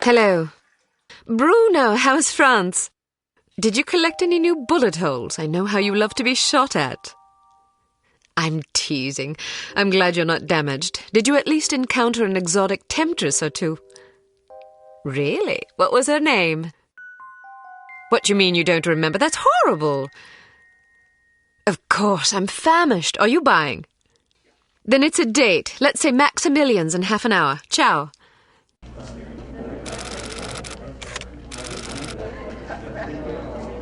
Hello. Bruno, how's France? Did you collect any new bullet holes? I know how you love to be shot at. I'm teasing. I'm glad you're not damaged. Did you at least encounter an exotic temptress or two? Really? What was her name? What do you mean you don't remember? That's horrible. Of course, I'm famished. Are you buying? Then it's a date. Let's say Maximilian's in half an hour. Ciao.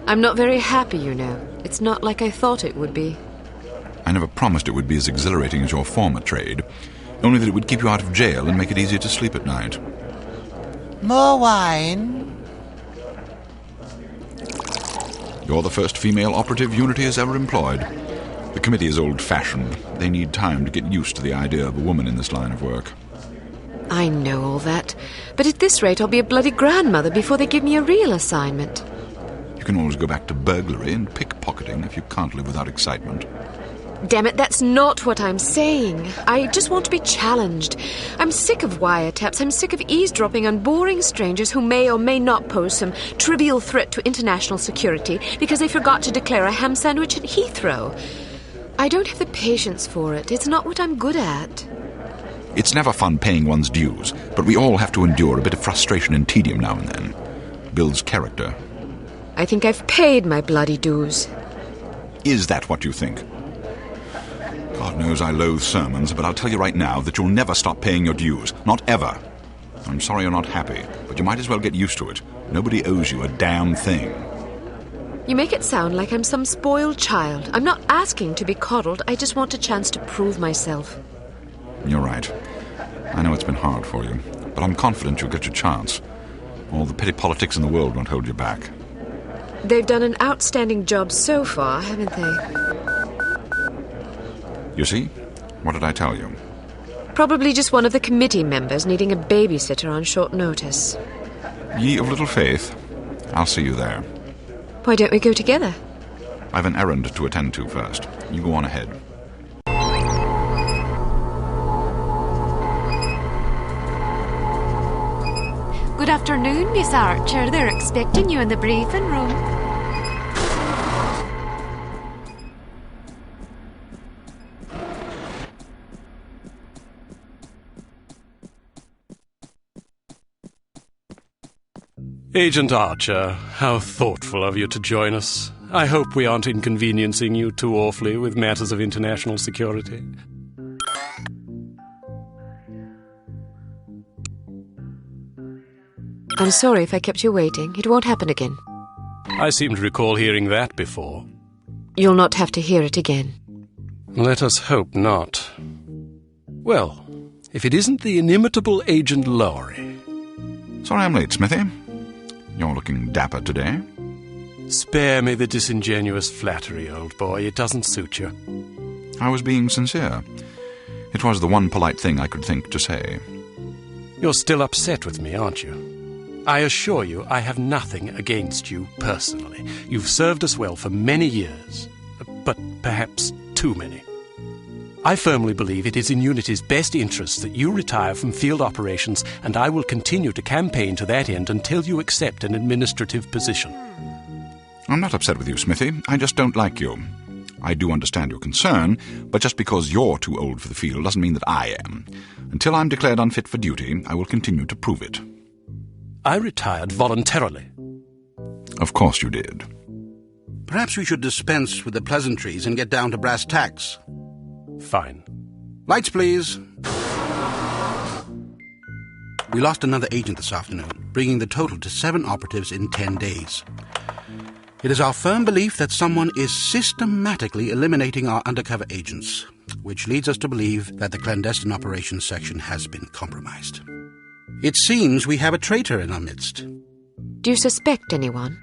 I'm not very happy, you know. It's not like I thought it would be. I never promised it would be as exhilarating as your former trade, only that it would keep you out of jail and make it easier to sleep at night. More wine? You're the first female operative Unity has ever employed. The committee is old-fashioned. They need time to get used to the idea of a woman in this line of work. I know all that, but at this rate I'll be a bloody grandmother before they give me a real assignment. You can always go back to burglary and pickpocketing if you can't live without excitement. Damn it, that's not what I'm saying. I just want to be challenged. I'm sick of wiretaps. I'm sick of eavesdropping on boring strangers who may or may not pose some trivial threat to international security because they forgot to declare a ham sandwich at Heathrow. I don't have the patience for it. It's not what I'm good at. It's never fun paying one's dues, but we all have to endure a bit of frustration and tedium now and then. Builds character. I think I've paid my bloody dues. Is that what you think? God knows I loathe sermons, but I'll tell you right now that you'll never stop paying your dues. Not ever. I'm sorry you're not happy, but you might as well get used to it. Nobody owes you a damn thing. You make it sound like I'm some spoiled child. I'm not asking to be coddled. I just want a chance to prove myself. You're right. I know it's been hard for you, but I'm confident you'll get your chance. All the petty politics in the world won't hold you back. They've done an outstanding job so far, haven't they? You see? What did I tell you? Probably just one of the committee members needing a babysitter on short notice. Ye of little faith. I'll see you there. Why don't we go together? I've an errand to attend to first. You go on ahead. Good afternoon, Miss Archer. They're expecting you in the briefing room. Agent Archer, how thoughtful of you to join us. I hope we aren't inconveniencing you too awfully with matters of international security. I'm sorry if I kept you waiting. It won't happen again. I seem to recall hearing that before. You'll not have to hear it again. Let us hope not. Well, if it isn't the inimitable Agent Lowry. Sorry I'm late, Smithy. You're looking dapper today. Spare me the disingenuous flattery, old boy. It doesn't suit you. I was being sincere. It was the one polite thing I could think to say. You're still upset with me, aren't you? I assure you I have nothing against you personally. You've served us well for many years, but perhaps too many. I firmly believe it is in Unity's best interest that you retire from field operations, and I will continue to campaign to that end until you accept an administrative position. I'm not upset with you, Smithy. I just don't like you. I do understand your concern, but just because you're too old for the field doesn't mean that I am. Until I'm declared unfit for duty, I will continue to prove it. I retired voluntarily. Of course you did. Perhaps we should dispense with the pleasantries and get down to brass tacks. Fine. Lights, please. We lost another agent this afternoon, bringing the total to 7 operatives in 10 days. It is our firm belief that someone is systematically eliminating our undercover agents, which leads us to believe that the clandestine operations section has been compromised. It seems we have a traitor in our midst. Do you suspect anyone?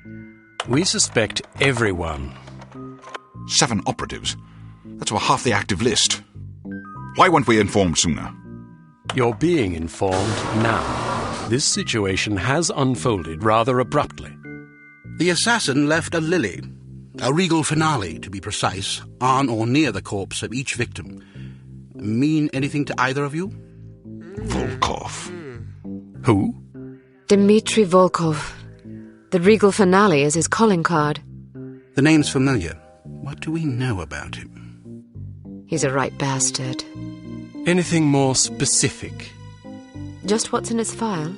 We suspect everyone. 7 operatives. That's over half the active list. Why weren't we informed sooner? You're being informed now. This situation has unfolded rather abruptly. The assassin left a lily, a regal finale to be precise, on or near the corpse of each victim. Mean anything to either of you? Volkov. Who? Dmitry Volkov. The regal finale is his calling card. The name's familiar. What do we know about him? He's a right bastard. Anything more specific? Just what's in his file.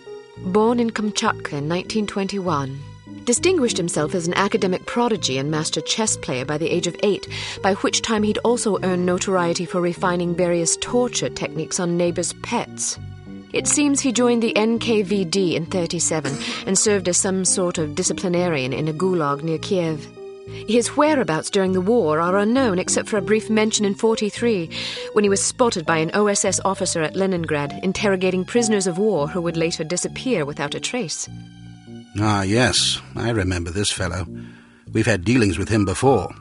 Born in Kamchatka in 1921. Distinguished himself as an academic prodigy and master chess player by the age of 8, by which time he'd also earned notoriety for refining various torture techniques on neighbors' pets. It seems he joined the NKVD in 1937 and served as some sort of disciplinarian in a gulag near Kiev. His whereabouts during the war are unknown except for a brief mention in 1943, when he was spotted by an OSS officer at Leningrad interrogating prisoners of war who would later disappear without a trace. Ah, yes, I remember this fellow. We've had dealings with him before.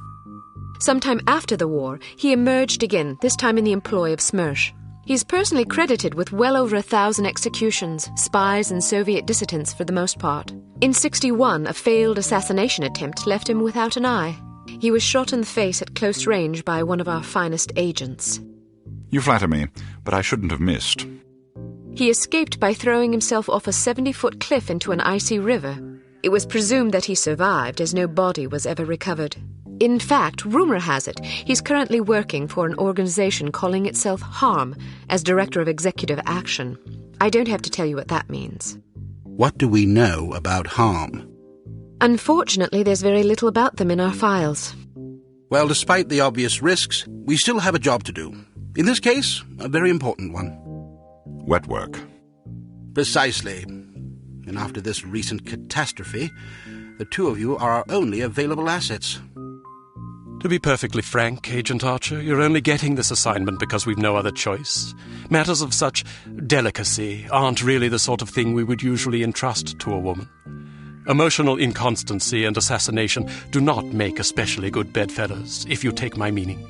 Sometime after the war, he emerged again, this time in the employ of Smersh. He's personally credited with well over 1,000 executions, spies and Soviet dissidents for the most part. In 1961, a failed assassination attempt left him without an eye. He was shot in the face at close range by one of our finest agents. You flatter me, but I shouldn't have missed. He escaped by throwing himself off a 70-foot cliff into an icy river. It was presumed that he survived, as no body was ever recovered. In fact, rumor has it, he's currently working for an organization calling itself H.A.R.M. as Director of Executive Action. I don't have to tell you what that means. What do we know about H.A.R.M? Unfortunately, there's very little about them in our files. Well, despite the obvious risks, we still have a job to do. In this case, a very important one. Wet work. Precisely. And after this recent catastrophe, the two of you are our only available assets. To be perfectly frank, Agent Archer, you're only getting this assignment because we've no other choice. Matters of such delicacy aren't really the sort of thing we would usually entrust to a woman. Emotional inconstancy and assassination do not make especially good bedfellows, if you take my meaning.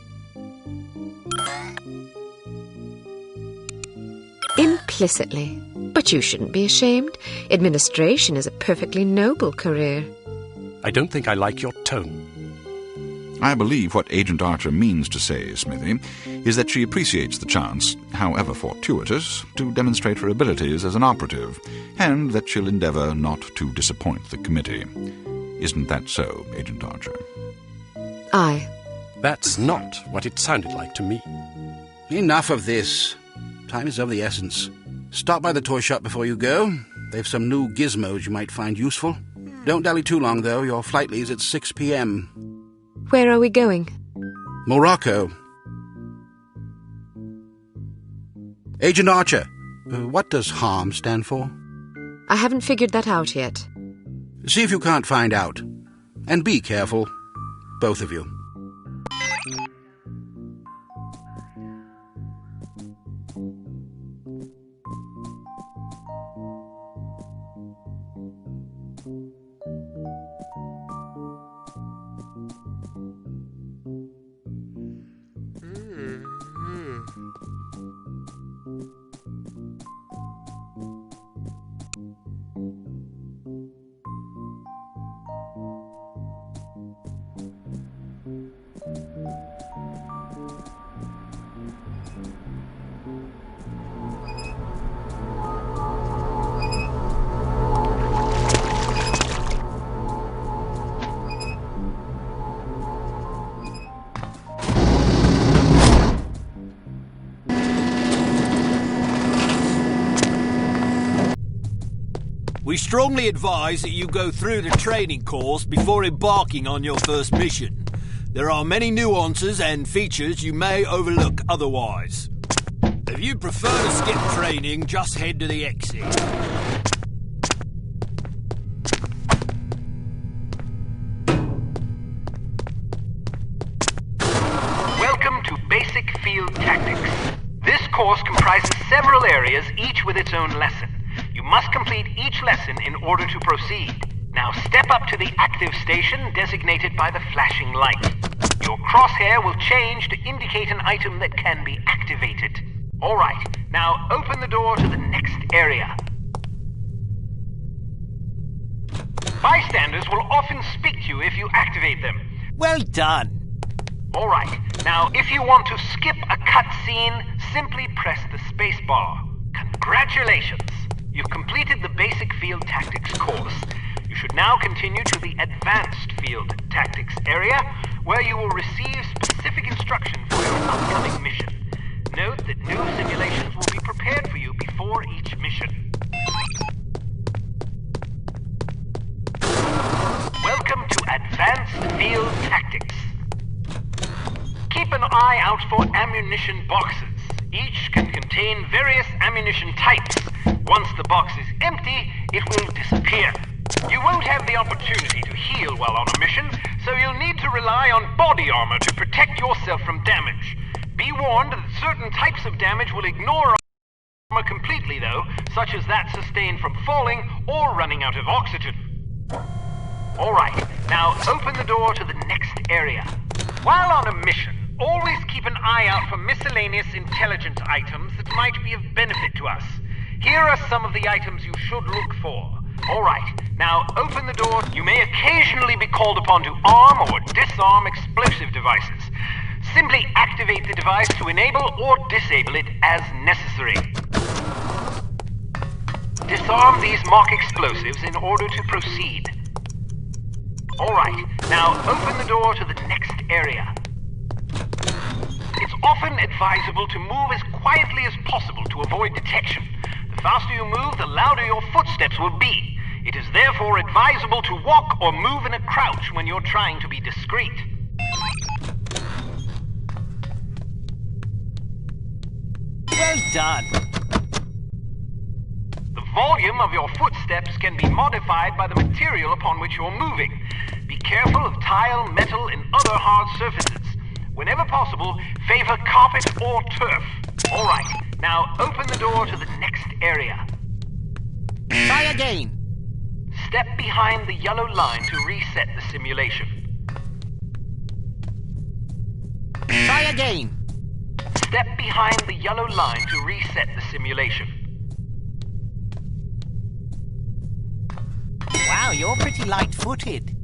Implicitly. But you shouldn't be ashamed. Administration is a perfectly noble career. I don't think I like your tone. I believe what Agent Archer means to say, Smithy, is that she appreciates the chance, however fortuitous, to demonstrate her abilities as an operative, and that she'll endeavour not to disappoint the committee. Isn't that so, Agent Archer? Aye. That's not what it sounded like to me. Enough of this. Time is of the essence. Stop by the toy shop before you go. They've some new gizmos you might find useful. Don't dally too long, though. Your flight leaves at 6 p.m. Where are we going? Morocco. Agent Archer, what does H.A.R.M stand for? I haven't figured that out yet. See if you can't find out. And be careful. Both of you. We strongly advise that you go through the training course before embarking on your first mission. There are many nuances and features you may overlook otherwise. If you prefer to skip training, just head to the exit. Welcome to Basic Field Tactics. This course comprises several areas, each with its own lesson. You must complete each lesson in order to proceed. Now step up to the active station designated by the flashing light. Your crosshair will change to indicate an item that can be activated. Alright, now open the door to the next area. Bystanders will often speak to you if you activate them. Well done. Alright, now if you want to skip a cutscene, simply press the space bar. Congratulations! You've completed the Basic Field Tactics course. You should now continue to the Advanced Field Tactics area, where you will receive specific instruction for your upcoming mission. Note that new simulations will be prepared for you before each mission. Welcome to Advanced Field Tactics. Keep an eye out for ammunition boxes. Each can contain various ammunition types. Once the box is empty, it will disappear. You won't have the opportunity to heal while on a mission, so you'll need to rely on body armor to protect yourself from damage. Be warned that certain types of damage will ignore armor completely though, such as that sustained from falling or running out of oxygen. Alright, now open the door to the next area. While on a mission, always keep an eye out for miscellaneous intelligence items that might be of benefit to us. Here are some of the items you should look for. Alright, now open the door. You may occasionally be called upon to arm or disarm explosive devices. Simply activate the device to enable or disable it as necessary. Disarm these mock explosives in order to proceed. Alright, now open the door to the next area. It's often advisable to move as quietly as possible to avoid detection. The faster you move, the louder your footsteps will be. It is therefore advisable to walk or move in a crouch when you're trying to be discreet. Well done. The volume of your footsteps can be modified by the material upon which you're moving. Be careful of tile, metal, and other hard surfaces. Whenever possible, favor carpet or turf. Alright, now open the door to the next area. Try again. Step behind the yellow line to reset the simulation. Try again. Step behind the yellow line to reset the simulation. Wow, you're pretty light-footed.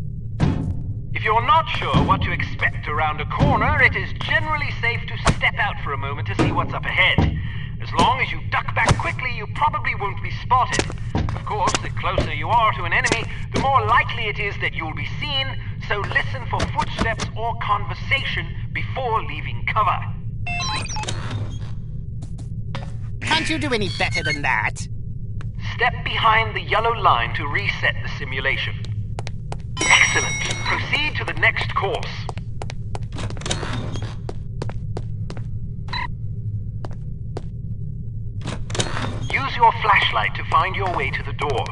If you're not sure what to expect around a corner, it is generally safe to step out for a moment to see what's up ahead. As long as you duck back quickly, you probably won't be spotted. Of course, the closer you are to an enemy, the more likely it is that you'll be seen, so listen for footsteps or conversation before leaving cover. Can't you do any better than that? Step behind the yellow line to reset the simulation. Excellent. Proceed to the next course. Use your flashlight to find your way to the door.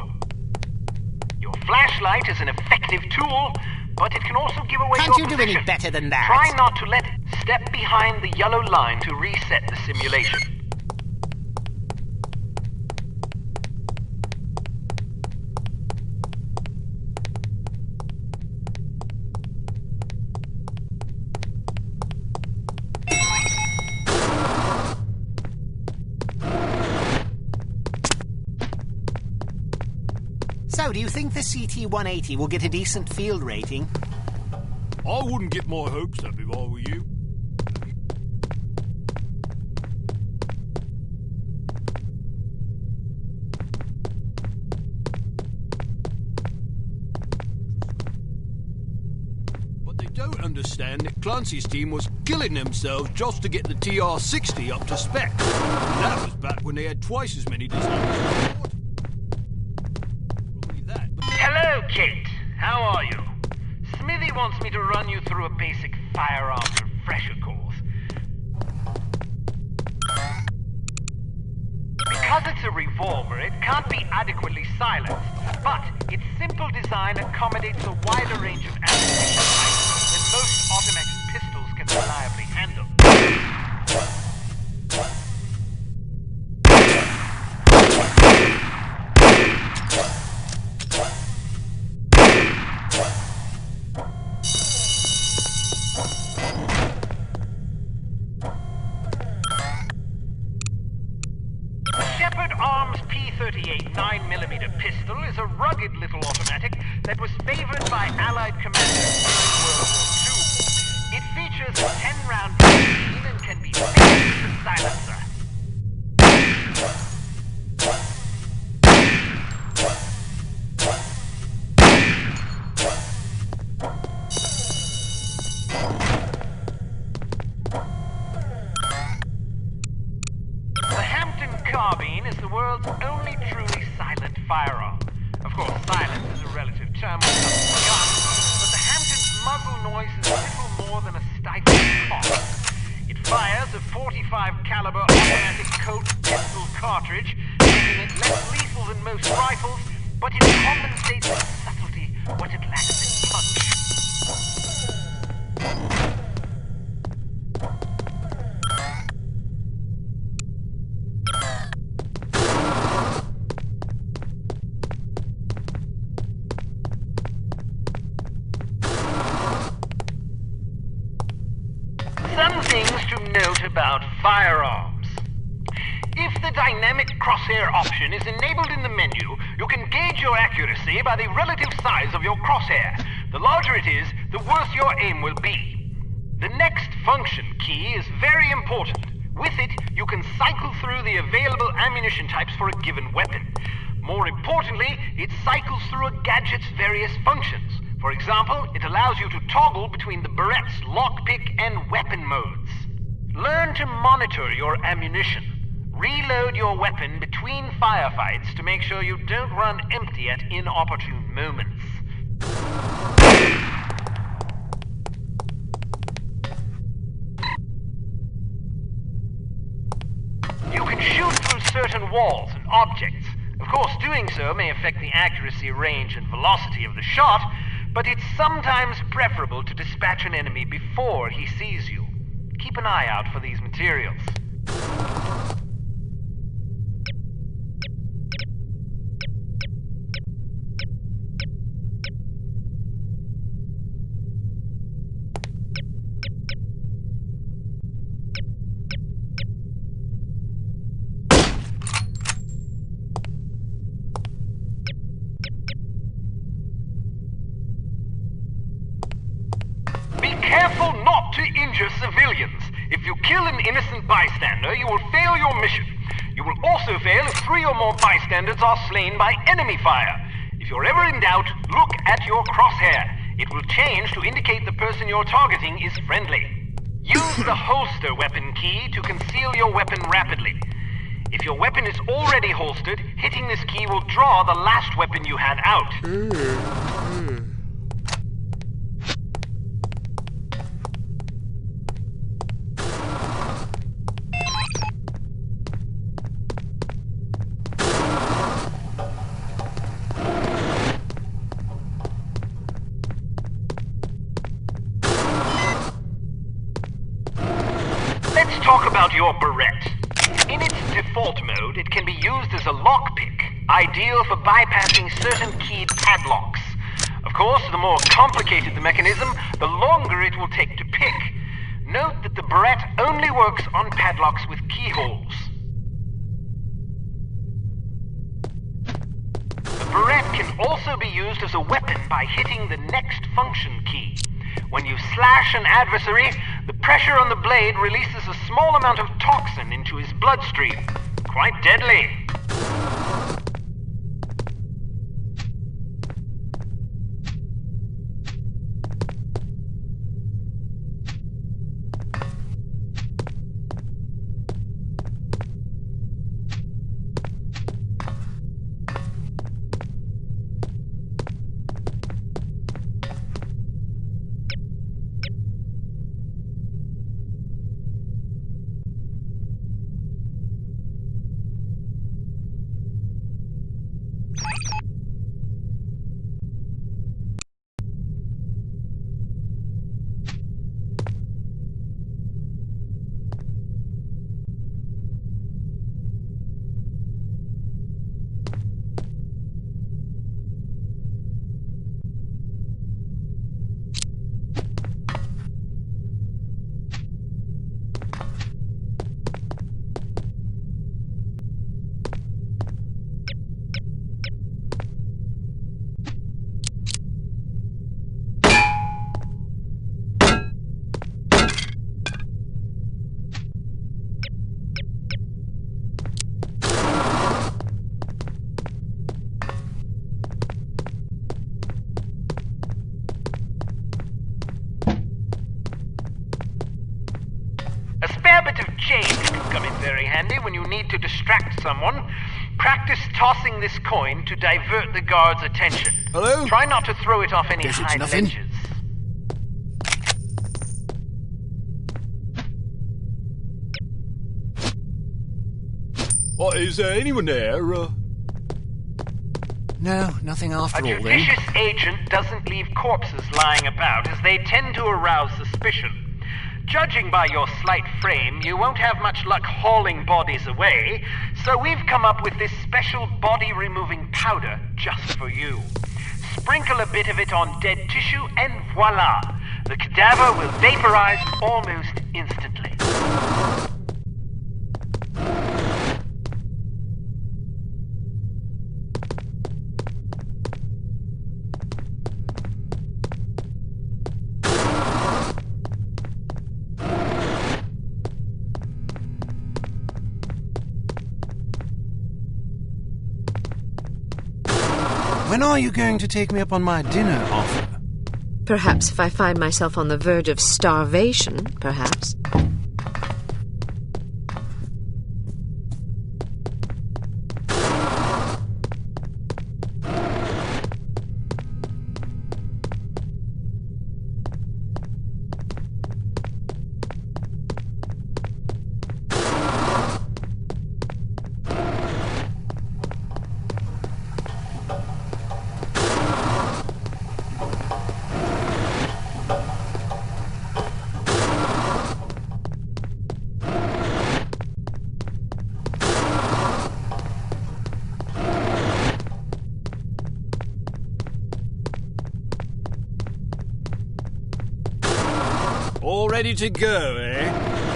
Your flashlight is an effective tool, but it can also give away Can't your you position. do any better than that? Try not to let it. Step behind the yellow line to reset the simulation. So, do you think the CT-180 will get a decent field rating? I wouldn't get my hopes up if I were you. But they don't understand that Clancy's team was killing themselves just to get the TR-60 up to spec. And that was back when they had twice as many designers. Cate. How are you? Smithy wants me to run you through a basic firearms refresher course. Because it's a revolver, it can't be adequately silenced, but its simple design accommodates a wider range of ammunition types than most automatic pistols can reliably handle. H.A.R.M's P-38 9mm pistol is a rugged little automatic that was favored by Allied commanders during World War II. It features a 10-round magazine and can be fitted with a silencer. Carbine is the world's only truly silent firearm. Of course, silence is a relative term when it comes to guns, but the Hampton's muzzle noise is little more than a stifling cough. It fires a .45 caliber automatic Colt pistol cartridge, making it less lethal than most rifles, but it compensates in subtlety what it lacks in punch. Some things to note about firearms. If the dynamic crosshair option is enabled in the menu, you can gauge your accuracy by the relative size of your crosshair. The larger it is, the worse your aim will be. The next function key is very important. With it, you can cycle through the available ammunition types for a given weapon. More importantly, it cycles through a gadget's various functions. For example, it allows you to toggle between the Berette's lockpick and weapon modes. Learn to monitor your ammunition. Reload your weapon between firefights to make sure you don't run empty at inopportune moments. You can shoot through certain walls and objects. Of course, doing so may affect the accuracy, range, and velocity of the shot, but it's sometimes preferable to dispatch an enemy before he sees you. Keep an eye out for these materials. Careful not to injure civilians. If you kill an innocent bystander, you will fail your mission. You will also fail if 3 or more bystanders are slain by enemy fire. If you're ever in doubt, look at your crosshair. It will change to indicate the person you're targeting is friendly. Use the holster weapon key to conceal your weapon rapidly. If your weapon is already holstered, hitting this key will draw the last weapon you had out. Let's talk about your Berette. In its default mode, it can be used as a lockpick, ideal for bypassing certain keyed padlocks. Of course, the more complicated the mechanism, the longer it will take to pick. Note that the Berette only works on padlocks with keyholes. The Berette can also be used as a weapon by hitting the next function key. When you slash an adversary, the pressure on the blade releases a small amount of toxin into his bloodstream. Quite deadly. shade can come in very handy when you need to distract someone. Practice tossing this coin to divert the guard's attention. Hello? Try not to throw it off any Guess it's high nothing. ledges. What, is there anyone there? No, nothing after A all then. judicious agent doesn't leave corpses lying about, as they tend to arouse suspicion. Judging by your slight frame, you won't have much luck hauling bodies away, so we've come up with this special body-removing powder just for you. Sprinkle a bit of it on dead tissue, and voila! The cadaver will vaporize almost instantly. When are you going to take me up on my dinner offer? Perhaps if I find myself on the verge of starvation, perhaps. All ready to go, eh?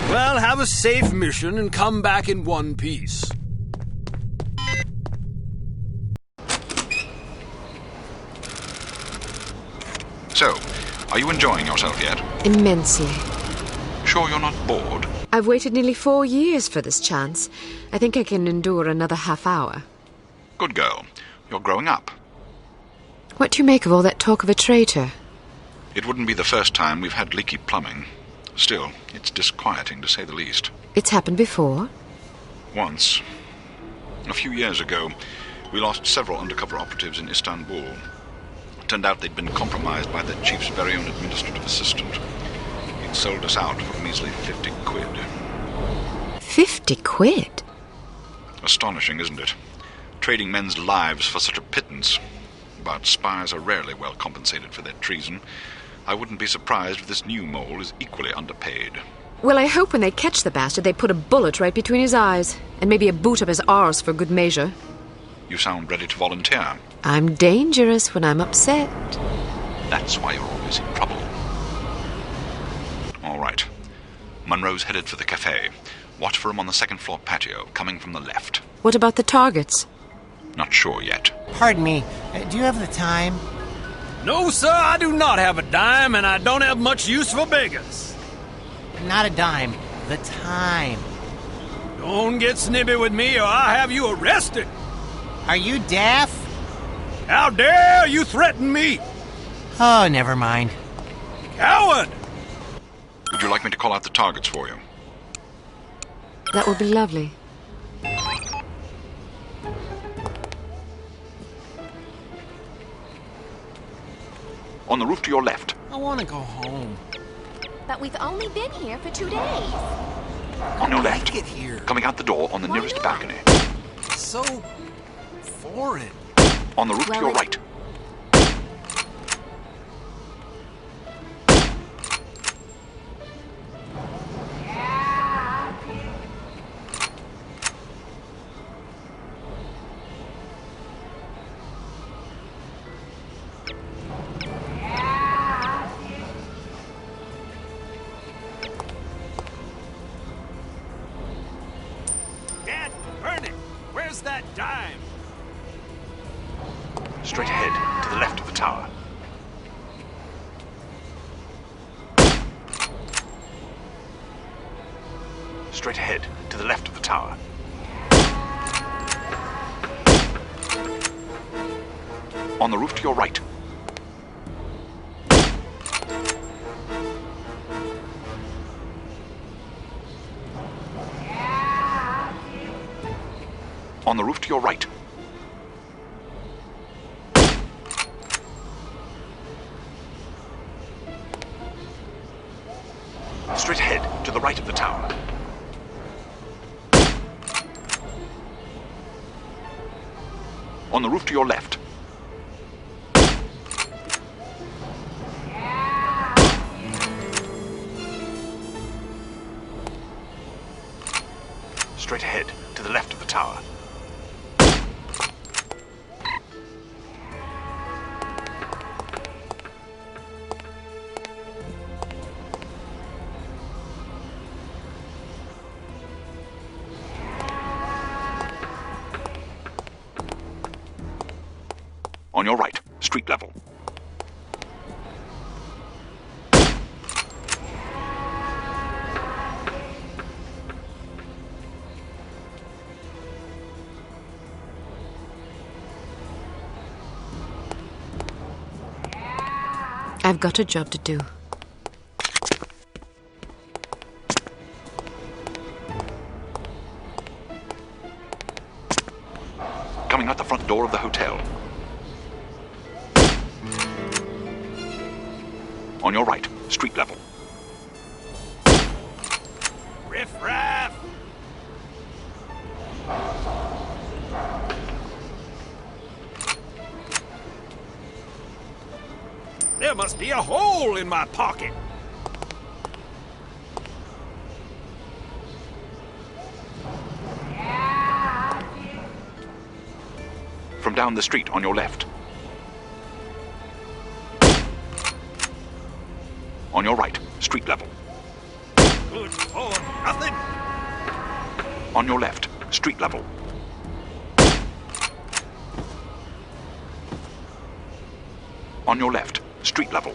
Well, have a safe mission and come back in one piece. So, are you enjoying yourself yet? Immensely. Sure you're not bored? I've waited nearly 4 years for this chance. I think I can endure another half hour. Good girl. You're growing up. What do you make of all that talk of a traitor? It wouldn't be the first time we've had leaky plumbing. Still, it's disquieting to say the least. It's happened before? Once, a few years ago, we lost several undercover operatives in Istanbul. Turned out they'd been compromised by the chief's very own administrative assistant. He'd sold us out for a measly 50 quid. 50 quid? Astonishing, isn't it? Trading men's lives for such a pittance. But spies are rarely well compensated for their treason. I wouldn't be surprised if this new mole is equally underpaid. Well, I hope when they catch the bastard, they put a bullet right between his eyes, and maybe a boot up his arse for good measure. You sound ready to volunteer. I'm dangerous when I'm upset. That's why you're always in trouble. All right. Munro's headed for the cafe. Watch for him on the second-floor patio, coming from the left. What about the targets? Not sure yet. Pardon me, do you have the time? No, sir, I do not have a dime, and I don't have much use for beggars. Not a dime, the time. Don't get snibby with me, or I'll have you arrested. Are you deaf? How dare you threaten me? Oh, never mind. Coward! Would you like me to call out the targets for you? That would be lovely. On the roof to your left. I want to go home. But we've only been here for 2 days. On your left. Get here. Coming out the door on the Why nearest not? balcony. It's so foreign. On the roof to Well, your it- right. Dad, burn it! Where's that dime? Straight ahead, to the left of the tower. Straight ahead, to the left of the tower. On the roof to your right. On the roof to your right. Straight ahead, to the right of the tower. On the roof to your left. Straight ahead, to the left of the tower. On your right, street level. I've got a job to do. Coming out the front door of the hotel. On your right, street level. Riff-raff! There must be a hole in my pocket. From down the street on your left. On your right, street level. Good for nothing. On your left, street level. On your left, street level.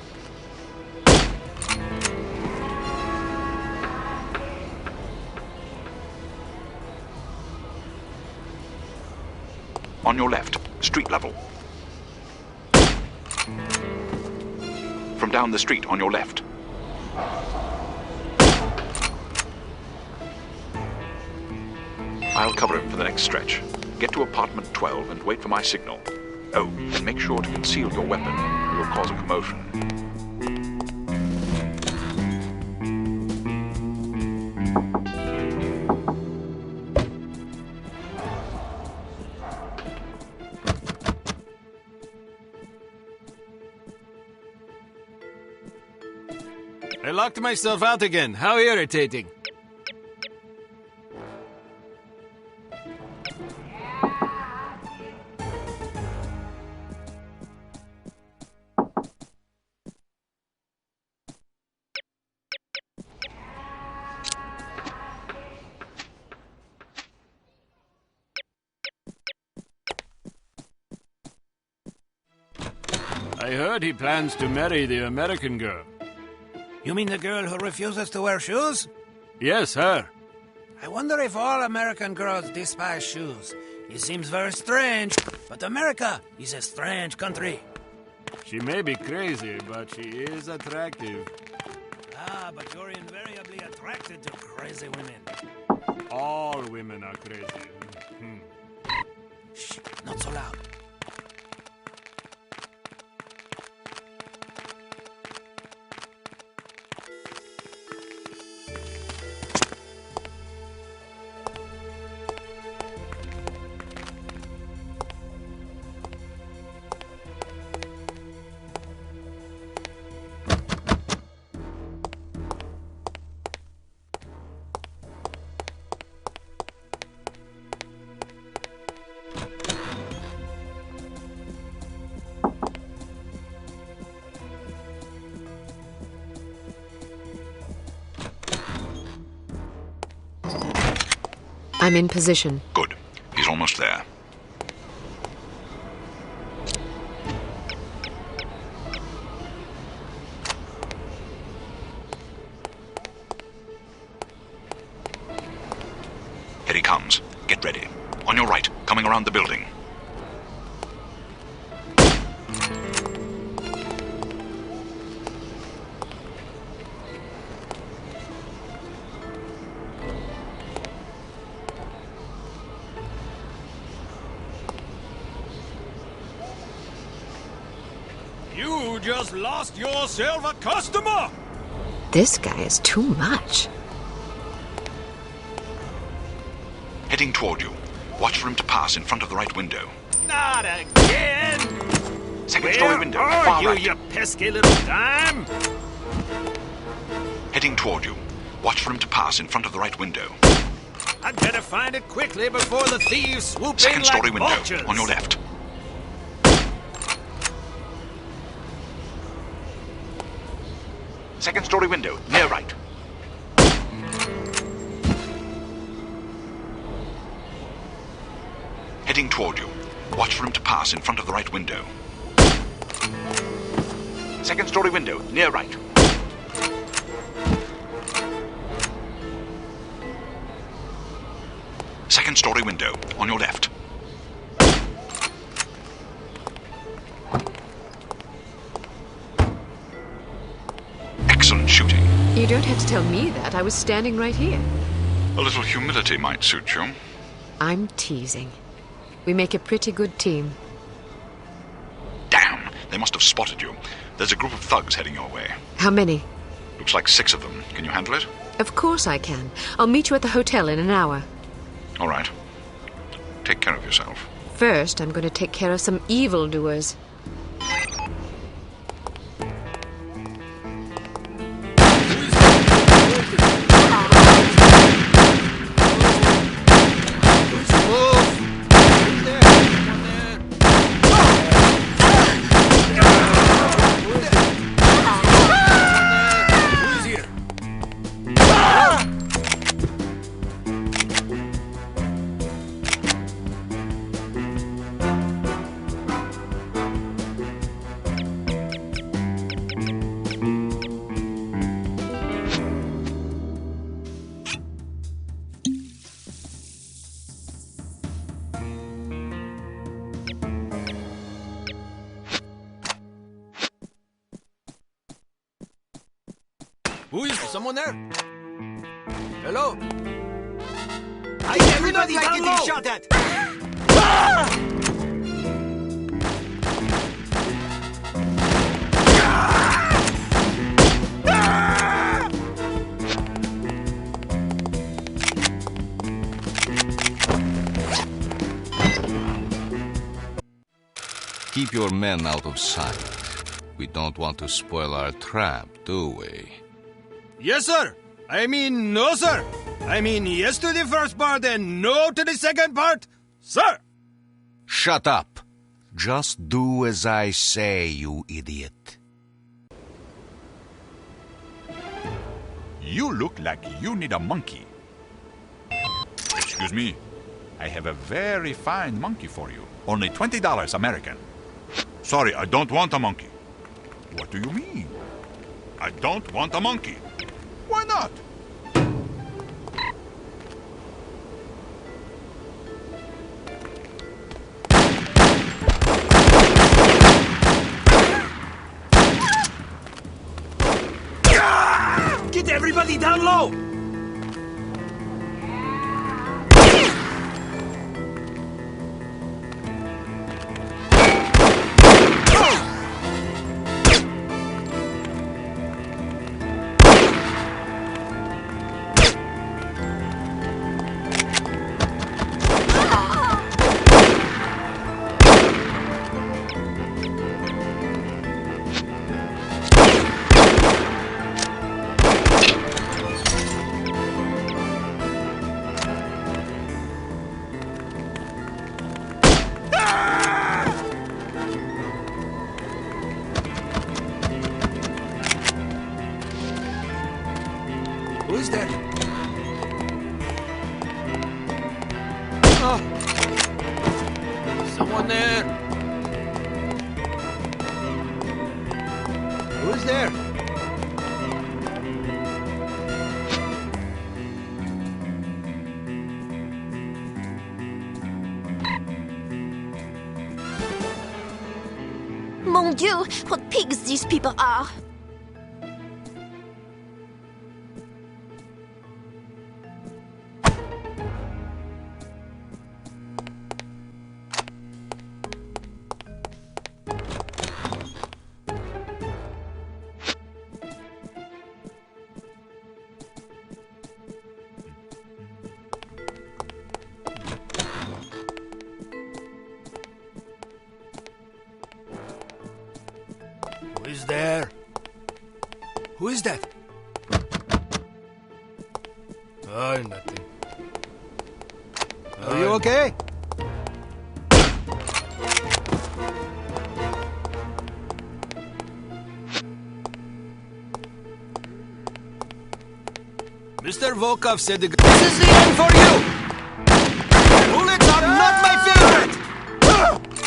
On your left, street level. From down the street on your left. I'll cover him for the next stretch. Get to apartment 12 and wait for my signal. Oh, and make sure to conceal your weapon. It will cause a commotion. I locked myself out again. How irritating. I heard he plans to marry the American girl. You mean the girl who refuses to wear shoes? Yes, her. I wonder if all American girls despise shoes. It seems very strange, but America is a strange country. She may be crazy, but she is attractive. Ah, but you're invariably attracted to crazy women. All women are crazy. Shh, not so loud. I'm in position. Good. He's almost there. Here he comes. Get ready. On your right, coming around the building. You just lost yourself a customer! This guy is too much. Heading toward you. Watch for him to pass in front of the right window. Not again! Second story window, Where far are you, right. you pesky little dime? Heading toward you. Watch for him to pass in front of the right window. I'd better find it quickly before the thieves swoop in Second like story window, vultures. on your left. Second story window, near right. Heading toward you. Watch for him to pass in front of the right window. Second story window, near right. Second story window, on your left. Excellent shooting. You don't have to tell me that. I was standing right here. A little humility might suit you. I'm teasing. We make a pretty good team. Damn, they must have spotted you. There's a group of thugs heading your way. How many? Looks like 6 of them. Can you handle it? Of course I can. I'll meet you at the hotel in an hour. All right. Take care of yourself. First, I'm going to take care of some evildoers. Who is someone there? Hello? Everybody like getting shot at! Keep your men out of sight. We don't want to spoil our trap, do we? Yes, sir. I mean, no, sir. I mean, yes to the first part and no to the second part, sir. Shut up. Just do as I say, you idiot. You look like you need a monkey. Excuse me. I have a very fine monkey for you. Only $20 American. Sorry, I don't want a monkey. What do you mean? I don't want a monkey. Why not? Get everybody down low! Who is that? Oh. Someone there. Who is there? Mon Dieu, what pigs these people are! Oh, nothing. Are you okay? Mr. Volkov said this is the end for you! Bullets are not my favorite!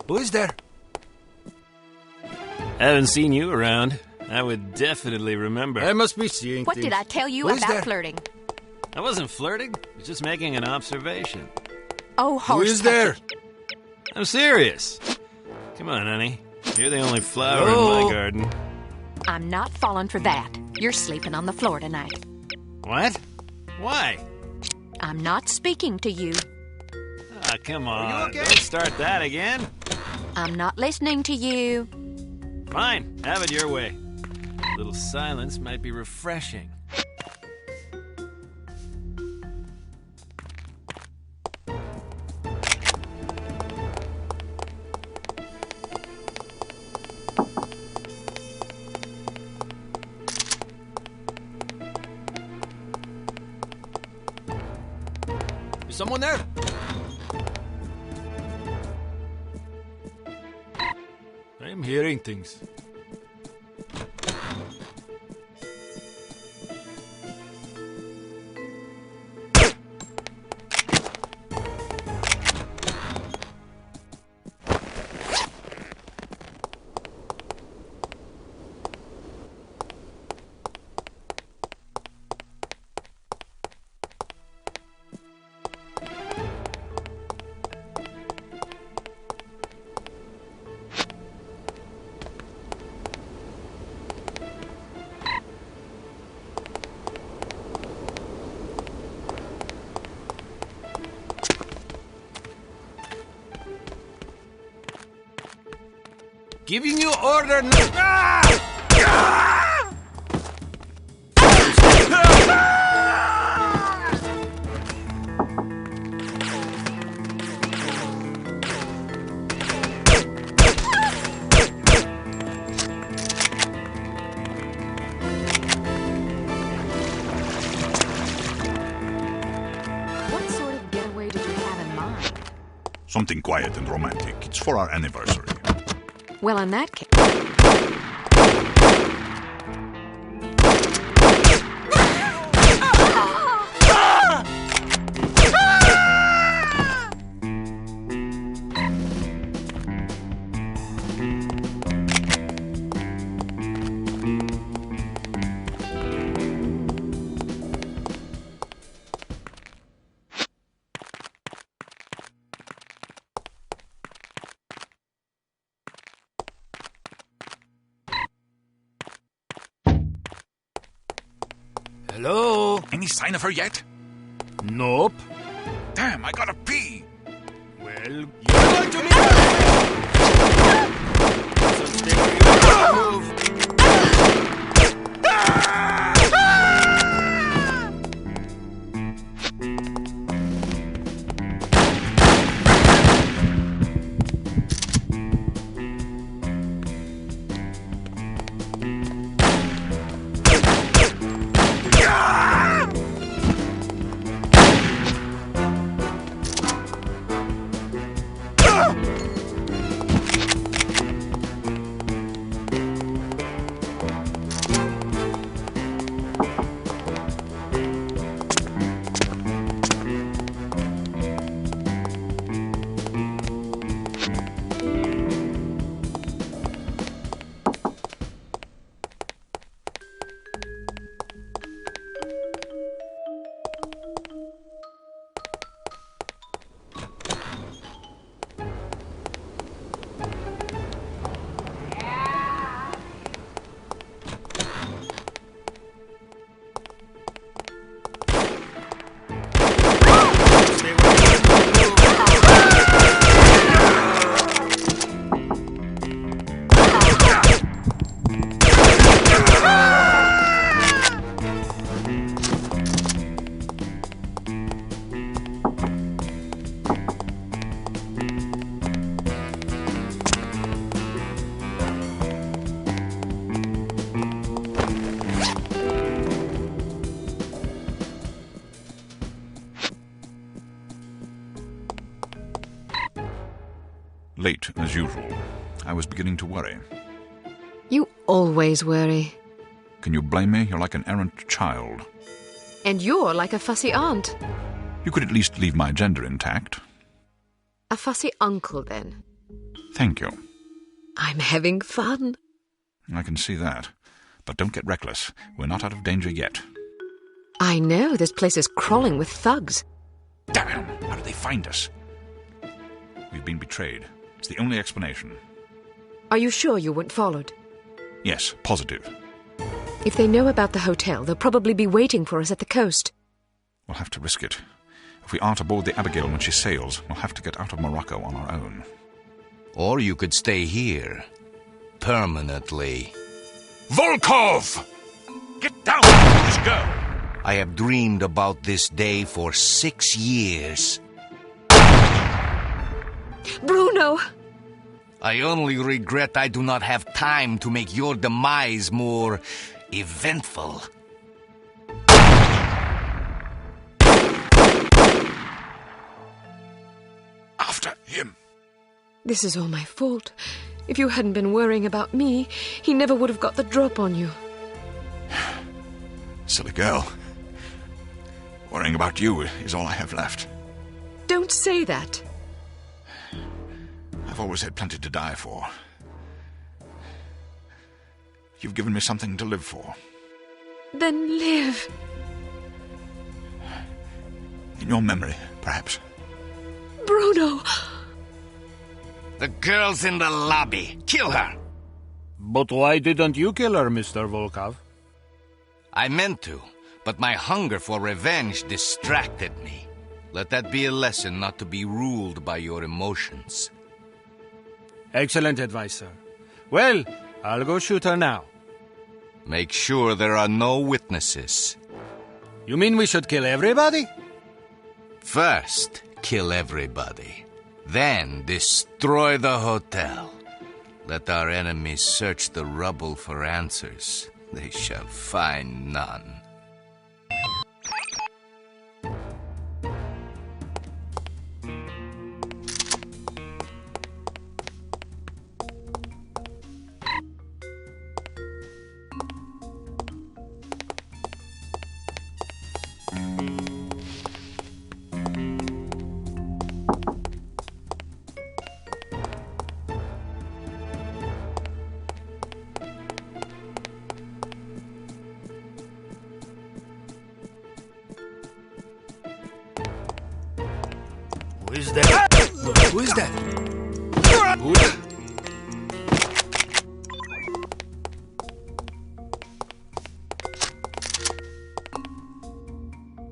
Who is there? Haven't seen you around. I would definitely remember. I must be seeing What things. did I tell you Who is about there? flirting? I wasn't flirting. I was just making an observation. Oh, Who horse is there? I'm serious. Come on, honey. You're the only flower Hello? in my garden. I'm not falling for that. You're sleeping on the floor tonight. What? Why? I'm not speaking to you. Ah, come Are you on. okay? Don't start that again. I'm not listening to you. Fine. Have it your way. A little silence might be refreshing. Is someone there? I'm hearing things. Giving you order What sort of getaway did you have in mind? Something quiet and romantic. It's for our anniversary. Well, in that case... Hello? Any sign of her yet? Nope. Damn, I gotta pee. Well, you're going to be so stay where you are. Move. Late, as usual. I was beginning to worry. You always worry. Can you blame me? You're like an errant child. And you're like a fussy aunt. You could at least leave my gender intact. A fussy uncle, then. Thank you. I'm having fun. I can see that. But don't get reckless. We're not out of danger yet. I know, this place is crawling with thugs. Damn! How did they find us? We've been betrayed. It's the only explanation. Are you sure you weren't followed? Yes, positive. If they know about the hotel, they'll probably be waiting for us at the coast. We'll have to risk it. If we aren't aboard the Abigail when she sails, we'll have to get out of Morocco on our own. Or you could stay here. Permanently. Volkov! Get down, let's go! I have dreamed about this day for 6 years. Bruno! I only regret I do not have time to make your demise more eventful. After him. This is all my fault. If you hadn't been worrying about me, he never would have got the drop on you. Silly girl. Worrying about you is all I have left. Don't say that. I've always had plenty to die for. You've given me something to live for. Then live. In your memory, perhaps. Bruno! The girl's in the lobby. Kill her. But why didn't you kill her, Mr. Volkov? I meant to, but my hunger for revenge distracted me. Let that be a lesson not to be ruled by your emotions. Excellent advice, sir. Well, I'll go shoot her now. Make sure there are no witnesses. You mean we should kill everybody? First, kill everybody. Then destroy the hotel. Let our enemies search the rubble for answers. They shall find none. Who is that? Who is that? Who?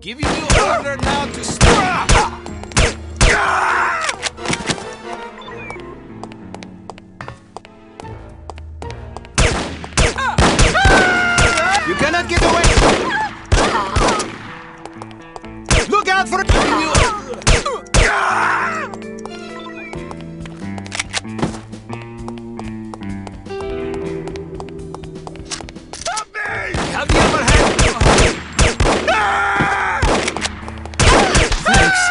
Give you the order now to stop! You cannot get away! Look out for you! Have the upper hand! Thanks.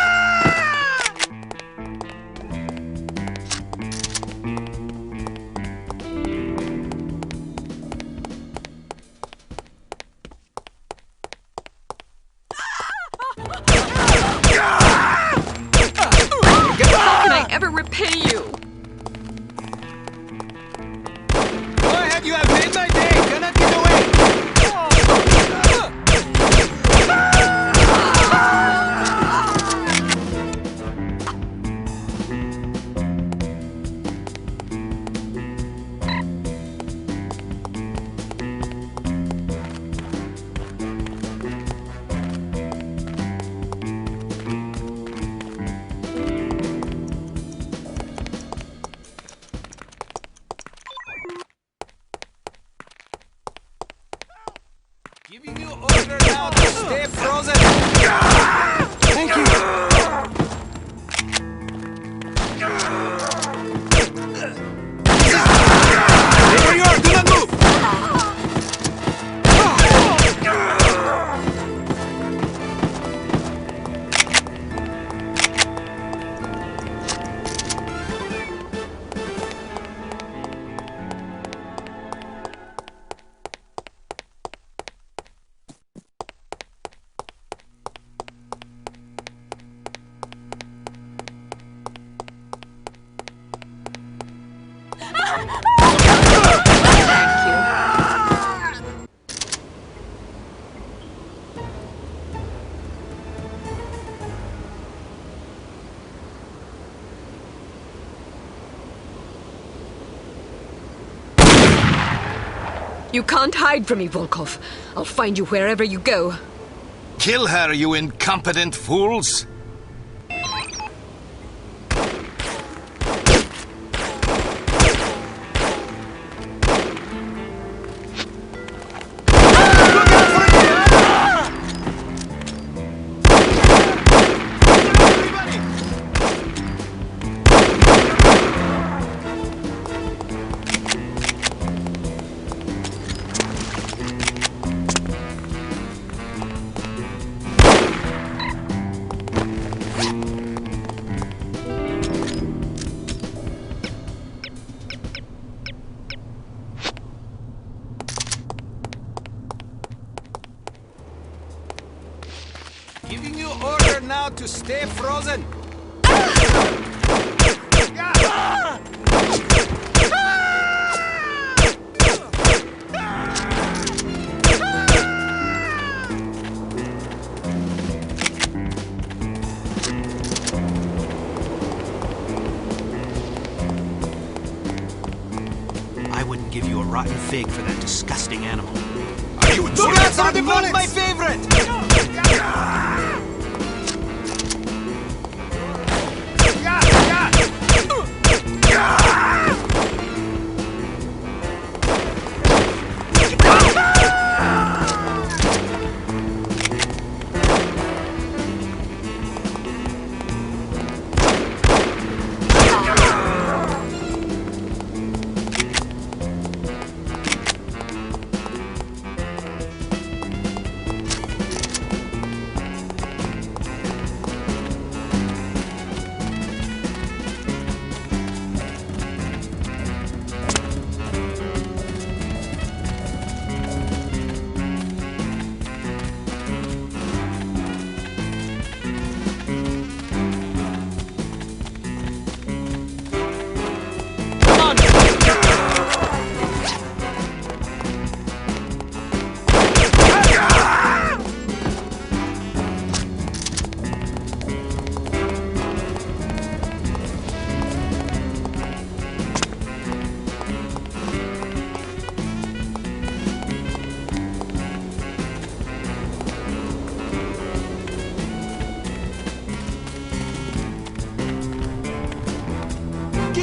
How can I ever repay you? Go ahead, you have made my day! Cannot get away! You can't hide from me, Volkov. I'll find you wherever you go. Kill her, you incompetent fools! Giving you order now to stay frozen. I wouldn't give you a rotten fig for that disgusting animal. Are you Look out for the bullet, my favorite!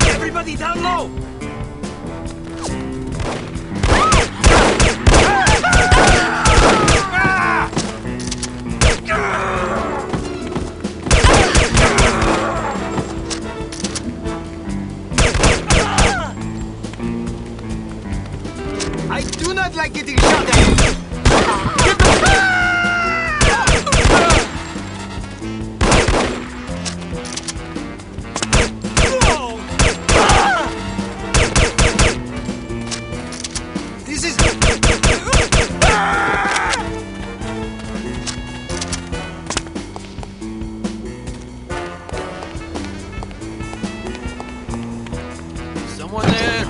Everybody down low! I do not like getting shot at! Someone there!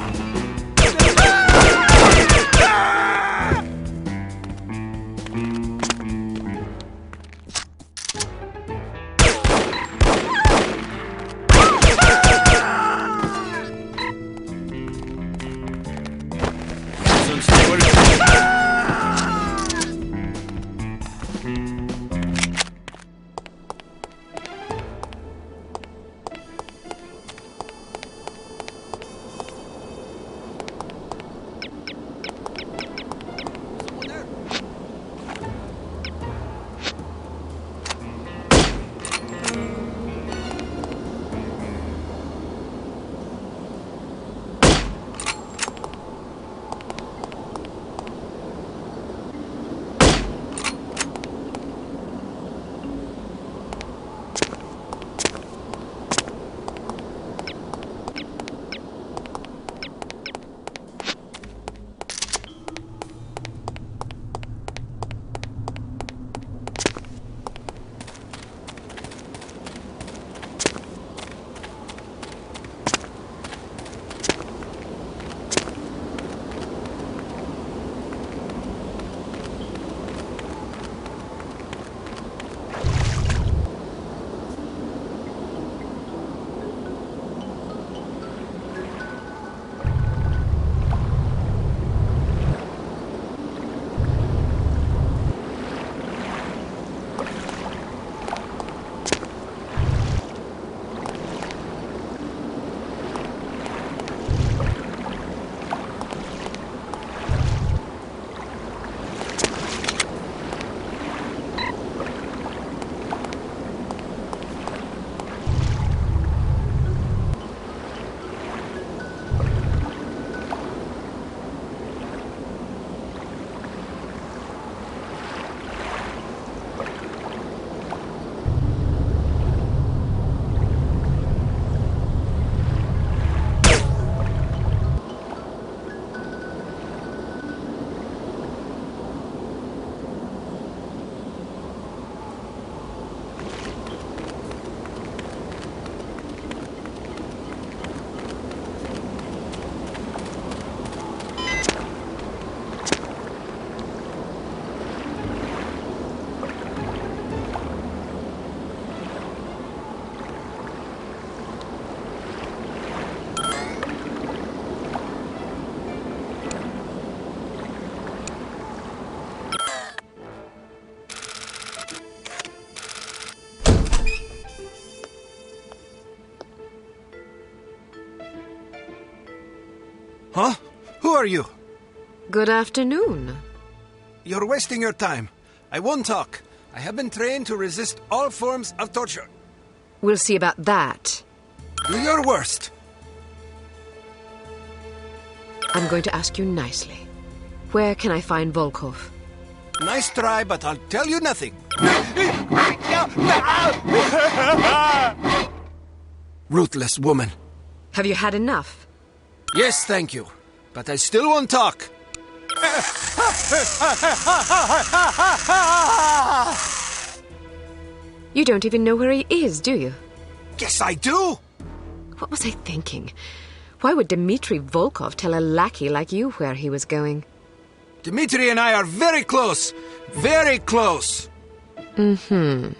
Huh? Who are you? Good afternoon. You're wasting your time. I won't talk. I have been trained to resist all forms of torture. We'll see about that. Do your worst. I'm going to ask you nicely. Where can I find Volkov? Nice try, but I'll tell you nothing. Ruthless woman. Have you had enough? Yes, thank you. But I still won't talk. You don't even know where he is, do you? Yes, I do! What was I thinking? Why would Dmitri Volkov tell a lackey like you where he was going? Dmitri and I are very close. Very close. Mm-hmm.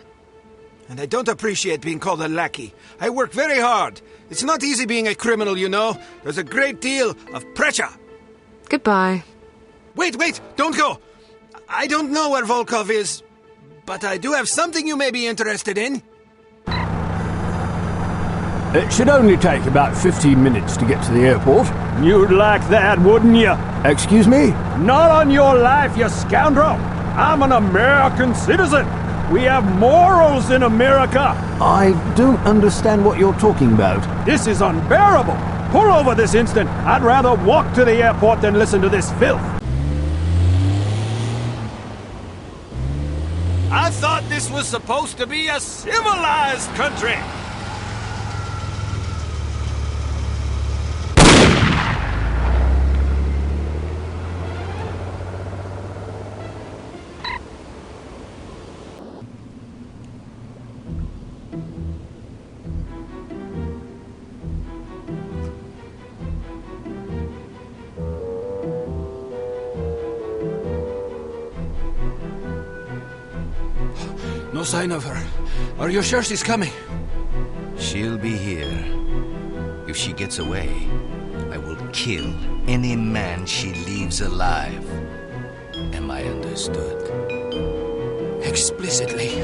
And I don't appreciate being called a lackey. I work very hard. It's not easy being a criminal, you know. There's a great deal of pressure. Goodbye. Wait, don't go. I don't know where Volkov is, but I do have something you may be interested in. It should only take about 15 minutes to get to the airport. You'd like that, wouldn't you? Excuse me? Not on your life, you scoundrel! I'm an American citizen! We have morals in America! I don't understand what you're talking about. This is unbearable! Pull over this instant! I'd rather walk to the airport than listen to this filth! I thought this was supposed to be a civilized country! No sign of her. Are you sure she's coming? She'll be here. If she gets away, I will kill any man she leaves alive. Am I understood? Explicitly.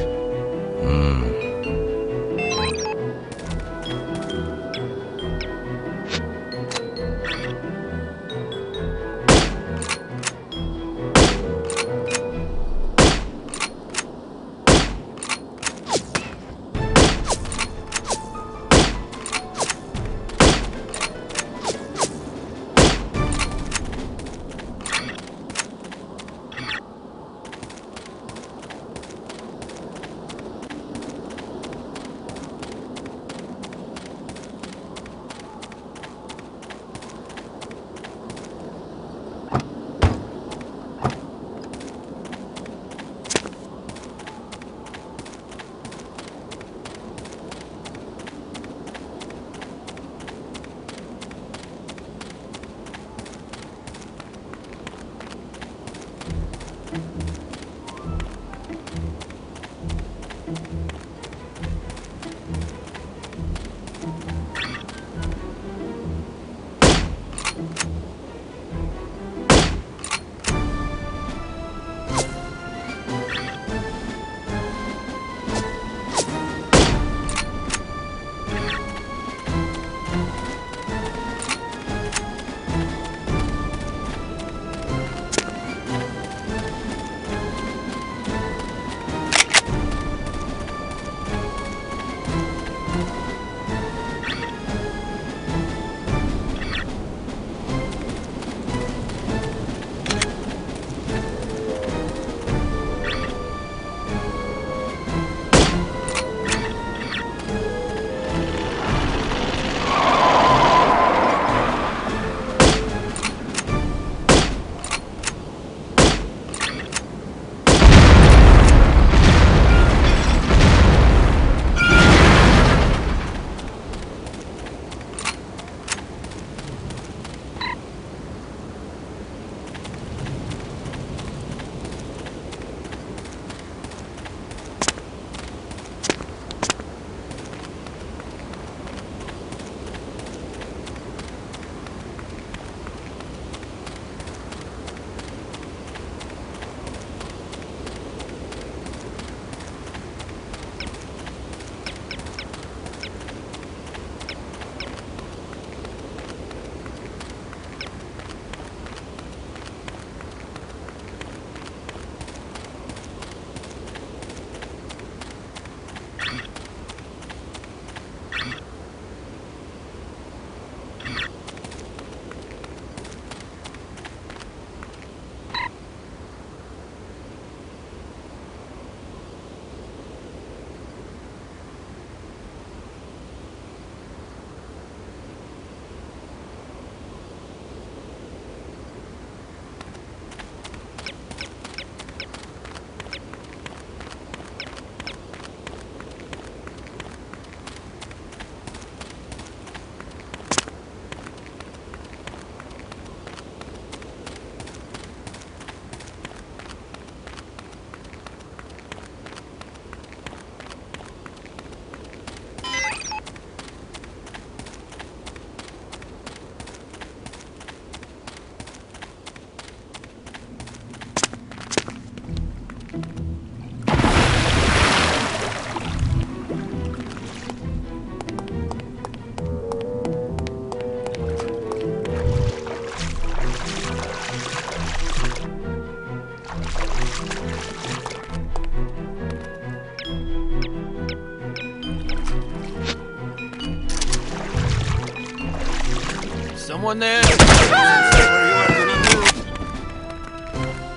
Someone there? Stay where you are, do not move.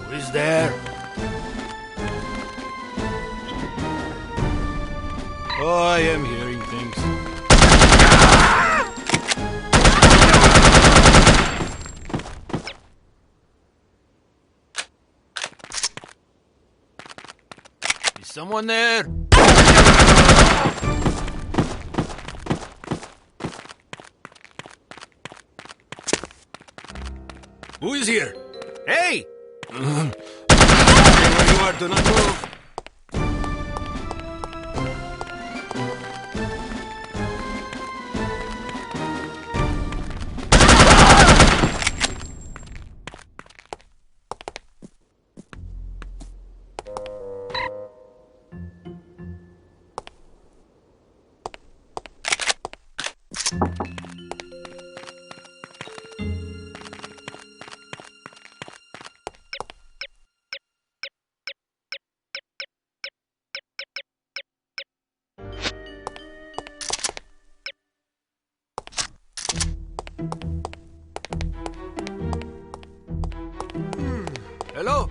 Who is there? Oh, I am hearing things. Is someone there? Who is here? Hey! Stay where you are, do not move. Hello?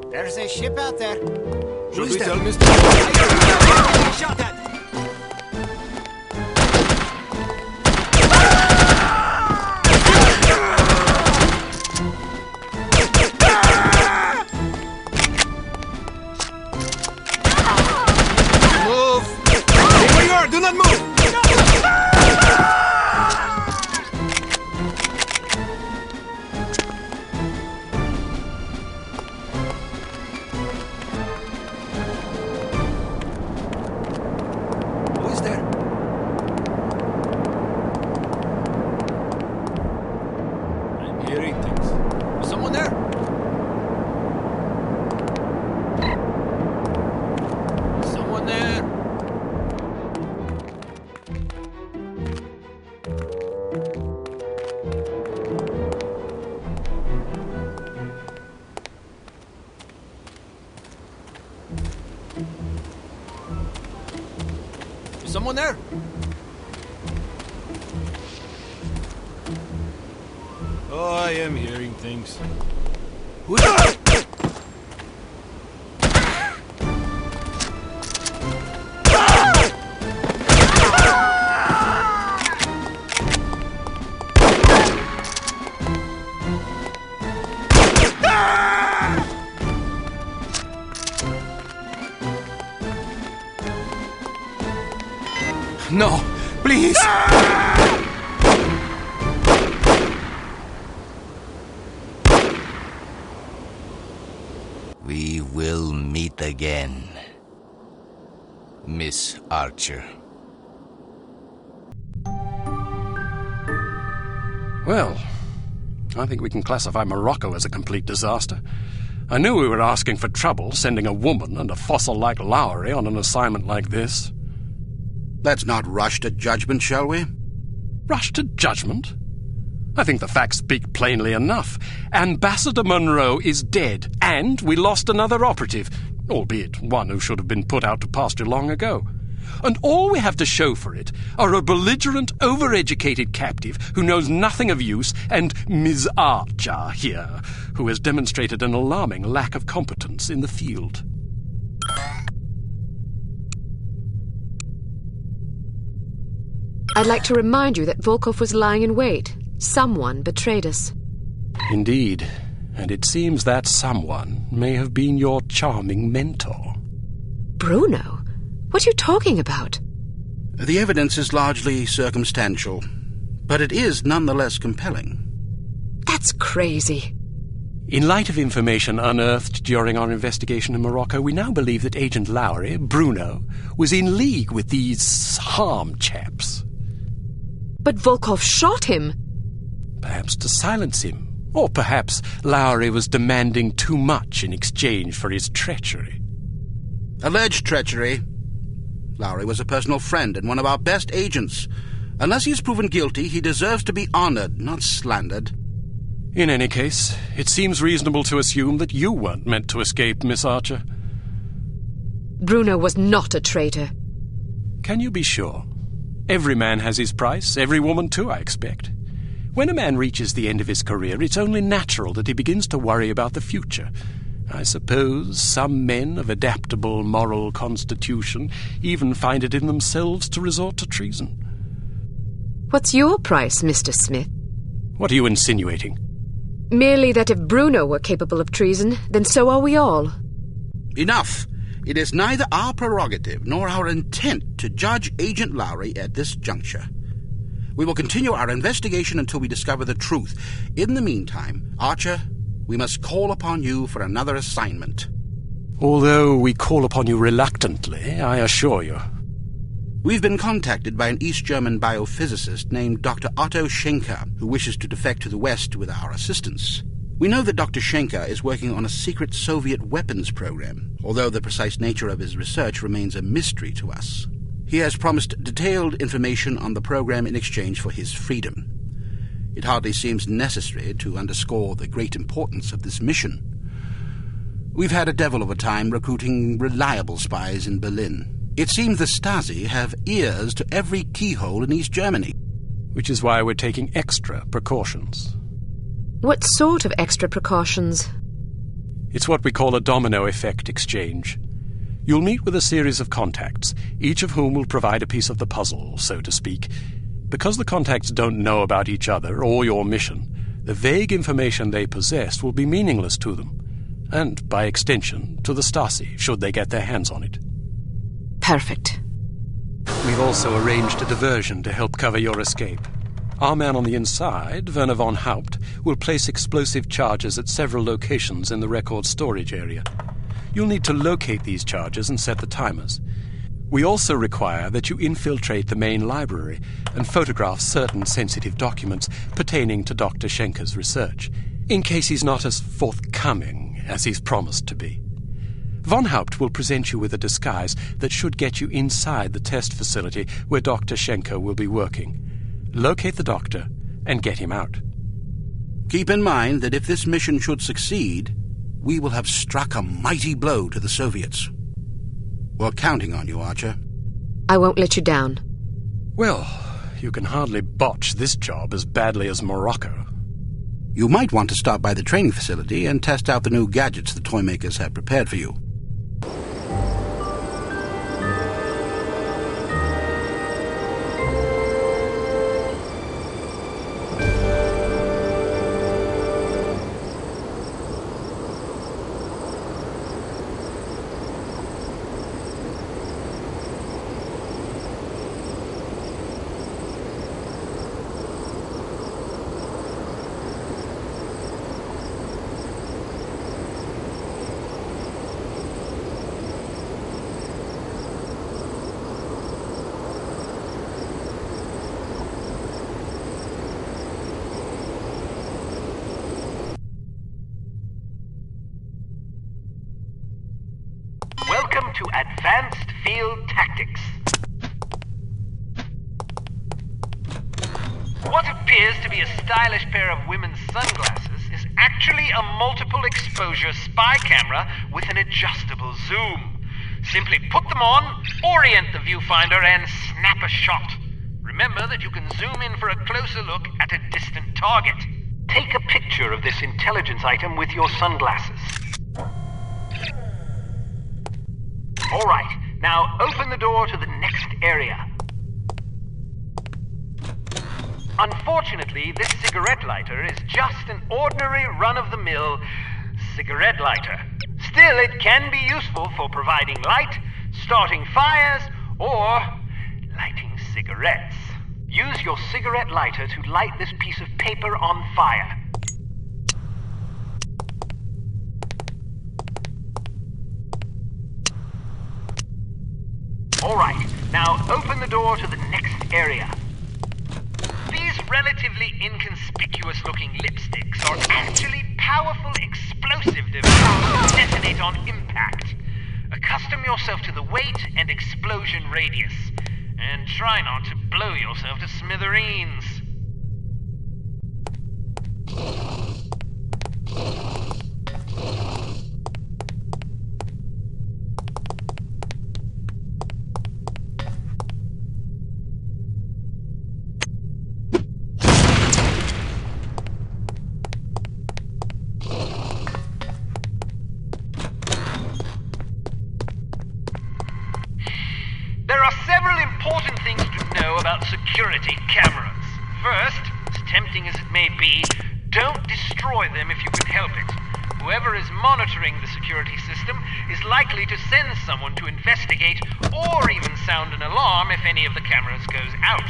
There's a ship out there. Should we tell Mr. Shot at! Move! Stay where you are, do not move! Someone there? Oh, I am hearing things. Who's there? No, please! We will meet again, Miss Archer. Well, I think we can classify Morocco as a complete disaster. I knew we were asking for trouble, sending a woman and a fossil like Lowry on an assignment like this. Let's not rush to judgment, shall we? Rush to judgment? I think the facts speak plainly enough. Ambassador Monroe is dead, and we lost another operative, albeit one who should have been put out to pasture long ago. And all we have to show for it are a belligerent, overeducated captive who knows nothing of use, and Ms. Archer here, who has demonstrated an alarming lack of competence in the field. I'd like to remind you that Volkov was lying in wait. Someone betrayed us. Indeed, and it seems that someone may have been your charming mentor. Bruno? What are you talking about? The evidence is largely circumstantial, but it is nonetheless compelling. That's crazy. In light of information unearthed during our investigation in Morocco, we now believe that Agent Lowry, Bruno, was in league with these H.A.R.M chaps. But Volkov shot him. Perhaps to silence him. Or perhaps Lowry was demanding too much in exchange for his treachery. Alleged treachery. Lowry was a personal friend and one of our best agents. Unless he is proven guilty, he deserves to be honored, not slandered. In any case, it seems reasonable to assume that you weren't meant to escape, Miss Archer. Bruno was not a traitor. Can you be sure? Every man has his price, every woman too, I expect. When a man reaches the end of his career, it's only natural that he begins to worry about the future. I suppose some men of adaptable moral constitution even find it in themselves to resort to treason. What's your price, Mr. Smith? What are you insinuating? Merely that if Bruno were capable of treason, then so are we all. Enough! It is neither our prerogative nor our intent to judge Agent Lowry at this juncture. We will continue our investigation until we discover the truth. In the meantime, Archer, we must call upon you for another assignment. Although we call upon you reluctantly, I assure you. We've been contacted by an East German biophysicist named Dr. Otto Schenker, who wishes to defect to the West with our assistance. We know that Dr. Schenker is working on a secret Soviet weapons program, although the precise nature of his research remains a mystery to us. He has promised detailed information on the program in exchange for his freedom. It hardly seems necessary to underscore the great importance of this mission. We've had a devil of a time recruiting reliable spies in Berlin. It seems the Stasi have ears to every keyhole in East Germany. Which is why we're taking extra precautions. What sort of extra precautions? It's what we call a domino effect exchange. You'll meet with a series of contacts, each of whom will provide a piece of the puzzle, so to speak. Because the contacts don't know about each other or your mission, the vague information they possess will be meaningless to them, and, by extension, to the Stasi, should they get their hands on it. Perfect. We've also arranged a diversion to help cover your escape. Our man on the inside, Werner von Haupt, will place explosive charges at several locations in the record storage area. You'll need to locate these charges and set the timers. We also require that you infiltrate the main library and photograph certain sensitive documents pertaining to Dr. Schenker's research, in case he's not as forthcoming as he's promised to be. Von Haupt will present you with a disguise that should get you inside the test facility where Dr. Schenker will be working. Locate the doctor and get him out. Keep in mind that if this mission should succeed, we will have struck a mighty blow to the Soviets. We're counting on you, Archer. I won't let you down. Well, you can hardly botch this job as badly as Morocco. You might want to stop by the training facility and test out the new gadgets the toy makers have prepared for you. Welcome to Advanced Field Tactics. What appears to be a stylish pair of women's sunglasses is actually a multiple exposure spy camera with an adjustable zoom. Simply put them on, orient the viewfinder, and snap a shot. Remember that you can zoom in for a closer look at a distant target. Take a picture of this intelligence item with your sunglasses. All right, now open the door to the next area. Unfortunately, this cigarette lighter is just an ordinary run-of-the-mill cigarette lighter. Still, it can be useful for providing light, starting fires, or lighting cigarettes. Use your cigarette lighter to light this piece of paper on fire. All right, now open the door to the next area. These relatively inconspicuous-looking lipsticks are actually powerful explosive devices that detonate on impact. Accustom yourself to the weight and explosion radius, and try not to blow yourself to smithereens. There are several important things to know about security cameras. First, as tempting as it may be, don't destroy them if you can help it. Whoever is monitoring the security system is likely to send someone to investigate or even sound an alarm if any of the cameras goes out.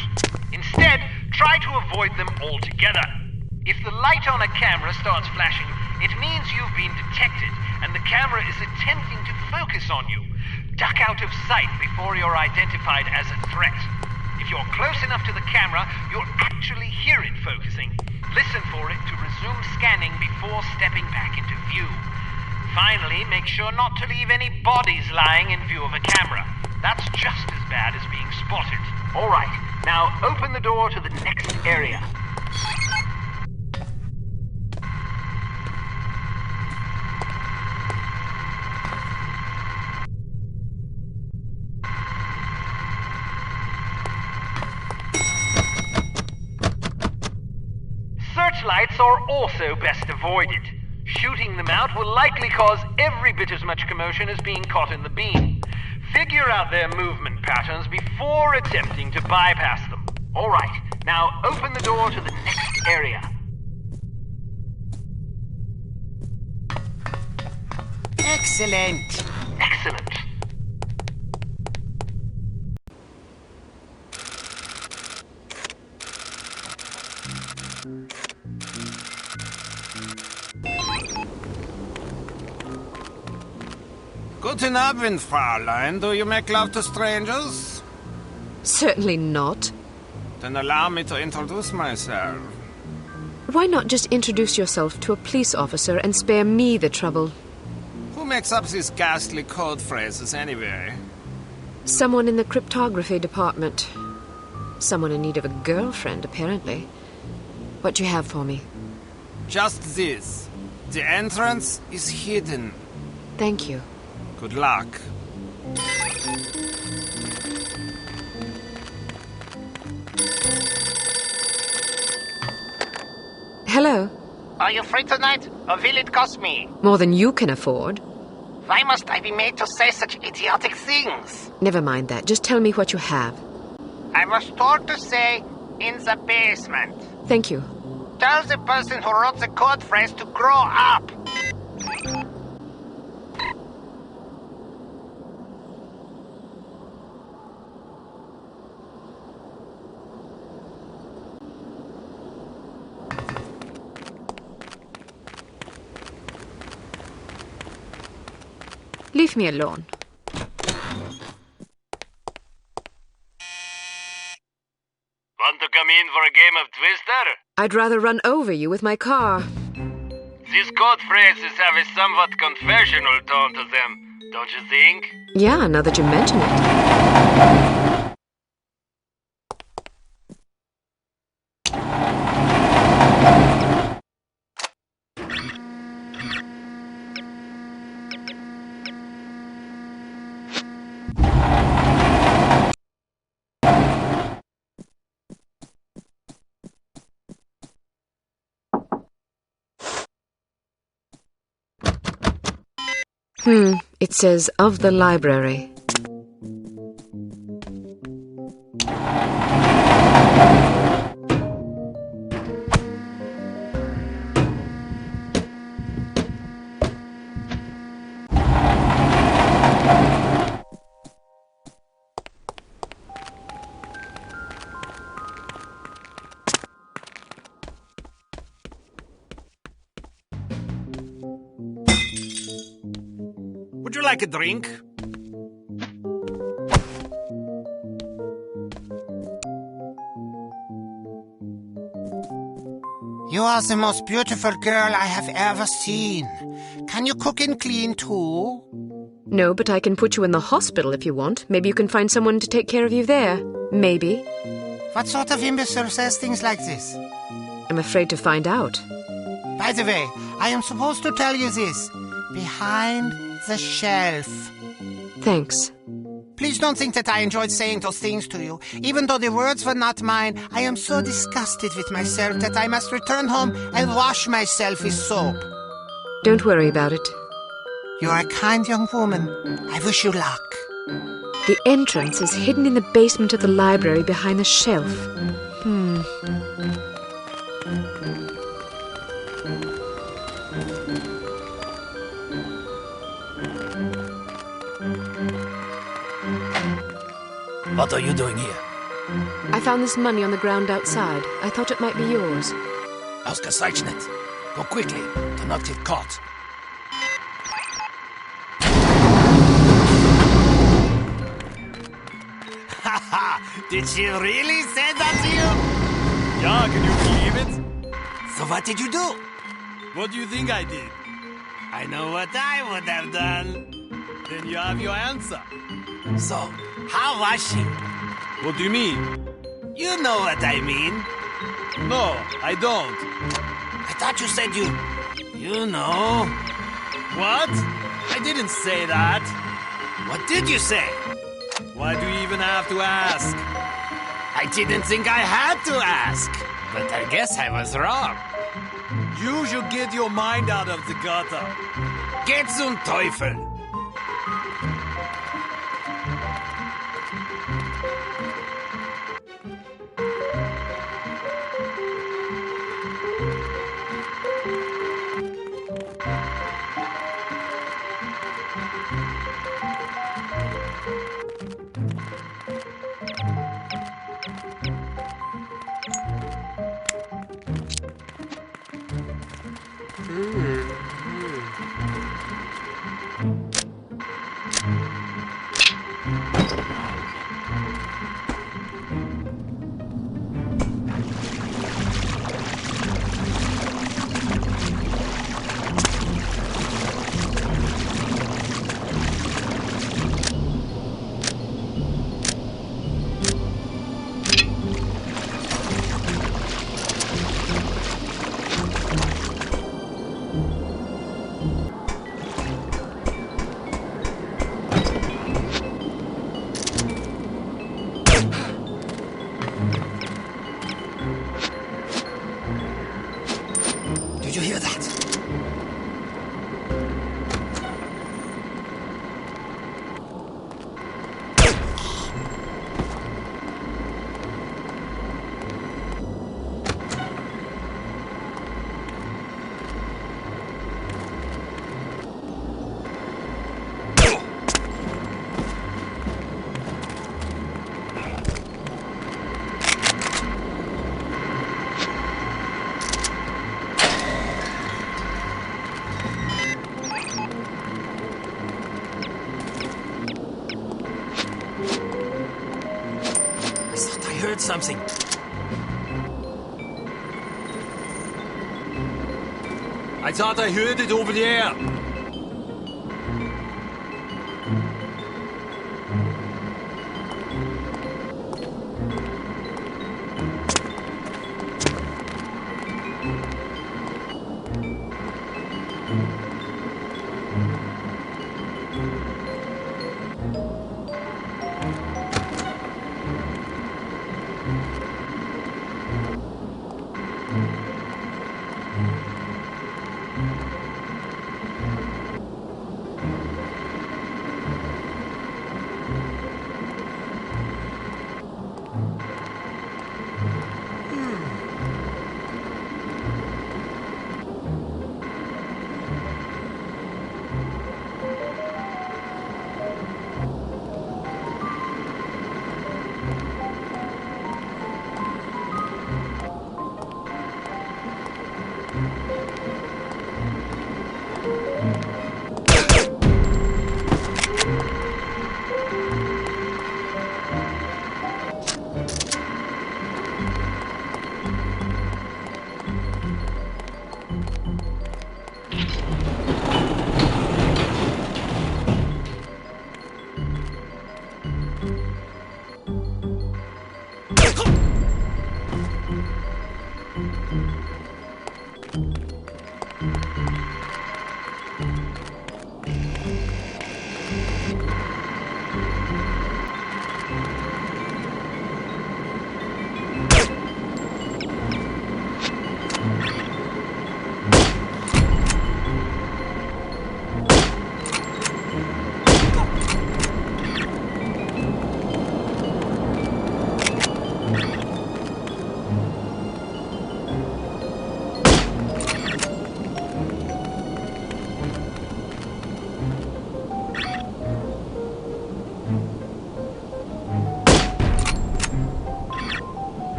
Instead, try to avoid them altogether. If the light on a camera starts flashing, it means you've been detected and the camera is attempting to focus on you. Duck out of sight before you're identified as a threat. If you're close enough to the camera, you'll actually hear it focusing. Listen for it to resume scanning before stepping back into view. Finally, make sure not to leave any bodies lying in view of a camera. That's just as bad as being spotted. All right, now open the door to the next area. Searchlights are also best avoided. Shooting them out will likely cause every bit as much commotion as being caught in the beam. Figure out their movement patterns before attempting to bypass them. All right, now open the door to the next area. Excellent. Excellent. Guten Abend, Fräulein. Do you make love to strangers? Certainly not. Then allow me to introduce myself. Why not just introduce yourself to a police officer and spare me the trouble? Who makes up these ghastly code phrases anyway? Someone in the cryptography department. Someone in need of a girlfriend, apparently. What do you have for me? Just this. The entrance is hidden. Thank you. Good luck. Hello. Are you free tonight, or will it cost me? More than you can afford. Why must I be made to say such idiotic things? Never mind that. Just tell me what you have. I was told to say, in the basement. Thank you. Tell the person who wrote the code phrase to grow up. Leave me alone. Want to come in for a game of Twister? I'd rather run over you with my car. These code phrases have a somewhat confessional tone to them, don't you think? Yeah, now that you mention it. It says, of the library. Would you like a drink? You are the most beautiful girl I have ever seen. Can you cook and clean too? No, but I can put you in the hospital if you want. Maybe you can find someone to take care of you there. Maybe. What sort of imbecile says things like this? I'm afraid to find out. By the way, I am supposed to tell you this. Behind the shelf. Thanks. Please don't think that I enjoyed saying those things to you. Even though the words were not mine, I am so disgusted with myself that I must return home and wash myself with soap. Don't worry about it. You are a kind young woman. I wish you luck. The entrance is hidden in the basement of the library behind the shelf. What are you doing here? I found this money on the ground outside. I thought it might be yours. Ausgezeichnet. Go quickly. Do not get caught. Did she really say that to you? Yeah, can you believe it? So what did you do? What do you think I did? I know what I would have done. Then you have your answer. So, how was she? What do you mean? You know what I mean. No, I don't. I thought you said you... You know... What? I didn't say that. What did you say? Why do you even have to ask? I didn't think I had to ask. But I guess I was wrong. You should get your mind out of the gutter. Get zum Teufel. Did you hear that? Something. I thought I heard it over there.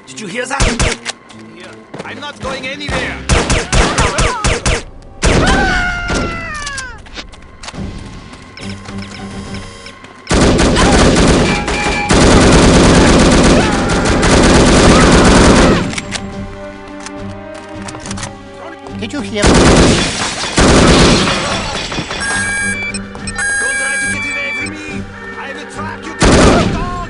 Did you hear that? Here. I'm not going anywhere. Did you hear? Don't try to get away from me. I will track you down, dog.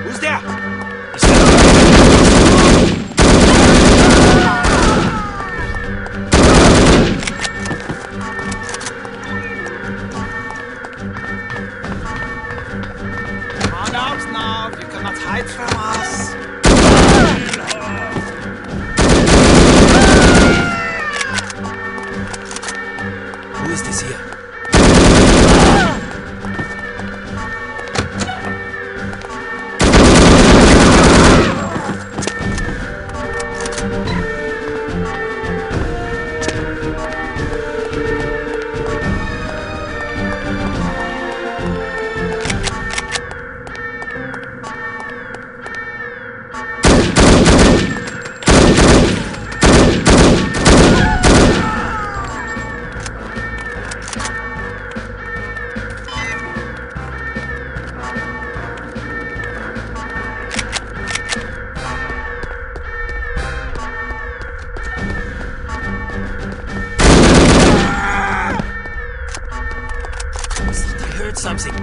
Who's there? Come on out now. You cannot hide from us. Who is this here? Something.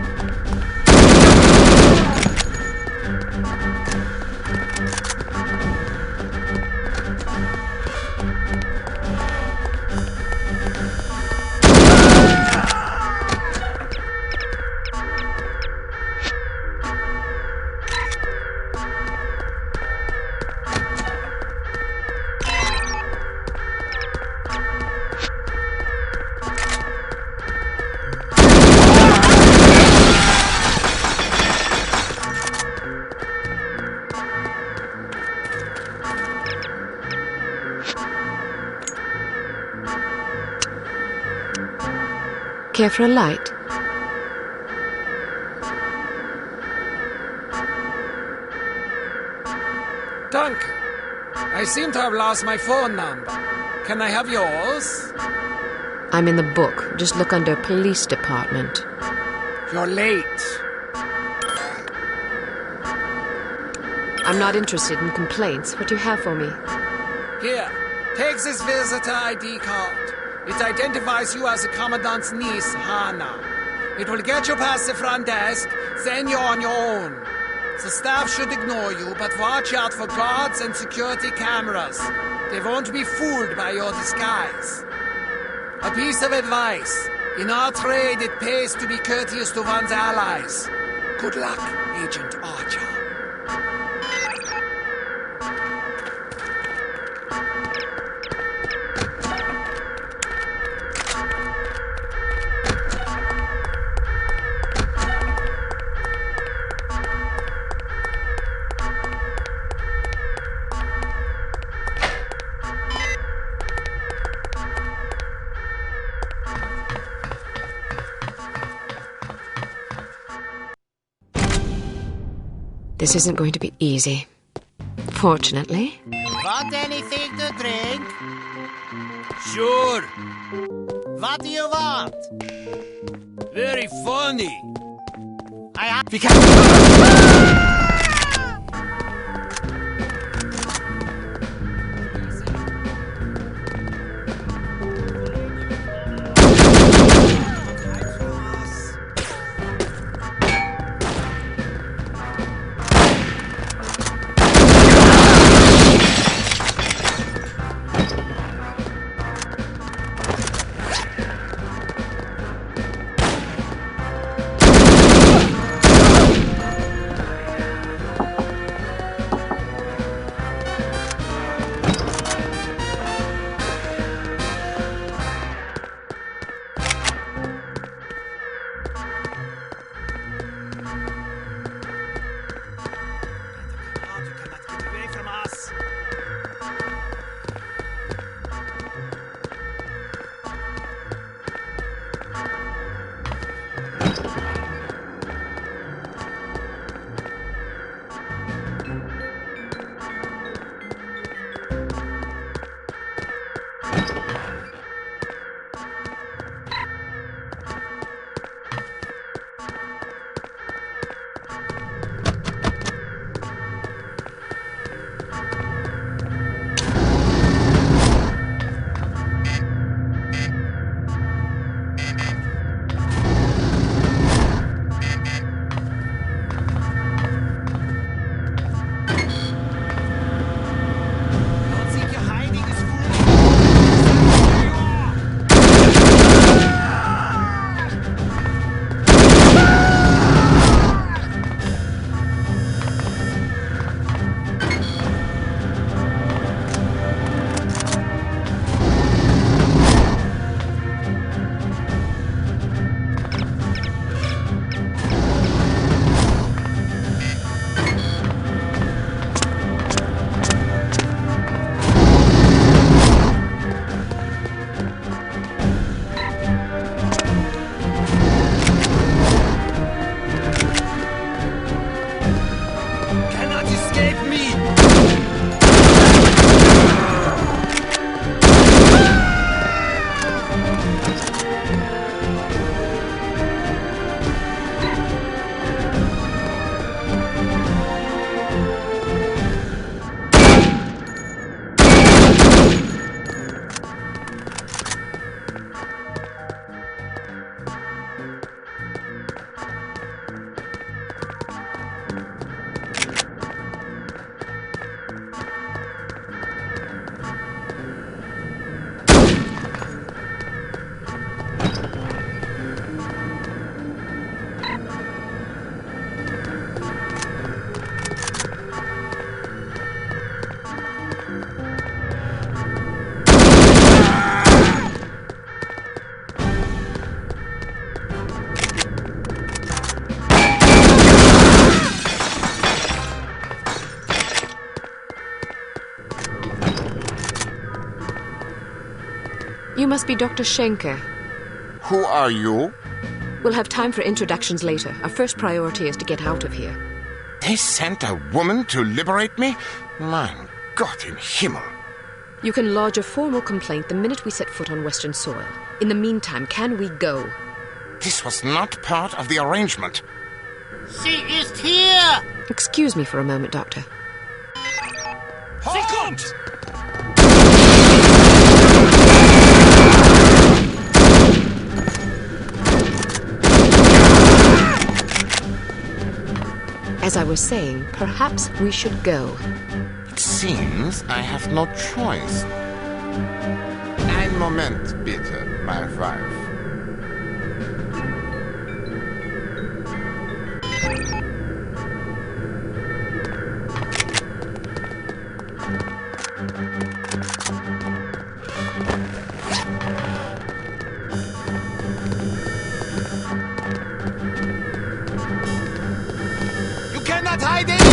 Care for a light? Dunk, I seem to have lost my phone number. Can I have yours? I'm in the book. Just look under Police Department. You're late. I'm not interested in complaints. What do you have for me? Here, take this visitor ID card. It identifies you as the Commandant's niece, Hannah. It will get you past the front desk, then you're on your own. The staff should ignore you, but watch out for guards and security cameras. They won't be fooled by your disguise. A piece of advice. In our trade, it pays to be courteous to one's allies. Good luck, Agent Archer. This isn't going to be easy. Fortunately. Want anything to drink? Sure. What do you want? Very funny. I have... You must be Dr. Schenker. Who are you? We'll have time for introductions later. Our first priority is to get out of here. They sent a woman to liberate me? Mein Gott im Himmel. You can lodge a formal complaint the minute we set foot on Western soil. In the meantime, can we go? This was not part of the arrangement. She is here! Excuse me for a moment, Doctor. Sie kommt! As I was saying, perhaps we should go. It seems I have no choice. Ein Moment, bitte, my wife. You cannot hide anywhere!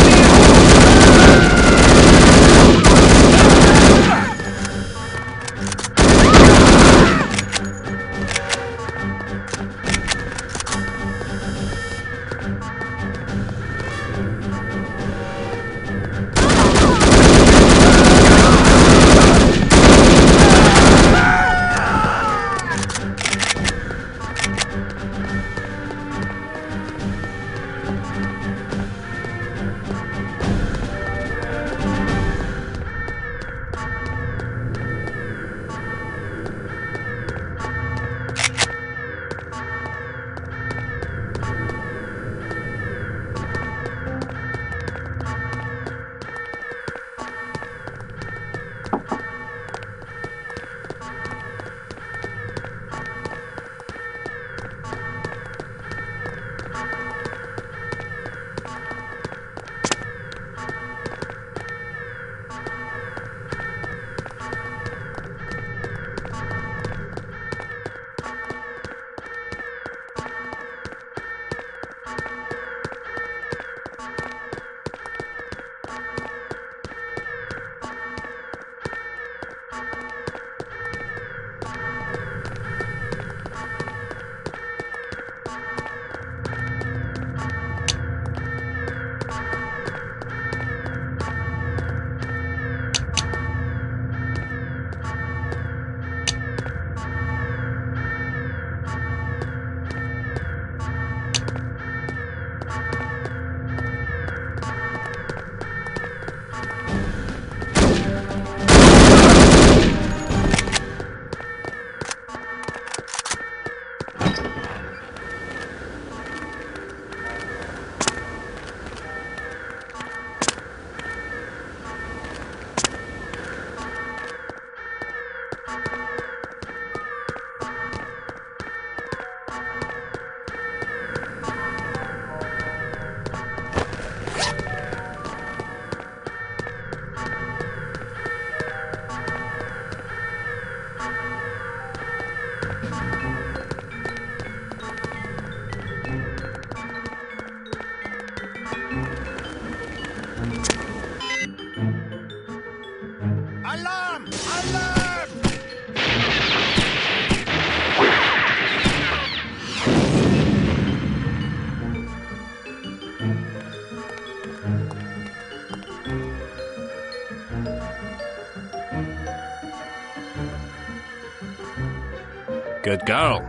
Good girl.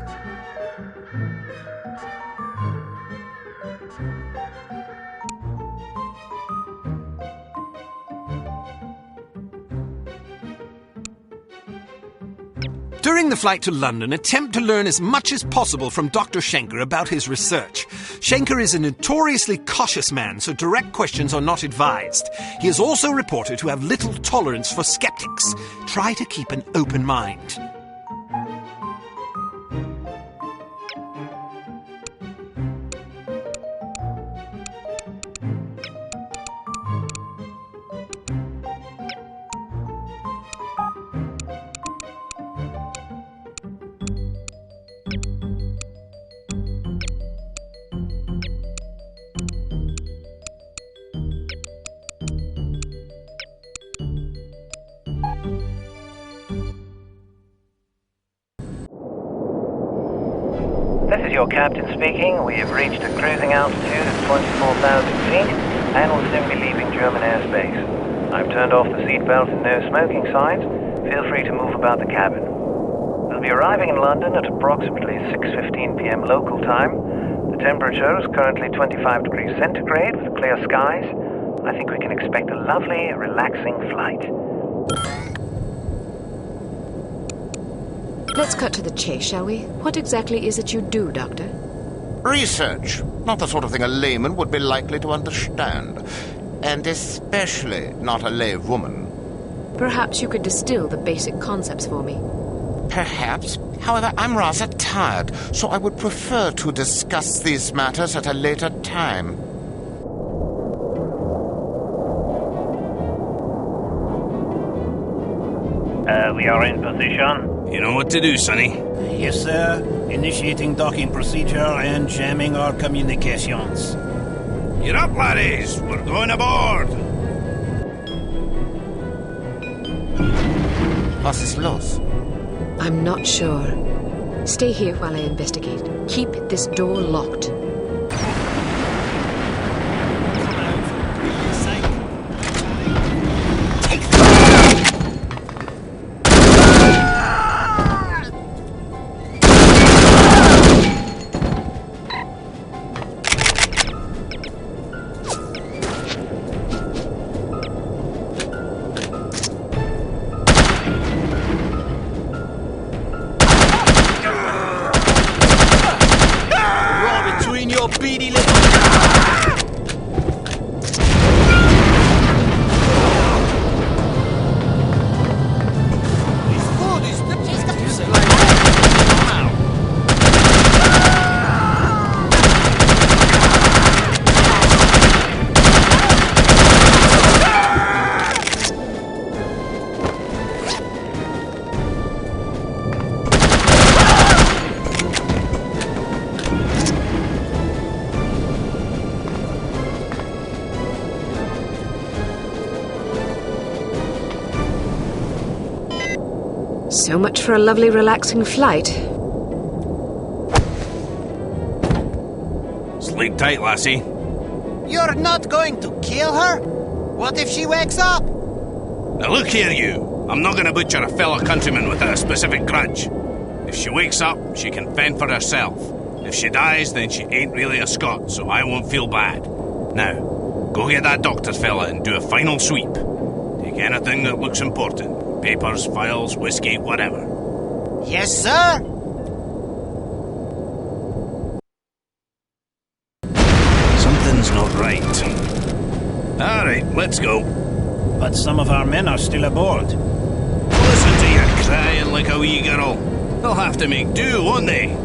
During the flight to London, attempt to learn as much as possible from Dr. Schenker about his research. Schenker is a notoriously cautious man, so direct questions are not advised. He is also reported to have little tolerance for skeptics. Try to keep an open mind. your captain speaking. We have reached a cruising altitude of 24,000 feet and will soon be leaving German airspace. I've turned off the seatbelt and no smoking signs. Feel free to move about the cabin. We'll be arriving in London at approximately 6:15 p.m. local time. The temperature is currently 25 degrees centigrade with clear skies. I think we can expect a lovely, relaxing flight. Let's cut to the chase, shall we? What exactly is it you do, Doctor? Research. Not the sort of thing a layman would be likely to understand. And especially not a lay woman. Perhaps you could distill the basic concepts for me. Perhaps. However, I'm rather tired, so I would prefer to discuss these matters at a later time. We are in position. You know what to do, Sonny. Yes, sir. Initiating docking procedure and jamming our communications. You're up, laddies. We're going aboard. What is los? I'm not sure. Stay here while I investigate. Keep this door locked. So much for a lovely, relaxing flight. Sleep tight, lassie. You're not going to kill her? What if she wakes up? Now look here, you. I'm not going to butcher a fellow countryman without a specific grudge. If she wakes up, she can fend for herself. If she dies, then she ain't really a Scot, so I won't feel bad. Now, go get that doctor fella and do a final sweep. Take anything that looks important. Papers, files, whiskey, whatever. Yes, sir. Something's not right. All right, let's go. But some of our men are still aboard. Listen to you crying like a wee girl. They'll have to make do, won't they?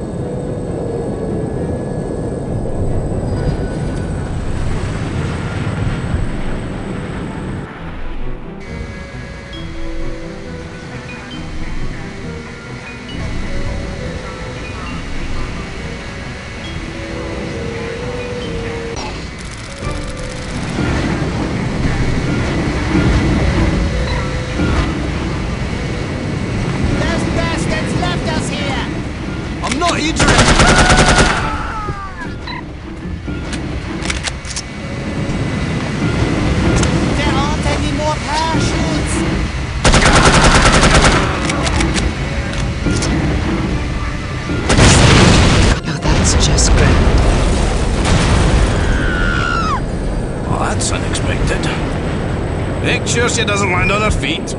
Make sure she doesn't land on her feet.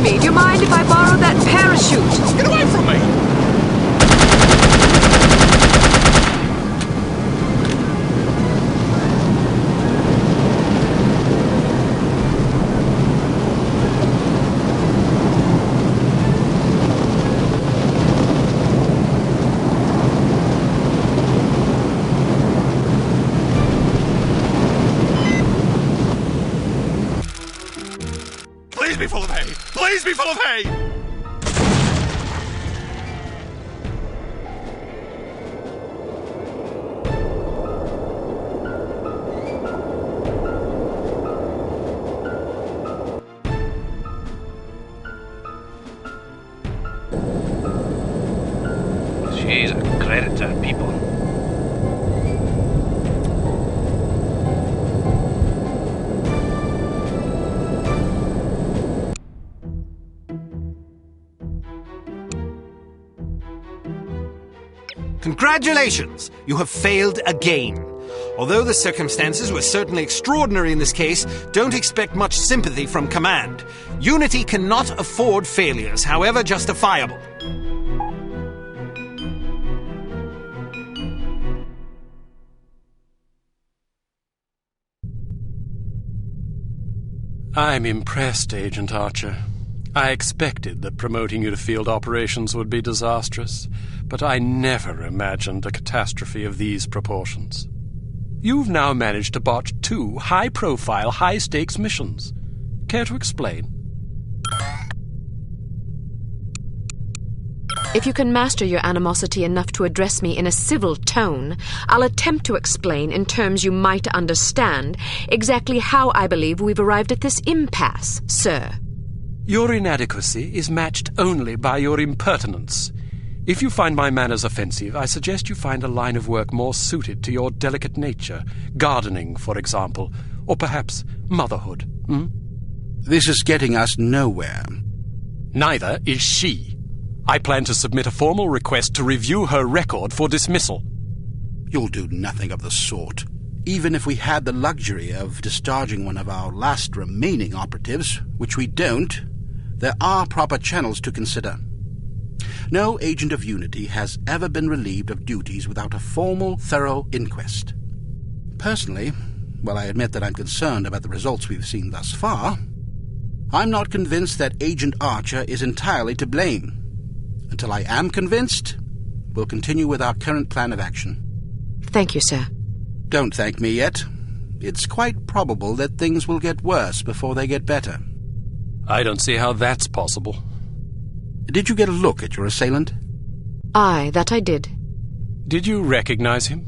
me, do you mind if I borrow that parachute? Get away from me! Please be full of hay! Please be full of hay! She's a credit to her people. Congratulations! You have failed again. Although the circumstances were certainly extraordinary in this case, don't expect much sympathy from command. Unity cannot afford failures, however justifiable. I'm impressed, Agent Archer. I expected that promoting you to field operations would be disastrous, but I never imagined a catastrophe of these proportions. You've now managed to botch 2 high-profile, high-stakes missions. Care to explain? If you can master your animosity enough to address me in a civil tone, I'll attempt to explain in terms you might understand exactly how I believe we've arrived at this impasse, sir. Your inadequacy is matched only by your impertinence. If you find my manners offensive, I suggest you find a line of work more suited to your delicate nature. Gardening, for example, or perhaps motherhood. This is getting us nowhere. Neither is she. I plan to submit a formal request to review her record for dismissal. You'll do nothing of the sort. Even if we had the luxury of discharging one of our last remaining operatives, which we don't, there are proper channels to consider. No agent of Unity has ever been relieved of duties without a formal, thorough inquest. Personally, while I admit that I'm concerned about the results we've seen thus far, I'm not convinced that Agent Archer is entirely to blame. Until I am convinced, we'll continue with our current plan of action. Thank you, sir. Don't thank me yet. It's quite probable that things will get worse before they get better. I don't see how that's possible. Did you get a look at your assailant? Aye, that I did. Did you recognize him?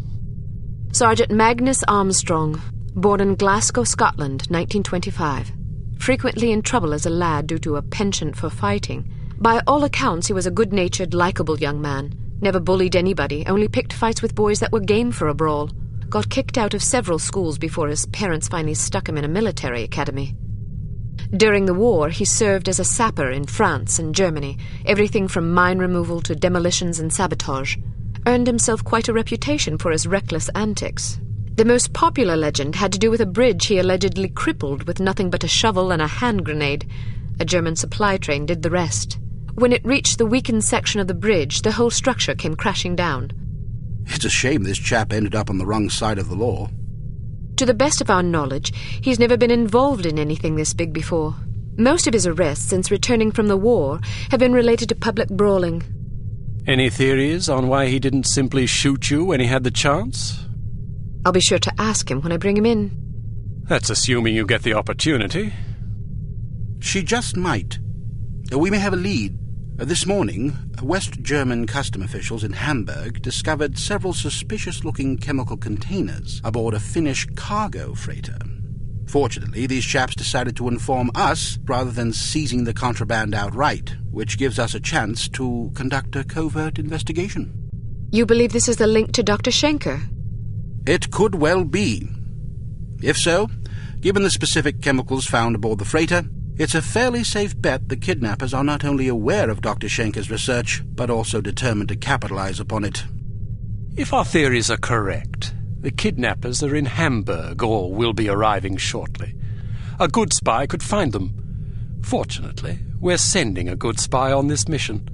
Sergeant Magnus Armstrong, born in Glasgow, Scotland, 1925. Frequently in trouble as a lad due to a penchant for fighting. By all accounts, he was a good-natured, likable young man. Never bullied anybody, only picked fights with boys that were game for a brawl. Got kicked out of several schools before his parents finally stuck him in a military academy. During the war, he served as a sapper in France and Germany, everything from mine removal to demolitions and sabotage. Earned himself quite a reputation for his reckless antics. The most popular legend had to do with a bridge he allegedly crippled with nothing but a shovel and a hand grenade. A German supply train did the rest. When it reached the weakened section of the bridge, the whole structure came crashing down. It's a shame this chap ended up on the wrong side of the law. To the best of our knowledge, he's never been involved in anything this big before. Most of his arrests since returning from the war have been related to public brawling. Any theories on why he didn't simply shoot you when he had the chance? I'll be sure to ask him when I bring him in. That's assuming you get the opportunity. She just might. We may have a lead. This morning, West German custom officials in Hamburg discovered several suspicious-looking chemical containers aboard a Finnish cargo freighter. Fortunately, these chaps decided to inform us rather than seizing the contraband outright, which gives us a chance to conduct a covert investigation. You believe this is the link to Dr. Schenker? It could well be. If so, given the specific chemicals found aboard the freighter, it's a fairly safe bet the kidnappers are not only aware of Dr. Schenker's research, but also determined to capitalize upon it. If our theories are correct, the kidnappers are in Hamburg or will be arriving shortly. A good spy could find them. Fortunately, we're sending a good spy on this mission.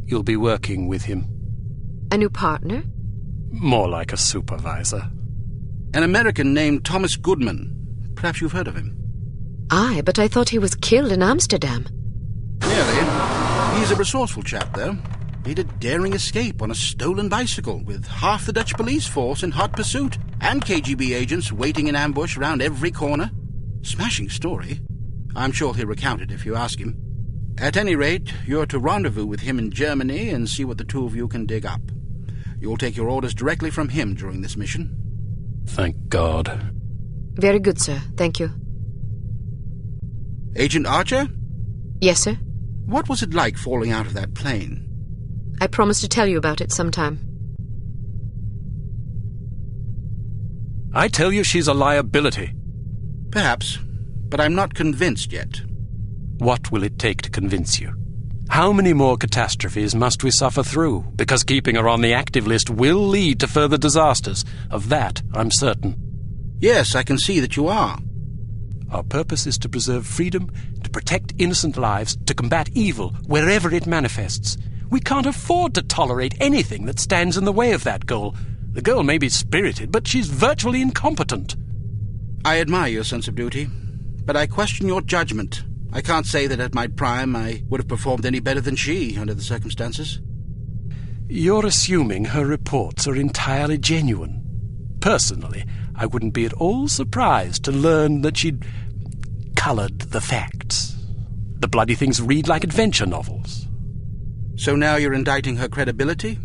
You'll be working with him. A new partner? More like a supervisor. An American named Thomas Goodman. Perhaps you've heard of him. Aye, but I thought he was killed in Amsterdam. Nearly. He's a resourceful chap, though. Made a daring escape on a stolen bicycle with half the Dutch police force in hot pursuit and KGB agents waiting in ambush round every corner. Smashing story. I'm sure he'll recount it if you ask him. At any rate, you're to rendezvous with him in Germany and see what the two of you can dig up. You'll take your orders directly from him during this mission. Thank God. Very good, sir. Thank you. Agent Archer? Yes, sir? What was it like falling out of that plane? I promise to tell you about it sometime. I tell you she's a liability. Perhaps, but I'm not convinced yet. What will it take to convince you? How many more catastrophes must we suffer through? Because keeping her on the active list will lead to further disasters. Of that, I'm certain. Yes, I can see that you are. Our purpose is to preserve freedom, to protect innocent lives, to combat evil wherever it manifests. We can't afford to tolerate anything that stands in the way of that goal. The girl may be spirited, but she's virtually incompetent. I admire your sense of duty, but I question your judgment. I can't say that at my prime I would have performed any better than she under the circumstances. You're assuming her reports are entirely genuine. Personally, I wouldn't be at all surprised to learn that she'd coloured the facts. The bloody things read like adventure novels. So now you're indicting her credibility?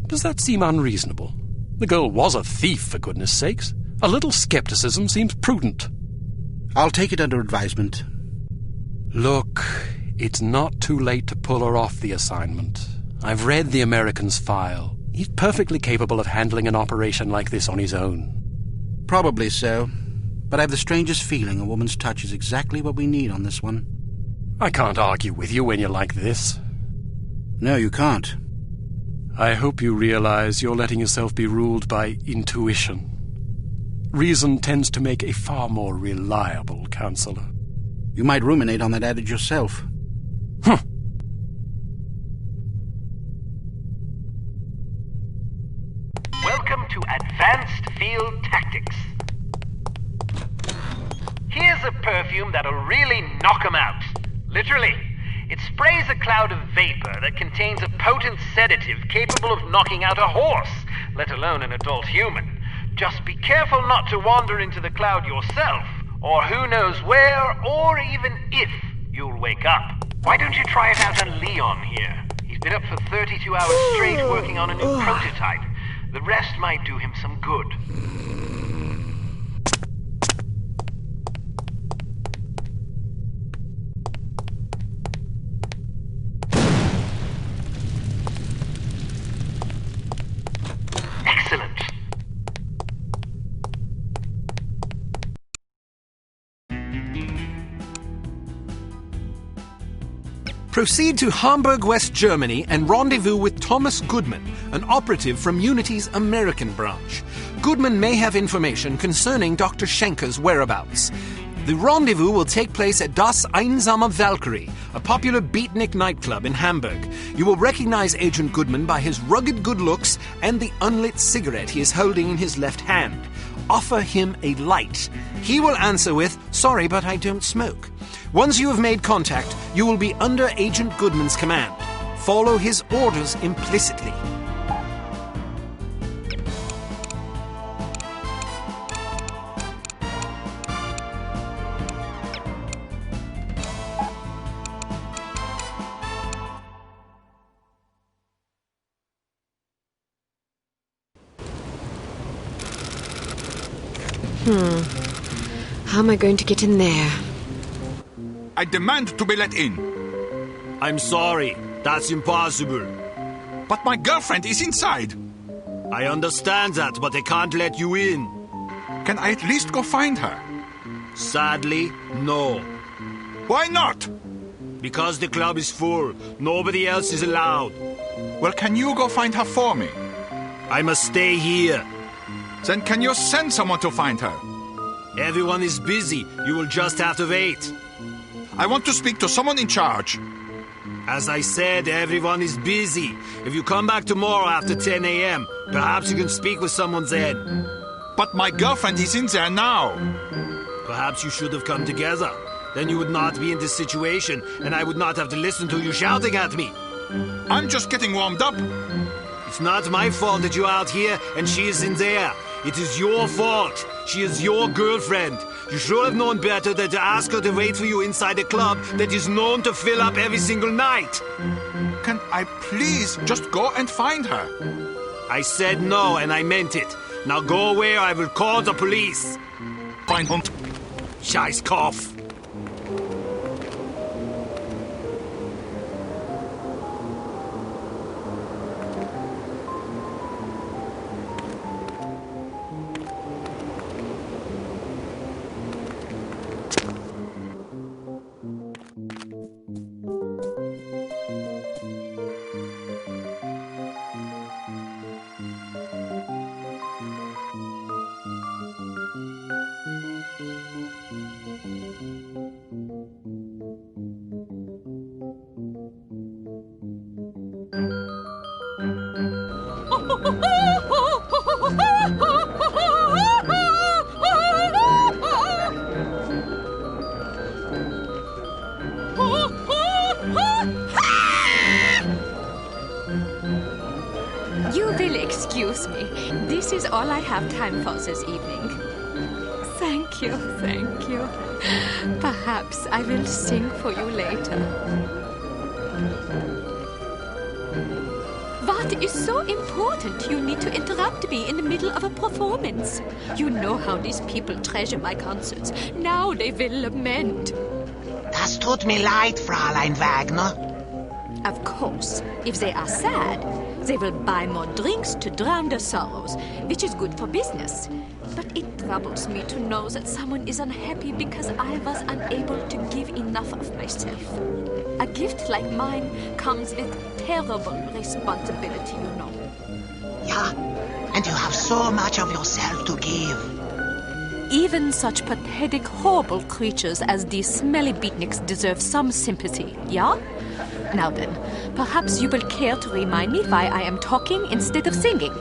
Does that seem unreasonable? The girl was a thief, for goodness sakes. A little skepticism seems prudent. I'll take it under advisement. Look, it's not too late to pull her off the assignment. I've read the American's file. He's perfectly capable of handling an operation like this on his own. Probably so, but I have the strangest feeling a woman's touch is exactly what we need on this one. I can't argue with you when you're like this. No, you can't. I hope you realize you're letting yourself be ruled by intuition. Reason tends to make a far more reliable counselor. You might ruminate on that adage yourself. Welcome to Advanced Field Tactics. Here's a perfume that'll really knock 'em out. Literally. It sprays a cloud of vapor that contains a potent sedative capable of knocking out a horse, let alone an adult human. Just be careful not to wander into the cloud yourself, or who knows where, or even if, you'll wake up. Why don't you try it out on Leon here? He's been up for 32 hours straight working on a new prototype. The rest might do him some good. Excellent. Proceed to Hamburg, West Germany, and rendezvous with Thomas Goodman, an operative from Unity's American branch. Goodman may have information concerning Dr. Schenker's whereabouts. The rendezvous will take place at Das Einsame Valkyrie, a popular beatnik nightclub in Hamburg. You will recognize Agent Goodman by his rugged good looks and the unlit cigarette he is holding in his left hand. Offer him a light. He will answer with, "Sorry, but I don't smoke." Once you have made contact, you will be under Agent Goodman's command. Follow his orders implicitly. How am I going to get in there? I demand to be let in. I'm sorry, that's impossible. But my girlfriend is inside. I understand that, but I can't let you in. Can I at least go find her? Sadly, no. Why not? Because the club is full. Nobody else is allowed. Well, can you go find her for me? I must stay here. Then can you send someone to find her? Everyone is busy. You will just have to wait. I want to speak to someone in charge. As I said, everyone is busy. If you come back tomorrow after 10 a.m., perhaps you can speak with someone then. But my girlfriend is in there now. Perhaps you should have come together. Then you would not be in this situation, and I would not have to listen to you shouting at me. I'm just getting warmed up. It's not my fault that you're out here and she is in there. It is your fault. She is your girlfriend. You should have known better than to ask her to wait for you inside a club that is known to fill up every single night. Can I please just go and find her? I said no, and I meant it. Now go away or I will call the police. Fine, Hund. Scheißkopf. You will excuse me. This is all I have time for this evening. Thank you, thank you. Perhaps I will sing for you later. What is so important you need to interrupt me in the middle of a performance? You know how these people treasure my concerts. Now they will lament. Das tut mir leid, Fräulein Wagner. Of course, if they are sad, they will buy more drinks to drown their sorrows, which is good for business. But it troubles me to know that someone is unhappy because I was unable to give enough of myself. A gift like mine comes with terrible responsibility, you know. Yeah, and you have so much of yourself to give. Even such pathetic, horrible creatures as these smelly beatniks deserve some sympathy, yeah? Now then, perhaps you will care to remind me why I am talking instead of singing.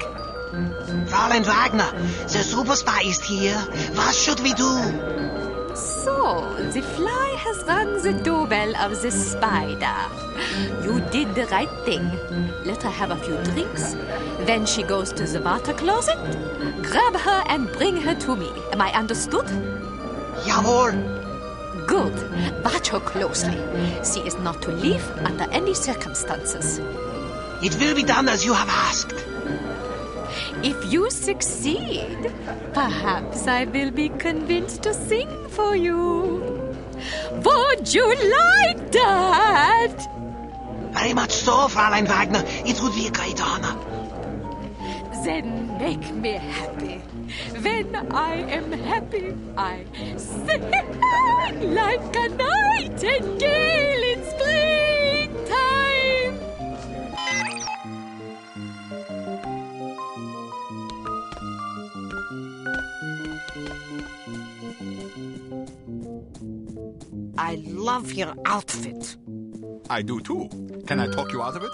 Fräulein Wagner, the superstar is here. What should we do? So, the fly has rung the doorbell of the spider. You did the right thing. Let her have a few drinks. Then she goes to the water closet. Grab her and bring her to me. Am I understood? Jawohl. Good. Watch her closely. She is not to leave under any circumstances. It will be done as you have asked. If you succeed, perhaps I will be convinced to sing for you. Would you like that? Very much so, Fräulein Wagner. It would be a great honor. Then make me happy. When I am happy, I sing like a nightingale in springtime. I love your outfit. I do too. Can I talk you out of it?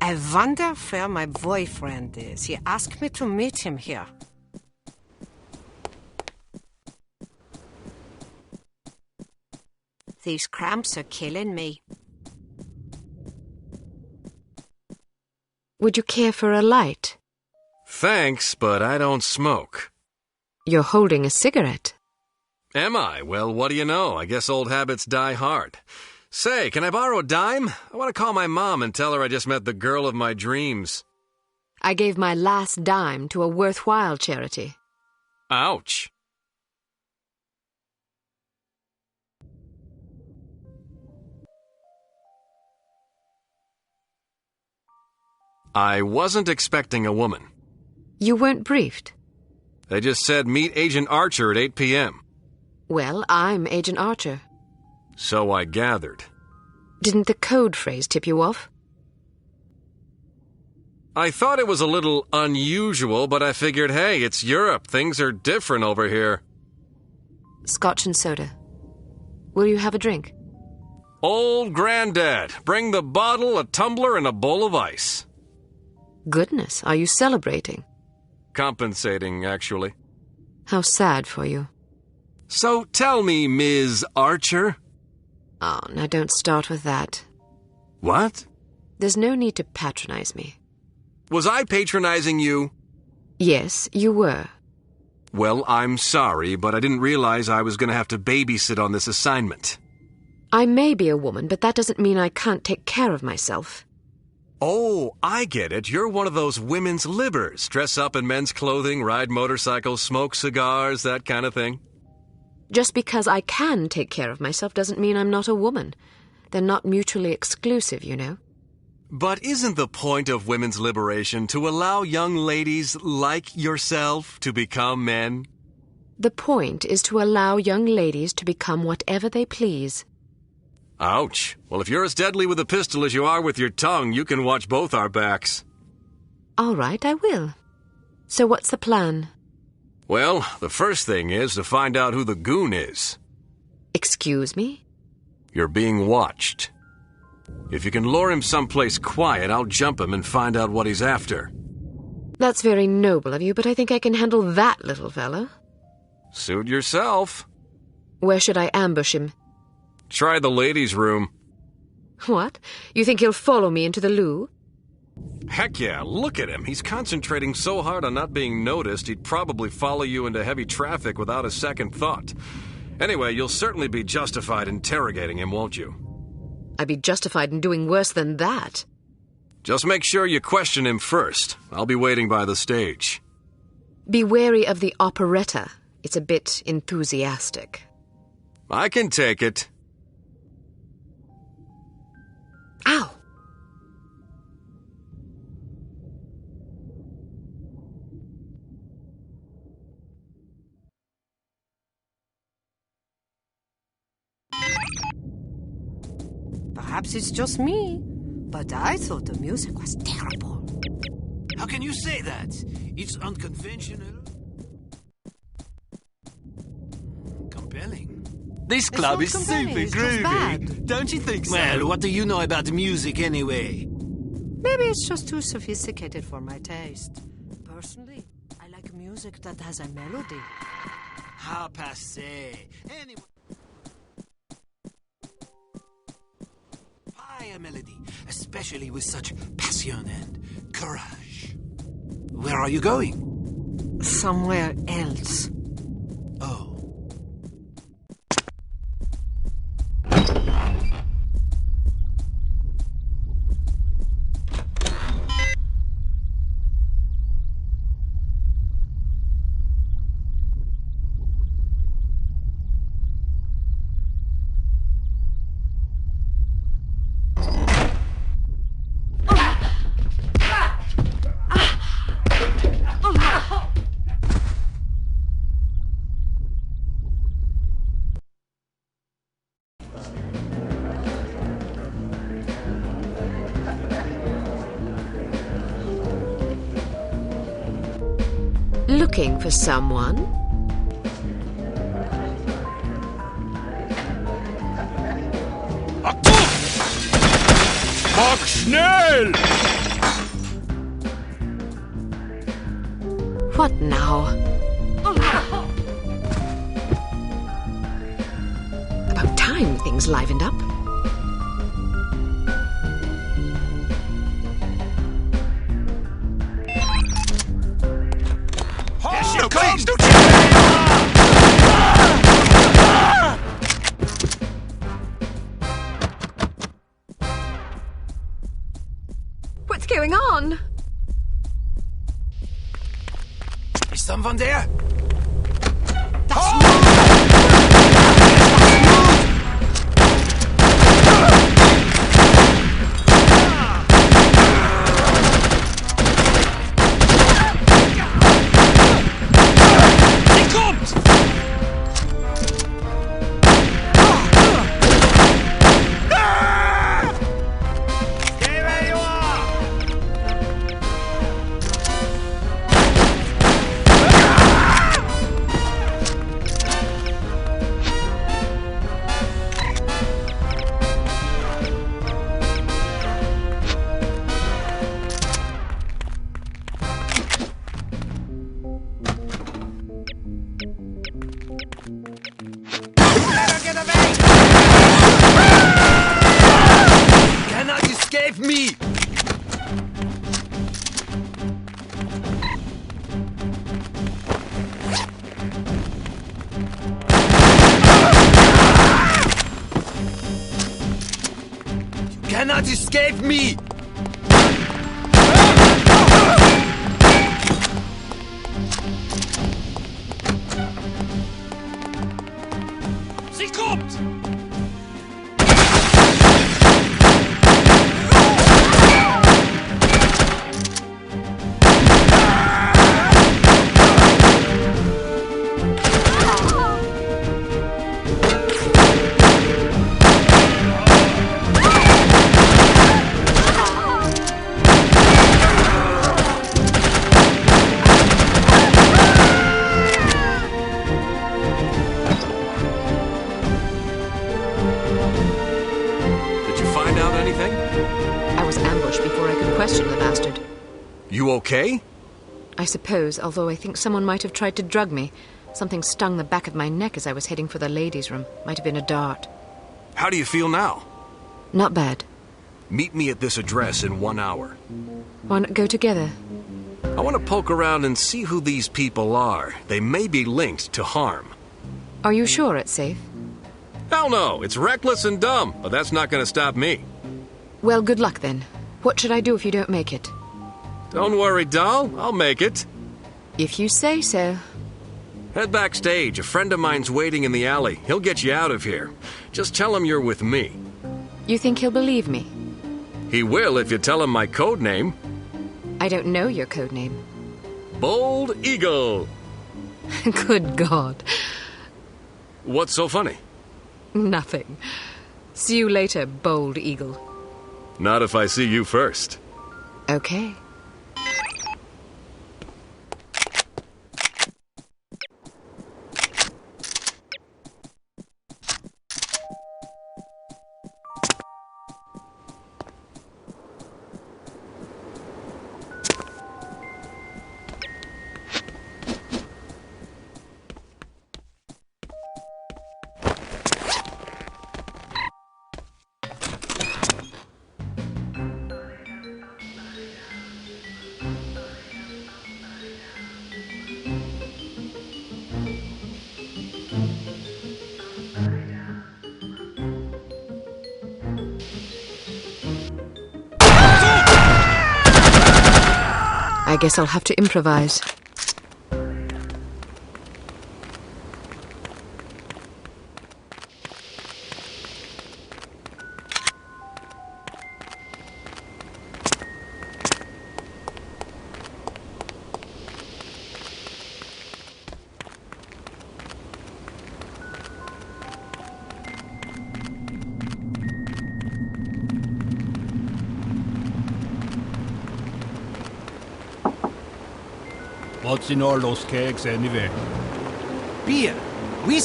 I wonder where my boyfriend is. He asked me to meet him here. These cramps are killing me. Would you care for a light? Thanks, but I don't smoke. You're holding a cigarette. Am I? Well, what do you know? I guess old habits die hard. Say, can I borrow a dime? I want to call my mom and tell her I just met the girl of my dreams. I gave my last dime to a worthwhile charity. Ouch. I wasn't expecting a woman. You weren't briefed? They just said meet Agent Archer at 8 p.m. Well, I'm Agent Archer. So I gathered. Didn't the code phrase tip you off? I thought it was a little unusual, but I figured, hey, it's Europe. Things are different over here. Scotch and soda. Will you have a drink? Old Granddad. Bring the bottle, a tumbler, and a bowl of ice. Goodness, are you celebrating? Compensating, actually. How sad for you. So tell me, Ms. Archer. Oh, now don't start with that. What? There's no need to patronize me. Was I patronizing you? Yes, you were. Well, I'm sorry, but I didn't realize I was going to have to babysit on this assignment. I may be a woman, but that doesn't mean I can't take care of myself. Oh, I get it. You're one of those women's libbers. Dress up in men's clothing, ride motorcycles, smoke cigars, that kind of thing. Just because I can take care of myself doesn't mean I'm not a woman. They're not mutually exclusive, you know. But isn't the point of women's liberation to allow young ladies like yourself to become men? The point is to allow young ladies to become whatever they please. Ouch. Well, if you're as deadly with a pistol as you are with your tongue, you can watch both our backs. All right, I will. So what's the plan? Well, the first thing is to find out who the goon is. Excuse me? You're being watched. If you can lure him someplace quiet, I'll jump him and find out what he's after. That's very noble of you, but I think I can handle that little fellow. Suit yourself. Where should I ambush him? Try the ladies' room. What? You think he'll follow me into the loo? Heck yeah, look at him. He's concentrating so hard on not being noticed, he'd probably follow you into heavy traffic without a second thought. Anyway, you'll certainly be justified interrogating him, won't you? I'd be justified in doing worse than that. Just make sure you question him first. I'll be waiting by the stage. Be wary of the operetta. It's a bit enthusiastic. I can take it. Ow! Perhaps it's just me, but I thought the music was terrible. How can you say that? It's unconventional. Compelling. This club is super groovy. Don't you think so? Well, what do you know about music anyway? Maybe it's just too sophisticated for my taste. Personally, I like music that has a melody. How passé. Anyway. A melody, especially with such passion and courage. Where are you going? Somewhere else. Oh. Looking for someone? Mach schnell! What now? About time things livened up. What's going on? Is someone there? Cannot escape me! Sie kommt! You okay? I suppose, although I think someone might have tried to drug me. Something stung the back of my neck as I was heading for the ladies' room. Might have been a dart. How do you feel now? Not bad. Meet me at this address in 1 hour. Why not go together? I want to poke around and see who these people are. They may be linked to H.A.R.M. Are you sure it's safe? Hell no, it's reckless and dumb, but that's not going to stop me. Well, good luck then. What should I do if you don't make it? Don't worry, doll. I'll make it. If you say so. Head backstage. A friend of mine's waiting in the alley. He'll get you out of here. Just tell him you're with me. You think he'll believe me? He will if you tell him my code name. I don't know your code name. Bold Eagle. Good God. What's so funny? Nothing. See you later, Bold Eagle. Not if I see you first. Okay. I guess I'll have to improvise. What's in all those kegs anyway? Beer. We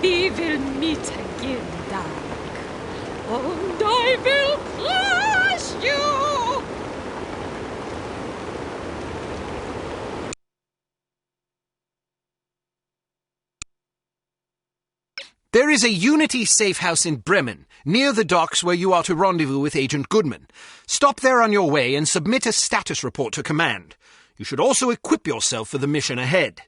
We will meet again, darling. And I will crush you! There is a Unity safe house in Bremen, near the docks where you are to rendezvous with Agent Goodman. Stop there on your way and submit a status report to command. You should also equip yourself for the mission ahead.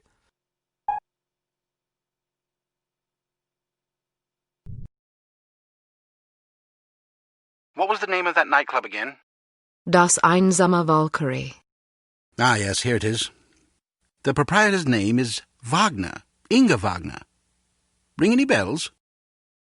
What was the name of that nightclub again? Das Einsame Valkyrie. Ah, yes, here it is. The proprietor's name is Wagner. Inga Wagner. Ring any bells?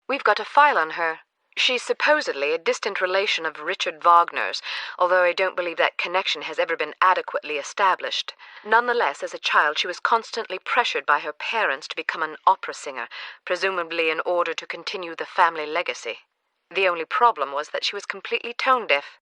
We've got a file on her. She's supposedly a distant relation of Richard Wagner's, although I don't believe that connection has ever been adequately established. Nonetheless, as a child, she was constantly pressured by her parents to become an opera singer, presumably in order to continue the family legacy. The only problem was that she was completely tone-deaf.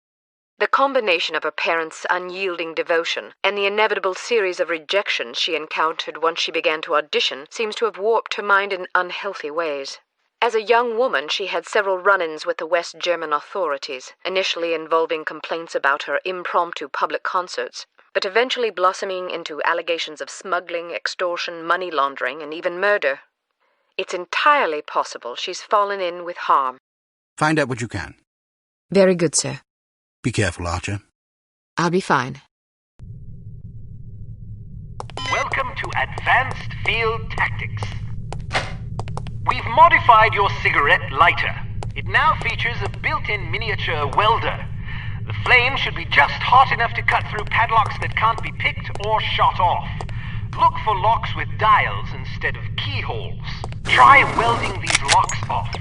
The combination of her parents' unyielding devotion and the inevitable series of rejections she encountered once she began to audition seems to have warped her mind in unhealthy ways. As a young woman, she had several run-ins with the West German authorities, initially involving complaints about her impromptu public concerts, but eventually blossoming into allegations of smuggling, extortion, money laundering, and even murder. It's entirely possible she's fallen in with H.A.R.M. Find out what you can. Very good, sir. Be careful, Archer. I'll be fine. Welcome to Advanced Field Tactics. We've modified your cigarette lighter. It now features a built-in miniature welder. The flame should be just hot enough to cut through padlocks that can't be picked or shot off. Look for locks with dials instead of keyholes. Try welding these locks off.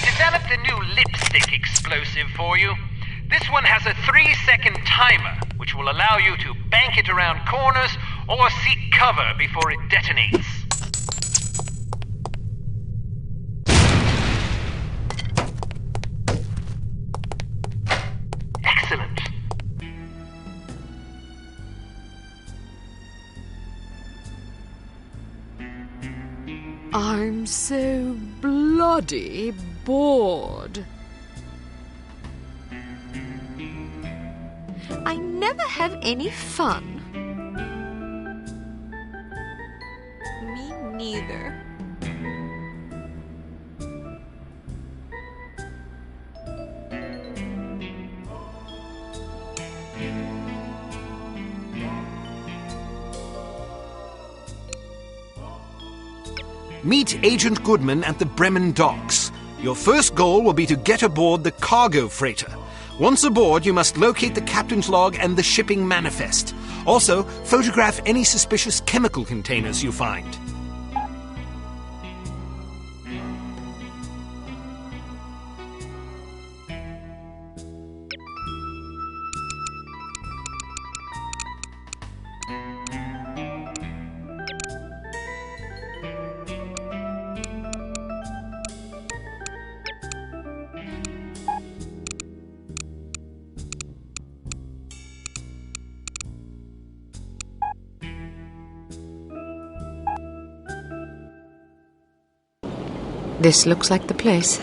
Developed a new lipstick explosive for you. This one has a 3-second timer, which will allow you to bank it around corners or seek cover before it detonates. Excellent. I'm so bloody bored. I never have any fun. Me neither. Meet Agent Goodman at the Bremen docks. Your first goal will be to get aboard the cargo freighter. Once aboard, you must locate the captain's log and the shipping manifest. Also, photograph any suspicious chemical containers you find. This looks like the place.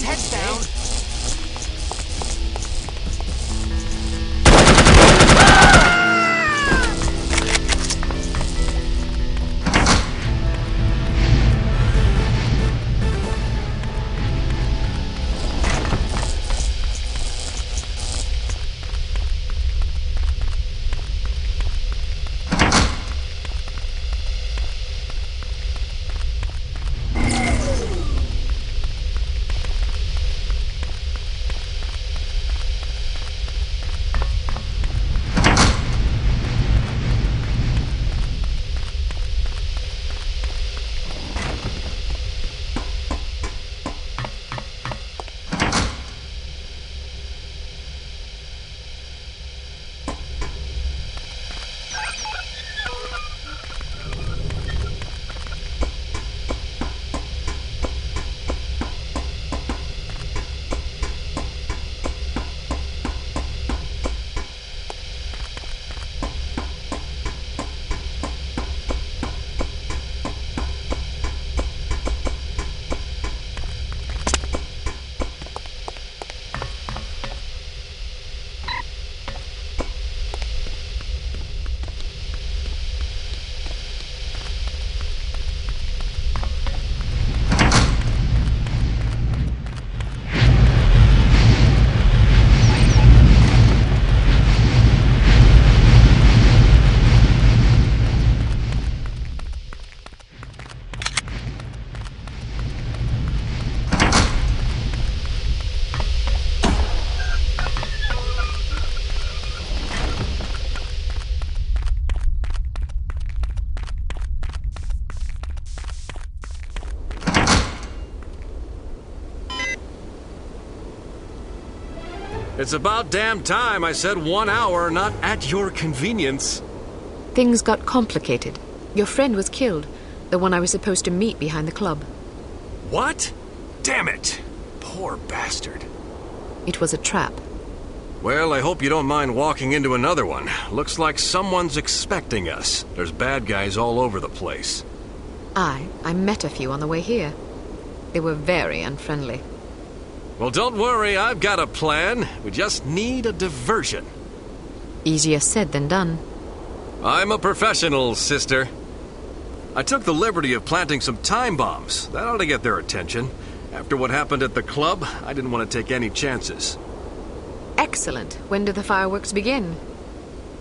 heads down. It's about damn time I said 1 hour, not at your convenience. Things got complicated. Your friend was killed, the one I was supposed to meet behind the club. What? Damn it! Poor bastard. It was a trap. Well, I hope you don't mind walking into another one. Looks like someone's expecting us. There's bad guys all over the place. I met a few on the way here. They were very unfriendly. Well, don't worry, I've got a plan. We just need a diversion. Easier said than done. I'm a professional, sister. I took the liberty of planting some time bombs. That ought to get their attention. After what happened at the club, I didn't want to take any chances. Excellent. When do the fireworks begin?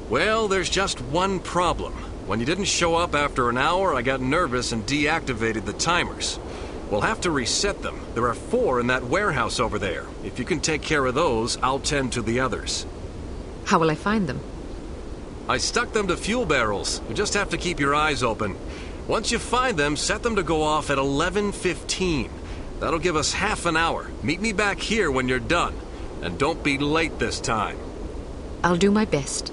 Well, there's just one problem. When you didn't show up after an hour, I got nervous and deactivated the timers. We'll have to reset them. There are 4 in that warehouse over there. If you can take care of those, I'll tend to the others. How will I find them? I stuck them to fuel barrels. You just have to keep your eyes open. Once you find them, set them to go off at 11:15. That'll give us half an hour. Meet me back here when you're done. And don't be late this time. I'll do my best.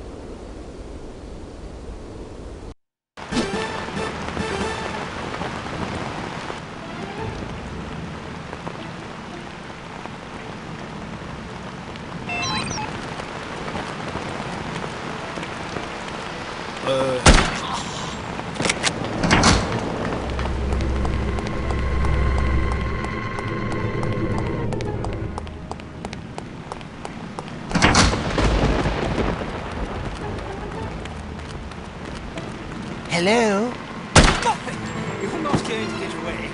Hello? Nothing! You're not going to get away.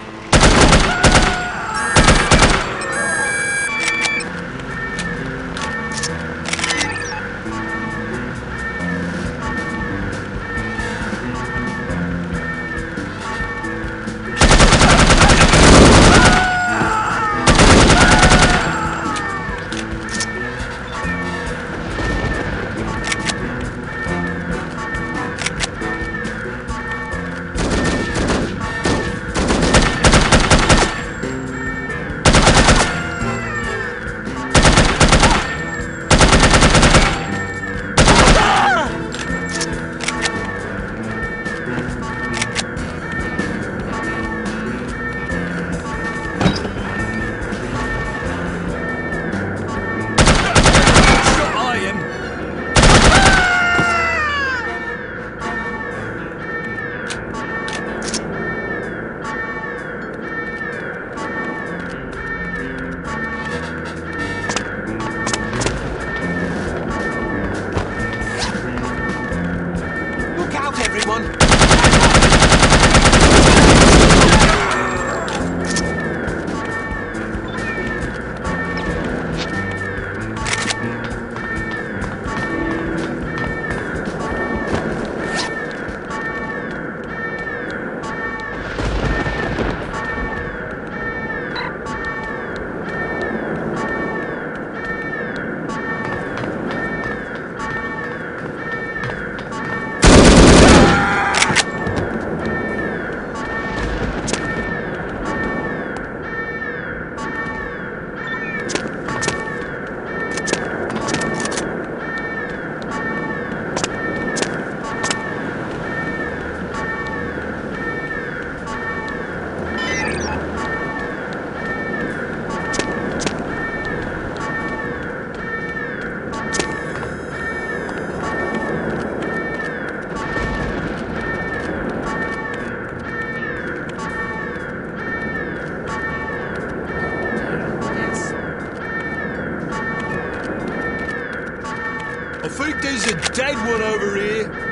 think there's a dead one over here.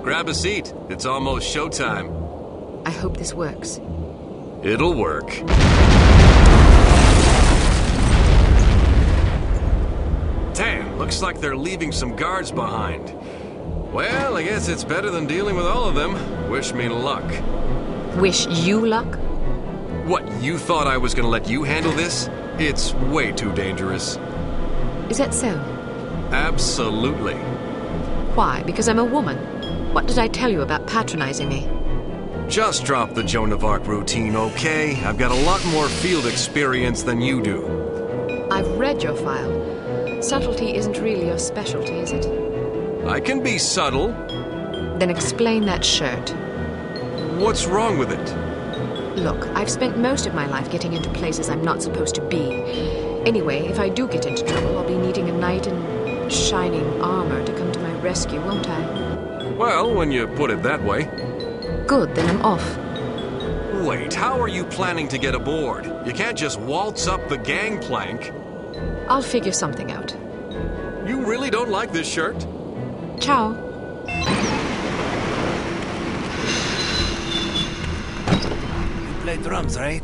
Grab a seat. It's almost showtime. I hope this works. It'll work. Damn, looks like they're leaving some guards behind. Well, I guess it's better than dealing with all of them. Wish me luck. Wish you luck? What, you thought I was gonna let you handle this? It's way too dangerous. Is that so? Absolutely. Why? Because I'm a woman? What did I tell you about patronizing me? Just drop the Joan of Arc routine, okay? I've got a lot more field experience than you do. I've read your file. Subtlety isn't really your specialty, is it? I can be subtle. Then explain that shirt. What's wrong with it? Look, I've spent most of my life getting into places I'm not supposed to be. Anyway, if I do get into trouble, I'll be needing a knight in shining armor to come to my rescue, won't I? Well, when you put it that way. Good, then I'm off. Wait, how are you planning to get aboard? You can't just waltz up the gangplank. I'll figure something out. You really don't like this shirt? Ciao. You play drums, right?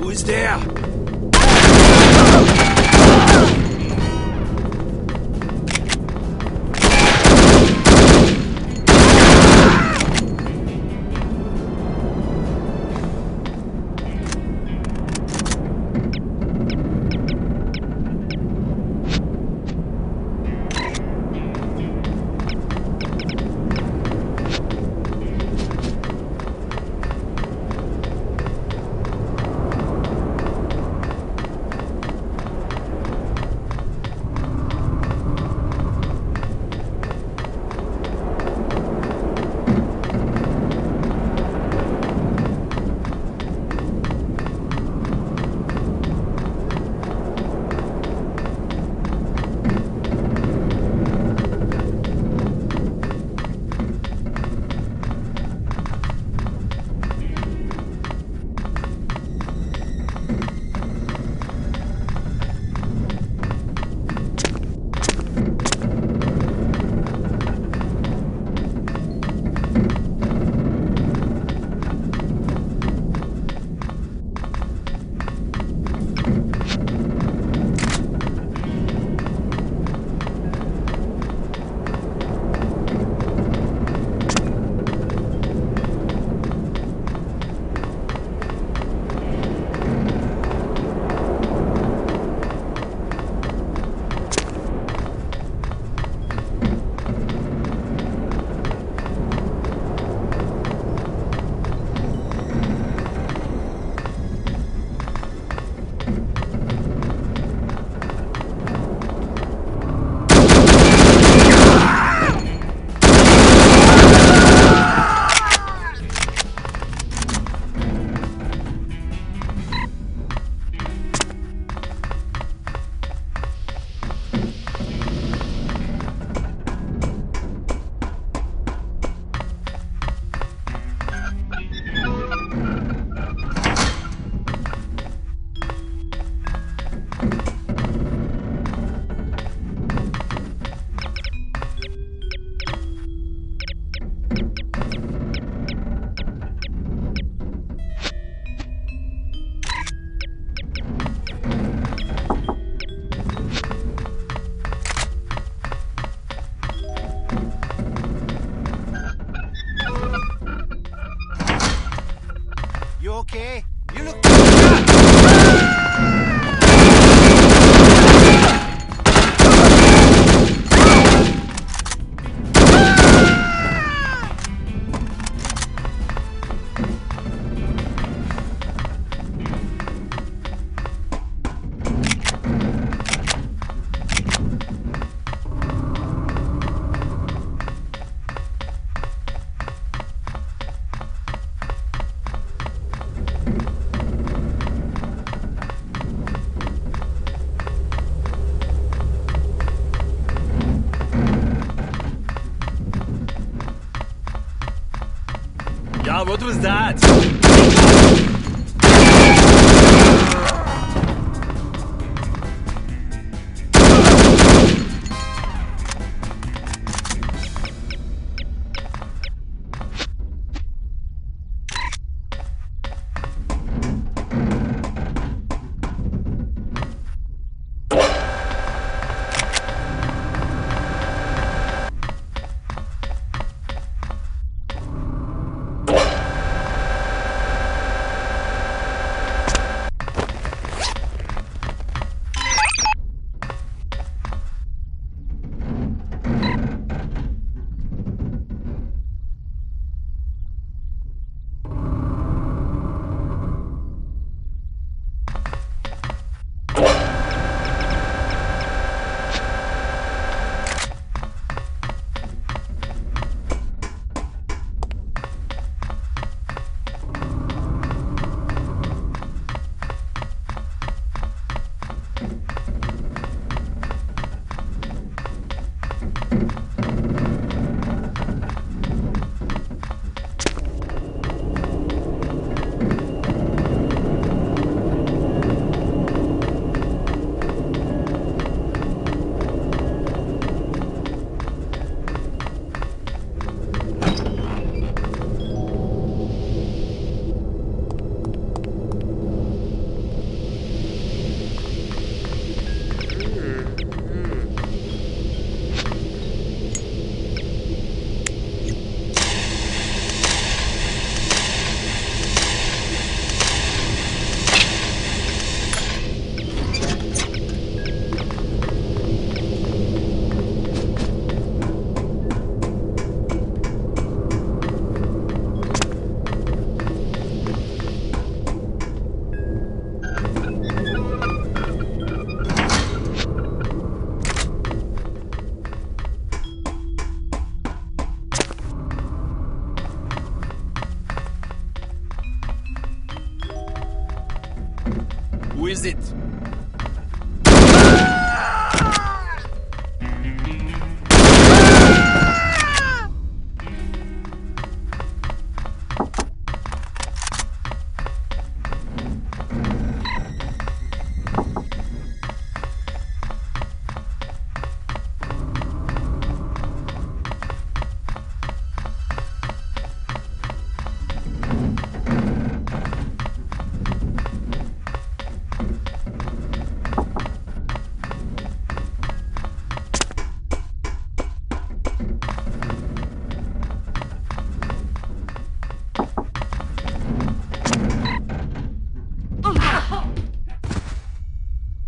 Who's there? Okay. You look... Yeah, what was that? Who is it?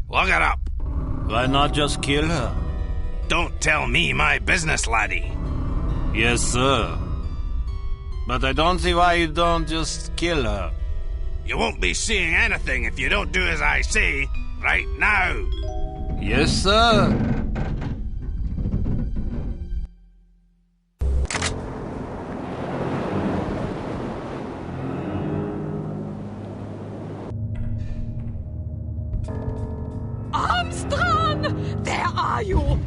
Look it up. Why not just kill her? Don't tell me my business, laddie. Yes, sir. But I don't see why you don't just kill her. You won't be seeing anything if you don't do as I say right now. Yes, sir. Armstrong! Where are you?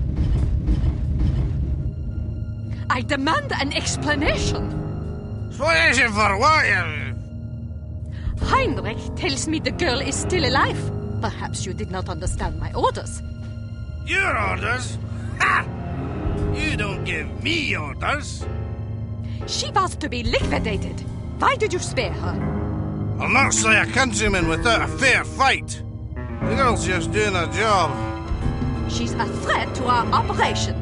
I demand an explanation. Explanation for what? Heinrich tells me the girl is still alive. Perhaps you did not understand my orders. Your orders? Ha! You don't give me orders. She was to be liquidated. Why did you spare her? I'll not slay a countryman without a fair fight. The girl's just doing her job. She's a threat to our operation.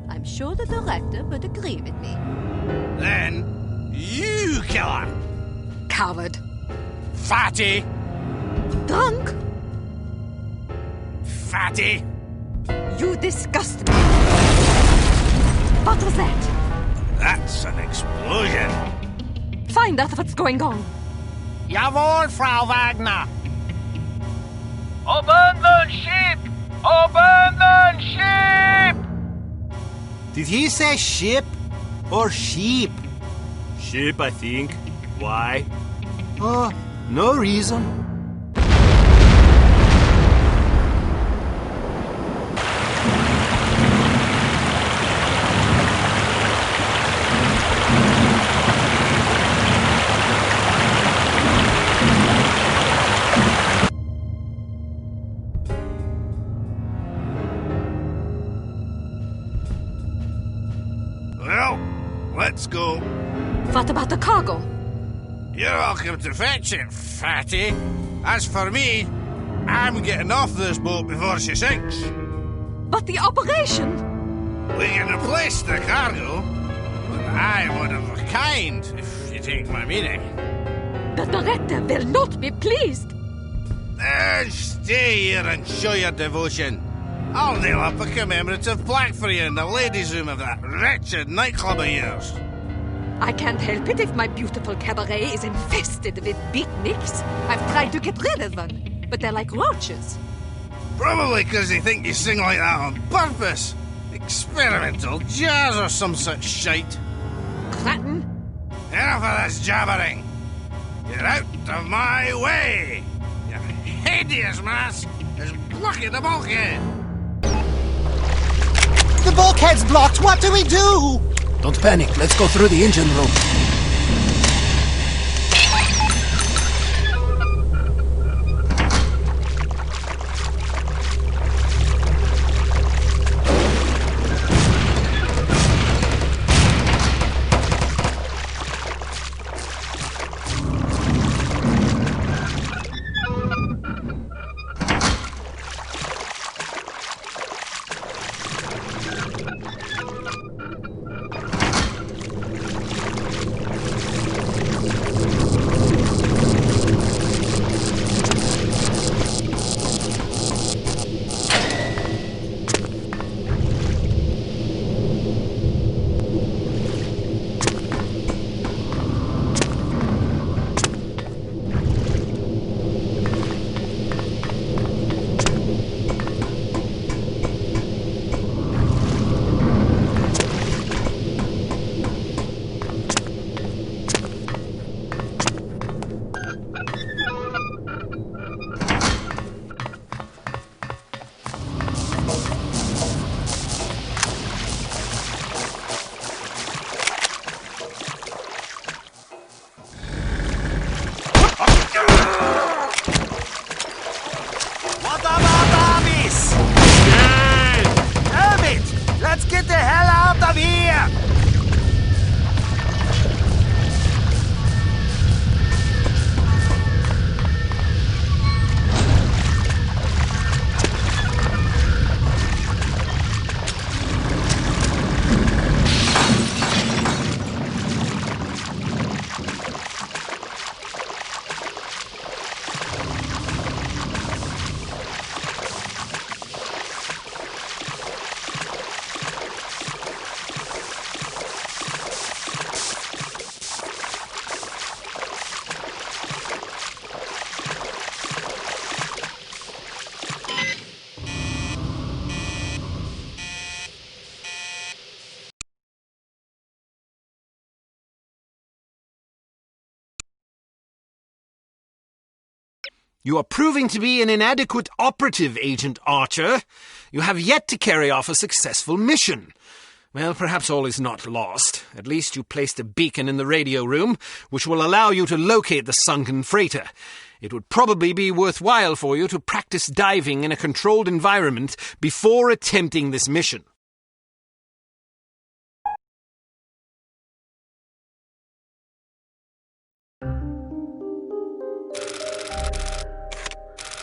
I'm sure the director would agree with me. Then, you kill her. Coward. Fatty. Drunk. Fatty. You disgust me. What was that? That's an explosion. Find out what's going on. Jawohl, Frau Wagner. Abandon ship! Abandon ship! Did he say ship or sheep? Ship, I think. Why? No reason. Well, let's go. What about the cargo? You're welcome to fetch it, fatty. As for me, I'm getting off this boat before she sinks. But the operation? We can replace the cargo, but I'm one of a kind, if you take my meaning. The director will not be pleased. Then stay here and show your devotion. I'll nail up a commemorative plaque for you in the ladies' room of that wretched nightclub of yours. I can't help it if my beautiful cabaret is infested with beatniks. I've tried to get rid of them, but they're like roaches. Probably because they think you sing like that on purpose. Experimental jazz or some such shite. Clatton! Enough of this jabbering. Get out of my way. Your hideous mass is blocking the bulkhead. The bulkhead's blocked. What do we do? Don't panic. Let's go through the engine room. You are proving to be an inadequate operative, Agent Archer. You have yet to carry off a successful mission. Well, perhaps all is not lost. At least you placed a beacon in the radio room, which will allow you to locate the sunken freighter. It would probably be worthwhile for you to practice diving in a controlled environment before attempting this mission.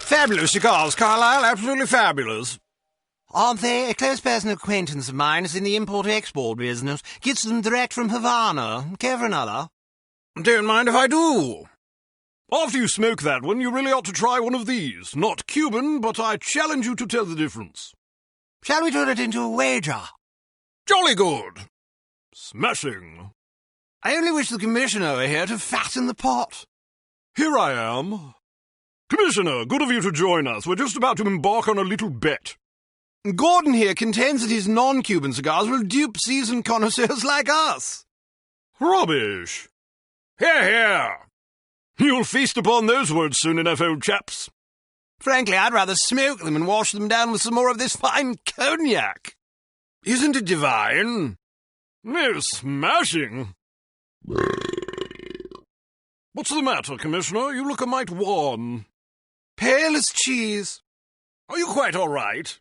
Fabulous cigars, Carlyle. Absolutely fabulous. Aren't they? A close personal acquaintance of mine is in the import-export business. Gets them direct from Havana. Care for another? Don't mind if I do. After you smoke that one, you really ought to try one of these. Not Cuban, but I challenge you to tell the difference. Shall we turn it into a wager? Jolly good. Smashing. I only wish the Commissioner were here to fatten the pot. Here I am. Commissioner, good of you to join us. We're just about to embark on a little bet. Gordon here contends that his non-Cuban cigars will dupe seasoned connoisseurs like us. Rubbish. Hear, hear. You'll feast upon those words soon enough, old chaps. Frankly, I'd rather smoke them and wash them down with some more of this fine cognac. Isn't it divine? No, smashing. What's the matter, Commissioner? You look a mite wan. Pale as cheese. Are you quite all right?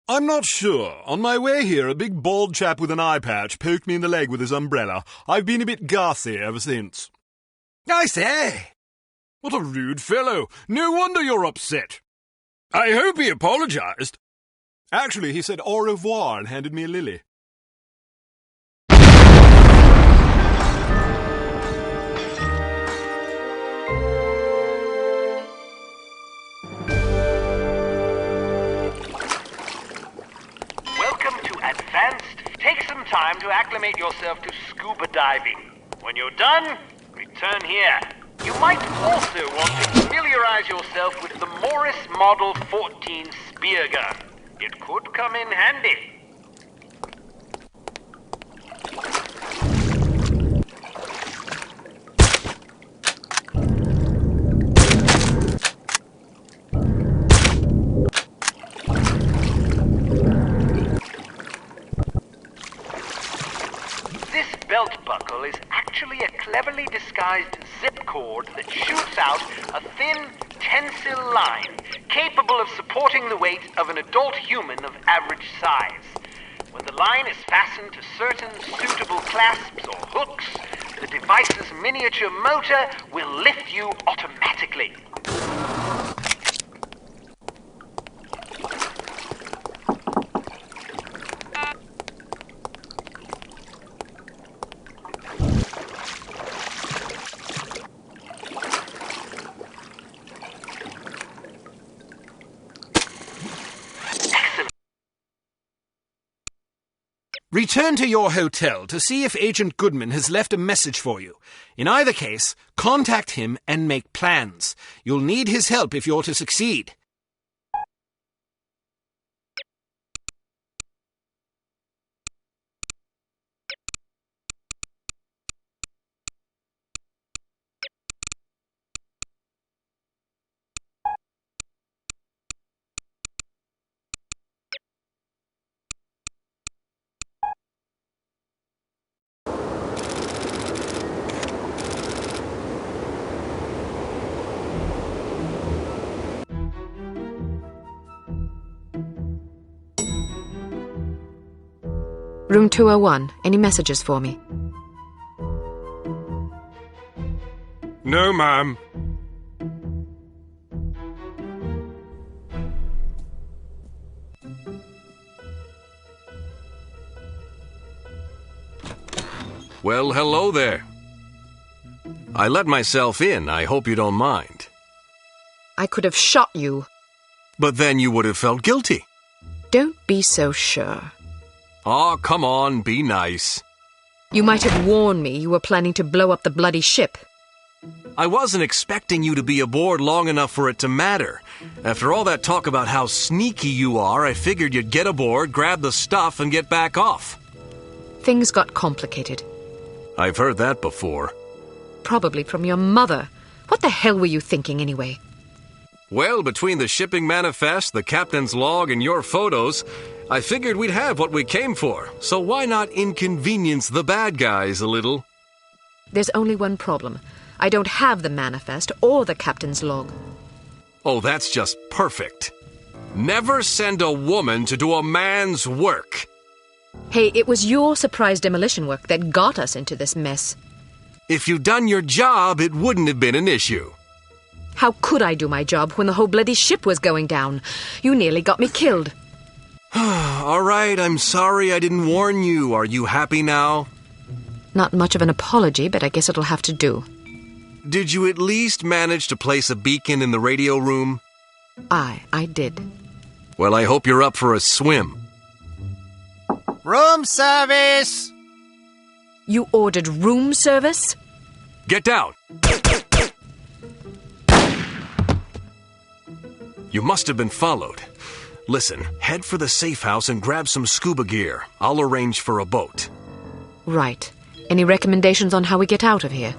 I'm not sure. On my way here, a big bald chap with an eye patch poked me in the leg with his umbrella. I've been a bit gassy ever since. I say! What a rude fellow. No wonder you're upset. I hope he apologized. Actually, he said au revoir and handed me a lily. Take some time to acclimate yourself to scuba diving. When you're done, return here. You might also want to familiarize yourself with the Morris Model 14 spear gun. It could come in handy. Belt buckle is actually a cleverly disguised zip cord that shoots out a thin, tensile line capable of supporting the weight of an adult human of average size. When the line is fastened to certain suitable clasps or hooks, the device's miniature motor will lift you automatically. Return to your hotel to see if Agent Goodman has left a message for you. In either case, contact him and make plans. You'll need his help if you're to succeed. Room 201. Any messages for me? No, ma'am. Well, hello there. I let myself in. I hope you don't mind. I could have shot you. But then you would have felt guilty. Don't be so sure. Oh, come on, be nice. You might have warned me you were planning to blow up the bloody ship. I wasn't expecting you to be aboard long enough for it to matter. After all that talk about how sneaky you are, I figured you'd get aboard, grab the stuff, and get back off. Things got complicated. I've heard that before. Probably from your mother. What the hell were you thinking, anyway? Well, between the shipping manifest, the captain's log, and your photos, I figured we'd have what we came for. So why not inconvenience the bad guys a little? There's only one problem. I don't have the manifest or the captain's log. Oh, that's just perfect. Never send a woman to do a man's work. Hey, it was your surprise demolition work that got us into this mess. If you'd done your job, it wouldn't have been an issue. How could I do my job when the whole bloody ship was going down? You nearly got me killed. All right, I'm sorry I didn't warn you. Are you happy now? Not much of an apology, but I guess it'll have to do. Did you at least manage to place a beacon in the radio room? I did. Well, I hope you're up for a swim. Room service! You ordered room service? Get down! You must have been followed. Listen, head for the safe house and grab some scuba gear. I'll arrange for a boat. Right. Any recommendations on how we get out of here?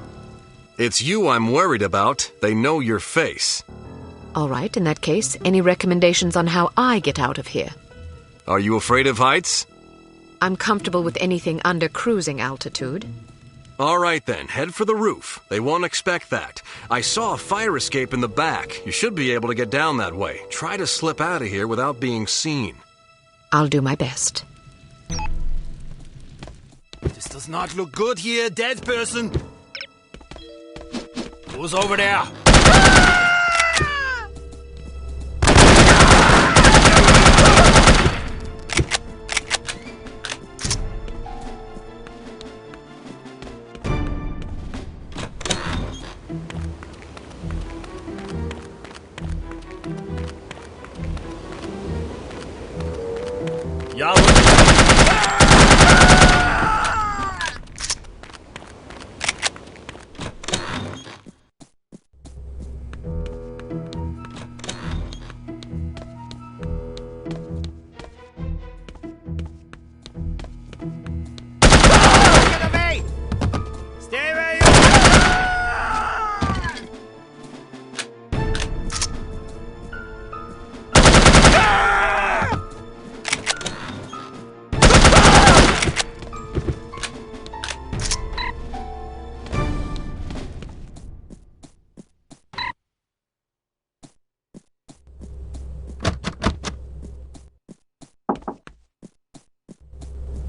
It's you I'm worried about. They know your face. All right, in that case, any recommendations on how I get out of here? Are you afraid of heights? I'm comfortable with anything under cruising altitude. All right then, head for the roof. They won't expect that. I saw a fire escape in the back. You should be able to get down that way. Try to slip out of here without being seen. I'll do my best. This does not look good here, dead person. Who's over there?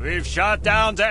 We've shot down the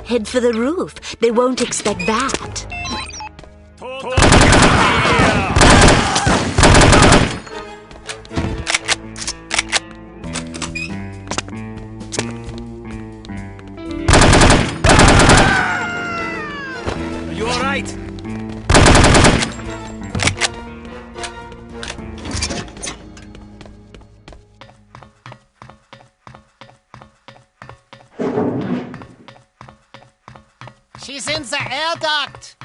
Head for the roof. They won't expect that. Are you all right? She's in the air duct!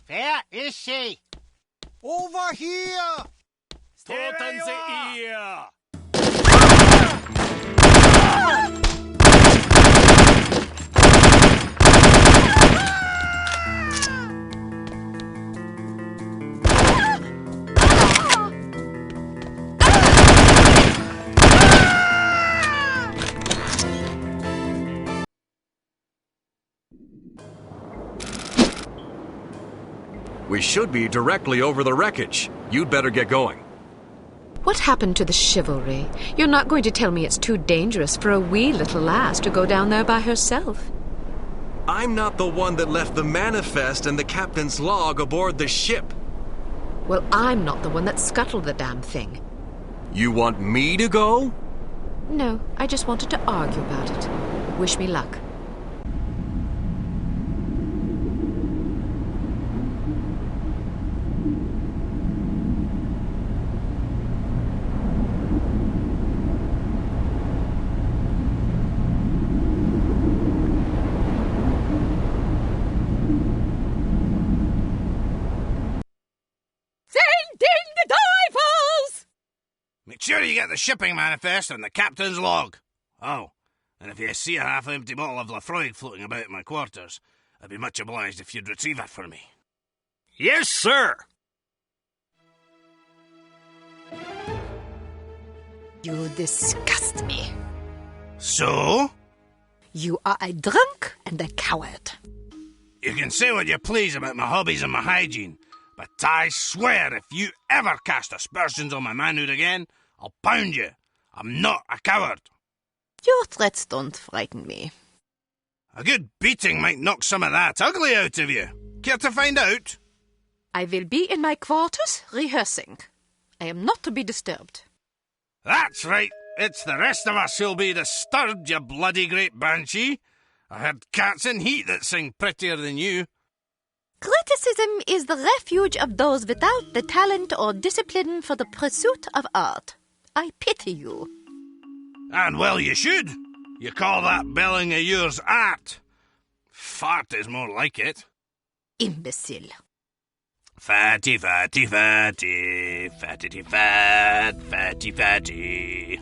Where is she? Over here! Toten sie ihr! We should be directly over the wreckage. You'd better get going. What happened to the chivalry? You're not going to tell me it's too dangerous for a wee little lass to go down there by herself. I'm not the one that left the manifest and the captain's log aboard the ship. Well, I'm not the one that scuttled the damn thing. You want me to go? No, I just wanted to argue about it. Wish me luck. Make sure you get the shipping manifest and the captain's log. Oh, and if you see a half-empty bottle of Lafroig floating about in my quarters, I'd be much obliged if you'd retrieve it for me. Yes, sir! You disgust me. So? You are a drunk and a coward. You can say what you please about my hobbies and my hygiene, but I swear if you ever cast aspersions on my manhood again, I'll pound you. I'm not a coward. Your threats don't frighten me. A good beating might knock some of that ugly out of you. Care to find out? I will be in my quarters rehearsing. I am not to be disturbed. That's right. It's the rest of us who'll be disturbed, you bloody great banshee. I heard cats in heat that sing prettier than you. Criticism is the refuge of those without the talent or discipline for the pursuit of art. I pity you. And well you should. You call that belling of yours art. Fart is more like it. Imbecile. Fatty, fatty, fatty, fatty, fat, fatty, fatty.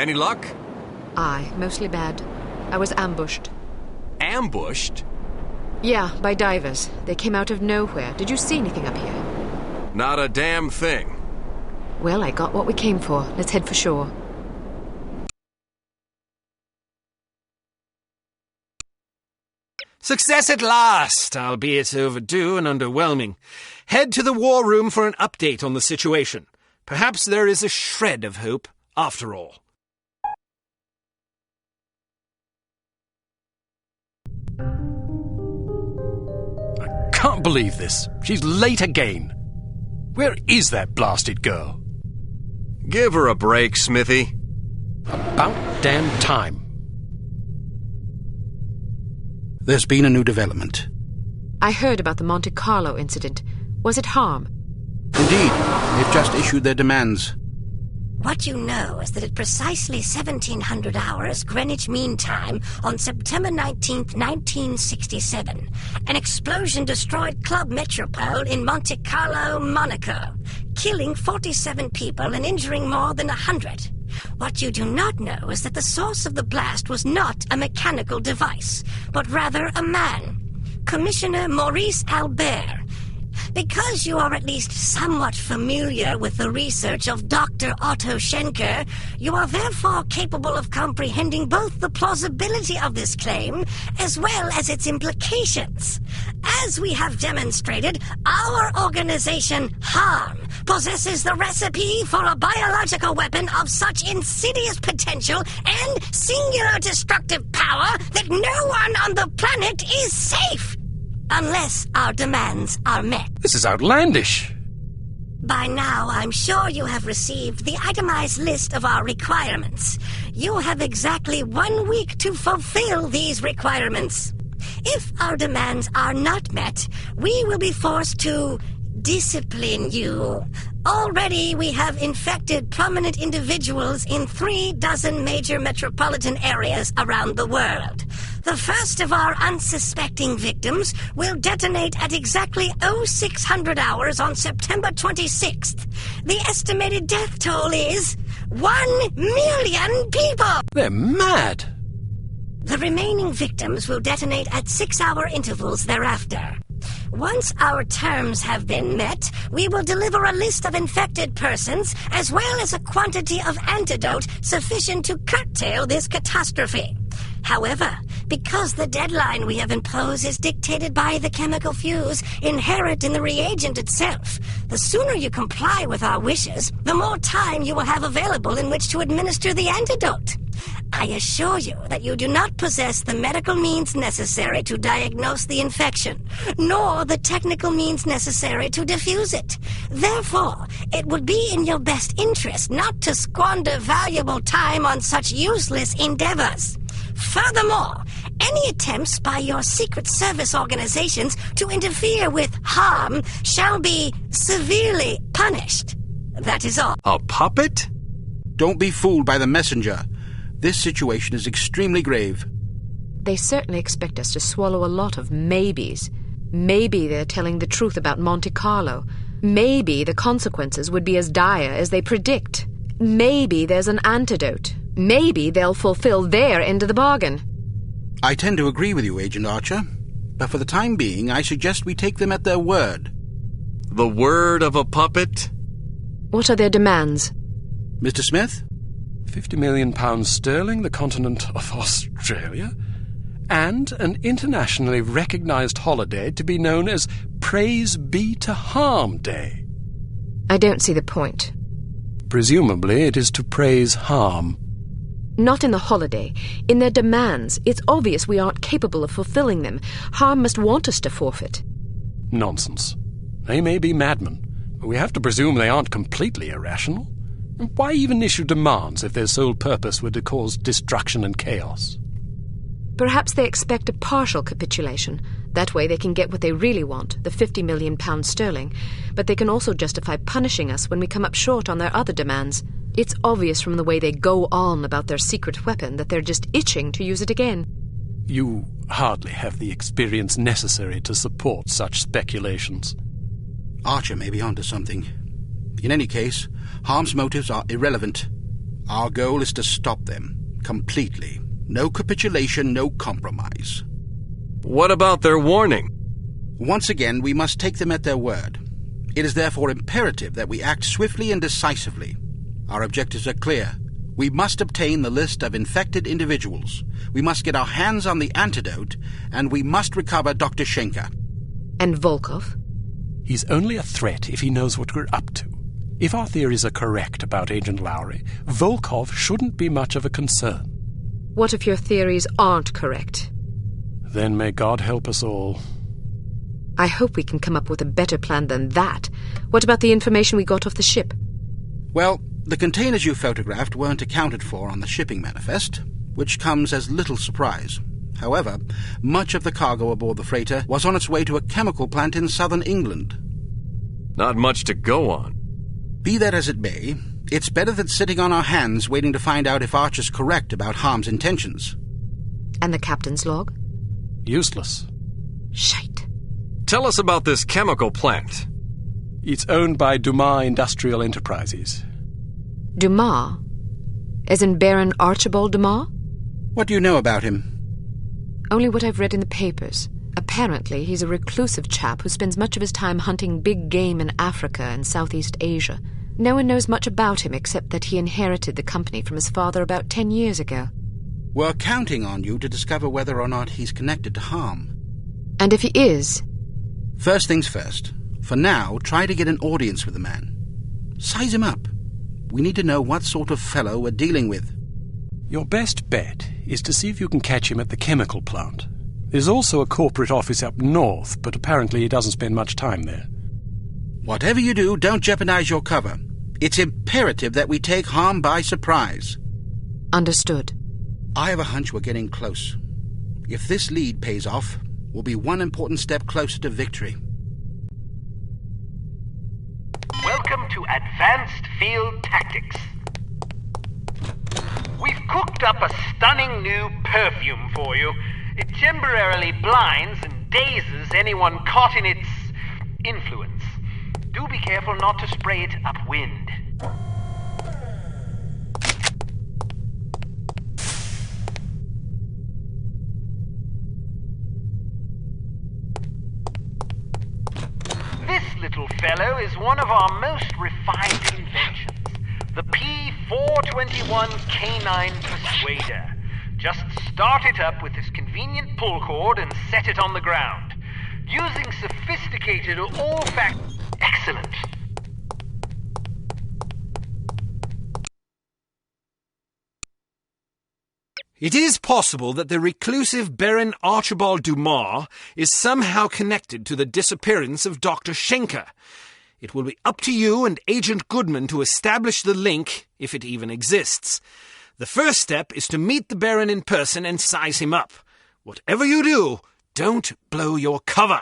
Any luck? Aye, mostly bad. I was ambushed. Ambushed? Yeah, by divers. They came out of nowhere. Did you see anything up here? Not a damn thing. Well, I got what we came for. Let's head for shore. Success at last, albeit overdue and underwhelming. Head to the war room for an update on the situation. Perhaps there is a shred of hope, after all. Can't believe this. She's late again. Where is that blasted girl? Give her a break, Smithy. About damn time. There's been a new development. I heard about the Monte Carlo incident. Was it H.A.R.M? Indeed. They've just issued their demands. What you know is that at precisely 1700 hours Greenwich Mean Time on September 19th, 1967, an explosion destroyed Club Metropole in Monte Carlo, Monaco, killing 47 people and injuring more than 100. What you do not know is that the source of the blast was not a mechanical device, but rather a man, Commissioner Maurice Albert. Because you are at least somewhat familiar with the research of Dr. Otto Schenker, you are therefore capable of comprehending both the plausibility of this claim as well as its implications. As we have demonstrated, our organization, H.A.R.M, possesses the recipe for a biological weapon of such insidious potential and singular destructive power that no one on the planet is safe. Unless our demands are met. This is outlandish. By now, I'm sure you have received the itemized list of our requirements. You have exactly 1 week to fulfill these requirements. If our demands are not met, we will be forced to discipline you. Already, we have infected prominent individuals in 36 major metropolitan areas around the world. The first of our unsuspecting victims will detonate at exactly 0600 hours on September 26th. The estimated death toll is 1 million people! They're mad! The remaining victims will detonate at 6-hour intervals thereafter. Once our terms have been met, we will deliver a list of infected persons as well as a quantity of antidote sufficient to curtail this catastrophe. However, because the deadline we have imposed is dictated by the chemical fuse inherent in the reagent itself, the sooner you comply with our wishes, the more time you will have available in which to administer the antidote. I assure you that you do not possess the medical means necessary to diagnose the infection, nor the technical means necessary to diffuse it. Therefore, it would be in your best interest not to squander valuable time on such useless endeavors. Furthermore, any attempts by your secret service organizations to interfere with H.A.R.M shall be severely punished. That is all. A puppet? Don't be fooled by the messenger. This situation is extremely grave. They certainly expect us to swallow a lot of maybes. Maybe they're telling the truth about Monte Carlo. Maybe the consequences would be as dire as they predict. Maybe there's an antidote. Maybe they'll fulfill their end of the bargain. I tend to agree with you, Agent Archer. But for the time being, I suggest we take them at their word. The word of a puppet? What are their demands? Mr. Smith? £50 million sterling, the continent of Australia, and an internationally recognized holiday to be known as Praise Be to H.A.R.M Day. I don't see the point. Presumably it is to praise H.A.R.M. Not in the holiday. In their demands. It's obvious we aren't capable of fulfilling them. H.A.R.M must want us to forfeit. Nonsense. They may be madmen, but we have to presume they aren't completely irrational. Why even issue demands if their sole purpose were to cause destruction and chaos? Perhaps they expect a partial capitulation. That way they can get what they really want, the £50 million sterling. But they can also justify punishing us when we come up short on their other demands. It's obvious from the way they go on about their secret weapon that they're just itching to use it again. You hardly have the experience necessary to support such speculations. Archer may be onto something. In any case, H.A.R.M's motives are irrelevant. Our goal is to stop them, completely. No capitulation, no compromise. What about their warning? Once again, we must take them at their word. It is therefore imperative that we act swiftly and decisively. Our objectives are clear. We must obtain the list of infected individuals. We must get our hands on the antidote, and we must recover Dr. Schenker. And Volkov? He's only a threat if he knows what we're up to. If our theories are correct about Agent Lowry, Volkov shouldn't be much of a concern. What if your theories aren't correct? Then may God help us all. I hope we can come up with a better plan than that. What about the information we got off the ship? Well, the containers you photographed weren't accounted for on the shipping manifest, which comes as little surprise. However, much of the cargo aboard the freighter was on its way to a chemical plant in southern England. Not much to go on. Be that as it may, it's better than sitting on our hands waiting to find out if Archer's correct about H.A.R.M's intentions. And the captain's log? Useless. Shite. Tell us about this chemical plant. It's owned by Dumas Industrial Enterprises. Dumas? As in Baron Archibald Dumas? What do you know about him? Only what I've read in the papers. Apparently, he's a reclusive chap who spends much of his time hunting big game in Africa and Southeast Asia. No one knows much about him except that he inherited the company from his father about 10 years ago. We're counting on you to discover whether or not he's connected to H.A.R.M. And if he is? First things first. For now, try to get an audience with the man. Size him up. We need to know what sort of fellow we're dealing with. Your best bet is to see if you can catch him at the chemical plant. There's also a corporate office up north, but apparently he doesn't spend much time there. Whatever you do, don't jeopardize your cover. It's imperative that we take H.A.R.M. by surprise. Understood. I have a hunch we're getting close. If this lead pays off, we'll be one important step closer to victory. Welcome to Advanced Field Tactics. We've cooked up a stunning new perfume for you. It temporarily blinds and dazes anyone caught in its influence. Do be careful not to spray it upwind. This little fellow is one of our most refined inventions, the P421 Canine Persuader. Just start it up with this convenient pull cord and set it on the ground. Using sophisticated olfact... Excellent. It is possible that the reclusive Baron Archibald Dumas is somehow connected to the disappearance of Dr. Schenker. It will be up to you and Agent Goodman to establish the link, if it even exists. The first step is to meet the Baron in person and size him up. Whatever you do, don't blow your cover.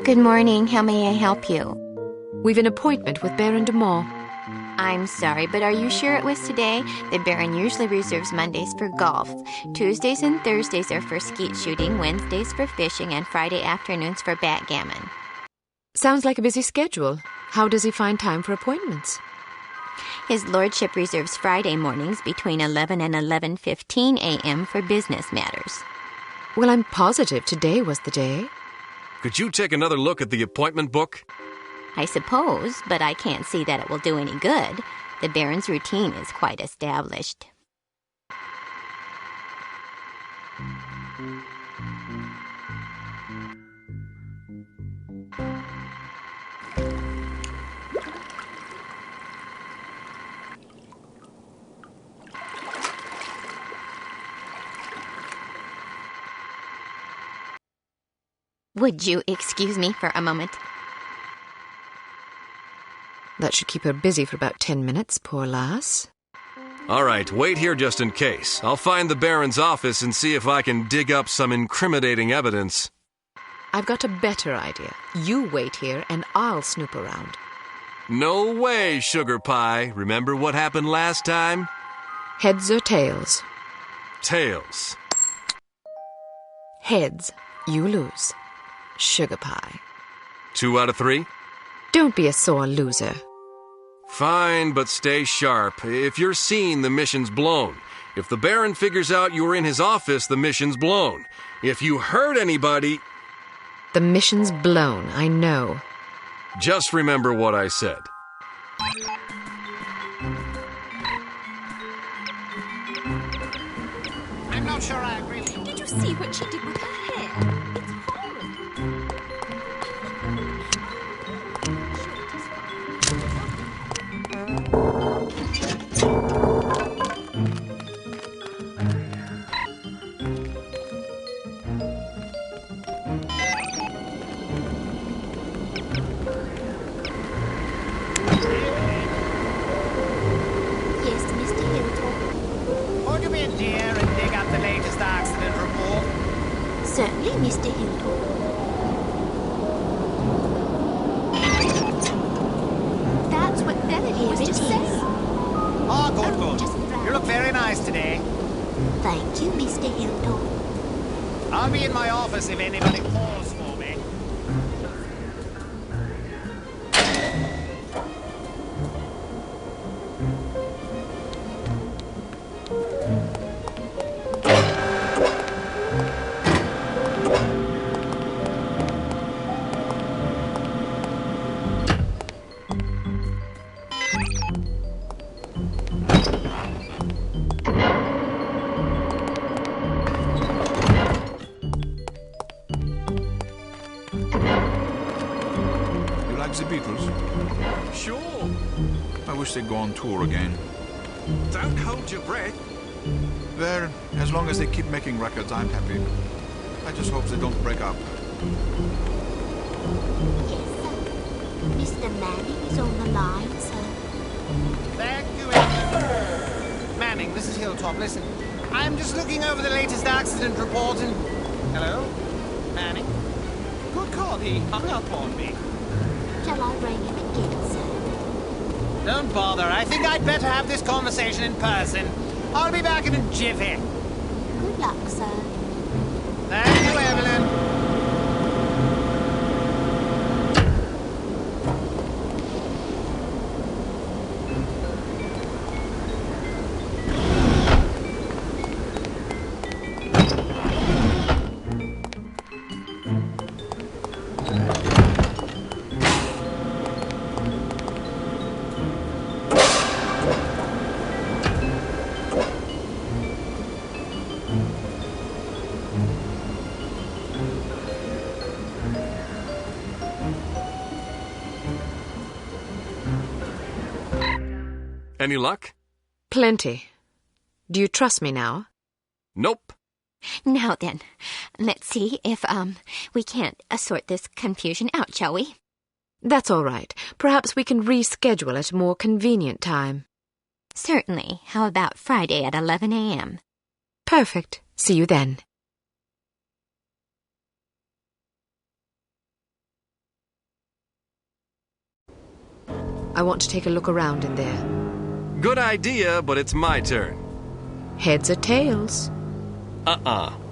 Good morning. How may I help you? We've an appointment with Baron Dumas. I'm sorry, but are you sure it was today? The Baron usually reserves Mondays for golf. Tuesdays and Thursdays are for skeet shooting, Wednesdays for fishing, and Friday afternoons for backgammon. Sounds like a busy schedule. How does he find time for appointments? His lordship reserves Friday mornings between 11 and 11:15 a.m. for business matters. Well, I'm positive today was the day. Could you take another look at the appointment book? I suppose, but I can't see that it will do any good. The Baron's routine is quite established. Would you excuse me for a moment? That should keep her busy for about 10 minutes, poor lass. All right, wait here just in case. I'll find the Baron's office and see if I can dig up some incriminating evidence. I've got a better idea. You wait here and I'll snoop around. No way, Sugar Pie. Remember what happened last time? Heads or tails? Tails. Heads. You lose. Sugar Pie. 2 out of 3? Don't be a sore loser. Fine, but stay sharp. If you're seen, the mission's blown. If the Baron figures out you were in his office, the mission's blown. If you hurt anybody... The mission's blown, I know. Just remember what I said. I'm not sure I agree. Did you see what she did with her hair? Certainly, Mr. Hildor. That's what Melody was just saying. Oh, good. You look very nice today. Thank you, Mr. Hildor. I'll be in my office if anybody calls for me. The Beatles? Sure. I wish they'd go on tour again. Don't hold your breath. Well, as long as they keep making records, I'm happy. I just hope they don't break up. Yes, sir. Mr. Manning is on the line, sir. Thank you, Ed. Manning, this is Hilltop. Listen, I'm just looking over the latest accident report and... Hello? Manning? Good call, he hung up on me. Shall I ring him again, sir? Don't bother. I think I'd better have this conversation in person. I'll be back in a jiffy. Good luck, sir. Thank you, Evelyn. Any luck? Plenty. Do you trust me now? Nope. Now then, let's see if, we can't sort this confusion out, shall we? That's all right. Perhaps we can reschedule at a more convenient time. Certainly. How about Friday at 11 a.m.? Perfect. See you then. I want to take a look around in there. Good idea, but it's my turn. Heads or tails?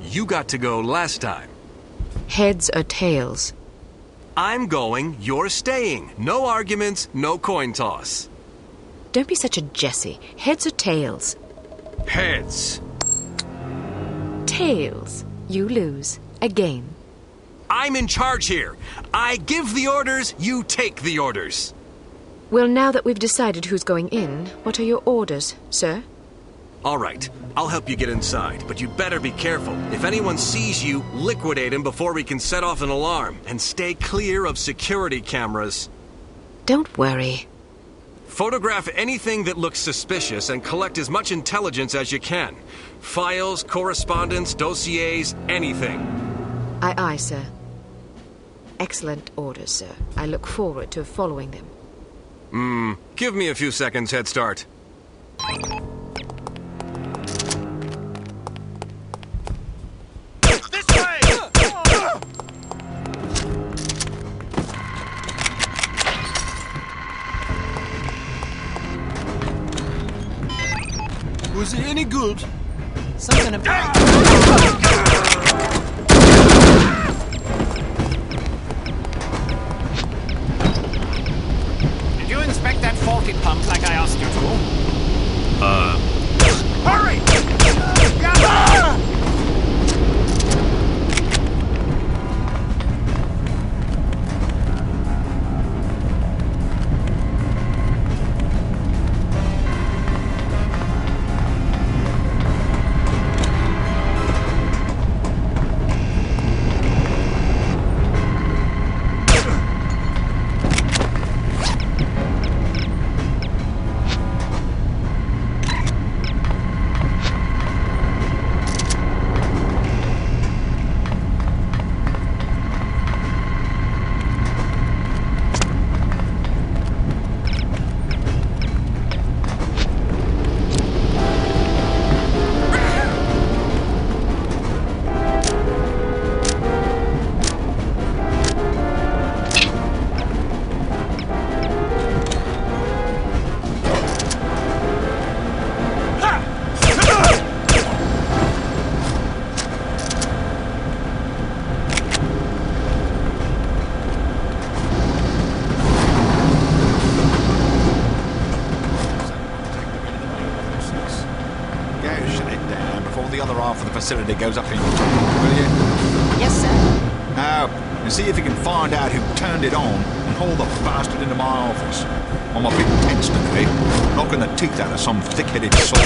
You got to go last time. Heads or tails? I'm going, you're staying. No arguments, no coin toss. Don't be such a Jessie. Heads or tails? Heads. Tails. You lose. Again. I'm in charge here. I give the orders, you take the orders. Well, now that we've decided who's going in, what are your orders, sir? All right, I'll help you get inside, but you better be careful. If anyone sees you, liquidate him before we can set off an alarm, and stay clear of security cameras. Don't worry. Photograph anything that looks suspicious and collect as much intelligence as you can. Files, correspondence, dossiers, anything. Aye, aye, sir. Excellent orders, sir. I look forward to following them. Give me a few seconds head start. This way! Was it any good? Something about... Did you inspect that faulty pump like I asked you to? Hurry! Facility goes up in will you? Yes, sir. Now, and see if you can find out who turned it on and haul the bastard into my office. I'm a bit tense today, knocking the teeth out of some thick-headed sort.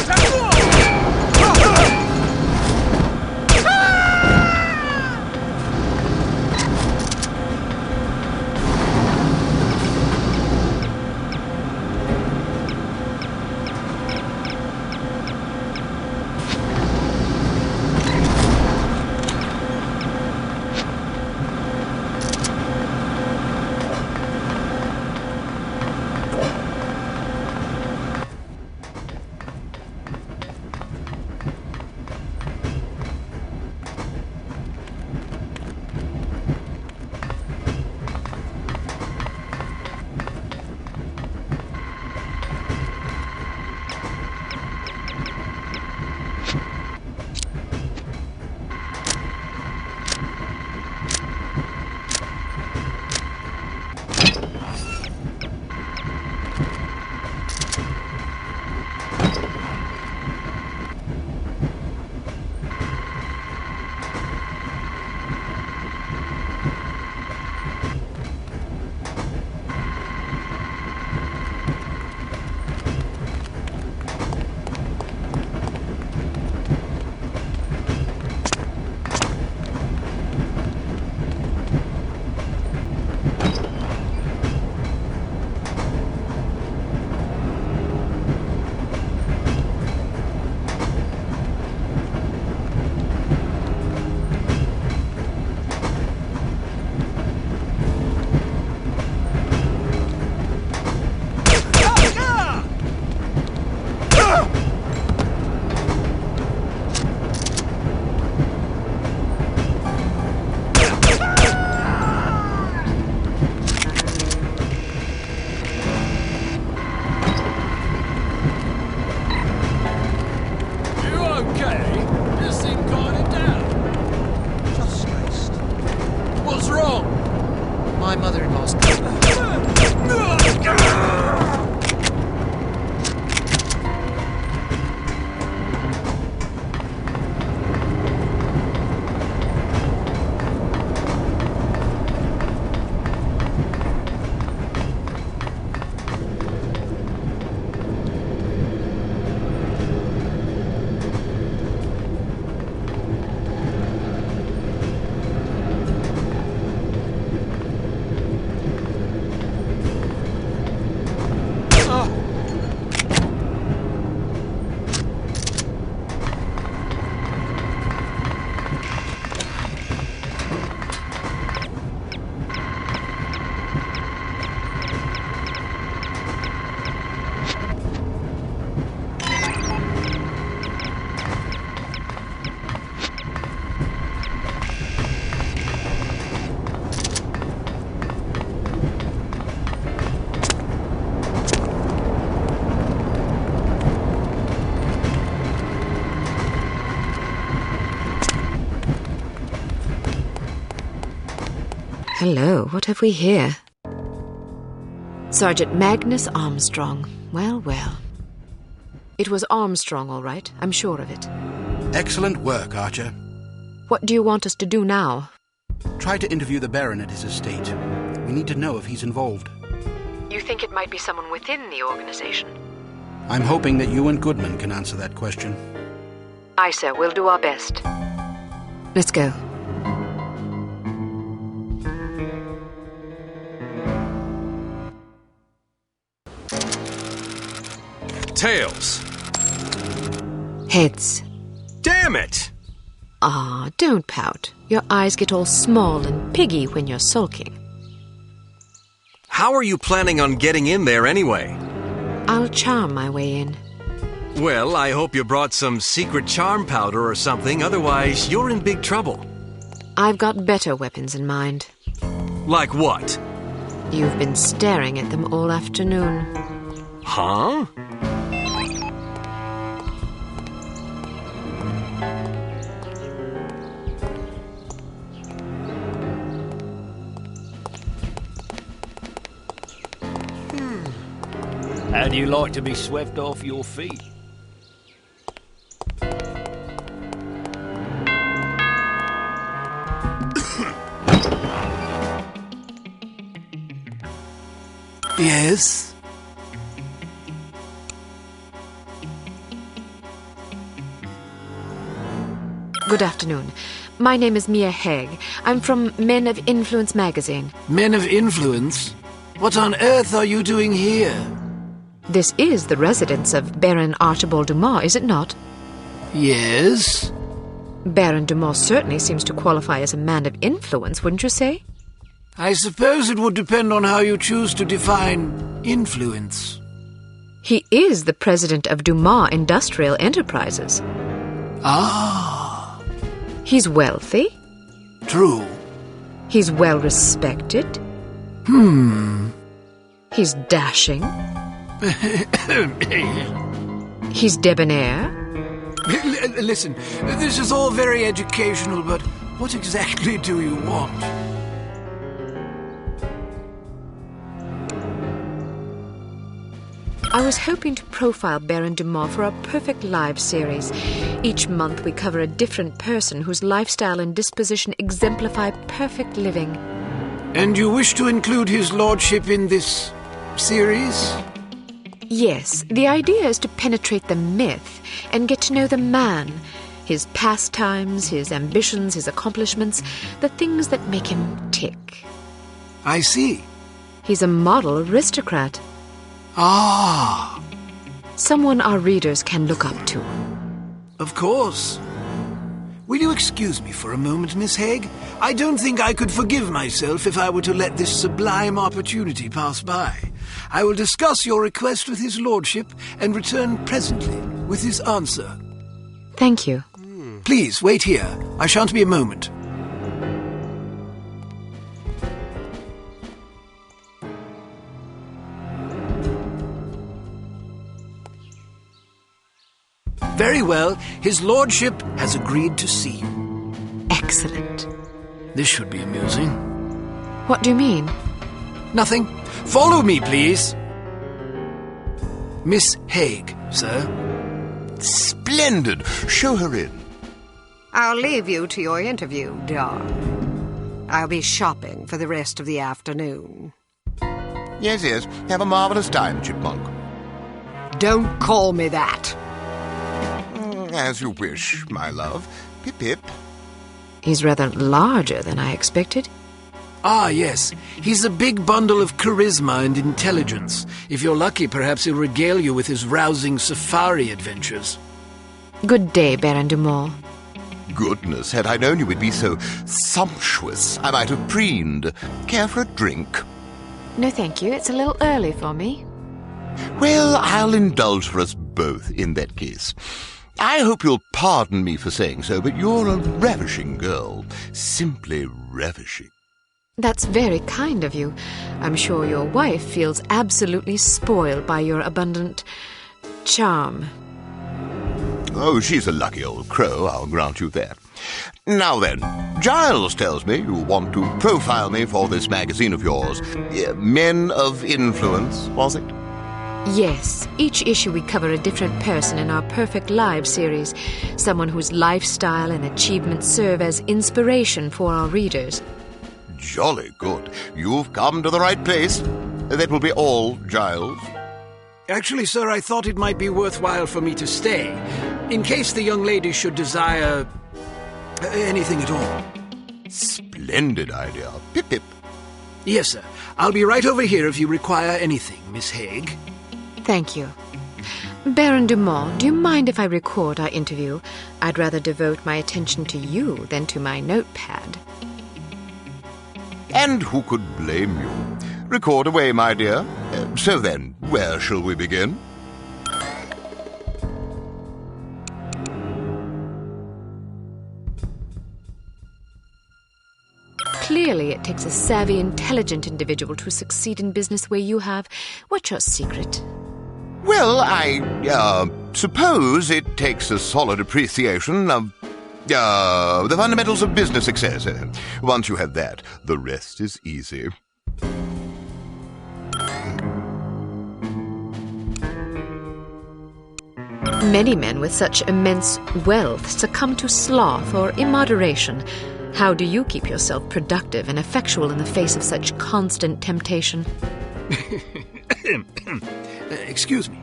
My mother-in-law's Hello, what have we here? Sergeant Magnus Armstrong. Well, well. It was Armstrong, all right. I'm sure of it. Excellent work, Archer. What do you want us to do now? Try to interview the Baron at his estate. We need to know if he's involved. You think it might be someone within the organization? I'm hoping that you and Goodman can answer that question. Aye, sir. We'll do our best. Let's go. Tails. Heads. Damn it! Ah, don't pout. Your eyes get all small and piggy when you're sulking. How are you planning on getting in there anyway? I'll charm my way in. Well, I hope you brought some secret charm powder or something, otherwise you're in big trouble. I've got better weapons in mind. Like what? You've been staring at them all afternoon. Huh? How do you like to be swept off your feet? Yes? Good afternoon. My name is Mia Haig. I'm from Men of Influence magazine. Men of Influence? What on earth are you doing here? This is the residence of Baron Archibald Dumas, is it not? Yes? Baron Dumas certainly seems to qualify as a man of influence, wouldn't you say? I suppose it would depend on how you choose to define influence. He is the president of Dumas Industrial Enterprises. Ah. He's wealthy. True. He's well respected. He's dashing. He's debonair. Listen, this is all very educational, but what exactly do you want? I was hoping to profile Baron Dumas for our Perfect Lives series. Each month we cover a different person whose lifestyle and disposition exemplify perfect living. And you wish to include his lordship in this series? Yes, the idea is to penetrate the myth and get to know the man, his pastimes, his ambitions, his accomplishments, the things that make him tick. I see. He's a model aristocrat. Ah. Someone our readers can look up to. Of course. Will you excuse me for a moment, Miss Haig? I don't think I could forgive myself if I were to let this sublime opportunity pass by. I will discuss your request with his lordship and return presently with his answer. Thank you. Please, wait here. I shan't be a moment. Very well. His lordship has agreed to see you. Excellent. This should be amusing. What do you mean? Nothing. Follow me, please. Miss Haig, sir. Splendid. Show her in. I'll leave you to your interview, darling. I'll be shopping for the rest of the afternoon. Yes, yes. Have a marvelous time, Chipmunk. Don't call me that. As you wish, my love. Pip-pip. He's rather larger than I expected. Ah, yes. He's a big bundle of charisma and intelligence. If you're lucky, perhaps he'll regale you with his rousing safari adventures. Good day, Baron Dumas. Goodness, had I known you would be so sumptuous, I might have preened. Care for a drink? No, thank you. It's a little early for me. Well, I'll indulge for us both in that case. I hope you'll pardon me for saying so, but you're a ravishing girl. Simply ravishing. That's very kind of you. I'm sure your wife feels absolutely spoiled by your abundant charm. Oh, she's a lucky old crow, I'll grant you that. Now then, Giles tells me you want to profile me for this magazine of yours. Men of Influence, was it? Yes, each issue we cover a different person in our Perfect Lives series, someone whose lifestyle and achievements serve as inspiration for our readers. Jolly good. You've come to the right place. That will be all, Giles. Actually, sir, I thought it might be worthwhile for me to stay, in case the young lady should desire anything at all. Splendid idea. Pip, pip. Yes, sir. I'll be right over here if you require anything, Miss Haig. Thank you. Baron Dumont, do you mind if I record our interview? I'd rather devote my attention to you than to my notepad. And who could blame you? Record away, my dear. So then, where shall we begin? Clearly, it takes a savvy, intelligent individual to succeed in business where you have. What's your secret? Well, I suppose it takes a solid appreciation of the fundamentals of business success. Once you have that, the rest is easy. Many men with such immense wealth succumb to sloth or immoderation. How do you keep yourself productive and effectual in the face of such constant temptation? Excuse me.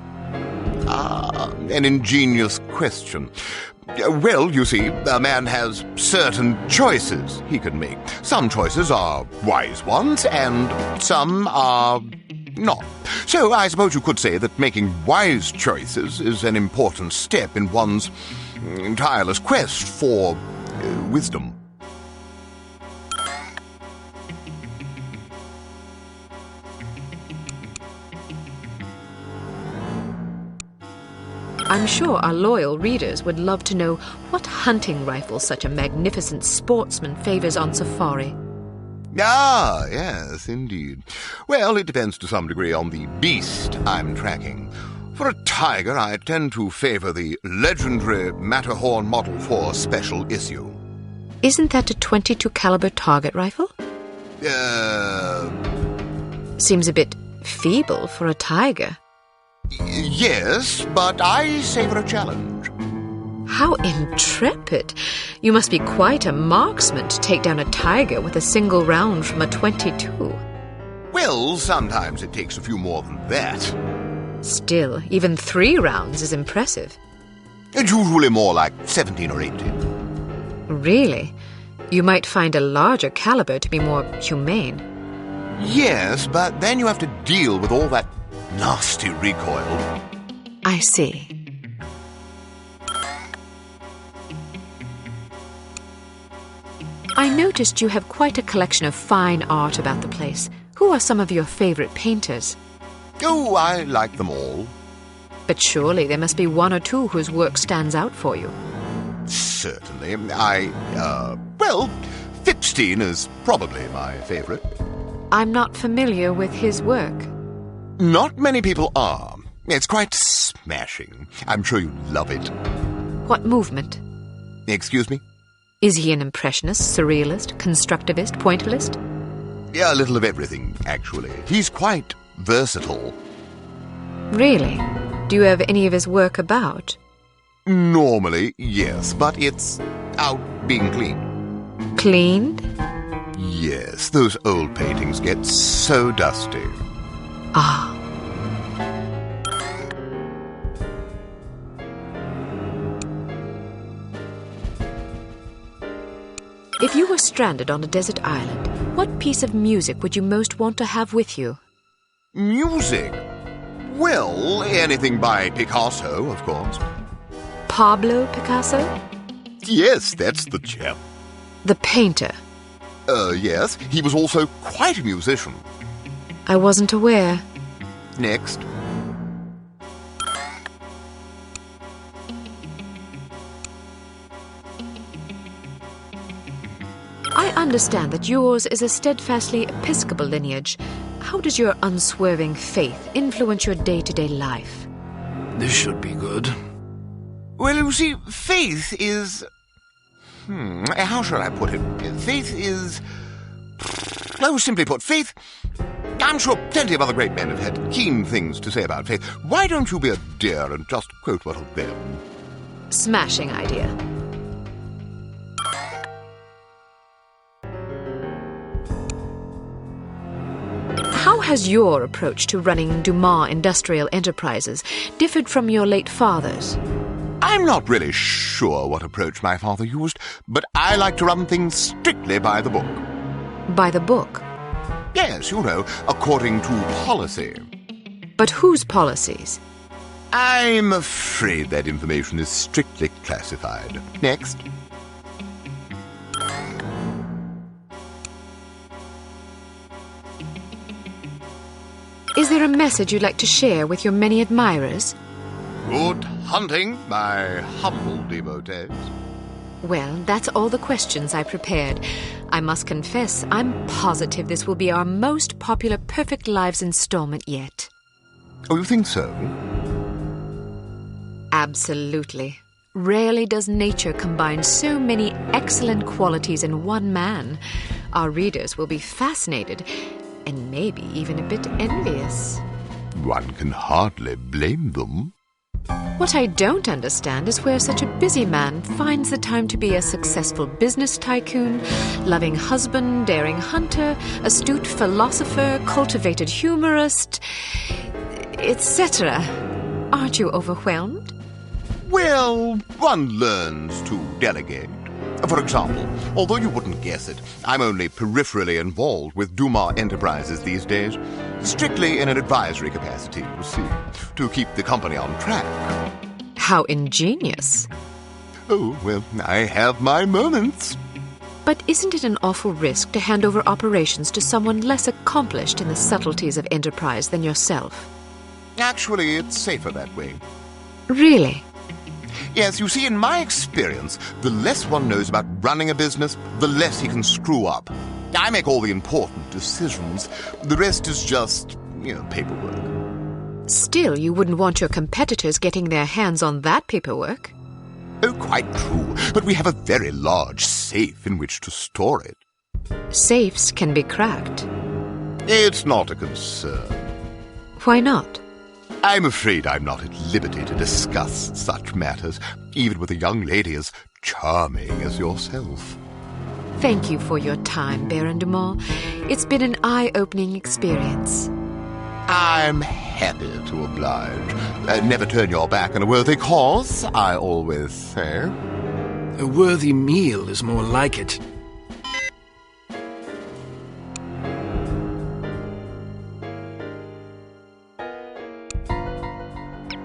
An ingenious question. Well, you see, a man has certain choices he can make. Some choices are wise ones, and some are not. So I suppose you could say that making wise choices is an important step in one's tireless quest for wisdom. I'm sure our loyal readers would love to know what hunting rifle such a magnificent sportsman favors on safari. Ah, yes, indeed. Well, it depends to some degree on the beast I'm tracking. For a tiger, I tend to favor the legendary Matterhorn Model 4 special issue. Isn't that a .22 caliber target rifle? Seems a bit feeble for a tiger. Yes, but I savor a challenge. How intrepid! You must be quite a marksman to take down a tiger with a single round from a .22. Well, sometimes it takes a few more than that. Still, even 3 rounds is impressive. It's usually more like 17 or 18. Really? You might find a larger caliber to be more humane. Yes, but then you have to deal with all that nasty recoil. I see. I noticed you have quite a collection of fine art about the place. Who are some of your favorite painters? Oh, I like them all. But surely there must be 1 or 2 whose work stands out for you. Certainly. Well, Fipstein is probably my favorite. I'm not familiar with his work. Not many people are. It's quite smashing. I'm sure you'd love it. What movement? Excuse me? Is he an impressionist, surrealist, constructivist, pointillist? Yeah, a little of everything, actually. He's quite versatile. Really? Do you have any of his work about? Normally, yes, but it's out being cleaned. Cleaned? Yes, those old paintings get so dusty. Ah. If you were stranded on a desert island, what piece of music would you most want to have with you? Music? Well, anything by Picasso, of course. Pablo Picasso? Yes, that's the chap. The painter? Yes. He was also quite a musician. I wasn't aware. Next. I understand that yours is a steadfastly Episcopal lineage. How does your unswerving faith influence your day-to-day life? This should be good. Well, you see, faith is... How shall I put it? Faith is... Oh, simply put, Faith... I'm sure plenty of other great men have had keen things to say about Faith. Why don't you be a dear and just quote one of them? Smashing idea. How has your approach to running Dumas Industrial Enterprises differed from your late father's? I'm not really sure what approach my father used, but I like to run things strictly by the book. By the book? Yes, you know, according to policy. But whose policies? I'm afraid that information is strictly classified. Next. Is there a message you'd like to share with your many admirers? Good hunting, my humble devotees. Well, that's all the questions I prepared. I must confess, I'm positive this will be our most popular Perfect Lives installment yet. Oh, you think so? Absolutely. Rarely does nature combine so many excellent qualities in one man. Our readers will be fascinated, and maybe even a bit envious. One can hardly blame them. What I don't understand is where such a busy man finds the time to be a successful business tycoon, loving husband, daring hunter, astute philosopher, cultivated humorist, etc. Aren't you overwhelmed? Well, one learns to delegate. For example, although you wouldn't guess it, I'm only peripherally involved with Dumas Enterprises these days. Strictly in an advisory capacity, you see, to keep the company on track. How ingenious. Oh, well, I have my moments. But isn't it an awful risk to hand over operations to someone less accomplished in the subtleties of enterprise than yourself? Actually, it's safer that way. Really? Yes, you see, in my experience, the less one knows about running a business, the less he can screw up. I make all the important decisions. The rest is just, paperwork. Still, you wouldn't want your competitors getting their hands on that paperwork. Oh, quite true. But we have a very large safe in which to store it. Safes can be cracked. It's not a concern. Why not? I'm afraid I'm not at liberty to discuss such matters, even with a young lady as charming as yourself. Thank you for your time, Baron Dumas. It's been an eye-opening experience. I'm happy to oblige. Never turn your back on a worthy cause, I always say. A worthy meal is more like it.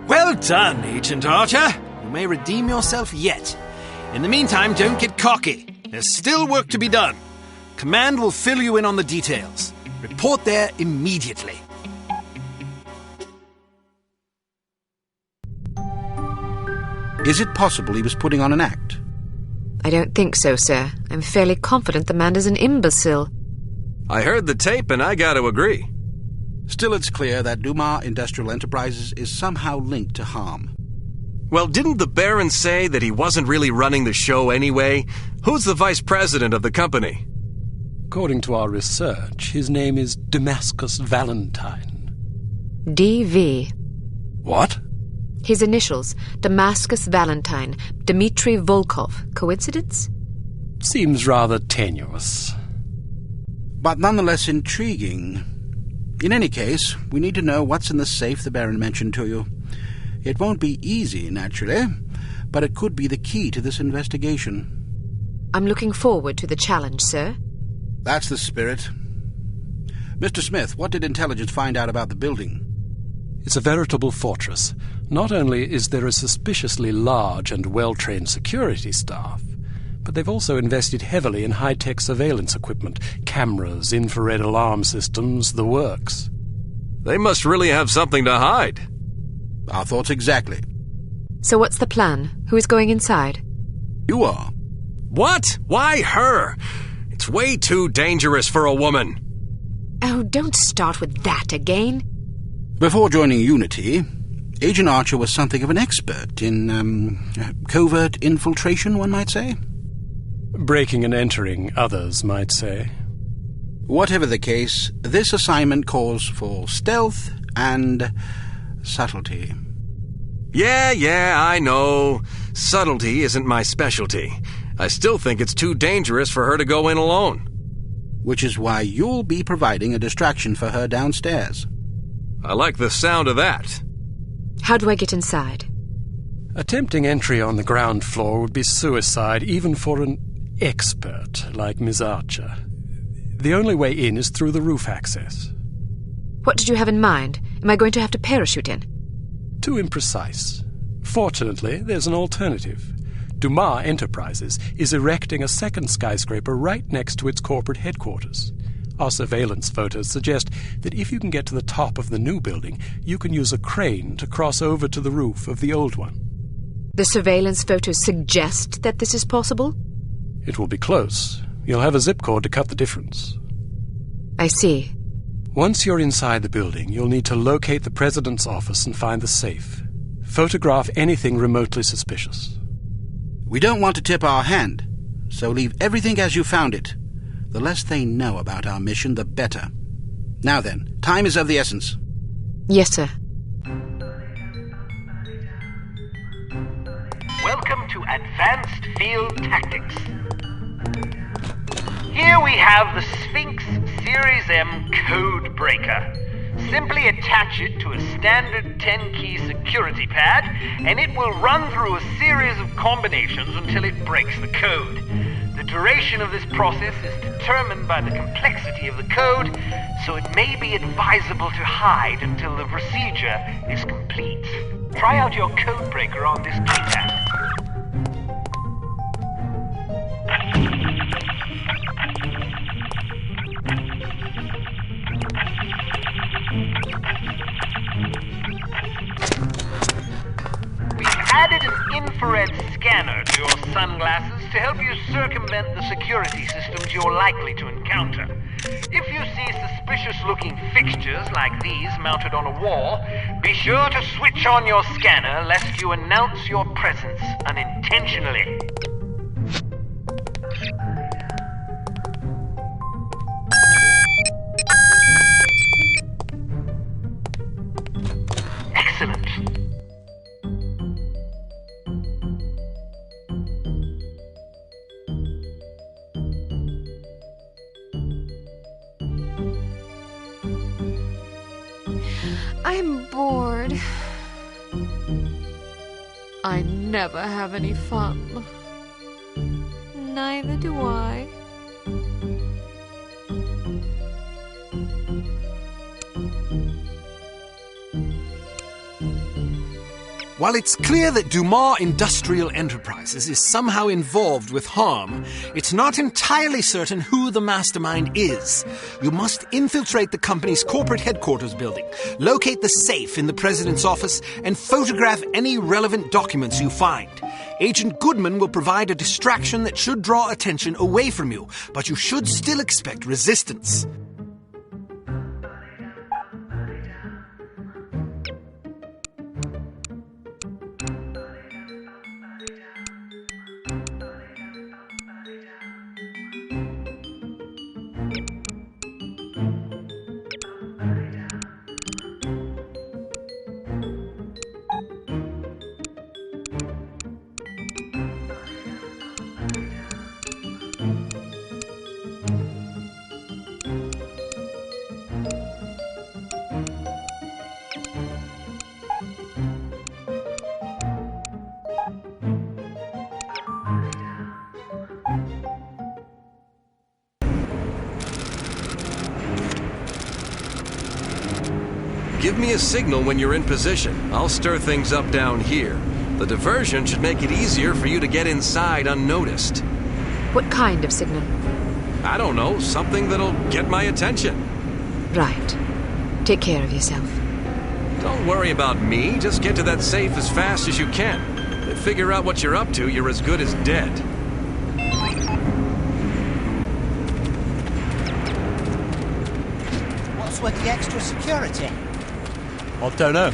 Well done, Agent Archer. You may redeem yourself yet. In the meantime, don't get cocky. There's still work to be done. Command will fill you in on the details. Report there immediately. Is it possible he was putting on an act? I don't think so, sir. I'm fairly confident the man is an imbecile. I heard the tape and I got to agree. Still, it's clear that Dumas Industrial Enterprises is somehow linked to H.A.R.M. Well, didn't the Baron say that he wasn't really running the show anyway? Who's the vice president of the company? According to our research, his name is Damascus Valentine. D.V. What? His initials, Damascus Valentine, Dmitry Volkov. Coincidence? Seems rather tenuous. But nonetheless intriguing. In any case, we need to know what's in the safe the Baron mentioned to you. It won't be easy, naturally, but it could be the key to this investigation. I'm looking forward to the challenge, sir. That's the spirit. Mr. Smith, what did intelligence find out about the building? It's a veritable fortress. Not only is there a suspiciously large and well-trained security staff, but they've also invested heavily in high-tech surveillance equipment, cameras, infrared alarm systems, the works. They must really have something to hide. Our thoughts exactly. So what's the plan? Who is going inside? You are. What? Why her? It's way too dangerous for a woman. Oh, don't start with that again. Before joining Unity, Agent Archer was something of an expert in, covert infiltration, one might say. Breaking and entering, others might say. Whatever the case, this assignment calls for stealth and subtlety. Yeah, I know. Subtlety isn't my specialty. I still think it's too dangerous for her to go in alone. Which is why you'll be providing a distraction for her downstairs. I like the sound of that. How do I get inside? Attempting entry on the ground floor would be suicide, even for an expert like Miss Archer. The only way in is through the roof access. What did you have in mind? Am I going to have to parachute in? Too imprecise. Fortunately, there's an alternative. Dumas Enterprises is erecting a second skyscraper right next to its corporate headquarters. Our surveillance photos suggest that if you can get to the top of the new building, you can use a crane to cross over to the roof of the old one. The surveillance photos suggest that this is possible? It will be close. You'll have a zip cord to cut the difference. I see. Once you're inside the building, you'll need to locate the president's office and find the safe. Photograph anything remotely suspicious. We don't want to tip our hand, so leave everything as you found it. The less they know about our mission, the better. Now then, time is of the essence. Yes, sir. Welcome to Advanced Field Tactics. Here we have the Sphinx Series M Code Breaker. Simply attach it to a standard 10-key security pad, and it will run through a series of combinations until it breaks the code. The duration of this process is determined by the complexity of the code, so it may be advisable to hide until the procedure is complete. Try out your code breaker on this keypad. We've added an infrared scanner to your sunglasses to help you circumvent the security systems you're likely to encounter. If you see suspicious-looking fixtures like these mounted on a wall, be sure to switch on your scanner lest you announce your presence unintentionally. Excellent. I'm bored. I never have any fun. Neither do I. While it's clear that Dumas Industrial Enterprises is somehow involved with H.A.R.M, it's not entirely certain who the mastermind is. You must infiltrate the company's corporate headquarters building, locate the safe in the president's office, and photograph any relevant documents you find. Agent Goodman will provide a distraction that should draw attention away from you, but you should still expect resistance. Give me a signal when you're in position. I'll stir things up down here. The diversion should make it easier for you to get inside unnoticed. What kind of signal? I don't know, something that'll get my attention. Right. Take care of yourself. Don't worry about me. Just get to that safe as fast as you can. If they figure out what you're up to, you're as good as dead. What's with the extra security? I don't know.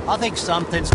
I think something's...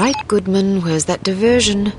right, Goodman. Where's that diversion?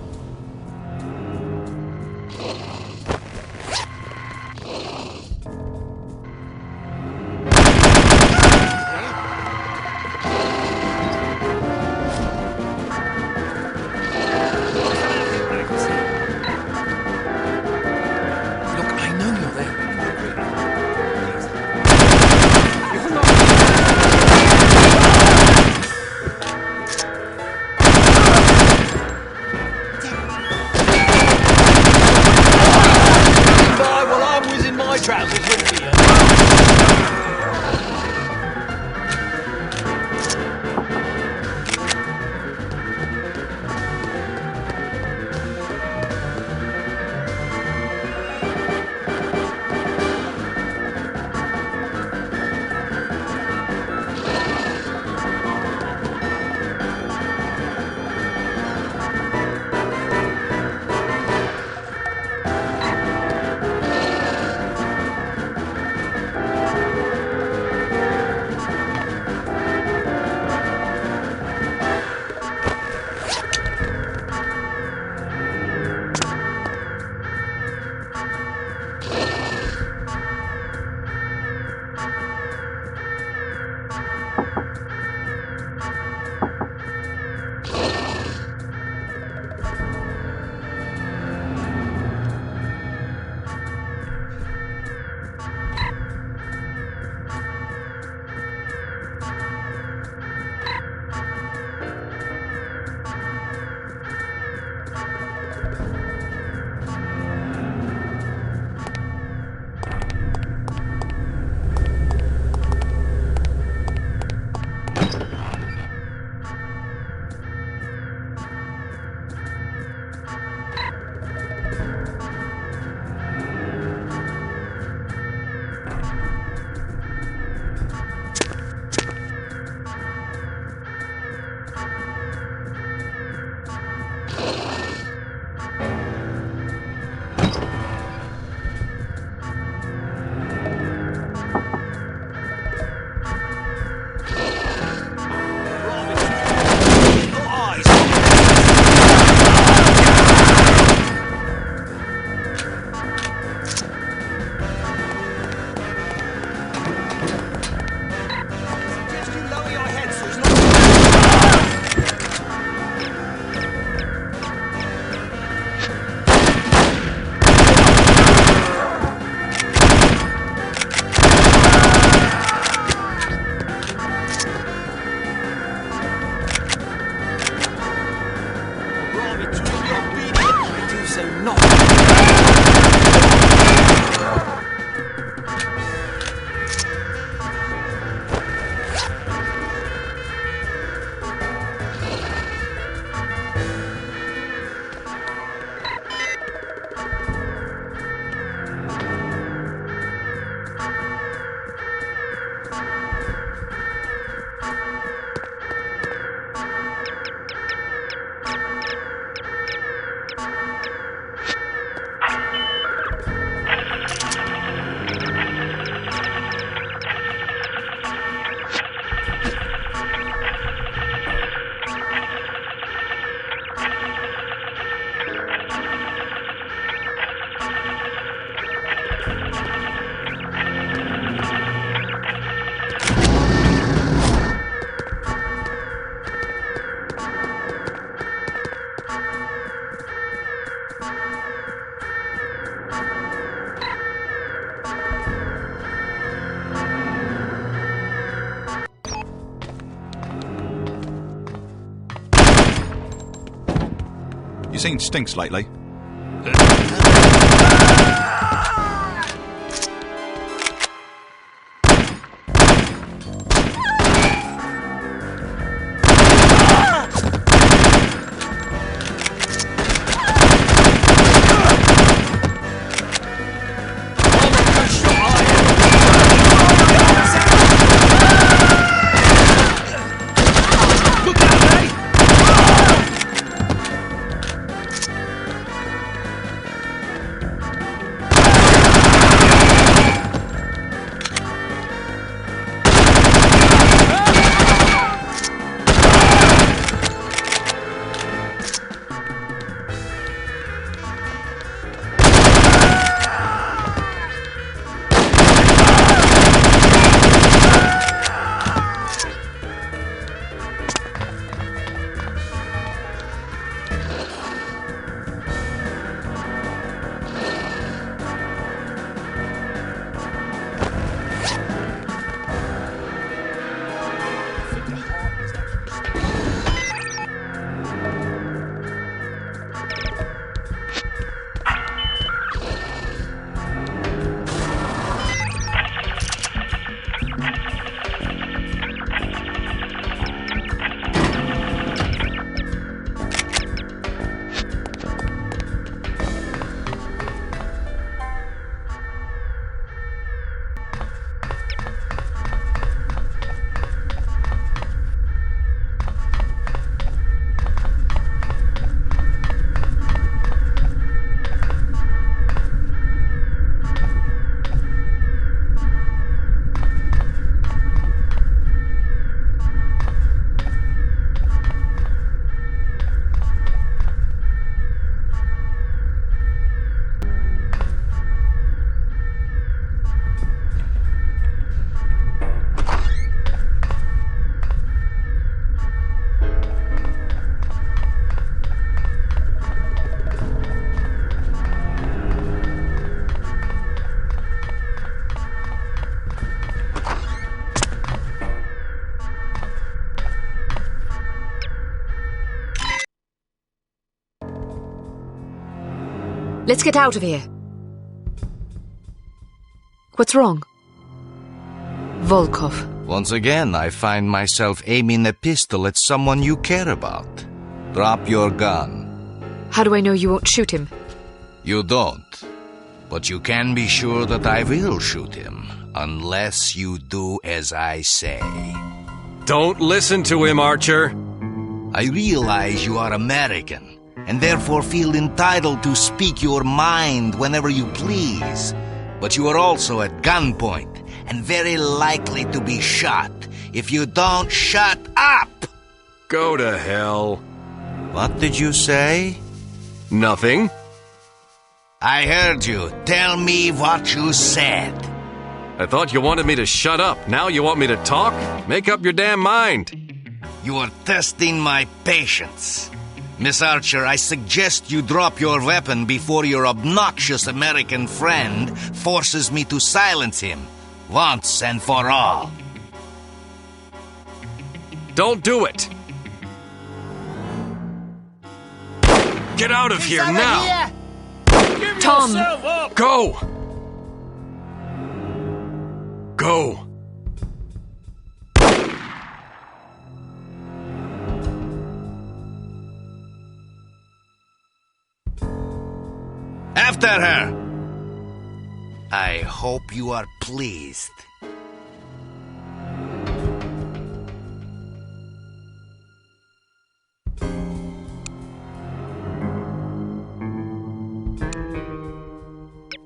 You seen Stinks lately? Let's get out of here. What's wrong? Volkov. Once again, I find myself aiming a pistol at someone you care about. Drop your gun. How do I know you won't shoot him? You don't. But you can be sure that I will shoot him, unless you do as I say. Don't listen to him, Archer. I realize you are American, and therefore feel entitled to speak your mind whenever you please. But you are also at gunpoint, and very likely to be shot if you don't shut up! Go to hell. What did you say? Nothing. I heard you. Tell me what you said. I thought you wanted me to shut up. Now you want me to talk? Make up your damn mind. You are testing my patience. Miss Archer, I suggest you drop your weapon before your obnoxious American friend forces me to silence him, once and for all. Don't do it. Get out of here now. Tom! Go! Go! After her! I hope you are pleased.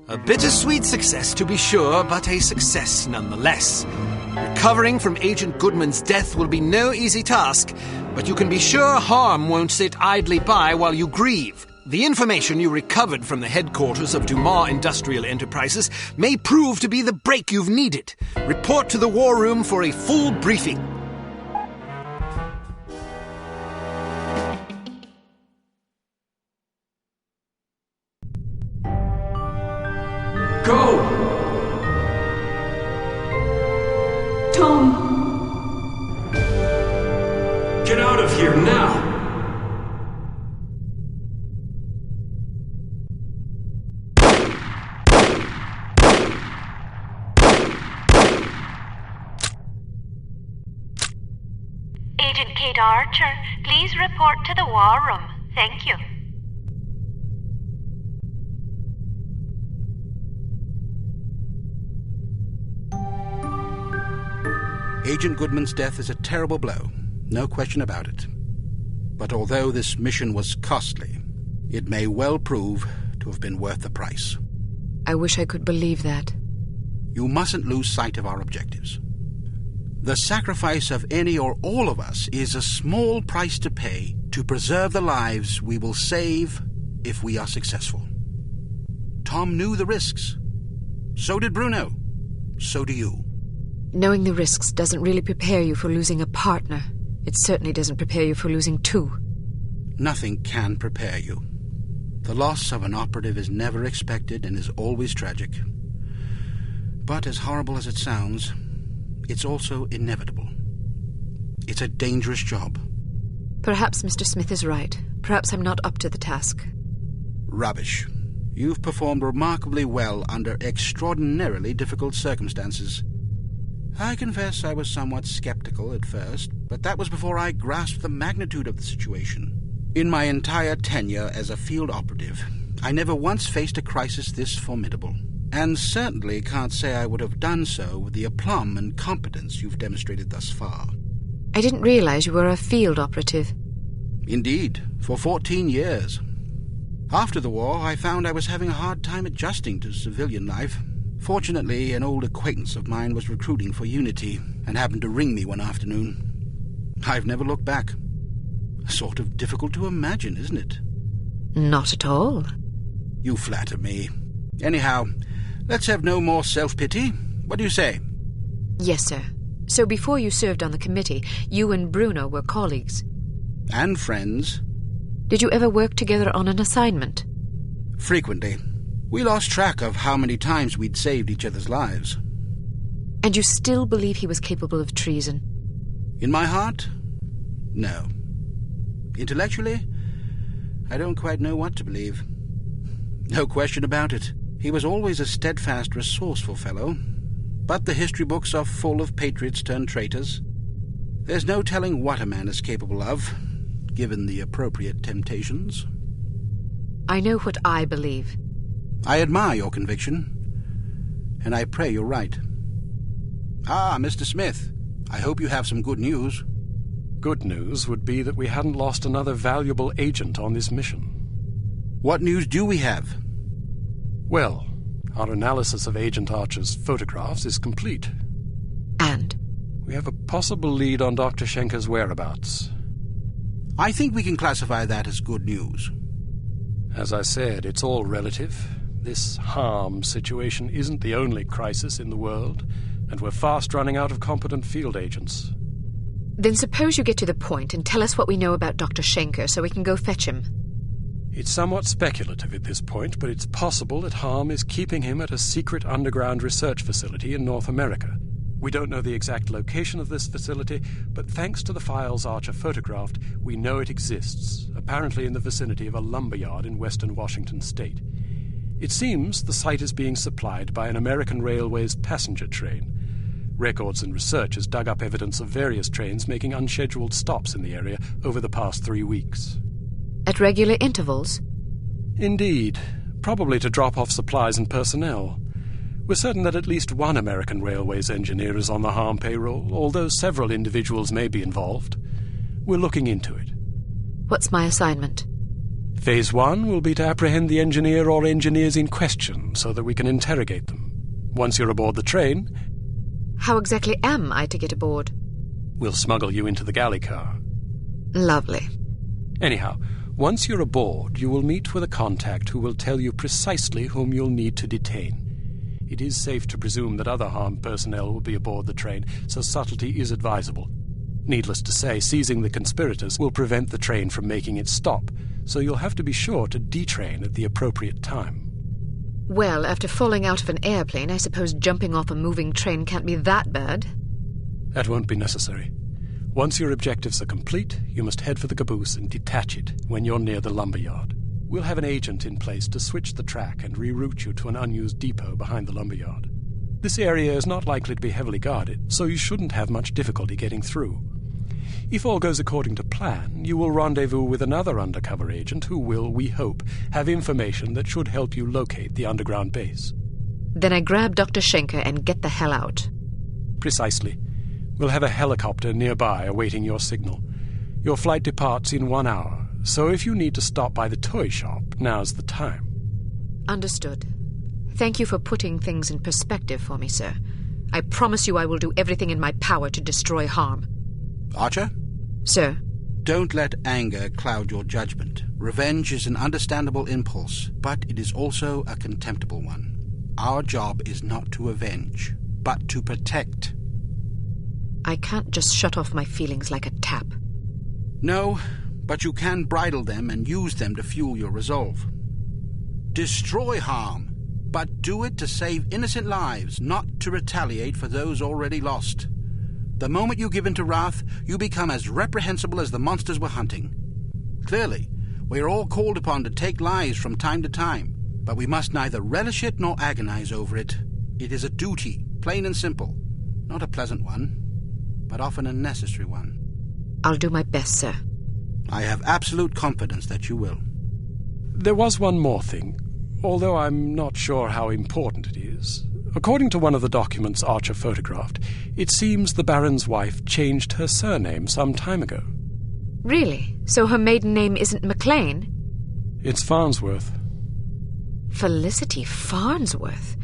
A bittersweet success, to be sure, but a success nonetheless. Recovering from Agent Goodman's death will be no easy task, but you can be sure H.A.R.M won't sit idly by while you grieve. The information you recovered from the headquarters of Dumas Industrial Enterprises may prove to be the break you've needed. Report to the War Room for a full briefing. Go! Tom! Get out of here now! Agent Cate Archer, please report to the War Room. Thank you. Agent Goodman's death is a terrible blow, no question about it. But although this mission was costly, it may well prove to have been worth the price. I wish I could believe that. You mustn't lose sight of our objectives. The sacrifice of any or all of us is a small price to pay to preserve the lives we will save if we are successful. Tom knew the risks. So did Bruno. So do you. Knowing the risks doesn't really prepare you for losing a partner. It certainly doesn't prepare you for losing two. Nothing can prepare you. The loss of an operative is never expected and is always tragic. But as horrible as it sounds, it's also inevitable. It's a dangerous job. Perhaps Mr. Smith is right. Perhaps I'm not up to the task. Rubbish. You've performed remarkably well under extraordinarily difficult circumstances. I confess I was somewhat skeptical at first, but that was before I grasped the magnitude of the situation. In my entire tenure as a field operative, I never once faced a crisis this formidable, and certainly can't say I would have done so with the aplomb and competence you've demonstrated thus far. I didn't realize you were a field operative. Indeed, for 14 years. After the war, I found I was having a hard time adjusting to civilian life. Fortunately, an old acquaintance of mine was recruiting for Unity and happened to ring me one afternoon. I've never looked back. Sort of difficult to imagine, isn't it? Not at all. You flatter me. Anyhow, let's have no more self-pity. What do you say? Yes, sir. So before you served on the committee, you and Bruno were colleagues. And friends. Did you ever work together on an assignment? Frequently. We lost track of how many times we'd saved each other's lives. And you still believe he was capable of treason? In my heart, no. Intellectually, I don't quite know what to believe. No question about it. He was always a steadfast, resourceful fellow. But the history books are full of patriots turned traitors. There's no telling what a man is capable of, given the appropriate temptations. I know what I believe. I admire your conviction, and I pray you're right. Ah, Mr. Smith, I hope you have some good news. Good news would be that we hadn't lost another valuable agent on this mission. What news do we have? Well, our analysis of Agent Archer's photographs is complete. And? We have a possible lead on Dr. Schenker's whereabouts. I think we can classify that as good news. As I said, it's all relative. This H.A.R.M situation isn't the only crisis in the world, and we're fast running out of competent field agents. Then suppose you get to the point and tell us what we know about Dr. Schenker so we can go fetch him. It's somewhat speculative at this point, but it's possible that H.A.R.M is keeping him at a secret underground research facility in North America. We don't know the exact location of this facility, but thanks to the files Archer photographed, we know it exists, apparently in the vicinity of a lumberyard in western Washington state. It seems the site is being supplied by an American Railways passenger train. Records and research has dug up evidence of various trains making unscheduled stops in the area over the past 3 weeks. At regular intervals? Indeed, probably to drop off supplies and personnel. We're certain that at least one American Railways engineer is on the H.A.R.M payroll, although several individuals may be involved. We're looking into it. What's my assignment? Phase 1 will be to apprehend the engineer or engineers in question so that we can interrogate them. Once you're aboard the train... How exactly am I to get aboard? We'll smuggle you into the galley car. Lovely. Anyhow, once you're aboard, you will meet with a contact who will tell you precisely whom you'll need to detain. It is safe to presume that other H.A.R.M personnel will be aboard the train, so subtlety is advisable. Needless to say, seizing the conspirators will prevent the train from making its stop, so you'll have to be sure to detrain at the appropriate time. Well, after falling out of an airplane, I suppose jumping off a moving train can't be that bad. That won't be necessary. Once your objectives are complete, you must head for the caboose and detach it when you're near the lumberyard. We'll have an agent in place to switch the track and reroute you to an unused depot behind the lumberyard. This area is not likely to be heavily guarded, so you shouldn't have much difficulty getting through. If all goes according to plan, you will rendezvous with another undercover agent who will, we hope, have information that should help you locate the underground base. Then I grab Dr. Schenker and get the hell out. Precisely. We'll have a helicopter nearby awaiting your signal. Your flight departs in 1 hour, so if you need to stop by the toy shop, now's the time. Understood. Thank you for putting things in perspective for me, sir. I promise you I will do everything in my power to destroy H.A.R.M. Archer? Sir? Don't let anger cloud your judgment. Revenge is an understandable impulse, but it is also a contemptible one. Our job is not to avenge, but to protect. I can't just shut off my feelings like a tap. No, but you can bridle them and use them to fuel your resolve. Destroy H.A.R.M, but do it to save innocent lives, not to retaliate for those already lost. The moment you give in to wrath, you become as reprehensible as the monsters we're hunting. Clearly, we are all called upon to take lives from time to time, but we must neither relish it nor agonize over it. It is a duty, plain and simple. Not a pleasant one, but often a necessary one. I'll do my best, sir. I have absolute confidence that you will. There was one more thing, although I'm not sure how important it is. According to one of the documents Archer photographed, it seems the Baron's wife changed her surname some time ago. Really? So her maiden name isn't McLean? It's Farnsworth. Felicity Farnsworth?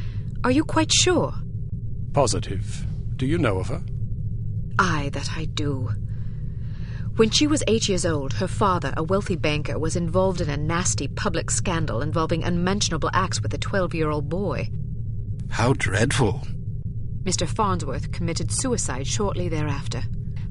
Are you quite sure? Positive. Do you know of her? Aye, that I do. When she was 8 years old, her father, a wealthy banker, was involved in a nasty public scandal involving unmentionable acts with a 12-year-old boy. How dreadful. Mr. Farnsworth committed suicide shortly thereafter.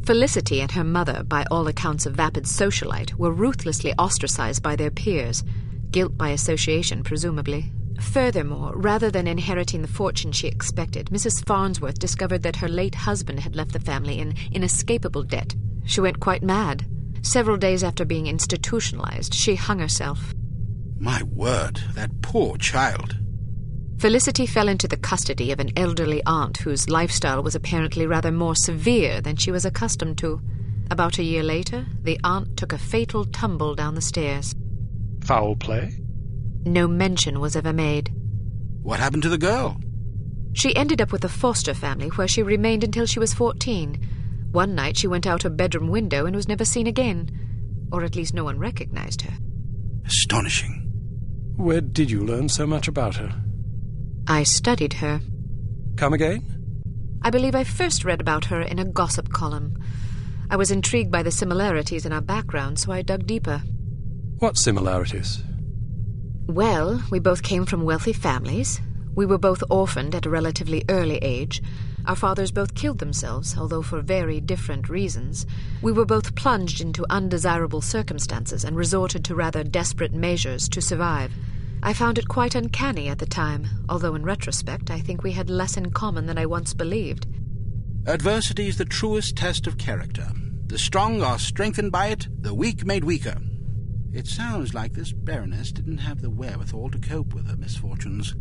Felicity and her mother, by all accounts a vapid socialite, were ruthlessly ostracized by their peers. Guilt by association, presumably. Furthermore, rather than inheriting the fortune she expected, Mrs. Farnsworth discovered that her late husband had left the family in inescapable debt. She went quite mad. Several days after being institutionalized, she hung herself. My word, that poor child. Felicity fell into the custody of an elderly aunt whose lifestyle was apparently rather more severe than she was accustomed to. About a year later, the aunt took a fatal tumble down the stairs. Foul play? No mention was ever made. What happened to the girl? She ended up with a foster family where she remained until she was 14. One night she went out her bedroom window and was never seen again. Or at least no one recognized her. Astonishing. Where did you learn so much about her? I studied her. Come again? I believe I first read about her in a gossip column. I was intrigued by the similarities in our background, so I dug deeper. What similarities? Well, we both came from wealthy families. We were both orphaned at a relatively early age. Our fathers both killed themselves, although for very different reasons. We were both plunged into undesirable circumstances and resorted to rather desperate measures to survive. I found it quite uncanny at the time, although in retrospect I think we had less in common than I once believed. Adversity is the truest test of character. The strong are strengthened by it, the weak made weaker. It sounds like this Baroness didn't have the wherewithal to cope with her misfortunes.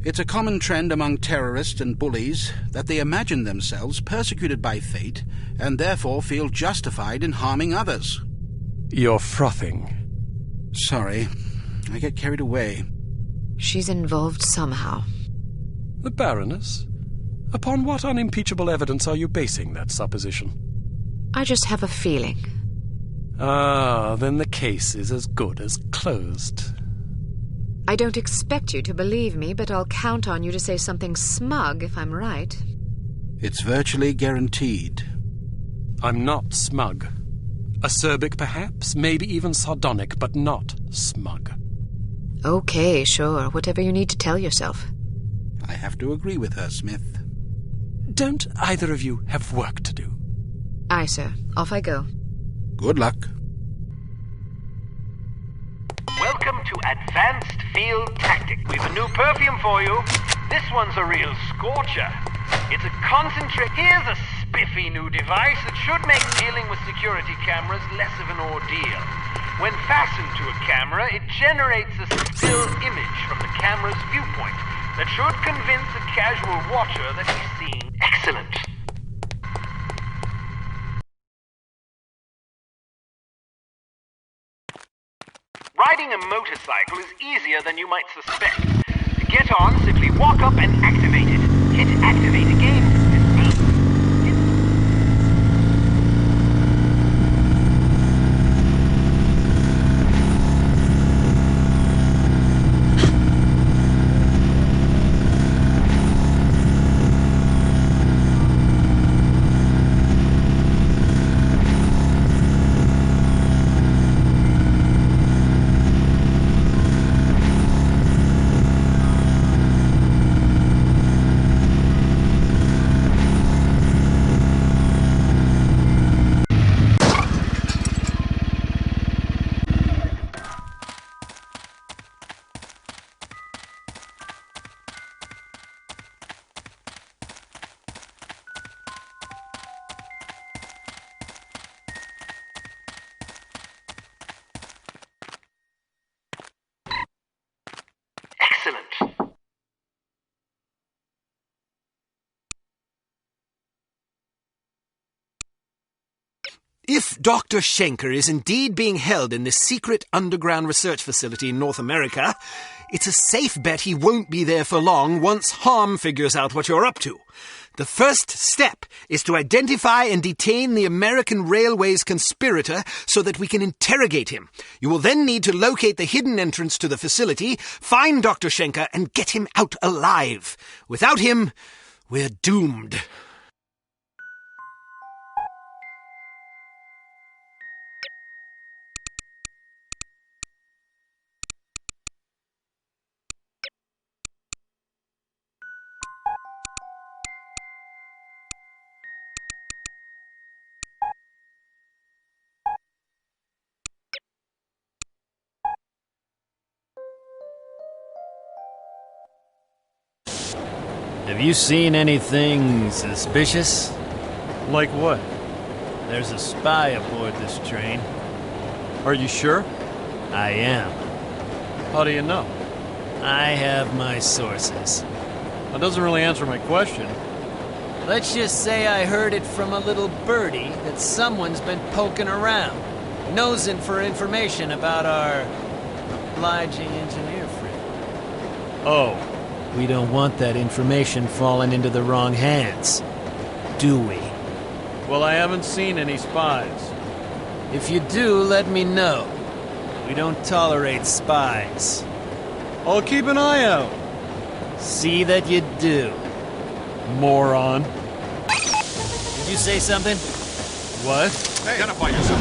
It's a common trend among terrorists and bullies that they imagine themselves persecuted by fate and therefore feel justified in harming others. You're frothing. Sorry, I get carried away. She's involved somehow. The Baroness? Upon what unimpeachable evidence are you basing that supposition? I just have a feeling. Ah, then the case is as good as closed. I don't expect you to believe me, but I'll count on you to say something smug if I'm right. It's virtually guaranteed. I'm not smug. Acerbic, perhaps, maybe even sardonic, but not smug. Okay, sure. Whatever you need to tell yourself. I have to agree with her, Smith. Don't either of you have work to do? Aye, sir. Off I go. Good luck. Welcome to Advanced Field Tactics. We've a new perfume for you. This one's a real scorcher. It's a concentrate. Here's a spiffy new device that should make dealing with security cameras less of an ordeal. When fastened to a camera, it generates a still image from the camera's viewpoint that should convince a casual watcher that he's seeing. Excellent. Riding a motorcycle is easier than you might suspect. To get on, simply walk up and activate it. Hit activate again. Excellent. If Dr. Schenker is indeed being held in this secret underground research facility in North America, it's a safe bet he won't be there for long once H.A.R.M figures out what you're up to. The first step is to identify and detain the American Railways conspirator so that we can interrogate him. You will then need to locate the hidden entrance to the facility, find Dr. Schenker, and get him out alive. Without him, we're doomed. Have you seen anything suspicious? Like what? There's a spy aboard this train. Are you sure? I am. How do you know? I have my sources. That doesn't really answer my question. Let's just say I heard it from a little birdie that someone's been poking around, nosing for information about our obliging engineer friend. Oh. We don't want that information falling into the wrong hands, do we? Well, I haven't seen any spies. If you do, let me know. We don't tolerate spies. I'll keep an eye out. See that you do. Moron. Did you say something? What? Hey, identify yourself.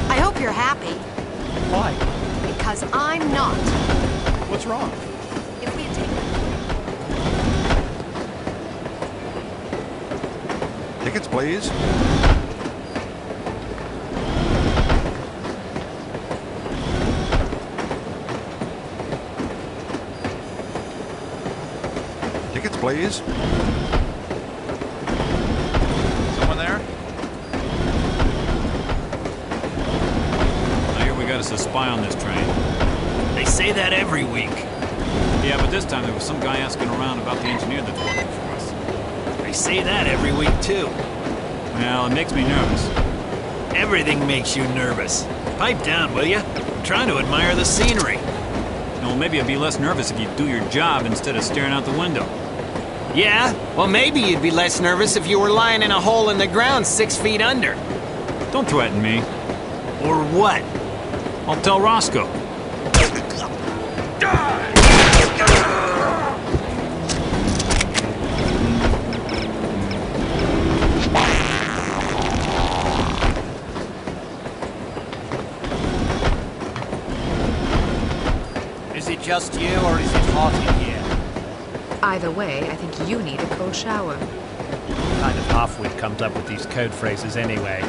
I hope you're happy. Why? Because I'm not. What's wrong? If we had taken... Tickets, please. Tickets, please. Someone there? I hear we got us a spy on this train. They say that every week. Yeah, but this time there was some guy asking around about the engineer that's working for us. They say that every week, too. Well, it makes me nervous. Everything makes you nervous. Pipe down, will you? I'm trying to admire the scenery. Well, maybe I'd be less nervous if you'd do your job instead of staring out the window. Yeah? Well, maybe you'd be less nervous if you were lying in a hole in the ground 6 feet under. Don't threaten me. Or what? I'll tell Roscoe. Is it just you, or is it hot in here? Either way, I think you need a cold shower. Kind of half-wit comes up with these code phrases anyway.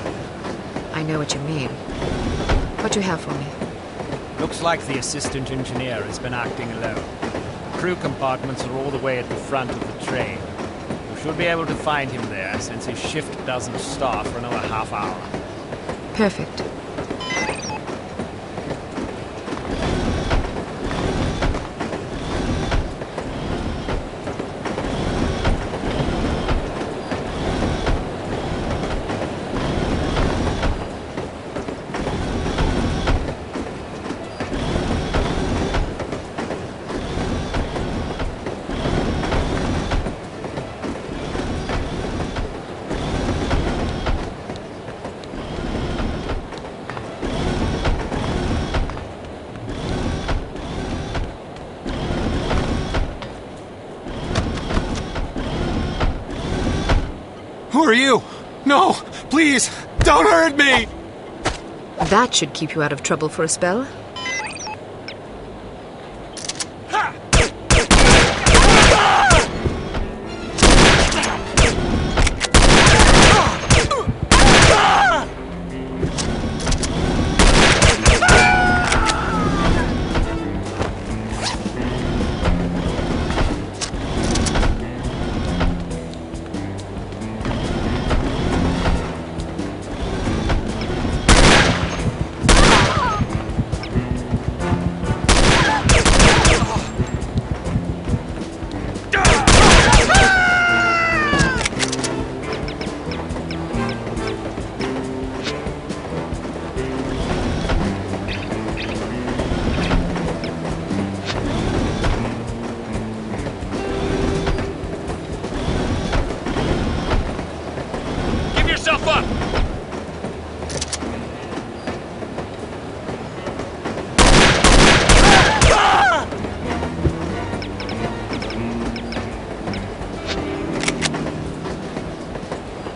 I know what you mean. What do you have for me? Looks like the assistant engineer has been acting alone. Crew compartments are all the way at the front of the train. You should be able to find him there, since his shift doesn't start for another half hour. Perfect. Who are you? No, please, don't hurt me! That should keep you out of trouble for a spell.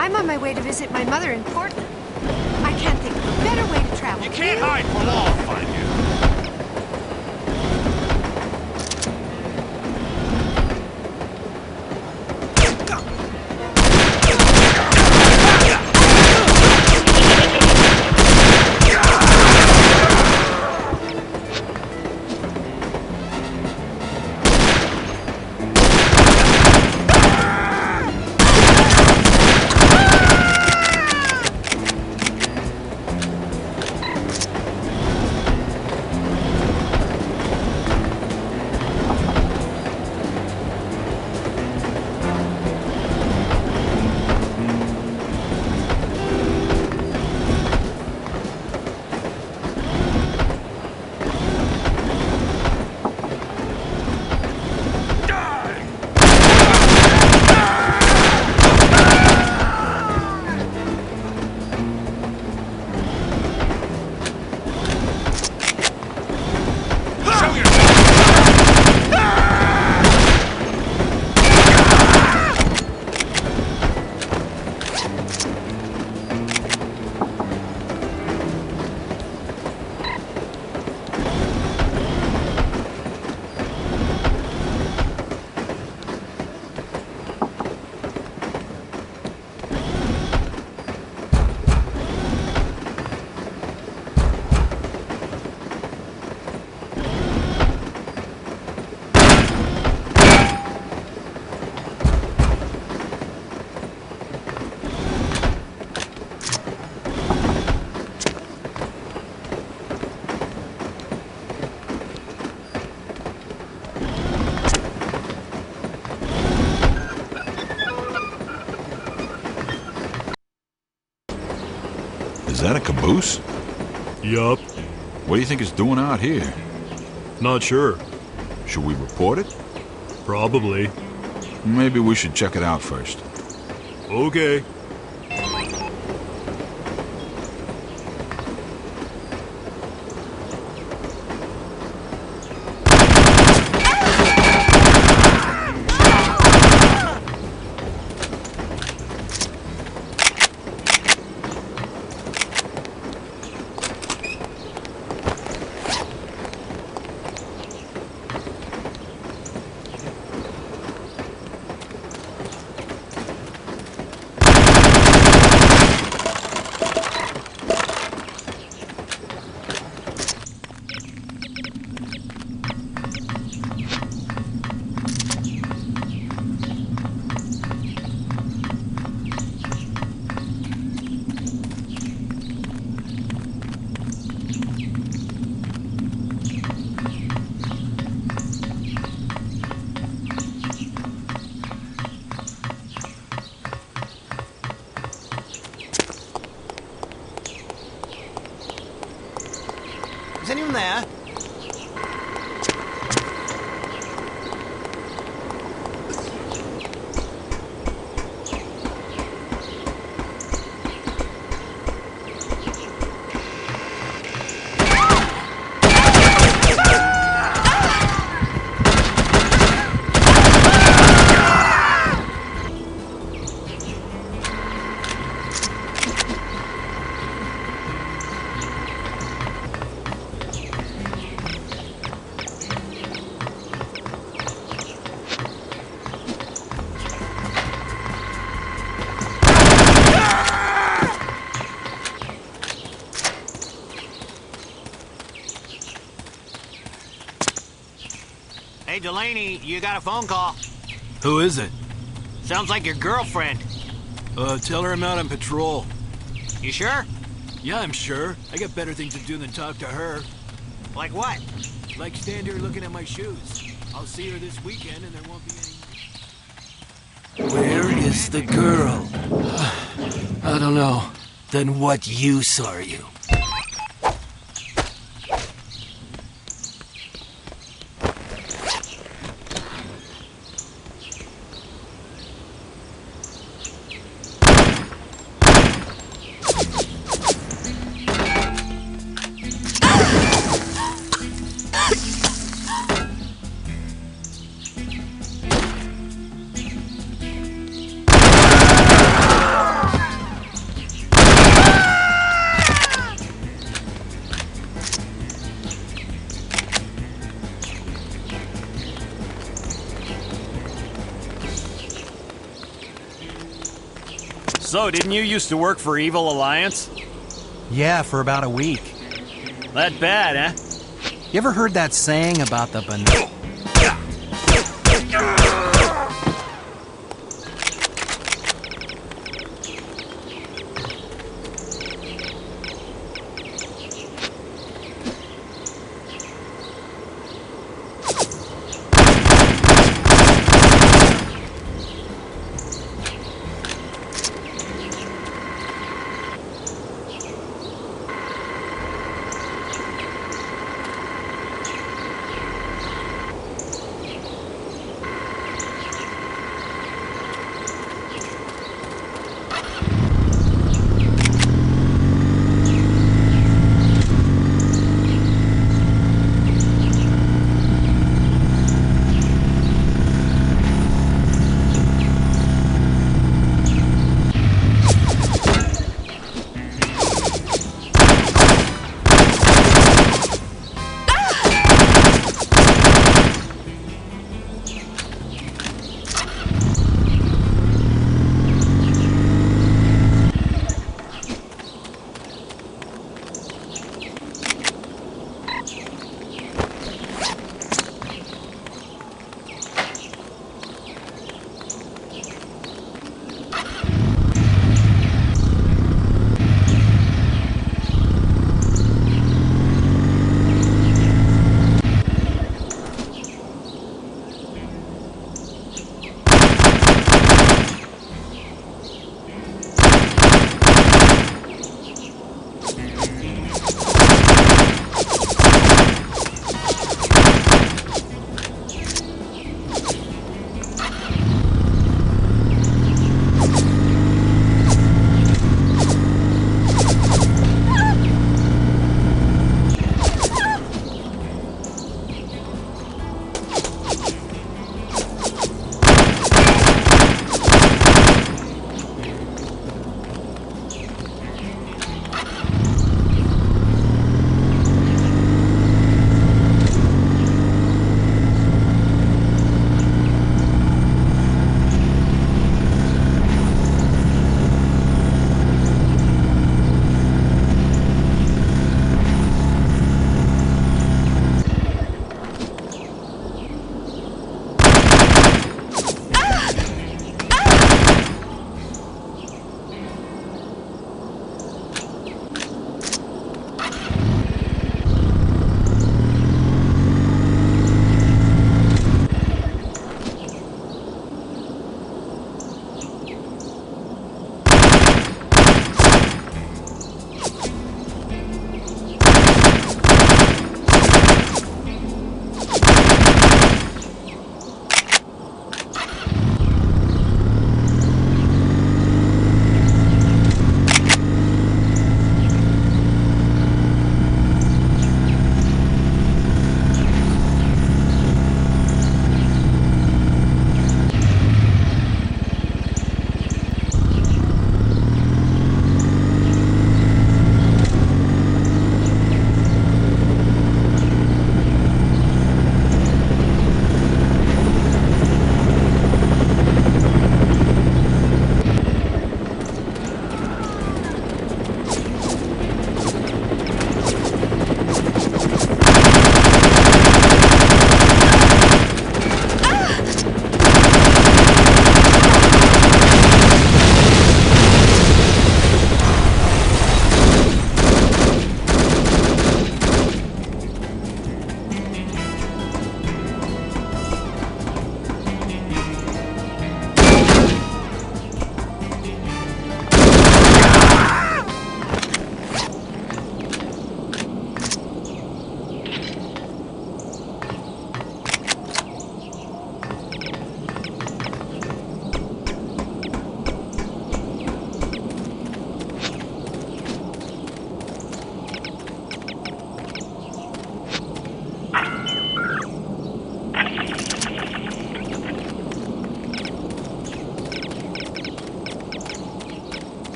I'm on my way to visit my mother in Portland. I can't think of a better way to travel. You can't hide from law. I'll find you. caboose? Yup. What do you think it's doing out here? Not sure. Should we report it? Probably. Maybe we should check it out first. Okay. Is anyone there? Hey, Delaney, you got a phone call. Who is it? Sounds like your girlfriend. Tell her I'm out on patrol. You sure? Yeah, I'm sure. I got better things to do than talk to her. Like what? Like stand here looking at my shoes. I'll see her this weekend and there won't be any... Where is the girl? I don't know. Then what use are you? So, didn't you used to work for Evil Alliance? Yeah, for about a week. That bad, huh? You ever heard that saying about the banana?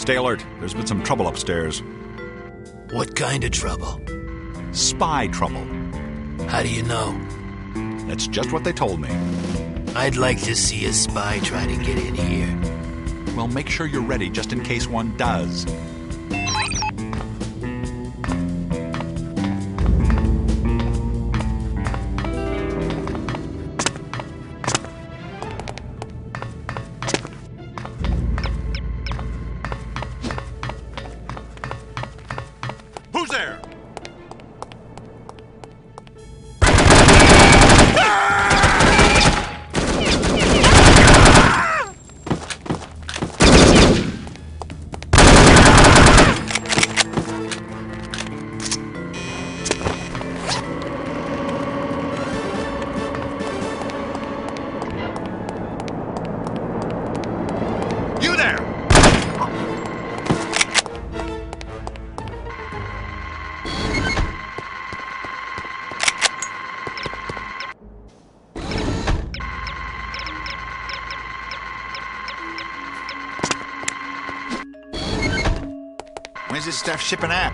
Stay alert. There's been some trouble upstairs. What kind of trouble? Spy trouble. How do you know? That's just what they told me. I'd like to see a spy try to get in here. Well, make sure you're ready just in case one does. Who's there? You there! When's this stuff shipping out?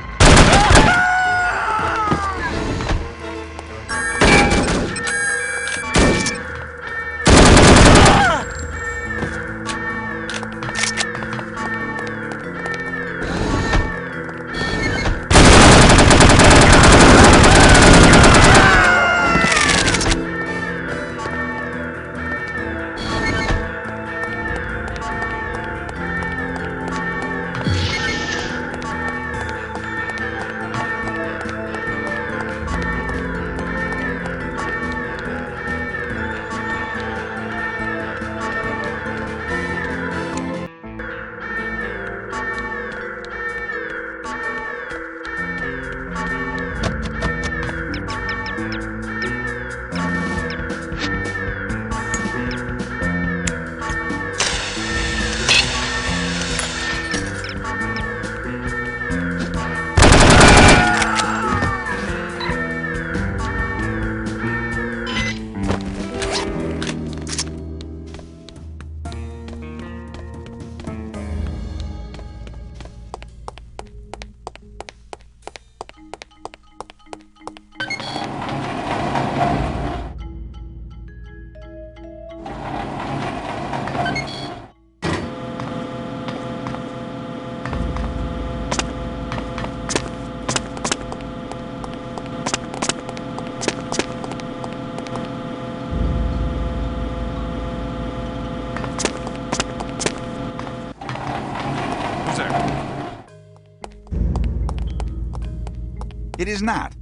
It is not.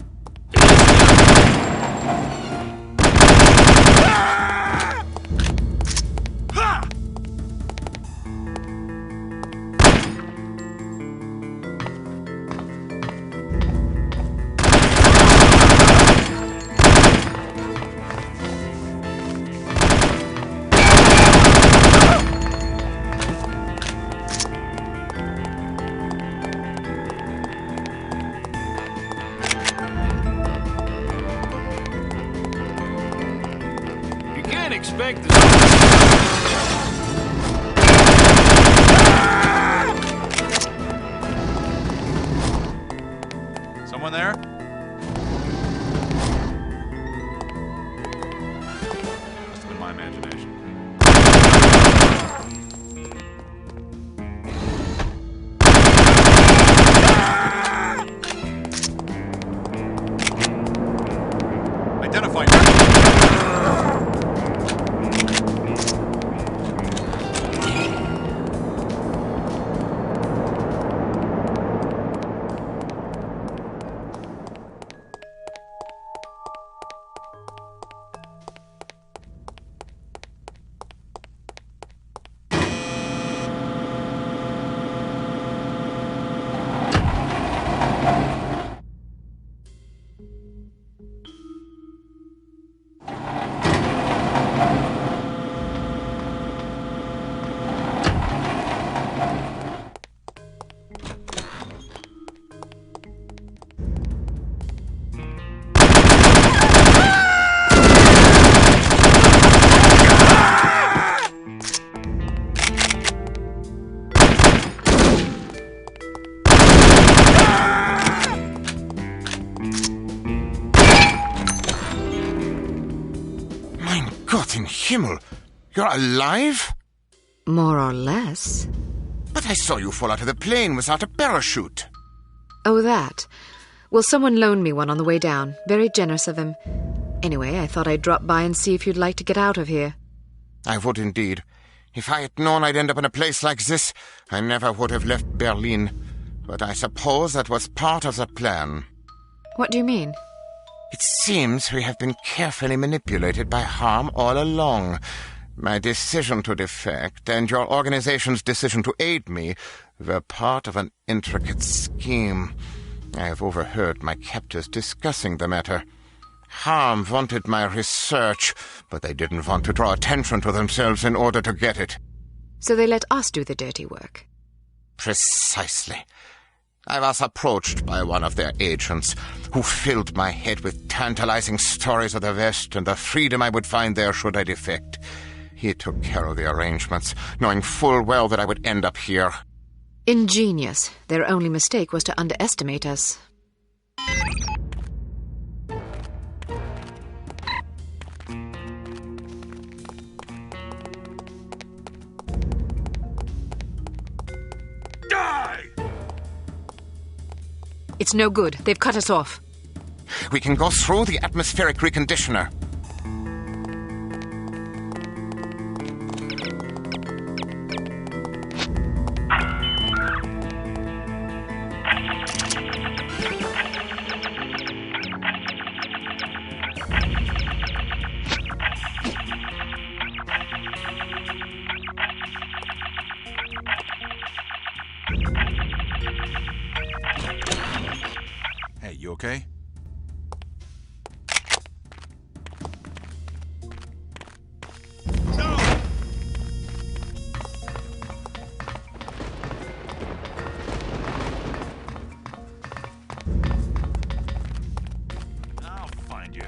Himmel! You're alive? More or less. But I saw you fall out of the plane without a parachute. Oh, that. Well, someone loaned me one on the way down. Very generous of him. Anyway, I thought I'd drop by and see if you'd like to get out of here. I would indeed. If I had known I'd end up in a place like this, I never would have left Berlin. But I suppose that was part of the plan. What do you mean? It seems we have been carefully manipulated by H.A.R.M all along. My decision to defect and your organization's decision to aid me were part of an intricate scheme. I have overheard my captors discussing the matter. H.A.R.M wanted my research, but they didn't want to draw attention to themselves in order to get it. So they let us do the dirty work. Precisely. I was approached by one of their agents, who filled my head with tantalizing stories of the West and the freedom I would find there should I defect. He took care of the arrangements, knowing full well that I would end up here. Ingenious. Their only mistake was to underestimate us. Die! It's no good. They've cut us off. We can go through the atmospheric reconditioner. Hey, you okay? I'll find you.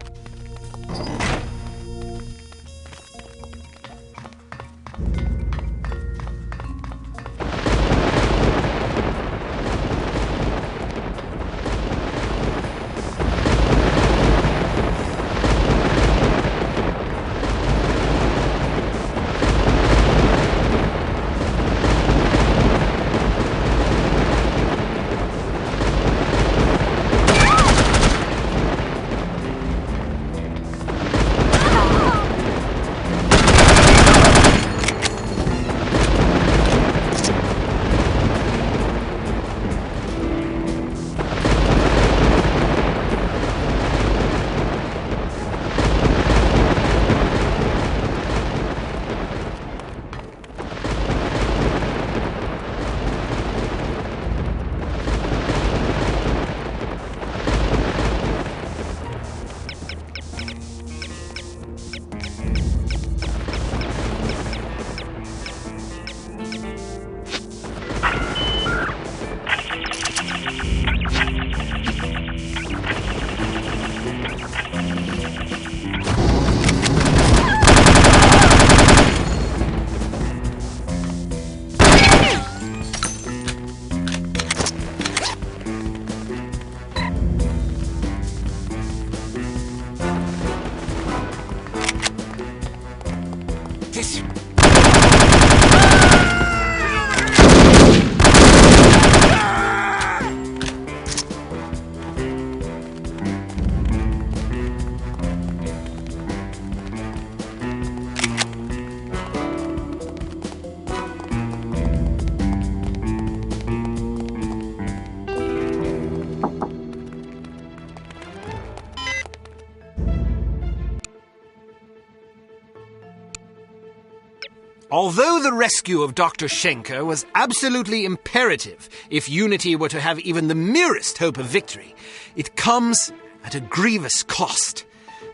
Although the rescue of Dr. Schenker was absolutely imperative if Unity were to have even the merest hope of victory, it comes at a grievous cost.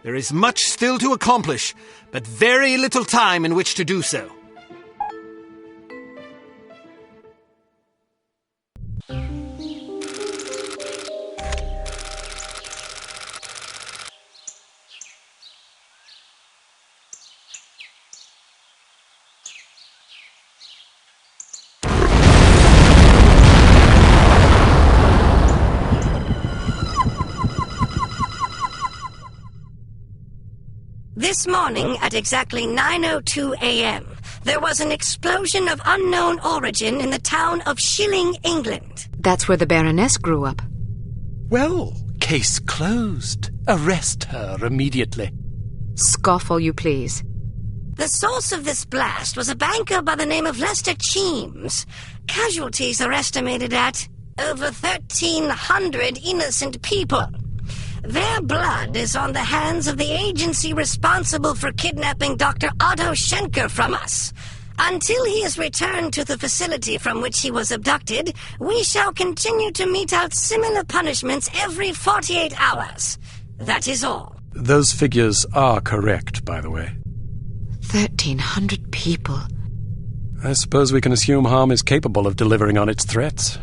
There is much still to accomplish, but very little time in which to do so. This morning at exactly 9:02 a.m., there was an explosion of unknown origin in the town of Shilling, England. That's where the Baroness grew up. Well, case closed. Arrest her immediately. Scoff all you please. The source of this blast was a banker by the name of Lester Cheems. Casualties are estimated at over 1,300 innocent people. Their blood is on the hands of the agency responsible for kidnapping Dr. Otto Schenker from us. Until he is returned to the facility from which he was abducted, we shall continue to mete out similar punishments every 48 hours. That is all. Those figures are correct, by the way. 1,300 people. I suppose we can assume H.A.R.M is capable of delivering on its threats.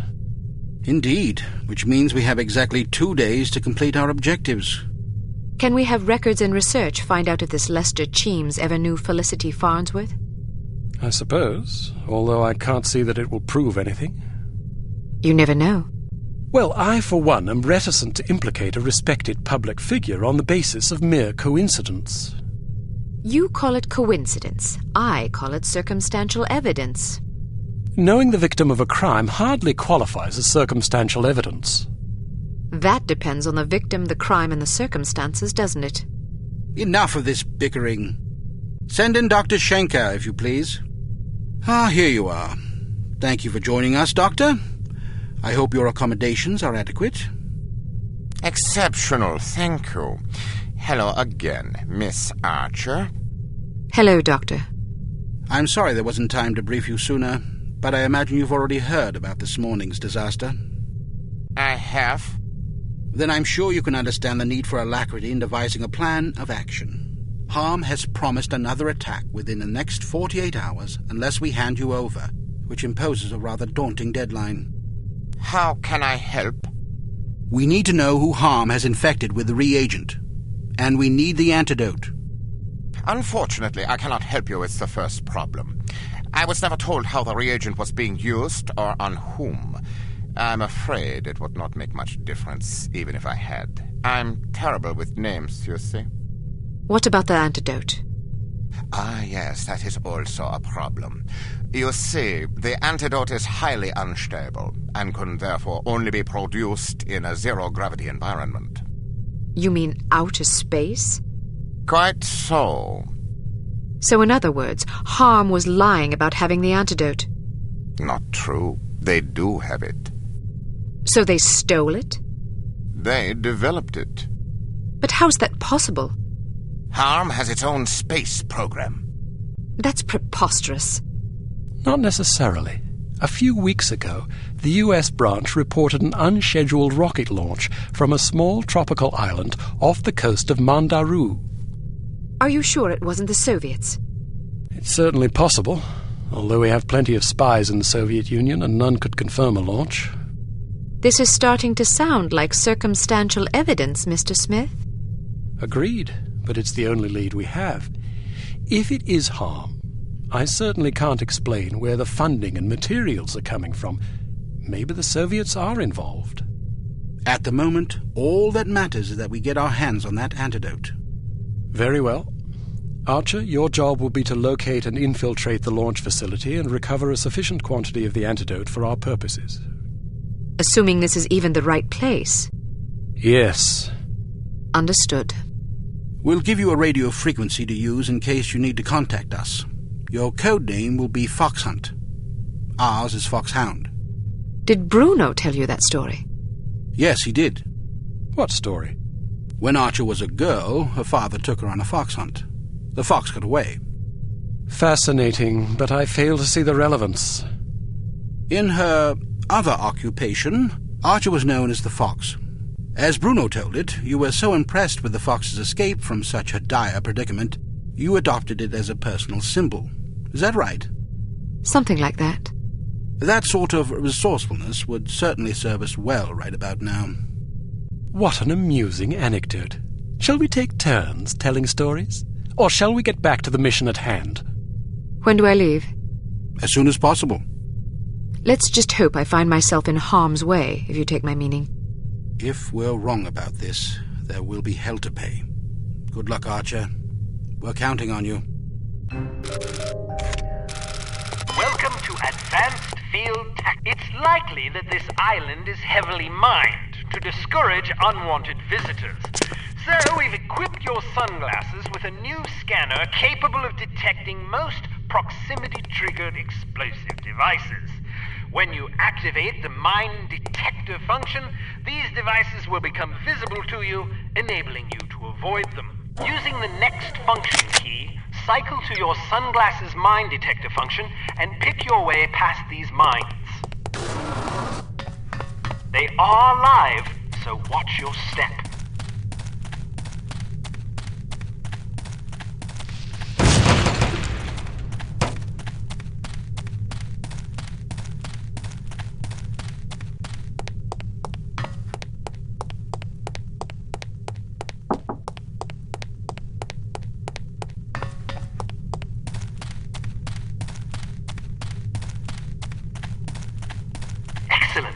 Indeed, which means we have exactly 2 days to complete our objectives. Can we have records and research find out if this Lester Cheems ever knew Felicity Farnsworth? I suppose, although I can't see that it will prove anything. You never know. Well, I, for one, am reticent to implicate a respected public figure on the basis of mere coincidence. You call it coincidence. I call it circumstantial evidence. Knowing the victim of a crime hardly qualifies as circumstantial evidence. That depends on the victim, the crime, and the circumstances, doesn't it? Enough of this bickering. Send in Dr. Schenker, if you please. Here you are. Thank you for joining us, Doctor. I hope your accommodations are adequate. Exceptional, thank you. Hello again, Miss Archer. Hello, Doctor. I'm sorry there wasn't time to brief you sooner, but I imagine you've already heard about this morning's disaster. I have. Then I'm sure you can understand the need for alacrity in devising a plan of action. H.A.R.M has promised another attack within the next 48 hours unless we hand you over, which imposes a rather daunting deadline. How can I help? We need to know who H.A.R.M has infected with the reagent, and we need the antidote. Unfortunately, I cannot help you with the first problem. I was never told how the reagent was being used or on whom. I'm afraid it would not make much difference, even if I had. I'm terrible with names, you see. What about the antidote? Yes, that is also a problem. You see, the antidote is highly unstable and can therefore only be produced in a zero-gravity environment. You mean outer space? Quite so. So in other words, H.A.R.M was lying about having the antidote. Not true. They do have it. So they stole it? They developed it. But how's that possible? H.A.R.M has its own space program. That's preposterous. Not necessarily. A few weeks ago, the U.S. branch reported an unscheduled rocket launch from a small tropical island off the coast of Mandaru. Are you sure it wasn't the Soviets? It's certainly possible, although we have plenty of spies in the Soviet Union and none could confirm a launch. This is starting to sound like circumstantial evidence, Mr. Smith. Agreed, but it's the only lead we have. If it is H.A.R.M, I certainly can't explain where the funding and materials are coming from. Maybe the Soviets are involved. At the moment, all that matters is that we get our hands on that antidote. Very well. Archer, your job will be to locate and infiltrate the launch facility and recover a sufficient quantity of the antidote for our purposes. Assuming this is even the right place? Yes. Understood. We'll give you a radio frequency to use in case you need to contact us. Your code name will be Foxhunt. Ours is Foxhound. Did Bruno tell you that story? Yes, he did. What story? When Archer was a girl, her father took her on a fox hunt. The fox got away. Fascinating, but I fail to see the relevance. In her other occupation, Archer was known as the Fox. As Bruno told it, you were so impressed with the fox's escape from such a dire predicament, you adopted it as a personal symbol. Is that right? Something like that. That sort of resourcefulness would certainly serve us well right about now. What an amusing anecdote. Shall we take turns telling stories? Or shall we get back to the mission at hand? When do I leave? As soon as possible. Let's just hope I find myself in harm's way, if you take my meaning. If we're wrong about this, there will be hell to pay. Good luck, Archer. We're counting on you. Welcome to Advanced Field Tactics. It's likely that this island is heavily mined to discourage unwanted visitors. So we've equipped your sunglasses with a new scanner capable of detecting most proximity-triggered explosive devices. When you activate the mine detector function, these devices will become visible to you, enabling you to avoid them. Using the next function key, cycle to your sunglasses mine detector function and pick your way past these mines. They are live, so watch your step. Excellent.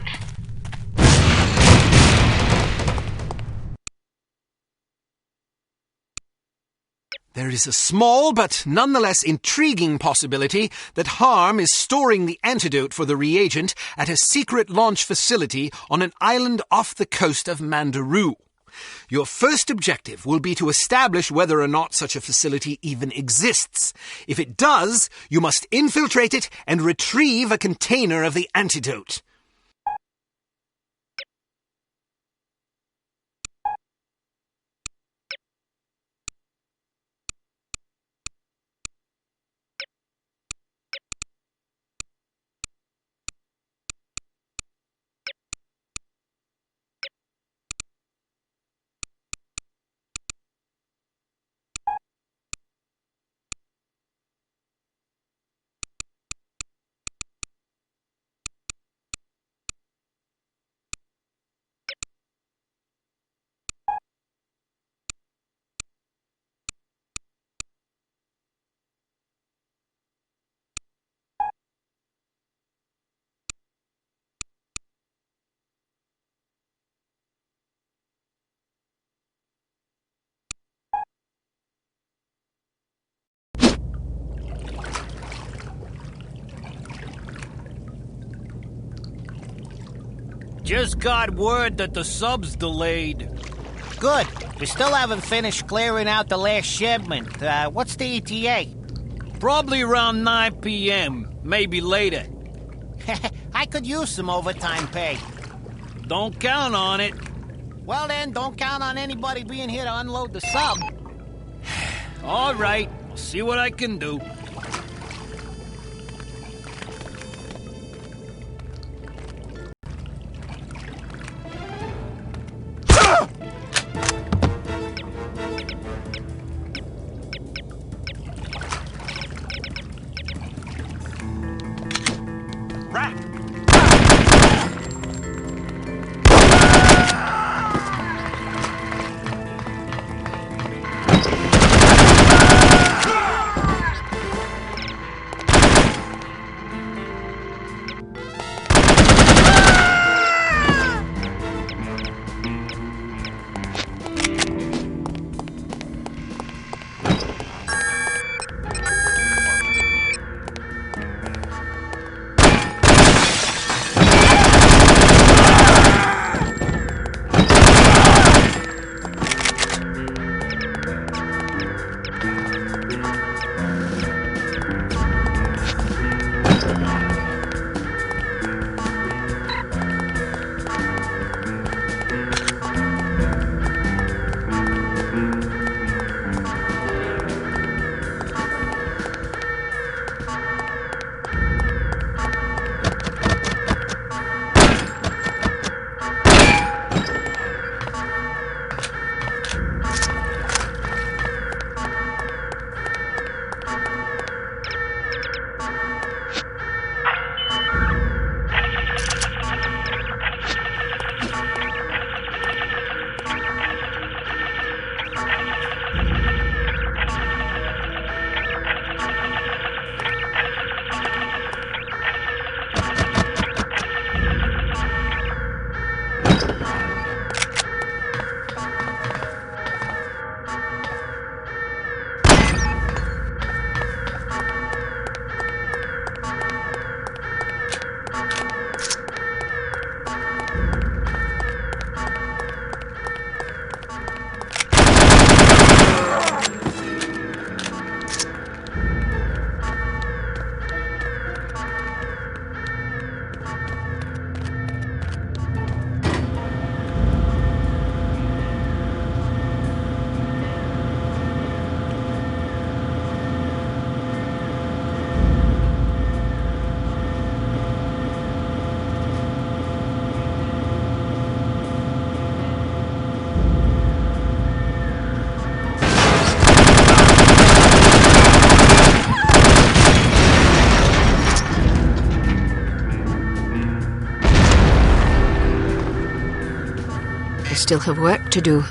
There is a small but nonetheless intriguing possibility that H.A.R.M is storing the antidote for the reagent at a secret launch facility on an island off the coast of Mandaroo. Your first objective will be to establish whether or not such a facility even exists. If it does, you must infiltrate it and retrieve a container of the antidote. Just got word that the sub's delayed. Good. We still haven't finished clearing out the last shipment. What's the ETA? Probably around 9 p.m., maybe later. I could use some overtime pay. Don't count on it. Well then, don't count on anybody being here to unload the sub. All right, I'll see what I can do. I still have work to do.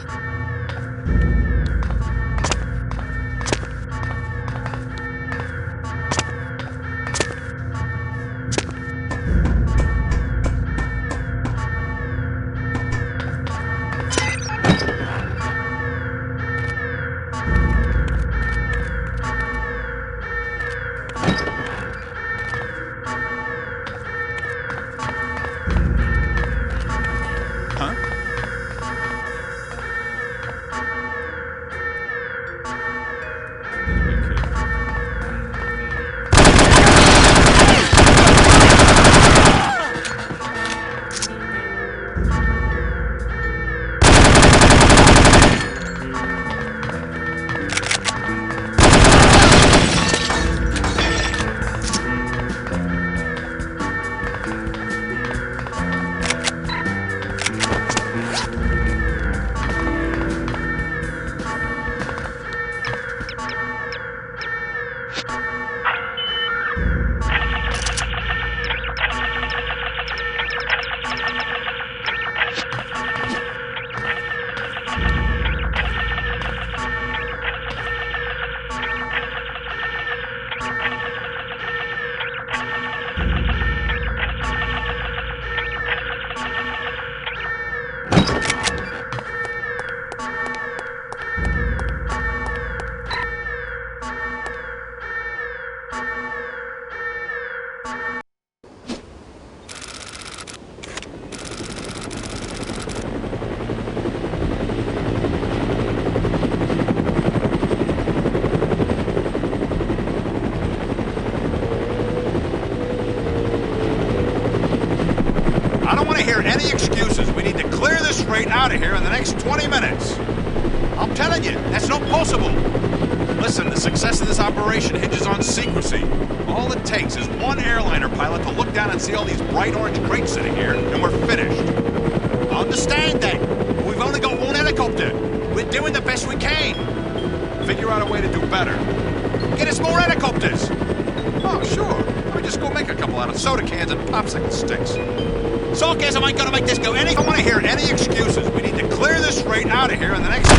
Any excuses. We need to clear this freight out of here in the next 20 minutes. I'm telling you, that's not possible. Listen, the success of this operation hinges on secrecy. All it takes is one airliner pilot to look down and see all these bright orange crates sitting here, and we're finished. Understand that. We've only got one helicopter. We're doing the best we can. Figure out a way to do better. Get us more helicopters. Oh, sure. Let me just go make a couple out of soda cans and popsicle sticks. Sarcasm ain't gonna make this go any. I don't want to hear any excuses. We need to clear this freight out of here in the next.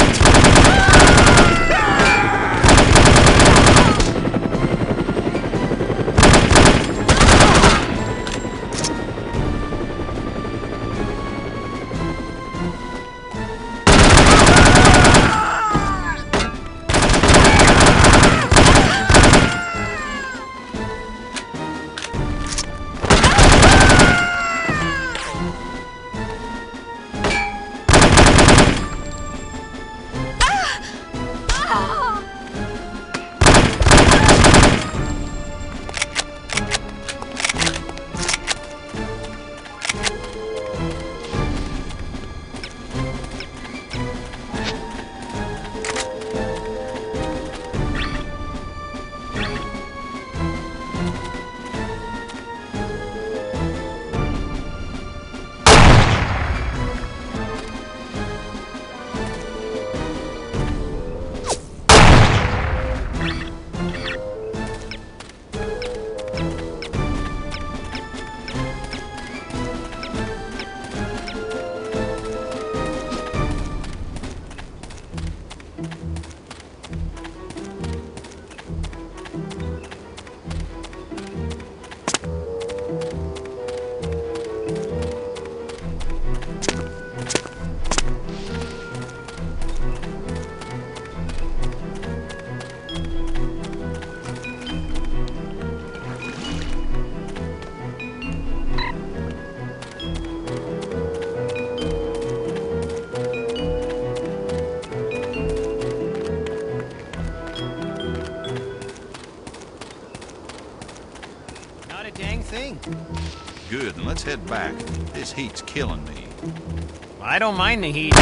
Good, and let's head back. This heat's killing me. I don't mind the heat.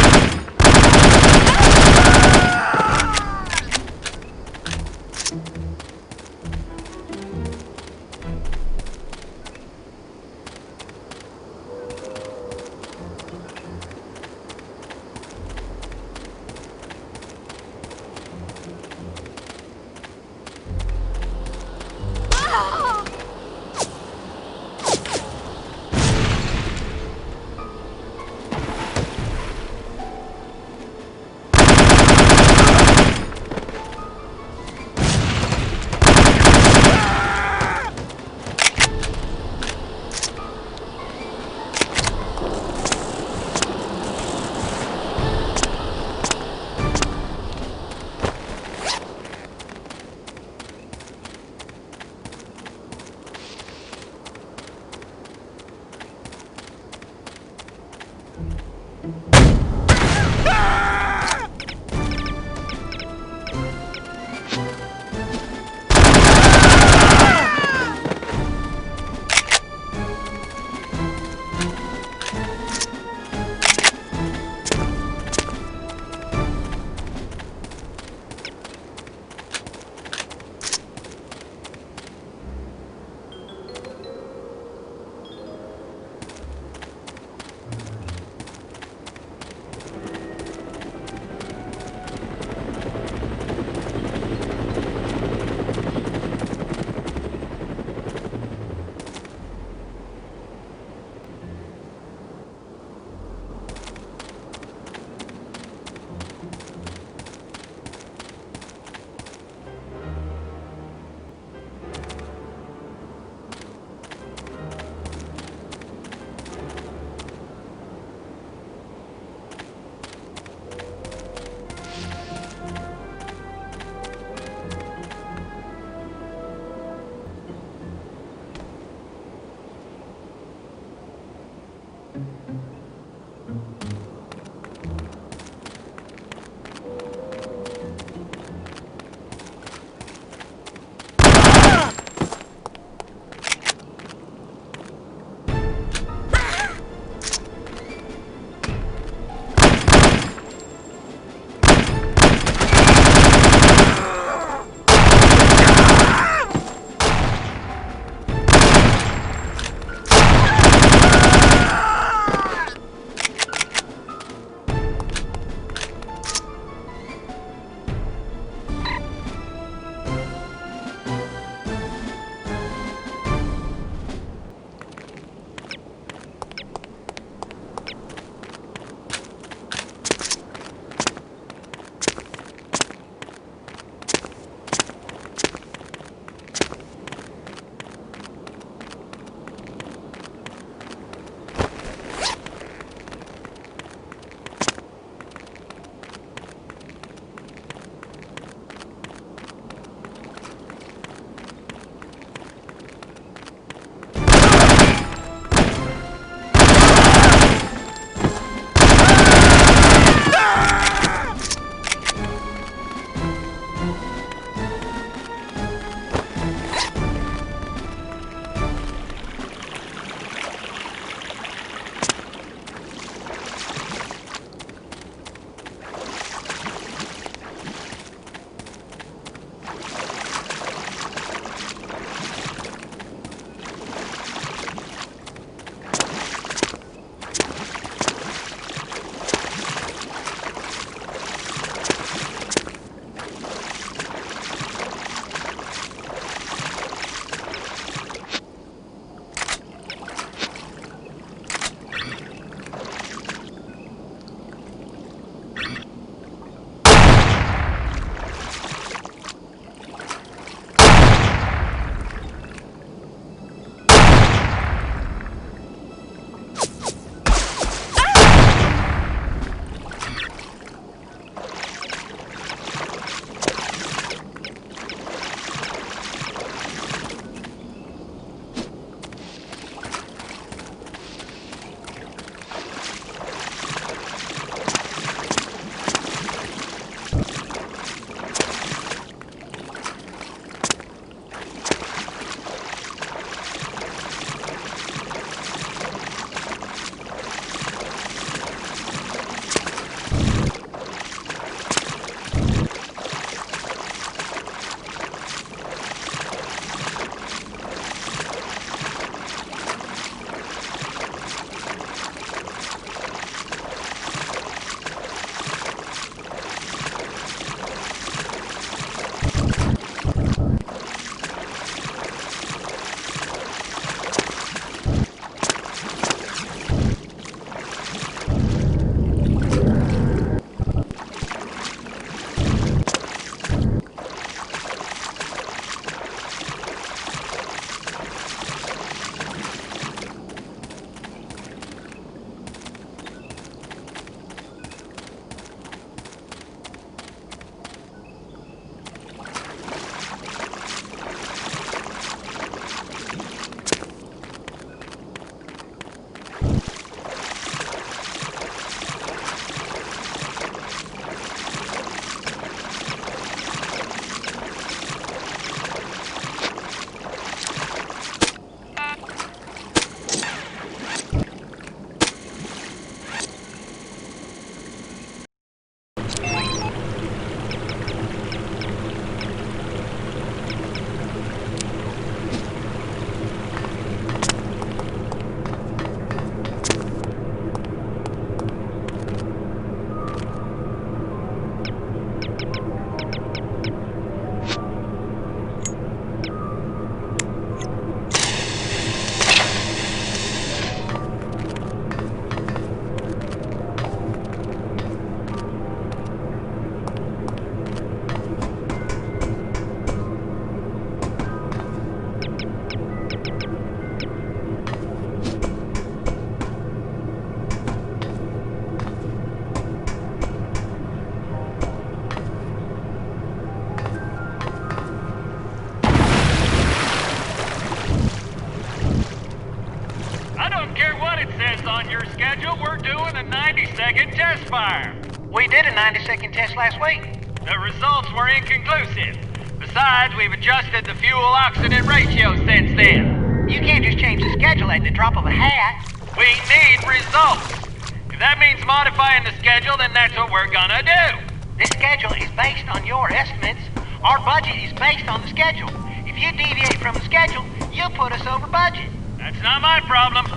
don't care what it says on your schedule, we're doing a 90-second test fire. We did a 90-second test last week. The results were inconclusive. Besides, we've adjusted the fuel-oxygen ratio since then. You can't just change the schedule at the drop of a hat. We need results. If that means modifying the schedule, then that's what we're gonna do. This schedule is based on your estimates. Our budget is based on the schedule. If you deviate from the schedule, you'll put us over budget. That's not my problem.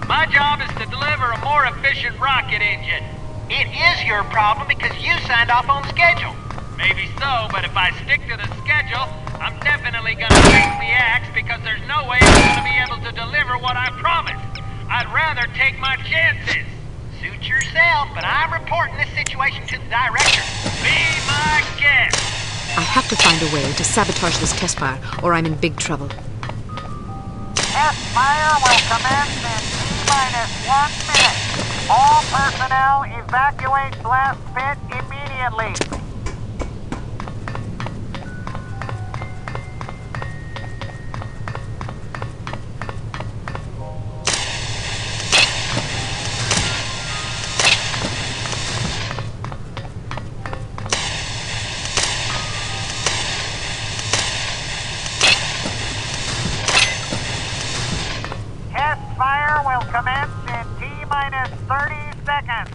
My job is to deliver a more efficient rocket engine. It is your problem because you signed off on the schedule. Maybe so, but if I stick to the schedule, I'm definitely gonna face the axe because there's no way I'm gonna be able to deliver what I promised. I'd rather take my chances. Suit yourself, but I'm reporting this situation to the director. Be my guest. I have to find a way to sabotage this test fire, or I'm in big trouble. Test fire will commence in T-minus 1 minute. All personnel evacuate blast pit immediately. Fire will commence in T-minus 30 seconds.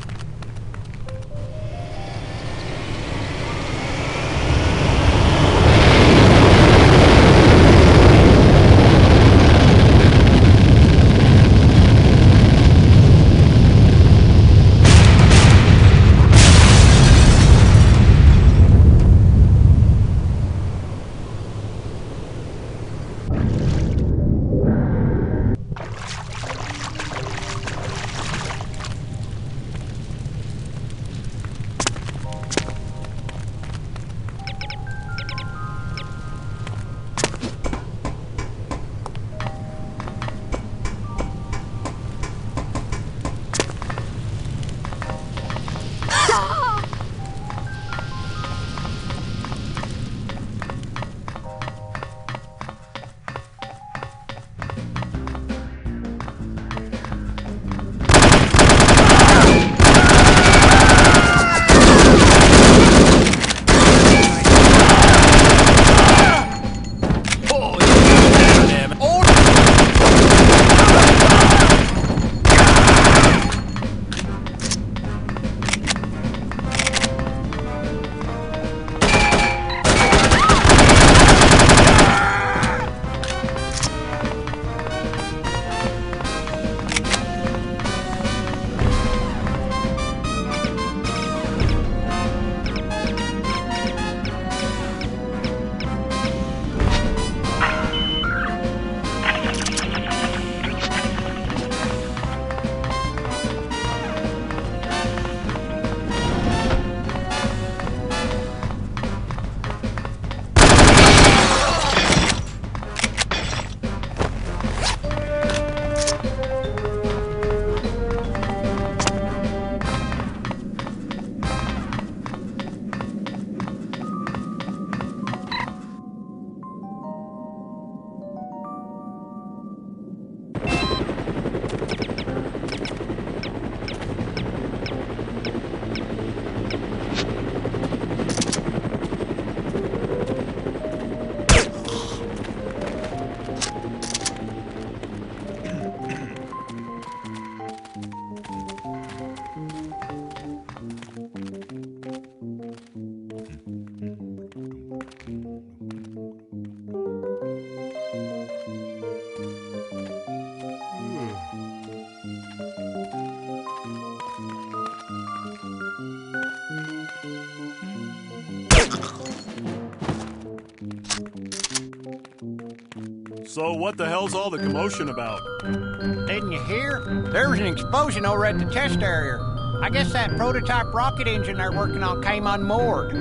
So what the hell's all the commotion about? Didn't you hear? There was an explosion over at the test area. I guess that prototype rocket engine they're working on came unmoored.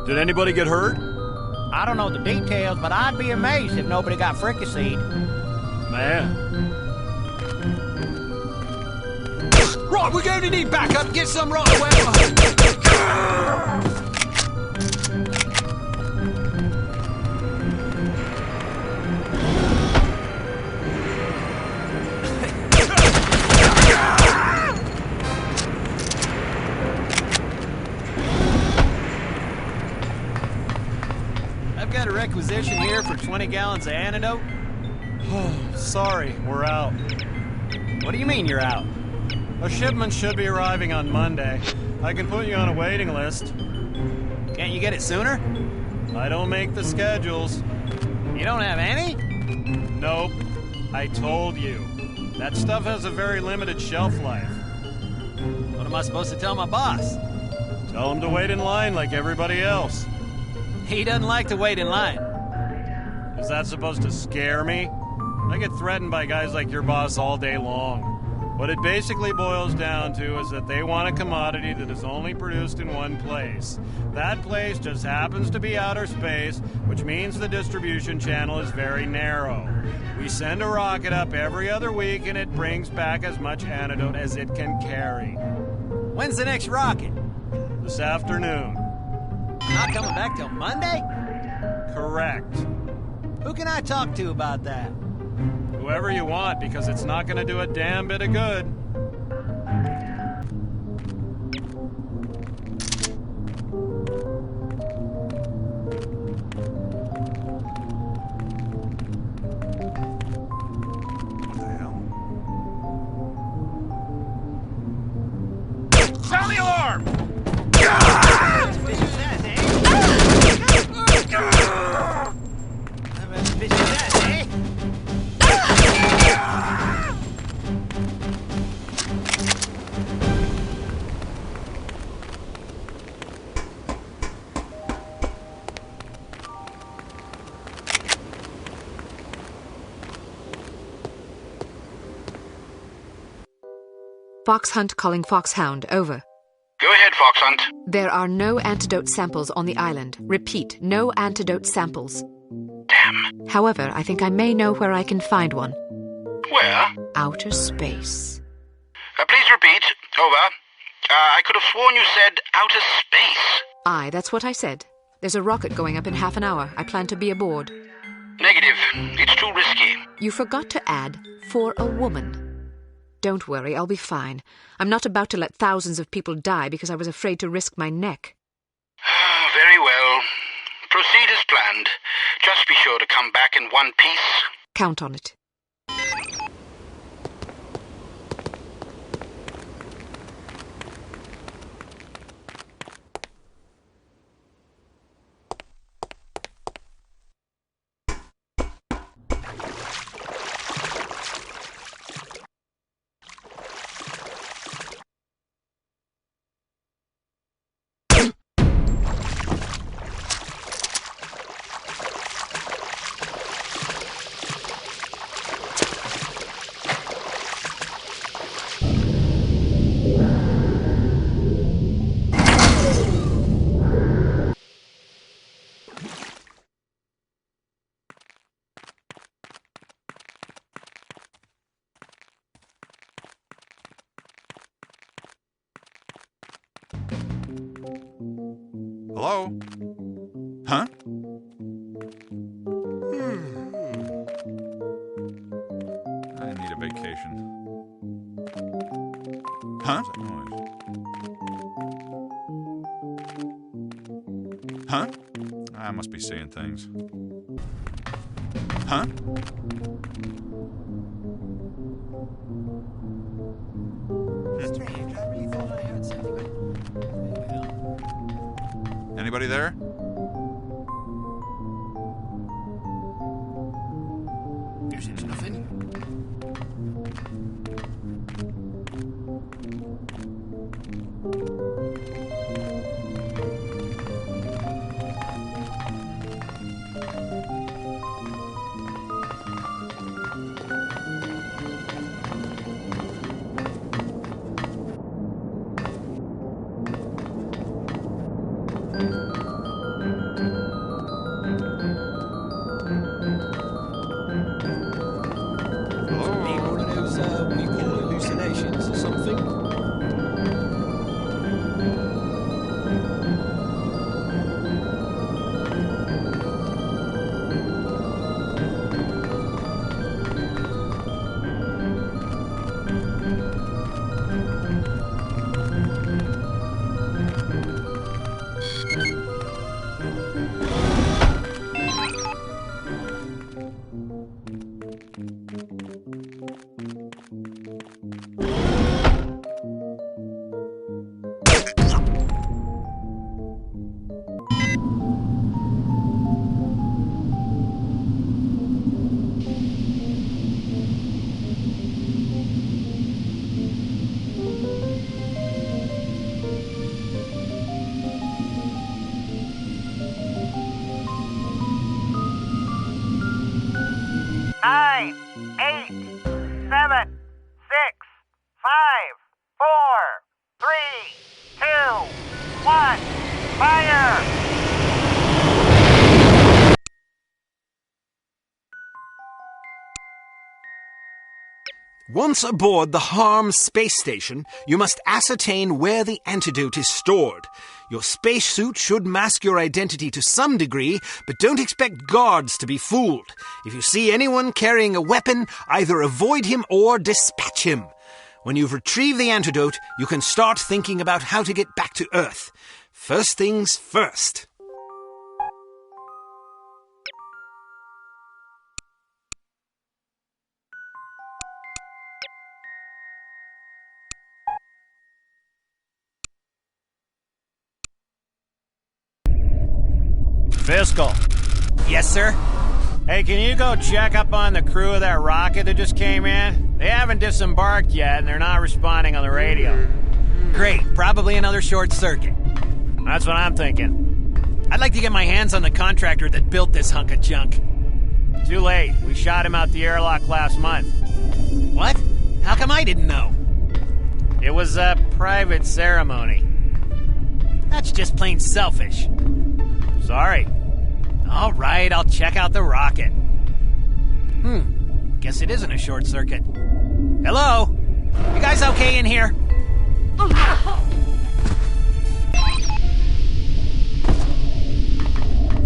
Did anybody get hurt? I don't know the details, but I'd be amazed if nobody got fricasseed. Man. Right, we're going to need backup. Get some right away. requisition here for 20 gallons of antidote? Oh, sorry, we're out. What do you mean you're out? A shipment should be arriving on Monday. I can put you on a waiting list. Can't you get it sooner? I don't make the schedules. You don't have any? Nope. I told you. That stuff has a very limited shelf life. What am I supposed to tell my boss? Tell him to wait in line like everybody else. He doesn't like to wait in line. Is that supposed to scare me? I get threatened by guys like your boss all day long. What it basically boils down to is that they want a commodity that is only produced in one place. That place just happens to be outer space, which means the distribution channel is very narrow. We send a rocket up every other week and it brings back as much antidote as it can carry. When's the next rocket? This afternoon. Not coming back till Monday? Correct. Who can I talk to about that? Whoever you want, because it's not going to do a damn bit of good. What the hell? Sound the alarm! Foxhunt calling Foxhound, over. Go ahead, Foxhunt. There are no antidote samples on the island. Repeat, no antidote samples. Damn. However, I think I may know where I can find one. Where? Outer space. Please repeat. Over. I could have sworn you said outer space. Aye, that's what I said. There's a rocket going up in half an hour. I plan to be aboard. Negative. It's too risky. You forgot to add, for a woman. Don't worry, I'll be fine. I'm not about to let thousands of people die because I was afraid to risk my neck. Very well. Proceed as planned. Just be sure to come back in one piece. Count on it. Hello? Huh? I need a vacation. Huh? Huh? I must be seeing things. Huh? Strange. I really thought I heard something. Anybody there? There's nothing. 7, 6, 5, 4, 3, 2, 1, fire! Once aboard the H.A.R.M space station, you must ascertain where the antidote is stored. Your spacesuit should mask your identity to some degree, but don't expect guards to be fooled. If you see anyone carrying a weapon, either avoid him or dispatch him. When you've retrieved the antidote, you can start thinking about how to get back to Earth. First things first. Fiscal. Yes, sir? Hey, can you go check up on the crew of that rocket that just came in? They haven't disembarked yet, and they're not responding on the radio. Great. Probably another short circuit. That's what I'm thinking. I'd like to get my hands on the contractor that built this hunk of junk. Too late. We shot him out the airlock last month. What? How come I didn't know? It was a private ceremony. That's just plain selfish. Sorry. All right, I'll check out the rocket. Guess it isn't a short circuit. Hello? You guys okay in here?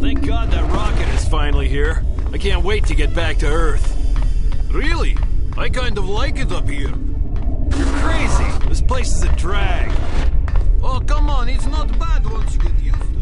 Thank God that rocket is finally here. I can't wait to get back to Earth. Really? I kind of like it up here. You're crazy. This place is a drag. Oh, come on, it's not bad once you get used to it.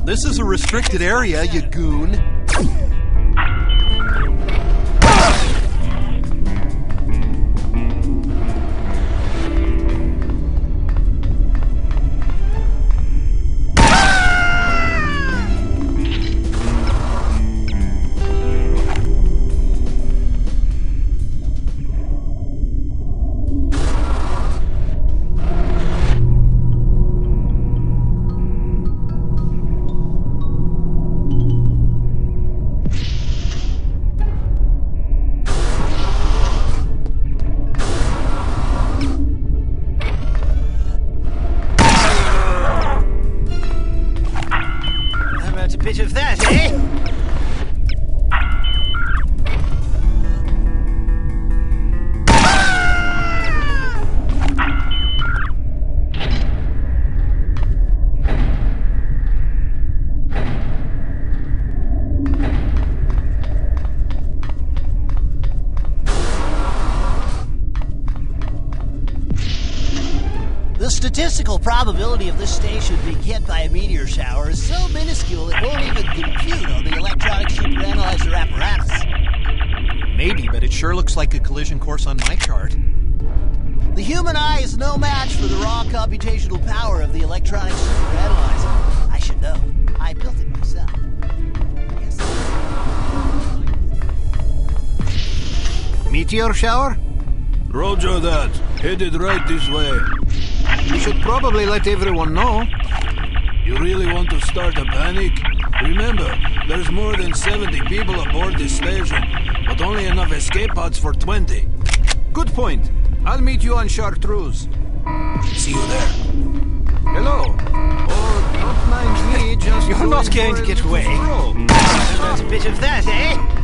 This is a restricted area, you goon. bit of that, eh? The statistical probability of this station being hit by a meteor shower is so minuscule it won't even compute on the electronic superanalyzer apparatus. Maybe, but it sure looks like a collision course on my chart. The human eye is no match for the raw computational power of the electronic superanalyzer. I should know. I built it myself. Meteor shower? Roger that. Headed right this way. We probably let everyone know. You really want to start a panic? Remember, there's more than 70 people aboard this station, but only enough escape pods for 20. Good point. I'll meet you on Chartreuse. See you there. Hello. Oh, don't mind me, just... You're not going to get away. There's a bit of that, eh?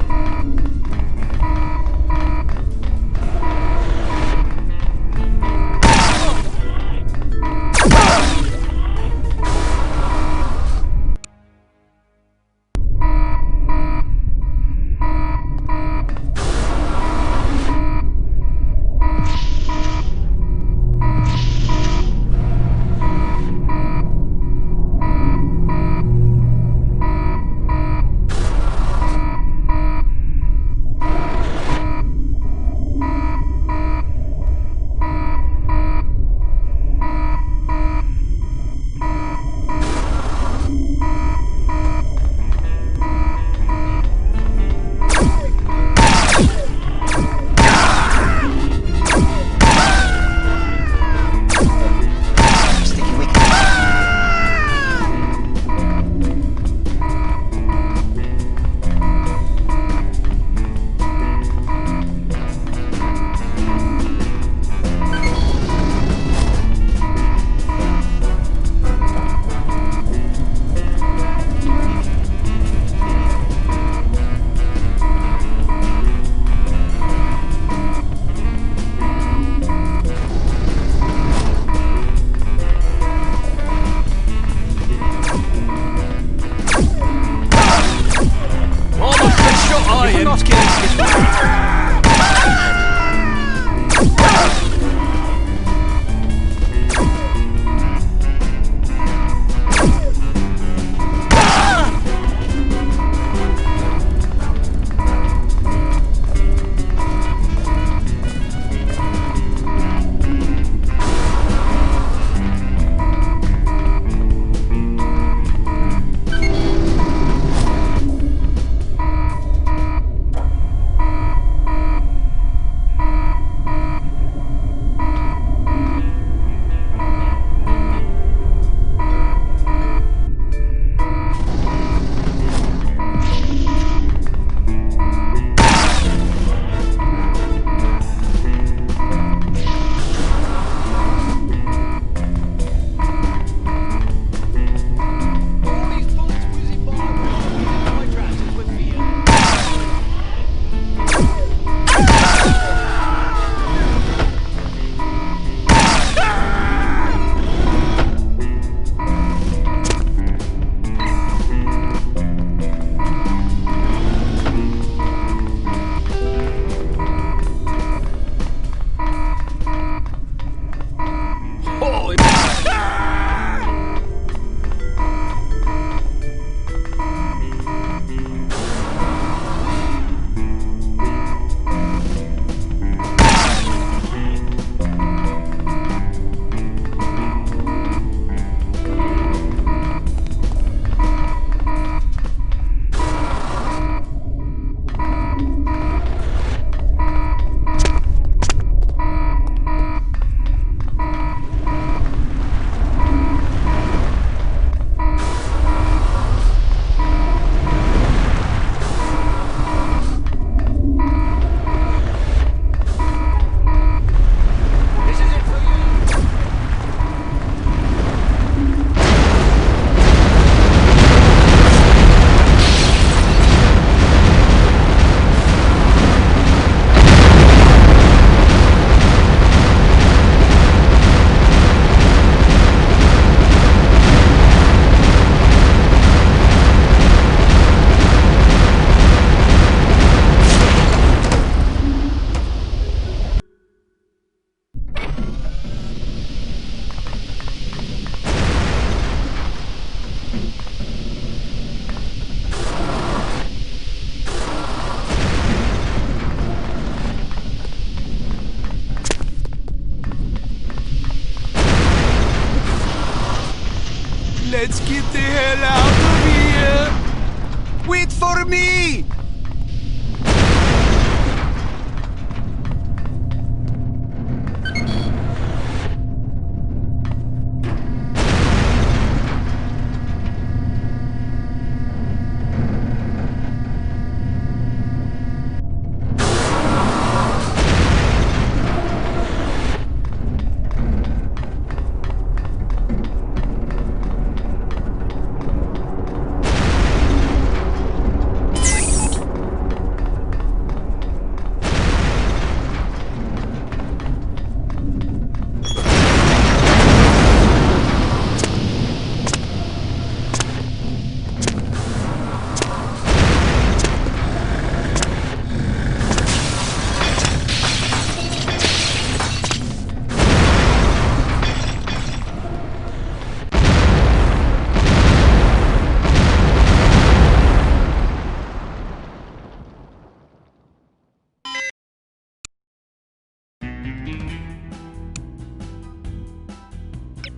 Let's get the hell out of here! Wait for me!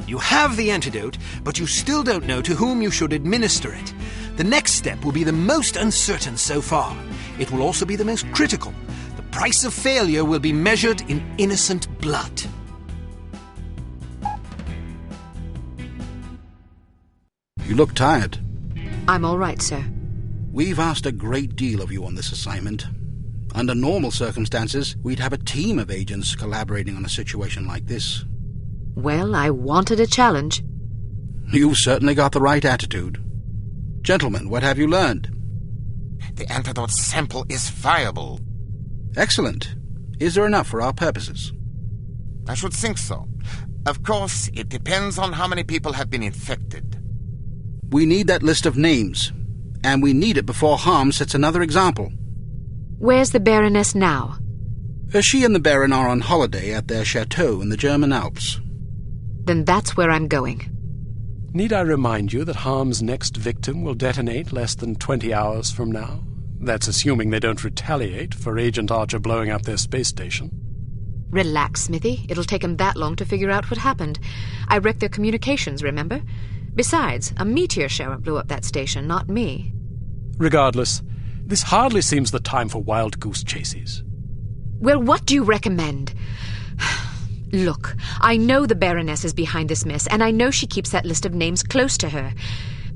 You have the antidote, but you still don't know to whom you should administer it. The next step will be the most uncertain so far. It will also be the most critical. The price of failure will be measured in innocent blood. You look tired. I'm all right, sir. We've asked a great deal of you on this assignment. Under normal circumstances, we'd have a team of agents collaborating on a situation like this. Well, I wanted a challenge. You've certainly got the right attitude. Gentlemen, what have you learned? The antidote sample is viable. Excellent. Is there enough for our purposes? I should think so. Of course, it depends on how many people have been infected. We need that list of names, and we need it before H.A.R.M sets another example. Where's the Baroness now? She and the Baron are on holiday at their chateau in the German Alps. Then that's where I'm going. Need I remind you that H.A.R.M's next victim will detonate less than 20 hours from now? That's assuming they don't retaliate for Agent Archer blowing up their space station. Relax, Smithy. It'll take him that long to figure out what happened. I wrecked their communications, remember? Besides, a meteor shower blew up that station, not me. Regardless, this hardly seems the time for wild goose chases. Well, what do you recommend? Look, I know the Baroness is behind this mess, and I know she keeps that list of names close to her.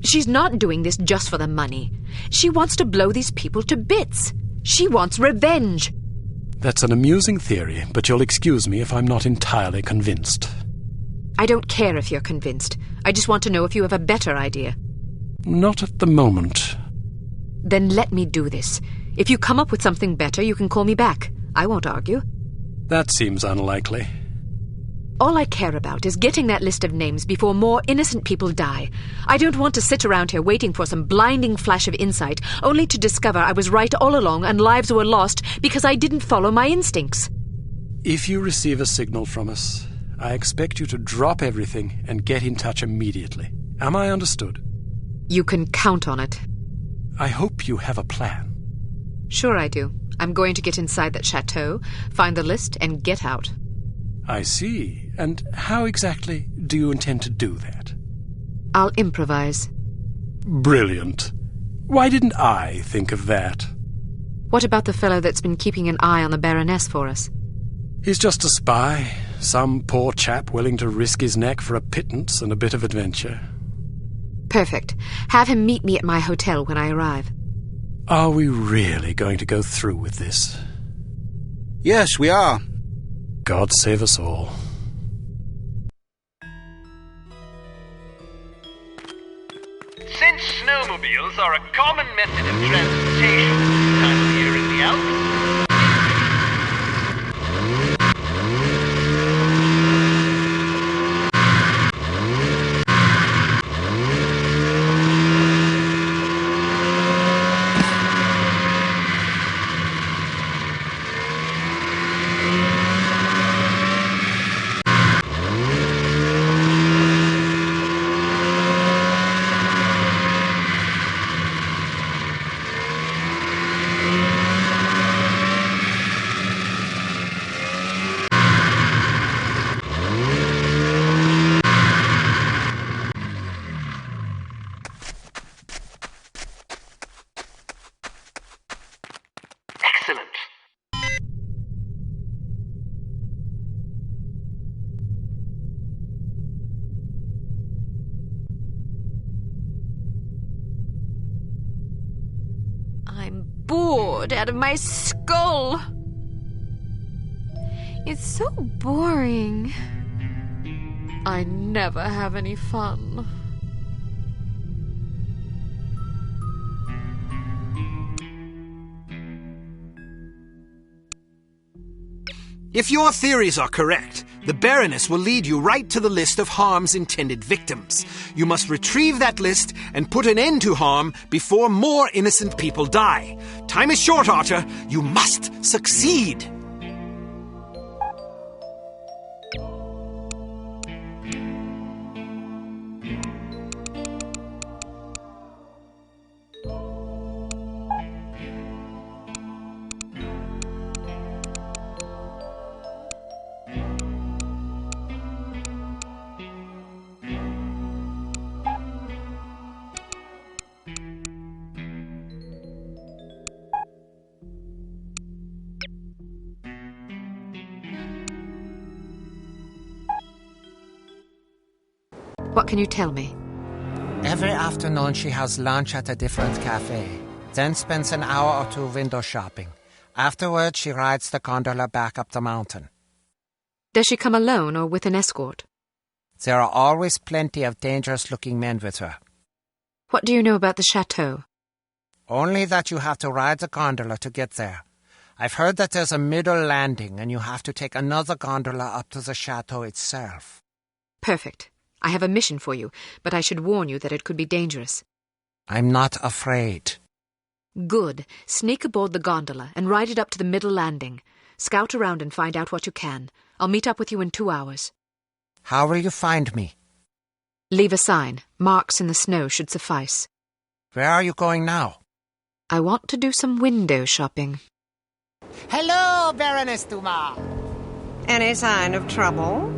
She's not doing this just for the money. She wants to blow these people to bits. She wants revenge. That's an amusing theory, but you'll excuse me if I'm not entirely convinced. I don't care if you're convinced. I just want to know if you have a better idea. Not at the moment. Then let me do this. If you come up with something better, you can call me back. I won't argue. That seems unlikely. All I care about is getting that list of names before more innocent people die. I don't want to sit around here waiting for some blinding flash of insight, only to discover I was right all along and lives were lost because I didn't follow my instincts. If you receive a signal from us, I expect you to drop everything and get in touch immediately. Am I understood? You can count on it. I hope you have a plan. Sure I do. I'm going to get inside that chateau, find the list, and get out. I see. And how exactly do you intend to do that? I'll improvise. Brilliant. Why didn't I think of that? What about the fellow that's been keeping an eye on the Baroness for us? He's just a spy. Some poor chap willing to risk his neck for a pittance and a bit of adventure. Perfect. Have him meet me at my hotel when I arrive. Are we really going to go through with this? Yes, we are. God save us all. Since snowmobiles are a common method of transportation this time of year in the Alps, bored out of my skull. It's so boring. I never have any fun. If your theories are correct, the Baroness will lead you right to the list of H.A.R.M's intended victims. You must retrieve that list and put an end to H.A.R.M before more innocent people die. Time is short, Archer. You must succeed. What can you tell me? Every afternoon she has lunch at a different cafe, then spends an hour or two window shopping. Afterwards, she rides the gondola back up the mountain. Does she come alone or with an escort? There are always plenty of dangerous-looking men with her. What do you know about the chateau? Only that you have to ride the gondola to get there. I've heard that there's a middle landing and you have to take another gondola up to the chateau itself. Perfect. I have a mission for you, but I should warn you that it could be dangerous. I'm not afraid. Good. Sneak aboard the gondola and ride it up to the middle landing. Scout around and find out what you can. I'll meet up with you in 2 hours. How will you find me? Leave a sign. Marks in the snow should suffice. Where are you going now? I want to do some window shopping. Hello, Baroness Dumas. Any sign of trouble?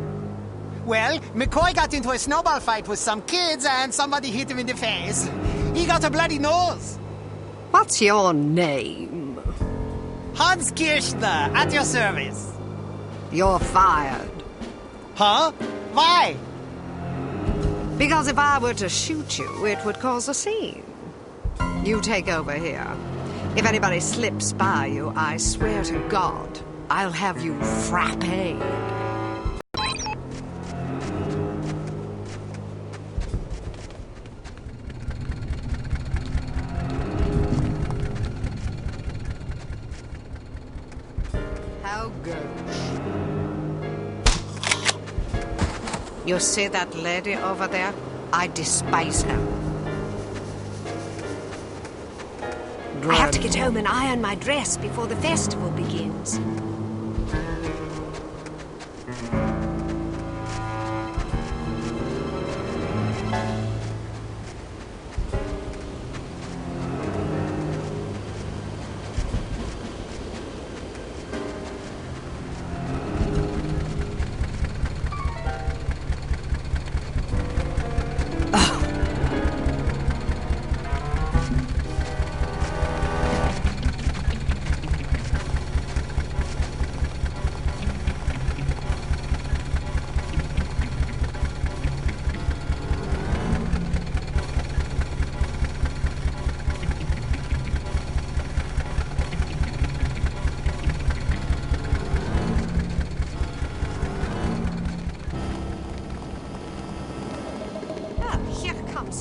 Well, McCoy got into a snowball fight with some kids and somebody hit him in the face. He got a bloody nose. What's your name? Hans Kirchner, at your service. You're fired. Huh? Why? Because if I were to shoot you, it would cause a scene. You take over here. If anybody slips by you, I swear to God, I'll have you frappéed. How goes? You see that lady over there? I despise her. I have to get home and iron my dress before the festival begins.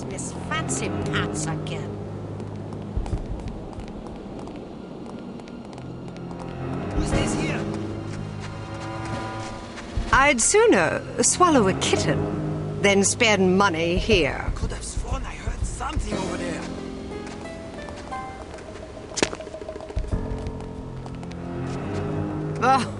Miss Fancy Pants again. Who's this here? I'd sooner swallow a kitten than spend money here. I could have sworn I heard something over there. Oh.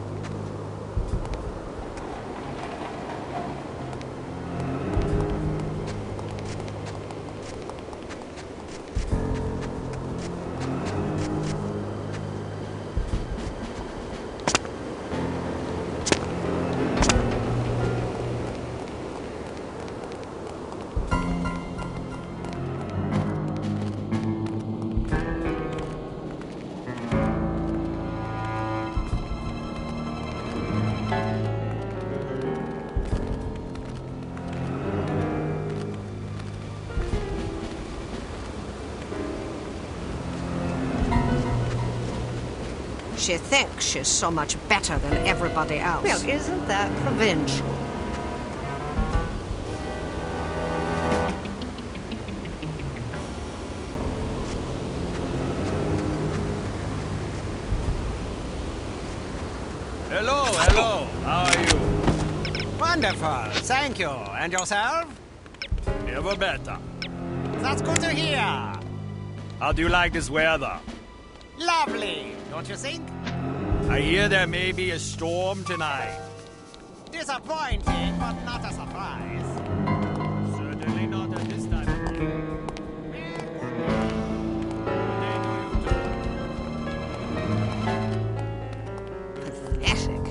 She thinks she's so much better than everybody else. Well, isn't that provincial? Hello, hello. How are you? Wonderful, thank you. And yourself? Never better. That's good to hear. How do you like this weather? Lovely, don't you think? I hear there may be a storm tonight. Disappointing, but not a surprise. Certainly not at this time of year. Pathetic.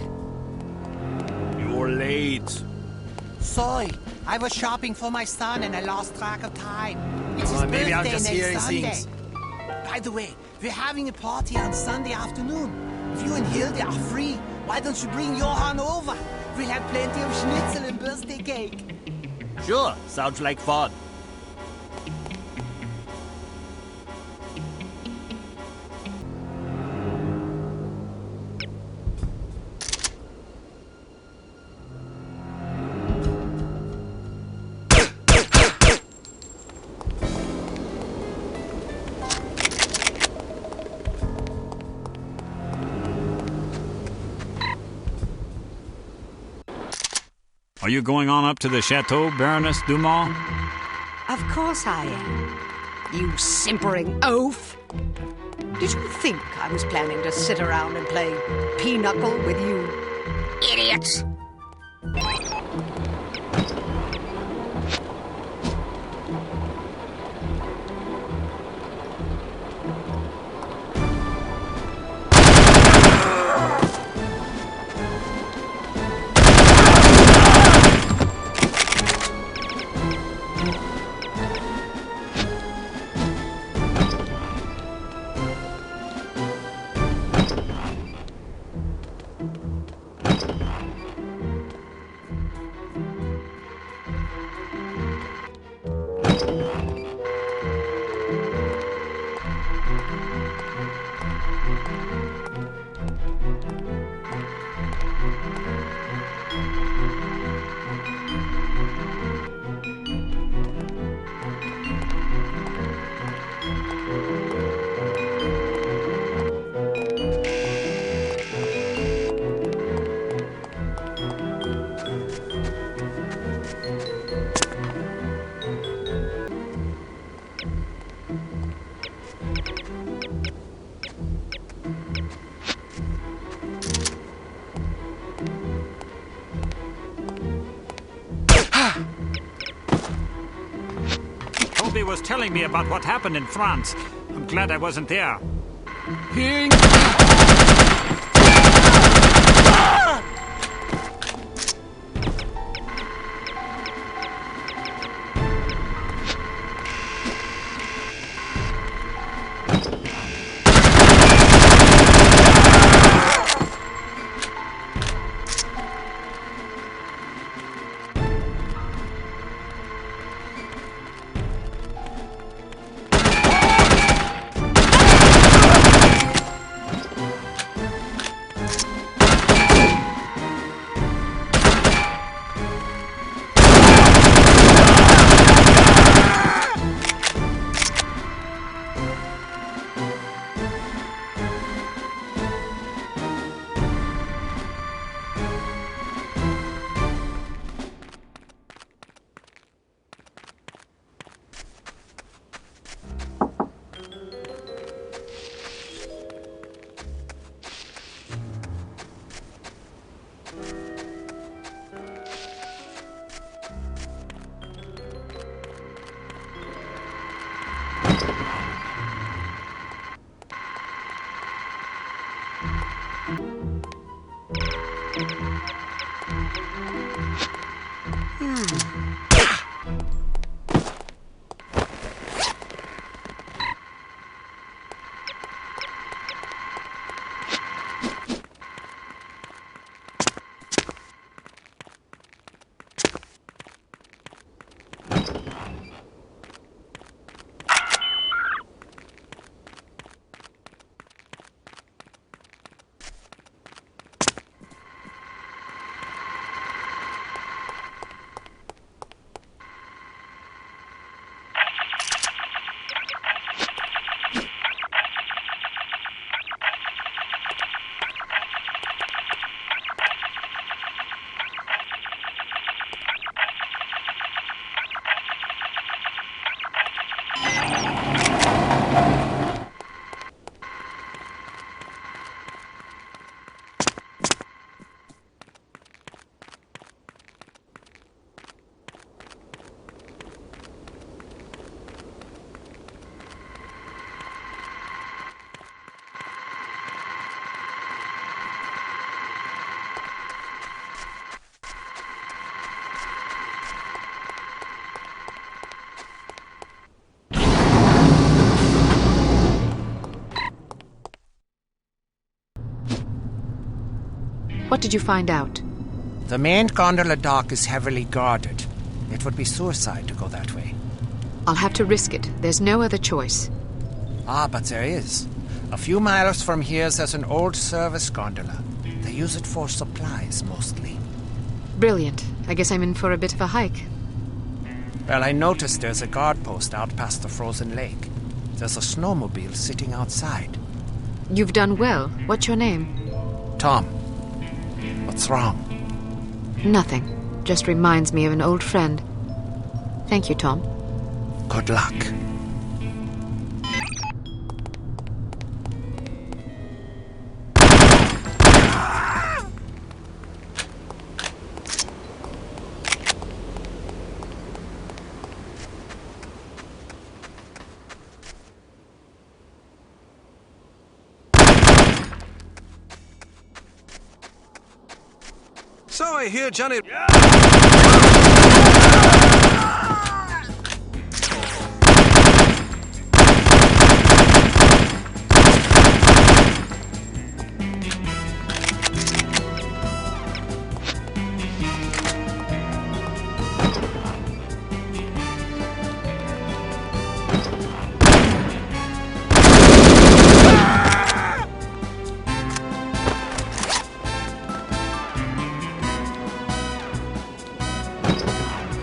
You're late. Sorry, I was shopping for my son and I lost track of time. It's his Maybe I'll birthday just next hear his Sunday. things. By the way, we're having a party on Sunday afternoon. If you and Hilde are free, why don't you bring Johann over? We'll have plenty of schnitzel and birthday cake. Sure, sounds like fun. Are you going on up to the chateau, Baroness Dumas? Of course I am. You simpering oaf! Did you think I was planning to sit around and play pinochle with you? Idiots! Toby was telling me about what happened in France. I'm glad I wasn't there. What did you find out? The main gondola dock is heavily guarded. It It would be suicide to go that way. I'll have to risk it. There's no other choice. Ah, but there is. A few miles from here, there's an old service gondola. They use it for supplies, mostly. Brilliant. I guess I'm in for a bit of a hike. Well, I noticed there's a guard post out past the frozen lake. There's a snowmobile sitting outside. You've done well. What's your name? Tom. What's wrong? Nothing. Just reminds me of an old friend. Thank you, Tom. Good luck. So I hear Johnny...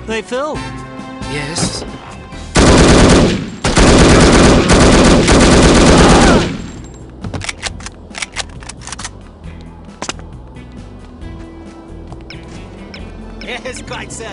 Hey, Phil. Yes? Yes, quite so.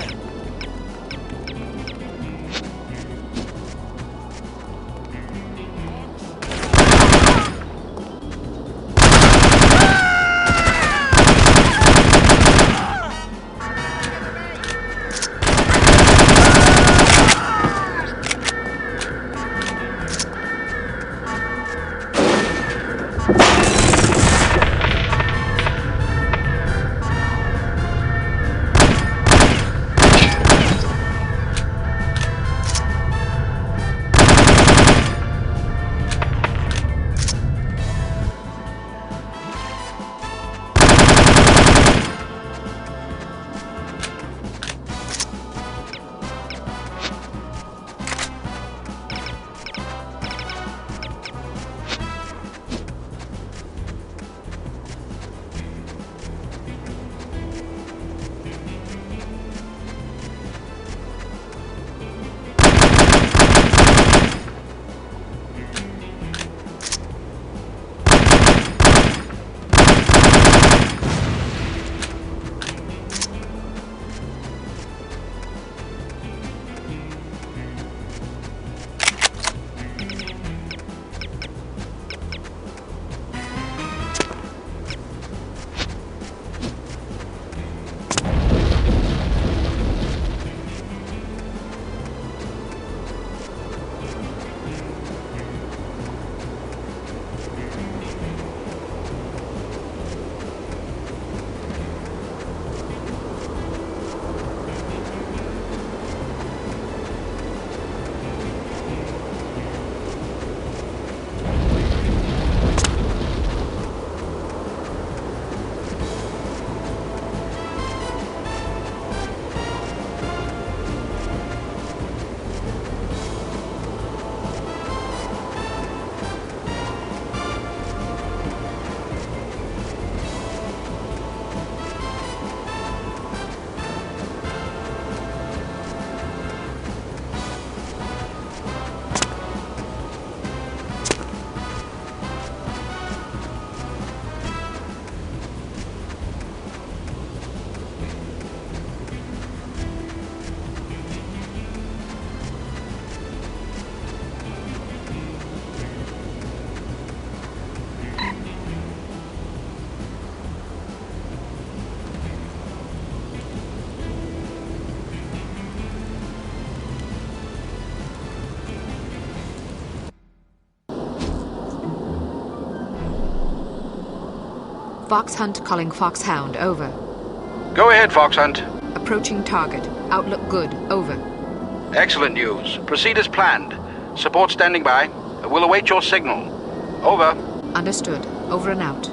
Fox Hunt calling Fox Hound, over. Go ahead, Fox Hunt. Approaching target. Outlook good, over. Excellent news. Proceed as planned. Support standing by. We'll await your signal. Over. Understood. Over and out.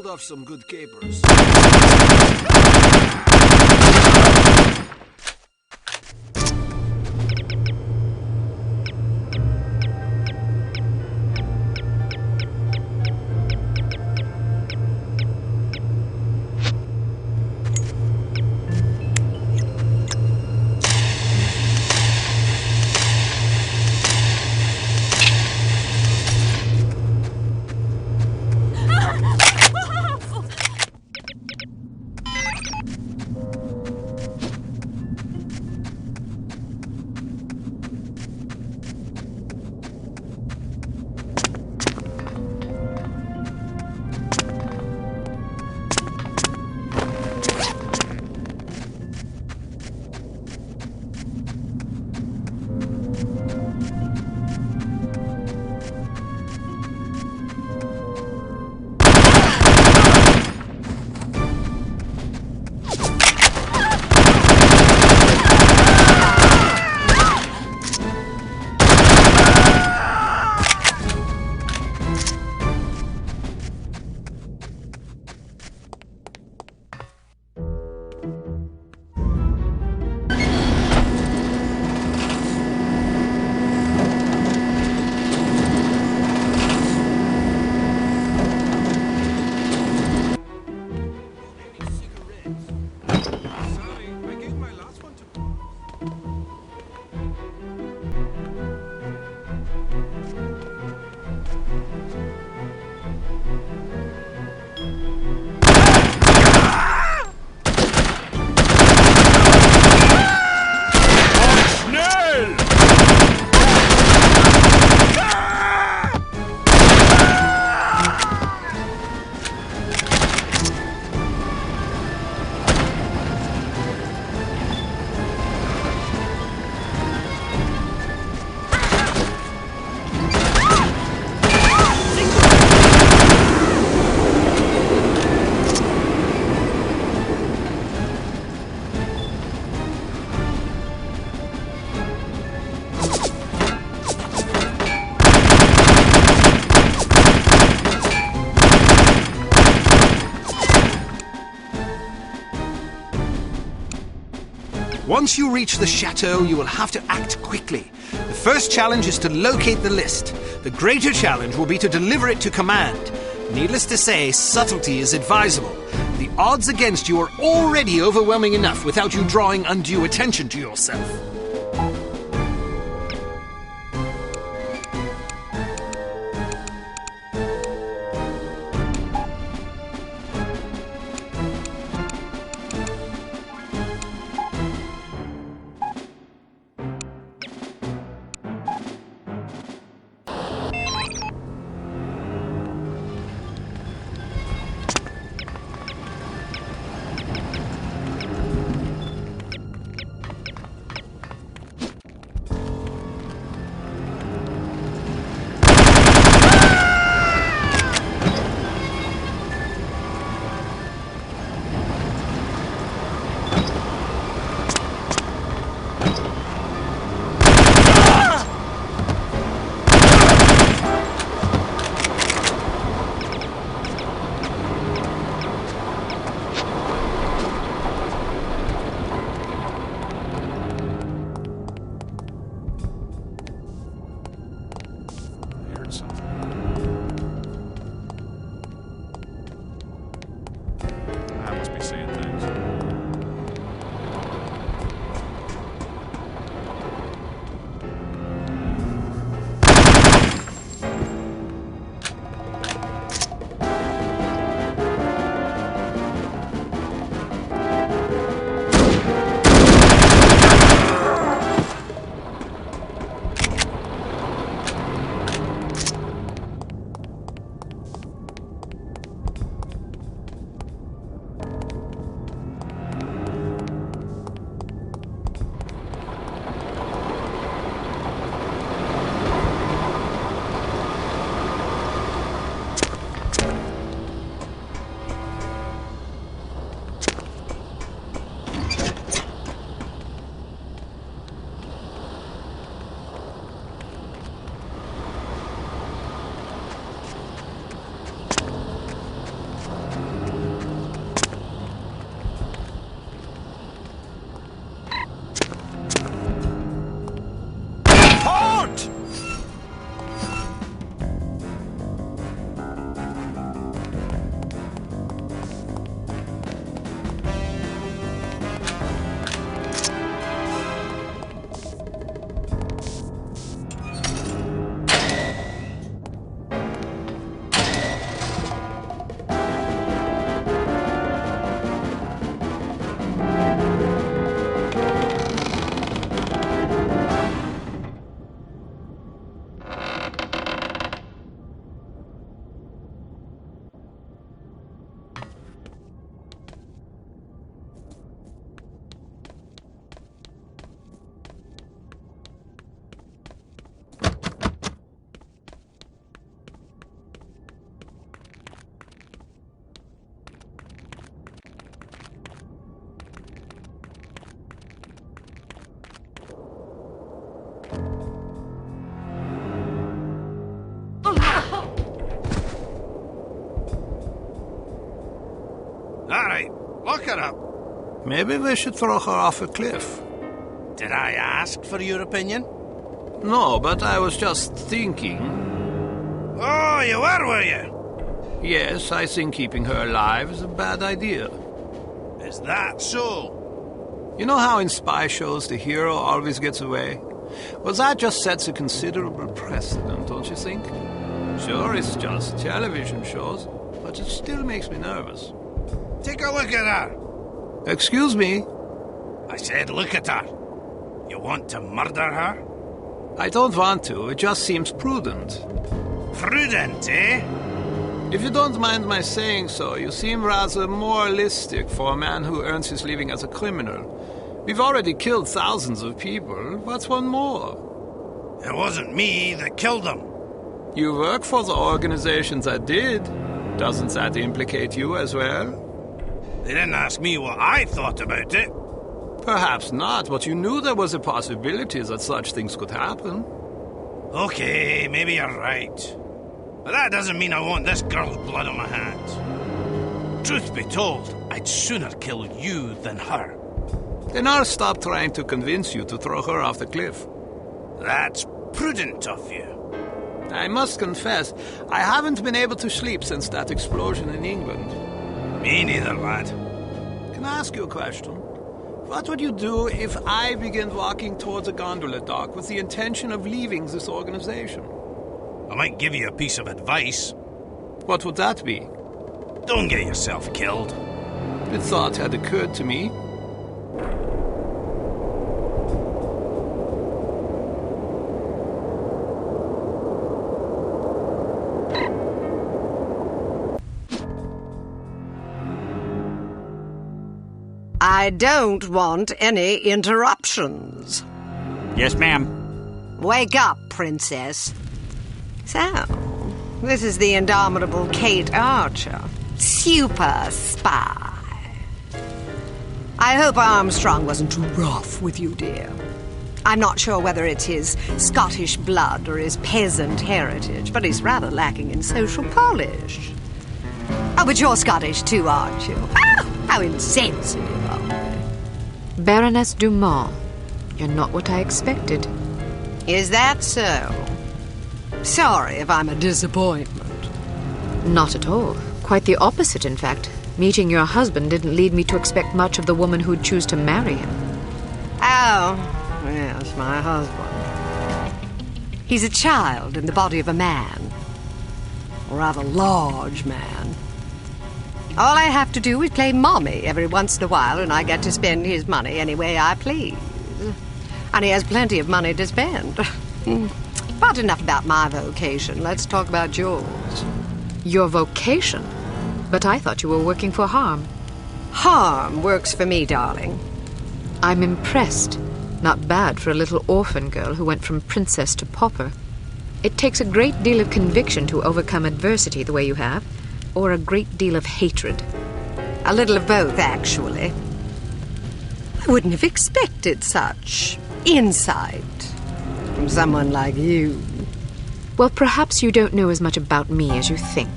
pulled off some good capers. Once you reach the chateau, you will have to act quickly. The first challenge is to locate the list. The greater challenge will be to deliver it to command. Needless to say, subtlety is advisable. The odds against you are already overwhelming enough without you drawing undue attention to yourself. her up. Maybe we should throw her off a cliff. Did I ask for your opinion? No, but I was just thinking. Oh, you were you? Yes, I think keeping her alive is a bad idea. Is that so? You know how in spy shows the hero always gets away? Well, that just sets a considerable precedent, don't you think? Sure, it's just television shows, but it still makes me nervous. Take a look at her. Excuse me? I said look at her. You want to murder her? I don't want to. It just seems prudent. Prudent, eh? If you don't mind my saying so, you seem rather moralistic for a man who earns his living as a criminal. We've already killed thousands of people. What's one more? It wasn't me that killed them. You work for the organization that did. Doesn't that implicate you as well? They didn't ask me what I thought about it. Perhaps not, but you knew there was a possibility that such things could happen. Okay, maybe you're right. But that doesn't mean I want this girl's blood on my hands. Truth be told, I'd sooner kill you than her. Then I'll stop trying to convince you to throw her off the cliff. That's prudent of you. I must confess, I haven't been able to sleep since that explosion in England. Me neither, lad. Can I ask you a question? What would you do if I began walking towards a gondola dock with the intention of leaving this organization? I might give you a piece of advice. What would that be? Don't get yourself killed. The thought had occurred to me. I don't want any interruptions. Yes, ma'am. Wake up, princess. So, this is the Indomitable Cate Archer, super spy. I hope Armstrong wasn't too rough with you, dear. I'm not sure whether it's his Scottish blood or his peasant heritage, but he's rather lacking in social polish. Oh, but you're Scottish too, aren't you? Ah, how insensitive of me. Baroness Dumont, you're not what I expected. Is that so? Sorry if I'm a disappointment. Not at all. Quite the opposite, in fact. Meeting your husband didn't lead me to expect much of the woman who'd choose to marry him. Oh, yes, my husband. He's a child in the body of a man. A rather large man. All I have to do is play mommy every once in a while, and I get to spend his money any way I please. And he has plenty of money to spend. But enough about my vocation. Let's talk about yours. Your vocation? But I thought you were working for H.A.R.M. H.A.R.M works for me, darling. I'm impressed. Not bad for a little orphan girl who went from princess to pauper. It takes a great deal of conviction to overcome adversity the way you have, or a great deal of hatred. A little of both, actually. I wouldn't have expected such insight from someone like you. Well, perhaps you don't know as much about me as you think.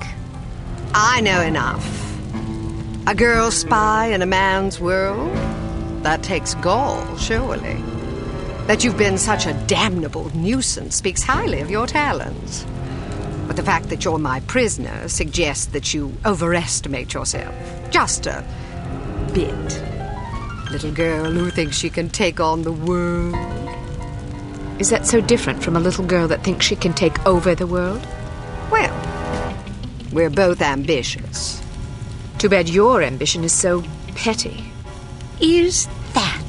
I know enough. A girl spy in a man's world? That takes gall, surely. That you've been such a damnable nuisance speaks highly of your talents. But the fact that you're my prisoner suggests that you overestimate yourself. Just a bit. Little girl who thinks she can take on the world. Is that so different from a little girl that thinks she can take over the world? Well, we're both ambitious. Too bad your ambition is so petty. Is that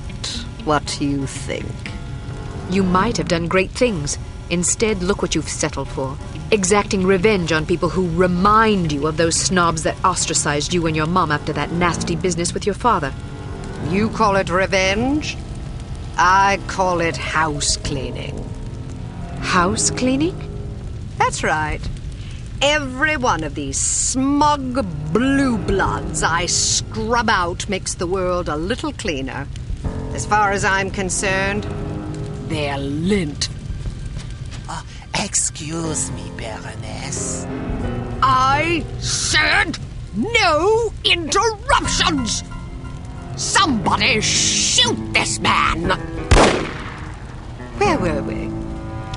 what you think? You might have done great things. Instead, look what you've settled for. Exacting revenge on people who remind you of those snobs that ostracized you and your mom after that nasty business with your father. You call it revenge? I call it house cleaning. House cleaning? That's right. Every one of these smug blue bloods I scrub out makes the world a little cleaner. As far as I'm concerned, they're lint. Excuse me, Baroness. I said no interruptions! Somebody shoot this man! Where were we?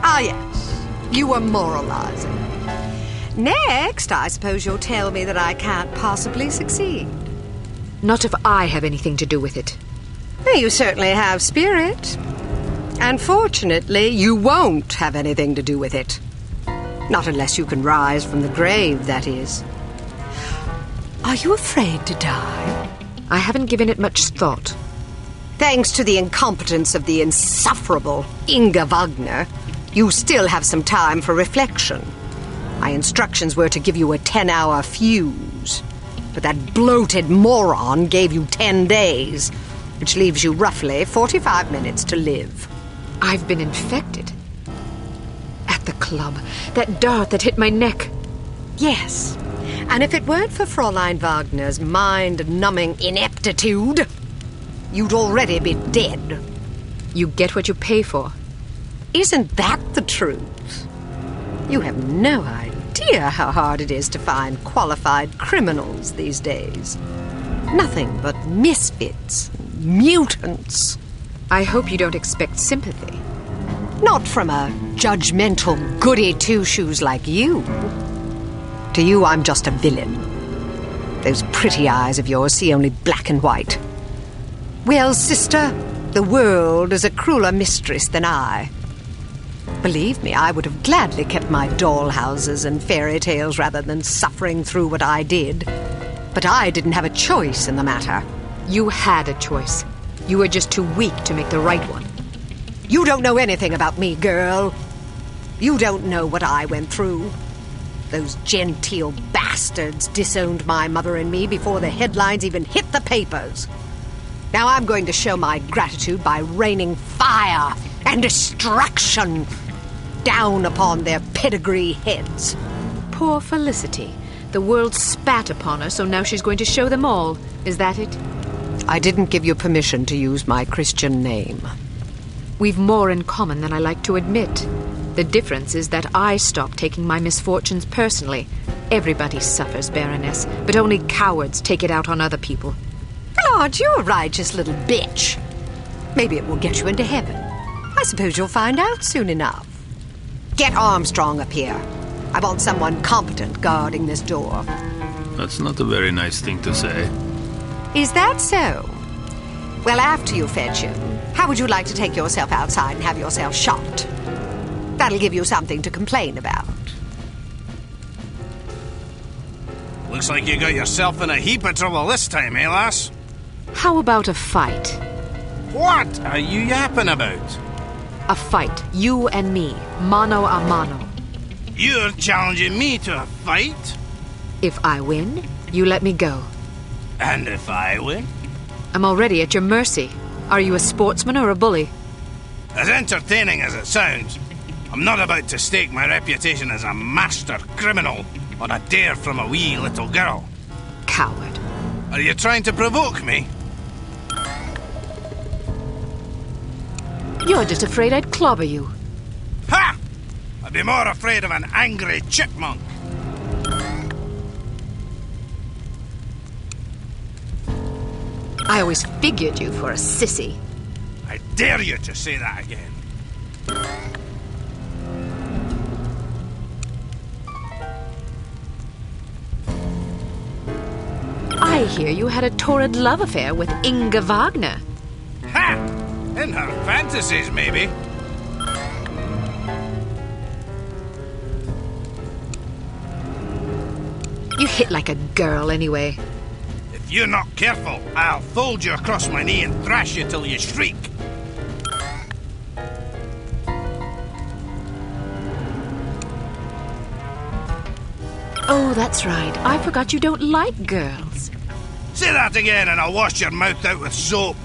Ah, yes. You were moralizing. Next, I suppose you'll tell me that I can't possibly succeed. Not if I have anything to do with it. Well, you certainly have spirit. Unfortunately, you won't have anything to do with it. Not unless you can rise from the grave, that is. Are you afraid to die? I haven't given it much thought. Thanks to the incompetence of the insufferable Inga Wagner, you still have some time for reflection. My instructions were to give you a 10-hour fuse, but that bloated moron gave you 10 days, which leaves you roughly 45 minutes to live. I've been infected. At the club, that dart that hit my neck. Yes, and if it weren't for Fräulein Wagner's mind-numbing ineptitude, you'd already be dead. You get what you pay for. Isn't that the truth? You have no idea how hard it is to find qualified criminals these days. Nothing but misfits, mutants. I hope you don't expect sympathy. Not from a judgmental goody-two-shoes like you. To you, I'm just a villain. Those pretty eyes of yours see only black and white. Well, sister, the world is a crueler mistress than I. Believe me, I would have gladly kept my dollhouses and fairy tales rather than suffering through what I did. But I didn't have a choice in the matter. You had a choice. You were just too weak to make the right one. You don't know anything about me, girl. You don't know what I went through. Those genteel bastards disowned my mother and me before the headlines even hit the papers. Now I'm going to show my gratitude by raining fire and destruction down upon their pedigree heads. Poor Felicity. The world spat upon her, so now she's going to show them all. Is that it? I didn't give you permission to use my Christian name. We've more in common than I like to admit. The difference is that I stopped taking my misfortunes personally. Everybody suffers, Baroness, but only cowards take it out on other people. Well, aren't you a righteous little bitch? Maybe it will get you into heaven. I suppose you'll find out soon enough. Get Armstrong up here. I want someone competent guarding this door. That's not a very nice thing to say. Is that so? Well, after you fetch him, how would you like to take yourself outside and have yourself shot? That'll give you something to complain about. Looks like you got yourself in a heap of trouble this time, eh, lass? How about a fight? What are you yapping about? A fight, you and me, mano a mano. You're challenging me to a fight? If I win, you let me go. And if I win? I'm already at your mercy. Are you a sportsman or a bully? As entertaining as it sounds, I'm not about to stake my reputation as a master criminal on a dare from a wee little girl. Coward. Are you trying to provoke me? You're just afraid I'd clobber you. Ha! I'd be more afraid of an angry chipmunk. I always figured you for a sissy. I dare you to say that again. I hear you had a torrid love affair with Inga Wagner. Ha! In her fantasies, maybe. You hit like a girl anyway. If you're not careful, I'll fold you across my knee and thrash you till you shriek. Oh, that's right. I forgot you don't like girls. Say that again and I'll wash your mouth out with soap.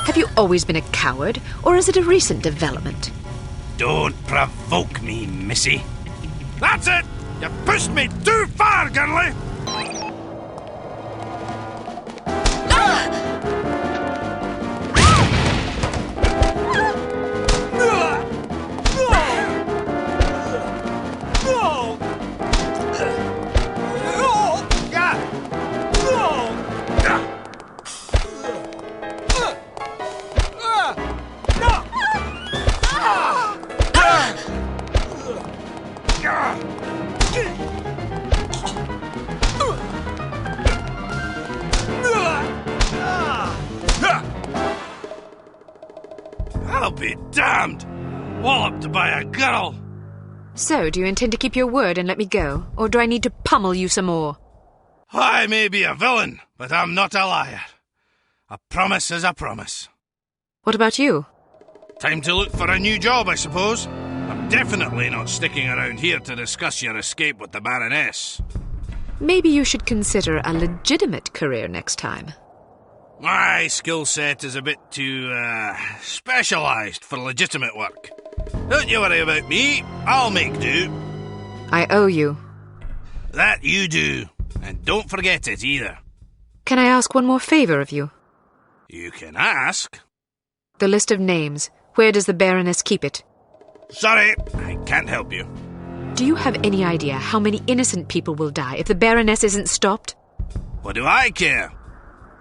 Have you always been a coward, or is it a recent development? Don't provoke me, missy. That's it! You pushed me too far, girlie! be damned! Walloped by a girl! So, do you intend to keep your word and let me go, or do I need to pummel you some more? I may be a villain, but I'm not a liar. A promise is a promise. What about you? Time to look for a new job, I suppose. I'm definitely not sticking around here to discuss your escape with the Baroness. Maybe you should consider a legitimate career next time. My skill set is a bit too, specialised for legitimate work. Don't you worry about me, I'll make do. I owe you. That you do, and don't forget it either. Can I ask one more favour of you? You can ask. The list of names. Where does the Baroness keep it? Sorry, I can't help you. Do you have any idea how many innocent people will die if the Baroness isn't stopped? What do I care?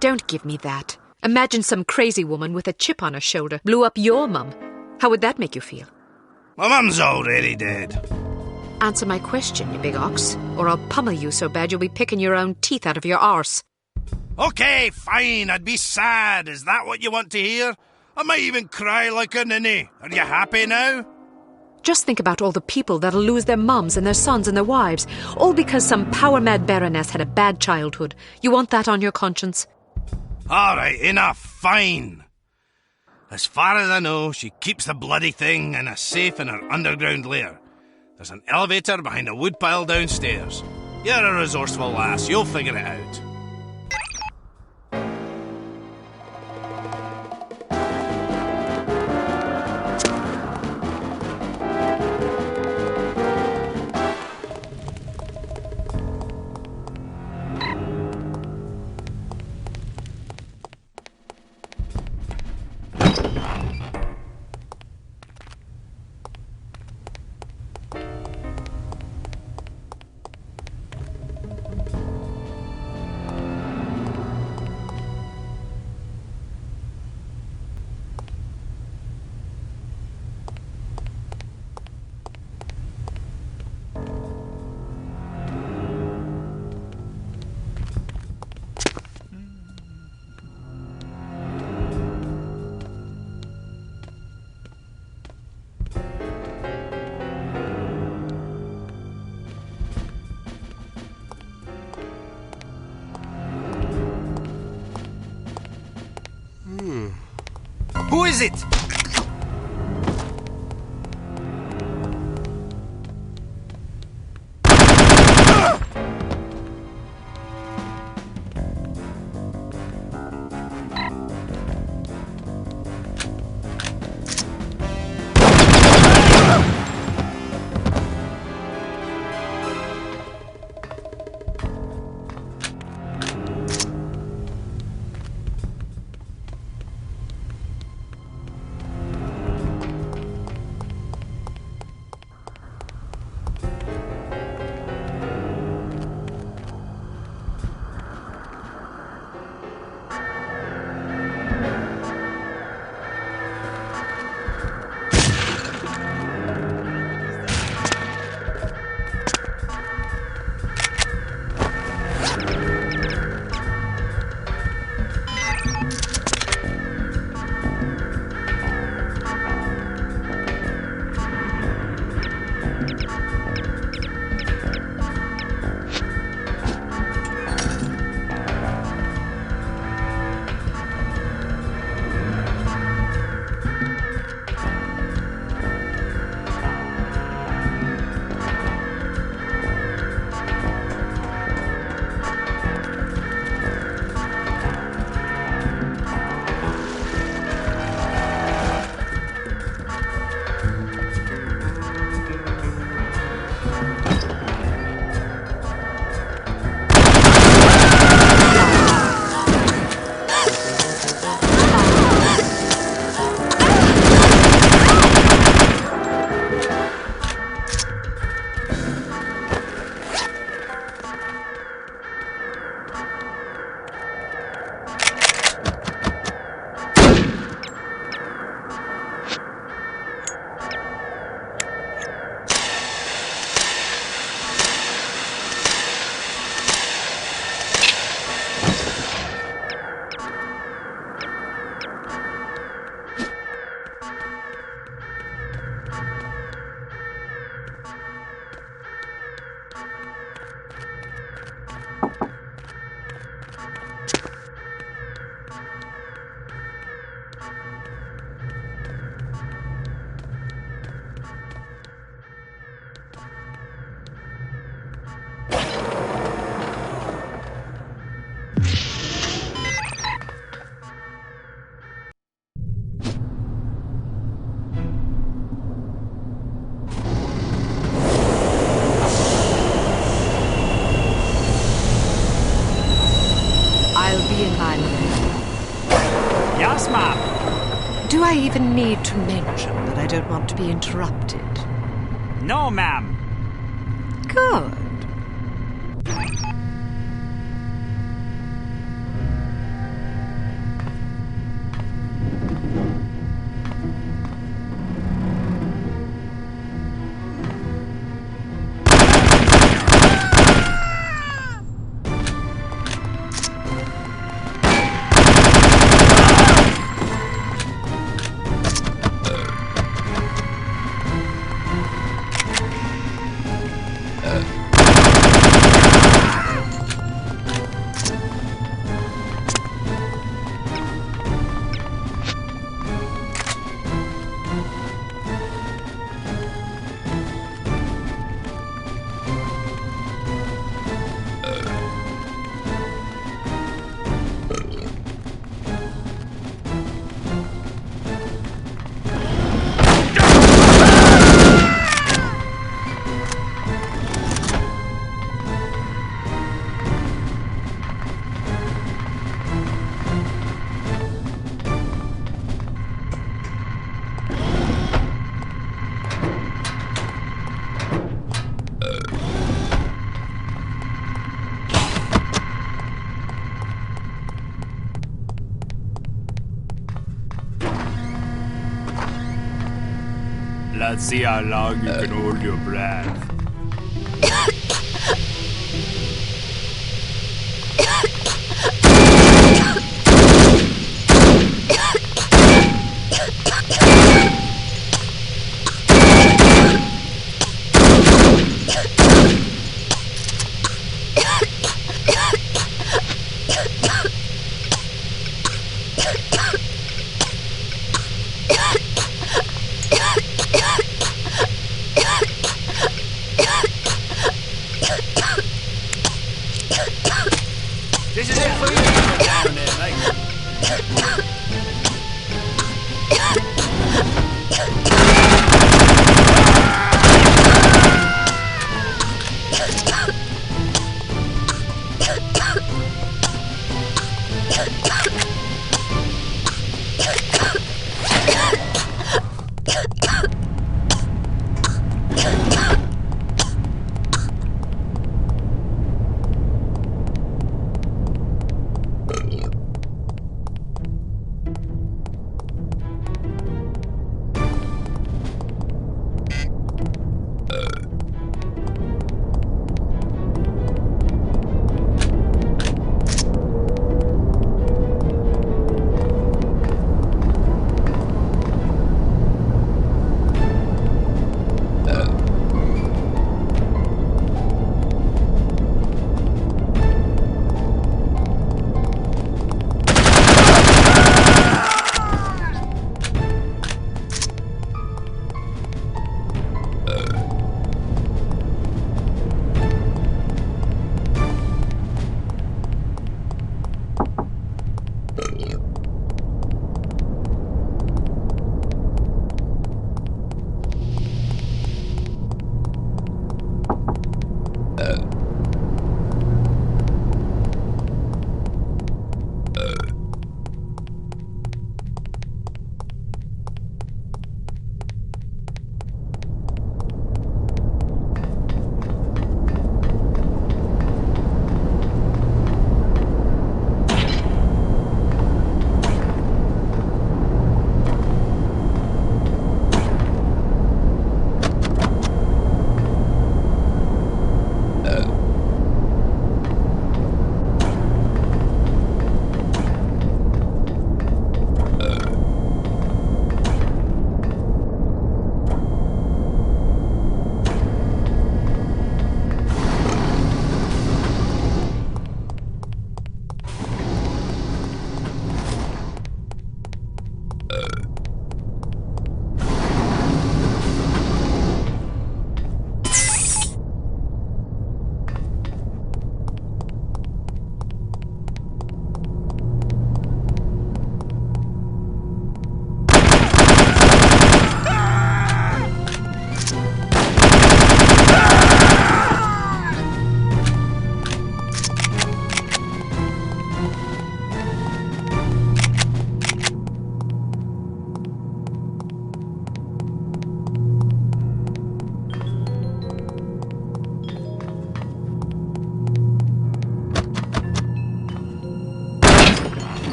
Don't give me that. Imagine some crazy woman with a chip on her shoulder blew up your mum. How would that make you feel? My mum's already dead. Answer my question, you big ox, or I'll pummel you so bad you'll be picking your own teeth out of your arse. Okay, fine, I'd be sad. Is that what you want to hear? I might even cry like a ninny. Are you happy now? Just think about all the people that'll lose their mums and their sons and their wives, all because some power-mad Baroness had a bad childhood. You want that on your conscience? All right, enough, fine. As far as I know, she keeps the bloody thing in a safe in her underground lair. There's an elevator behind a woodpile downstairs. You're a resourceful lass, you'll figure it out. Who is it? be in my way? Yes, ma'am. Do I even need to mention that I don't want to be interrupted? No, ma'am. Good. Let's see how long you can hold your breath. This is it for you down there, mate.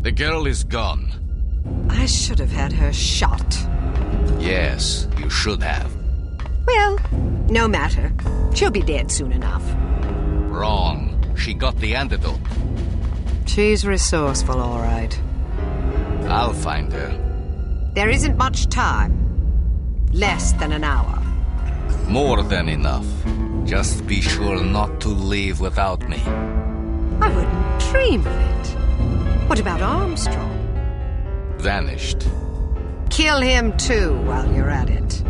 The girl is gone. I should have had her shot. Yes, you should have. Well, no matter. She'll be dead soon enough. Wrong. She got the antidote. She's resourceful, all right. I'll find her. There isn't much time. Less than an hour. More than enough. Just be sure not to leave without me. I wouldn't dream of it. What about Armstrong? Vanished. Kill him too while you're at it.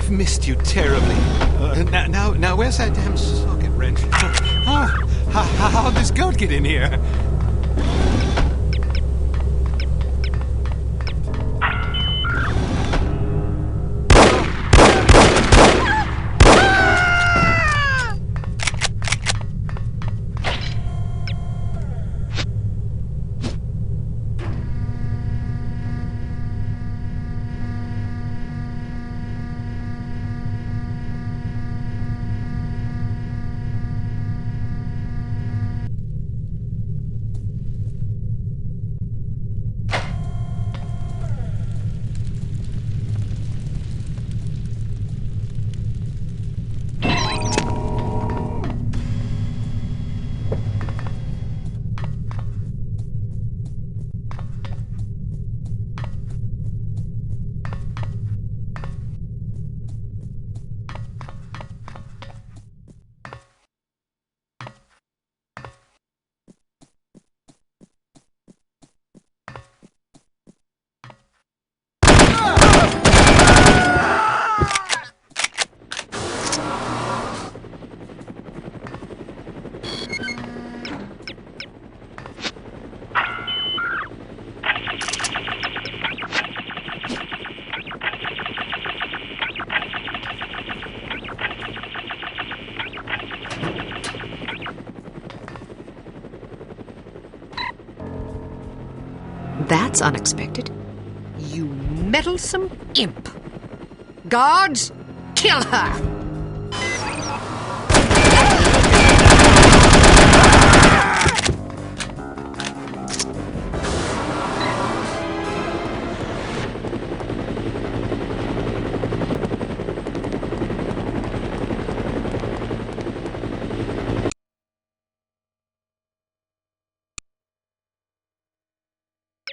Missed you terribly. Now, where's that damn socket wrench? How'd this goat get in here? That's unexpected. You meddlesome imp. Guards, kill her!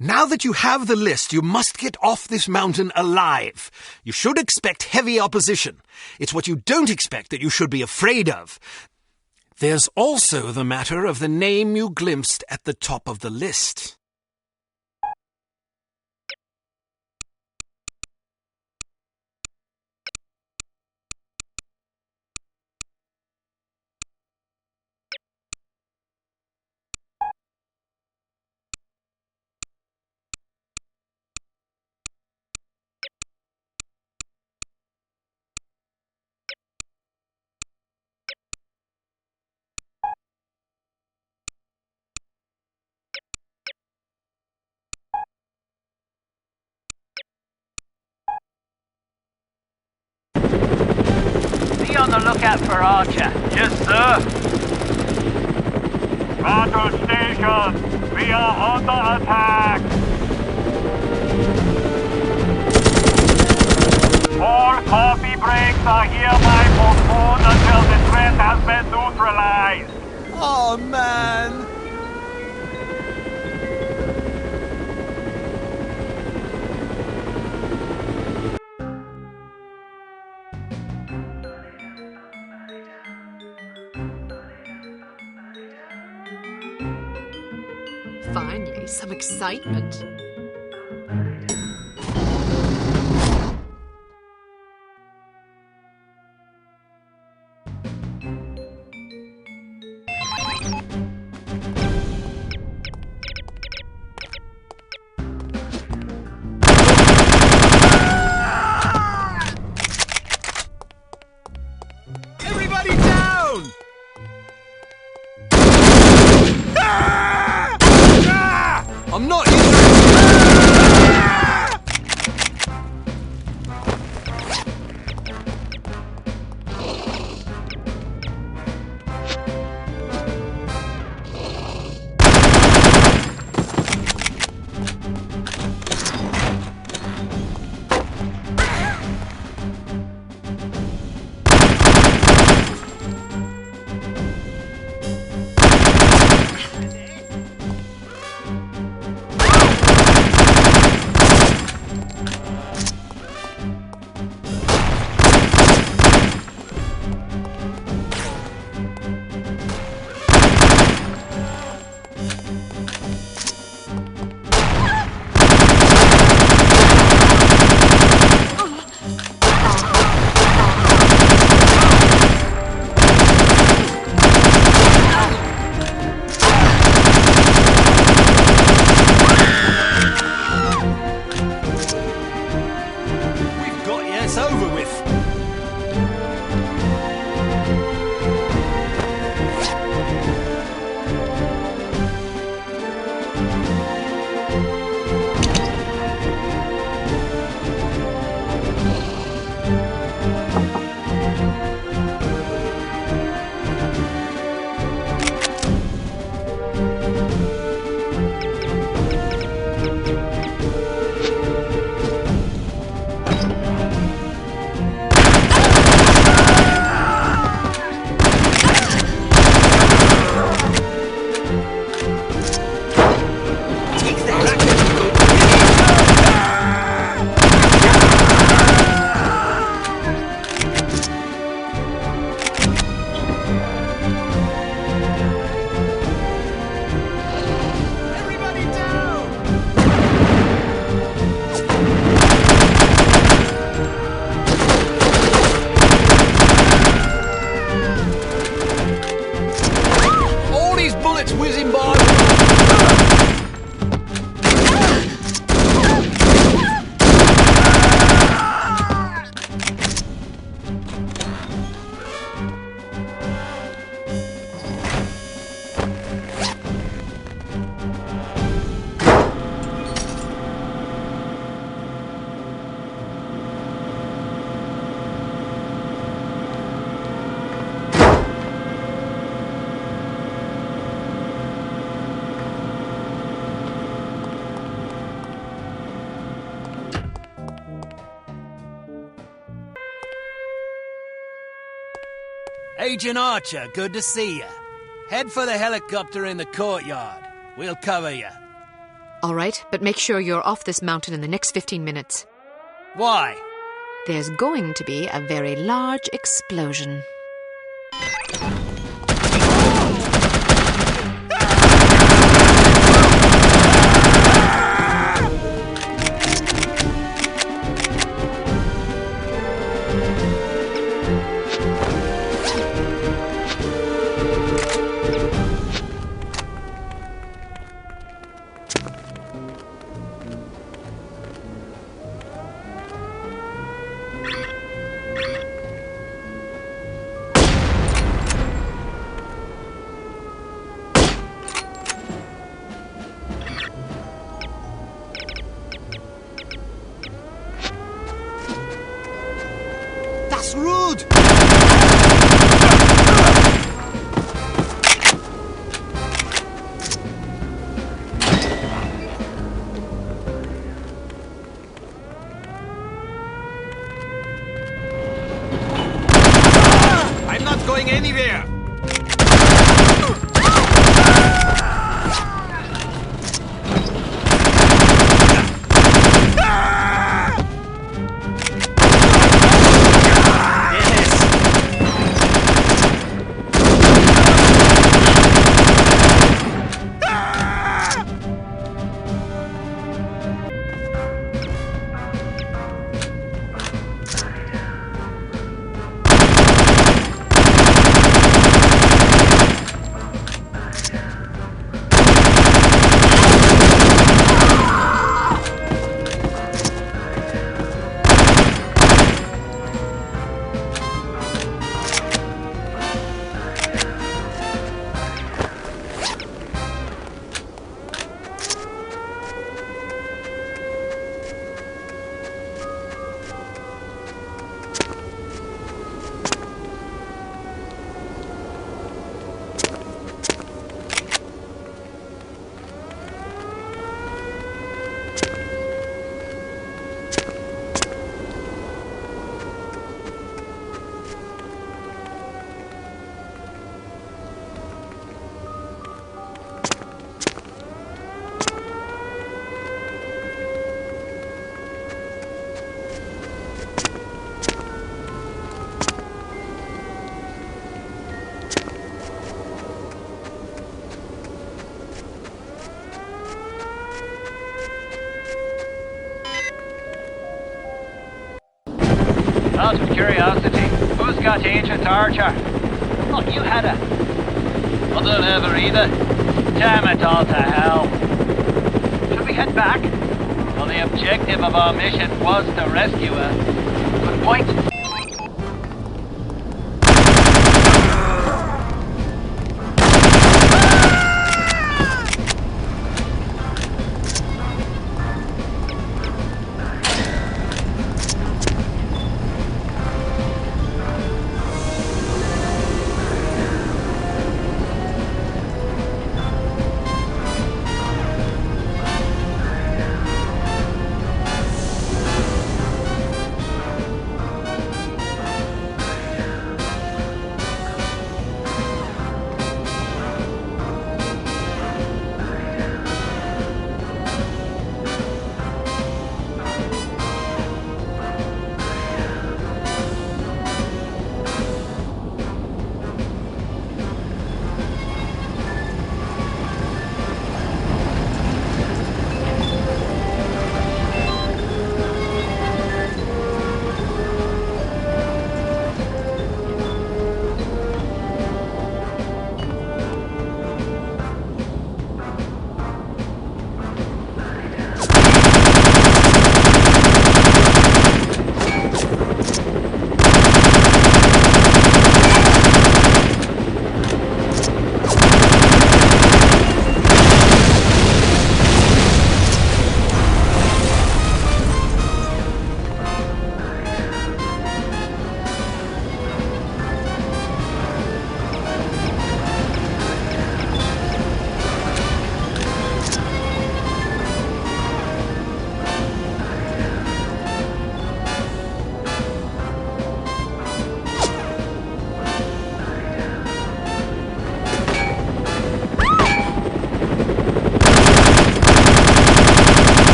Now that you have the list, you must get off this mountain alive. You should expect heavy opposition. It's what you don't expect that you should be afraid of. There's also the matter of the name you glimpsed at the top of the list. Be on the lookout for Archer. Yes, sir. Battle station, we are under attack. All coffee breaks are hereby postponed until the threat has been neutralized. Oh, man. Finally, some excitement. Everybody down! I'm not Agent Archer, good to see you. Head for the helicopter in the courtyard. We'll cover you. All right, but make sure you're off this mountain in the next 15 minutes. Why? There's going to be a very large explosion. That's rude! I'm not going anywhere! Out of curiosity, who's got Agent Archer? Look, you had a... I don't have her either. Damn it all to hell. Should we head back? Well, the objective of our mission was to rescue her. Good point.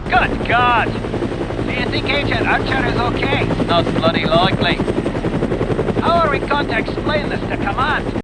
Good God! Do you think Agent Archer is okay? Not bloody likely. How are we going to explain this to command?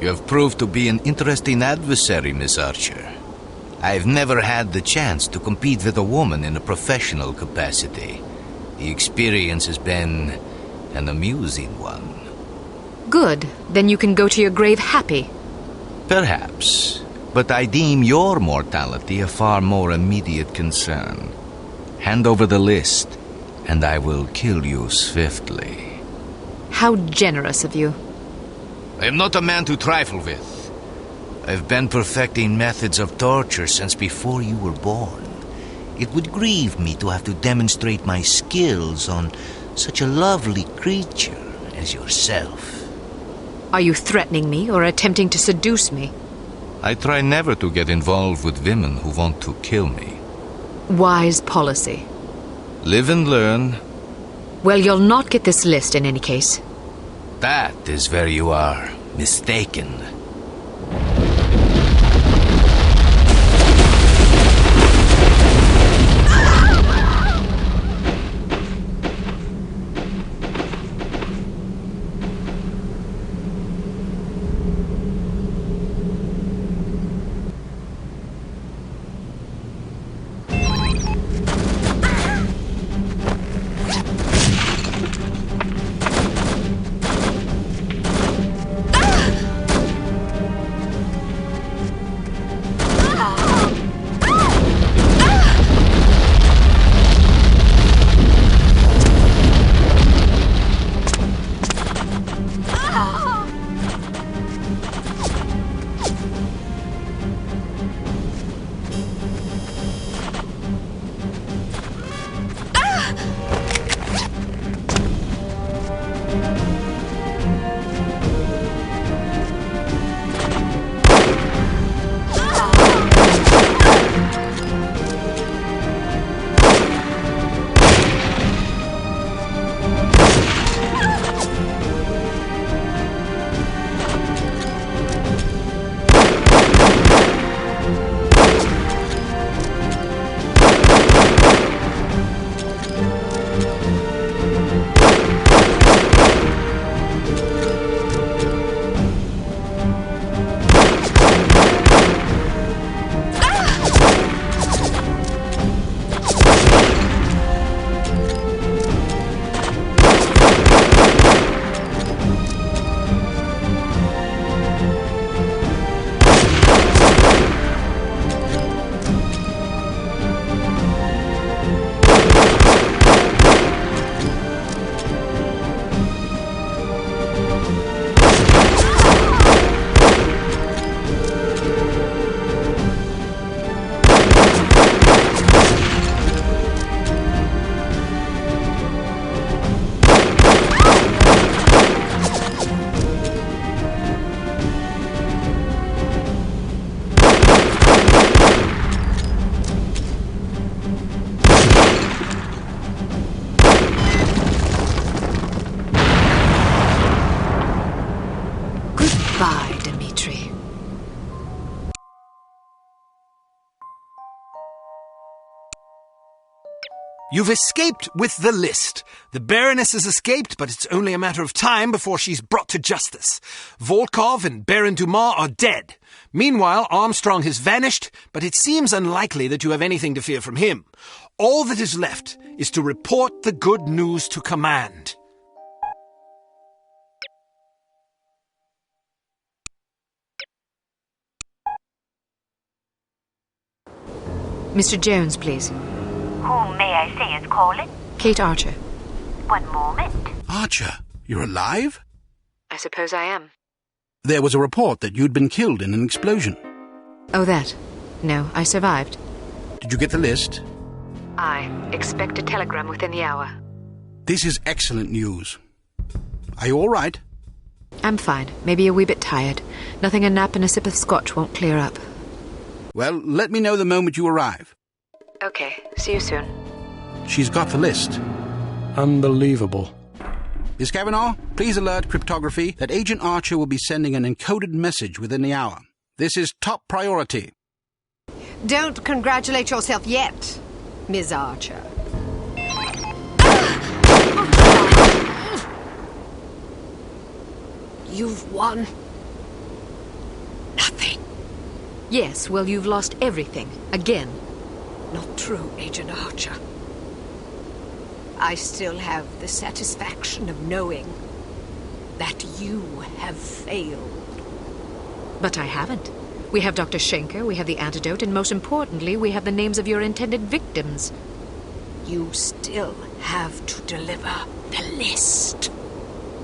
You have proved to be an interesting adversary, Miss Archer. I've never had the chance to compete with a woman in a professional capacity. The experience has been an amusing one. Good. Then you can go to your grave happy. Perhaps. But I deem your mortality a far more immediate concern. Hand over the list, and I will kill you swiftly. How generous of you. I am not a man to trifle with. I've been perfecting methods of torture since before you were born. It would grieve me to have to demonstrate my skills on such a lovely creature as yourself. Are you threatening me or attempting to seduce me? I try never to get involved with women who want to kill me. Wise policy. Live and learn. Well, you'll not get this list in any case. That is where you are mistaken. You've escaped with the list. The Baroness has escaped, but it's only a matter of time before she's brought to justice. Volkov and Baron Dumas are dead. Meanwhile, Armstrong has vanished, but it seems unlikely that you have anything to fear from him. All that is left is to report the good news to command. Mr. Jones, please. Whom may I say is calling? Cate Archer. One moment. Archer, you're alive? I suppose I am. There was a report that you'd been killed in an explosion. Oh, that? No, I survived. Did you get the list? I expect a telegram within the hour. This is excellent news. Are you all right? I'm fine. Maybe a wee bit tired. Nothing a nap and a sip of scotch won't clear up. Well, let me know the moment you arrive. Okay, see you soon. She's got the list. Unbelievable. Miss Kavanaugh, please alert cryptography that Agent Archer will be sending an encoded message within the hour. This is top priority. Don't congratulate yourself yet, Miss Archer. You've won nothing. Yes, well, you've lost everything. Again. Not true, Agent Archer. I still have the satisfaction of knowing that you have failed. But I haven't. We have Dr. Schenker, we have the antidote, and most importantly, we have the names of your intended victims. You still have to deliver the list.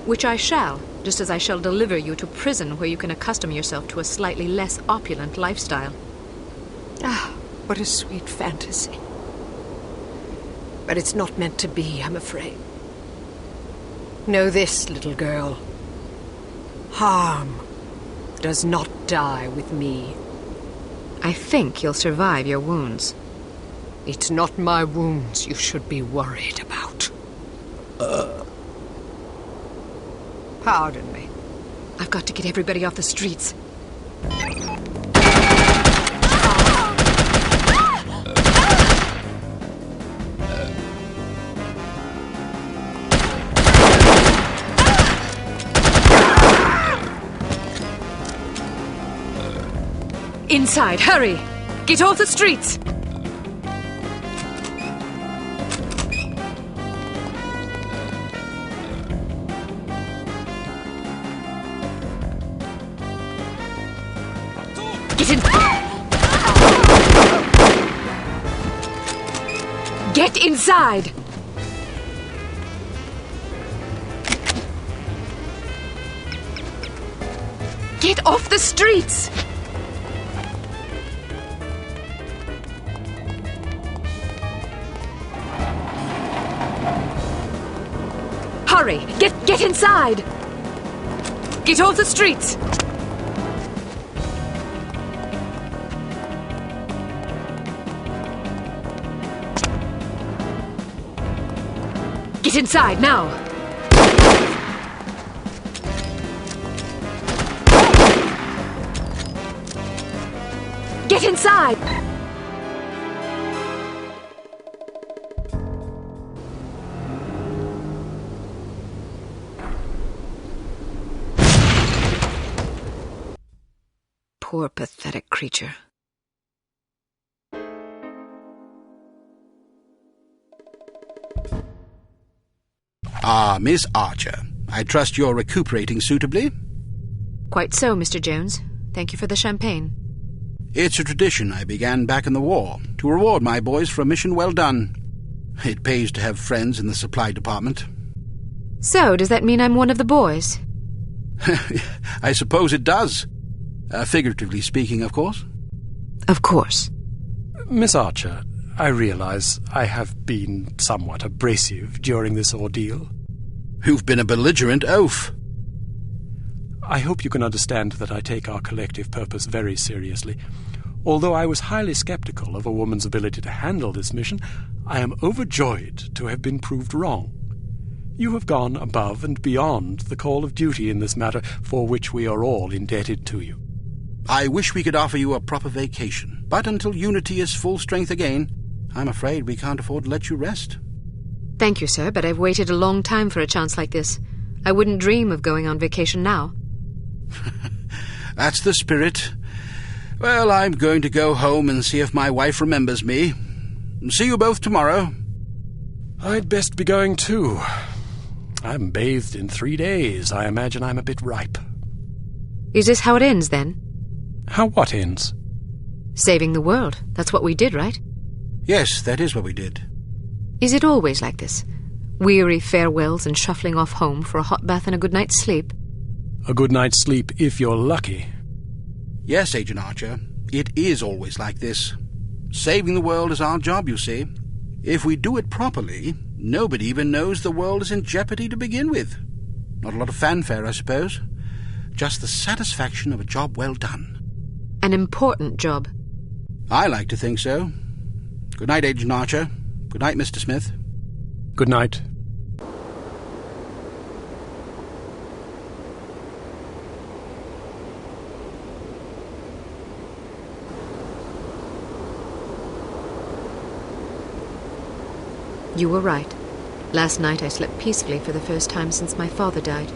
Which I shall, just as I shall deliver you to prison where you can accustom yourself to a slightly less opulent lifestyle. Ah, what a sweet fantasy. But it's not meant to be, I'm afraid. Know this, little girl. Harm does not die with me. I think you'll survive your wounds. It's not my wounds you should be worried about. Pardon me. I've got to get everybody off the streets. Inside, hurry! Get off the streets! Get in! Get inside! Get off the streets! Hurry! Get inside! Get off the streets! Get inside, now! Get inside! Poor, pathetic creature. Ah, Miss Archer. I trust you're recuperating suitably? Quite so, Mr. Jones. Thank you for the champagne. It's a tradition I began back in the war, to reward my boys for a mission well done. It pays to have friends in the supply department. So, does that mean I'm one of the boys? I suppose it does. Figuratively speaking, of course. Of course. Miss Archer, I realize I have been somewhat abrasive during this ordeal. You've been a belligerent oaf. I hope you can understand that I take our collective purpose very seriously. Although I was highly skeptical of a woman's ability to handle this mission, I am overjoyed to have been proved wrong. You have gone above and beyond the call of duty in this matter, for which we are all indebted to you. I wish we could offer you a proper vacation, but until Unity is full strength again, I'm afraid we can't afford to let you rest. Thank you, sir, but I've waited a long time for a chance like this. I wouldn't dream of going on vacation now. That's the spirit. Well, I'm going to go home and see if my wife remembers me. See you both tomorrow. I'd best be going too. I haven't bathed in 3 days. I imagine I'm a bit ripe. Is this how it ends, then? How what ends? Saving the world. That's what we did, right? Yes, that is what we did. Is it always like this? Weary farewells and shuffling off home for a hot bath and a good night's sleep? A good night's sleep if you're lucky. Yes, Agent Archer. It is always like this. Saving the world is our job, you see. If we do it properly, nobody even knows the world is in jeopardy to begin with. Not a lot of fanfare, I suppose. Just the satisfaction of a job well done. An important job. I like to think so. Good night, Agent Archer. Good night, Mr. Smith. Good night. You were right. Last night I slept peacefully for the first time since my father died.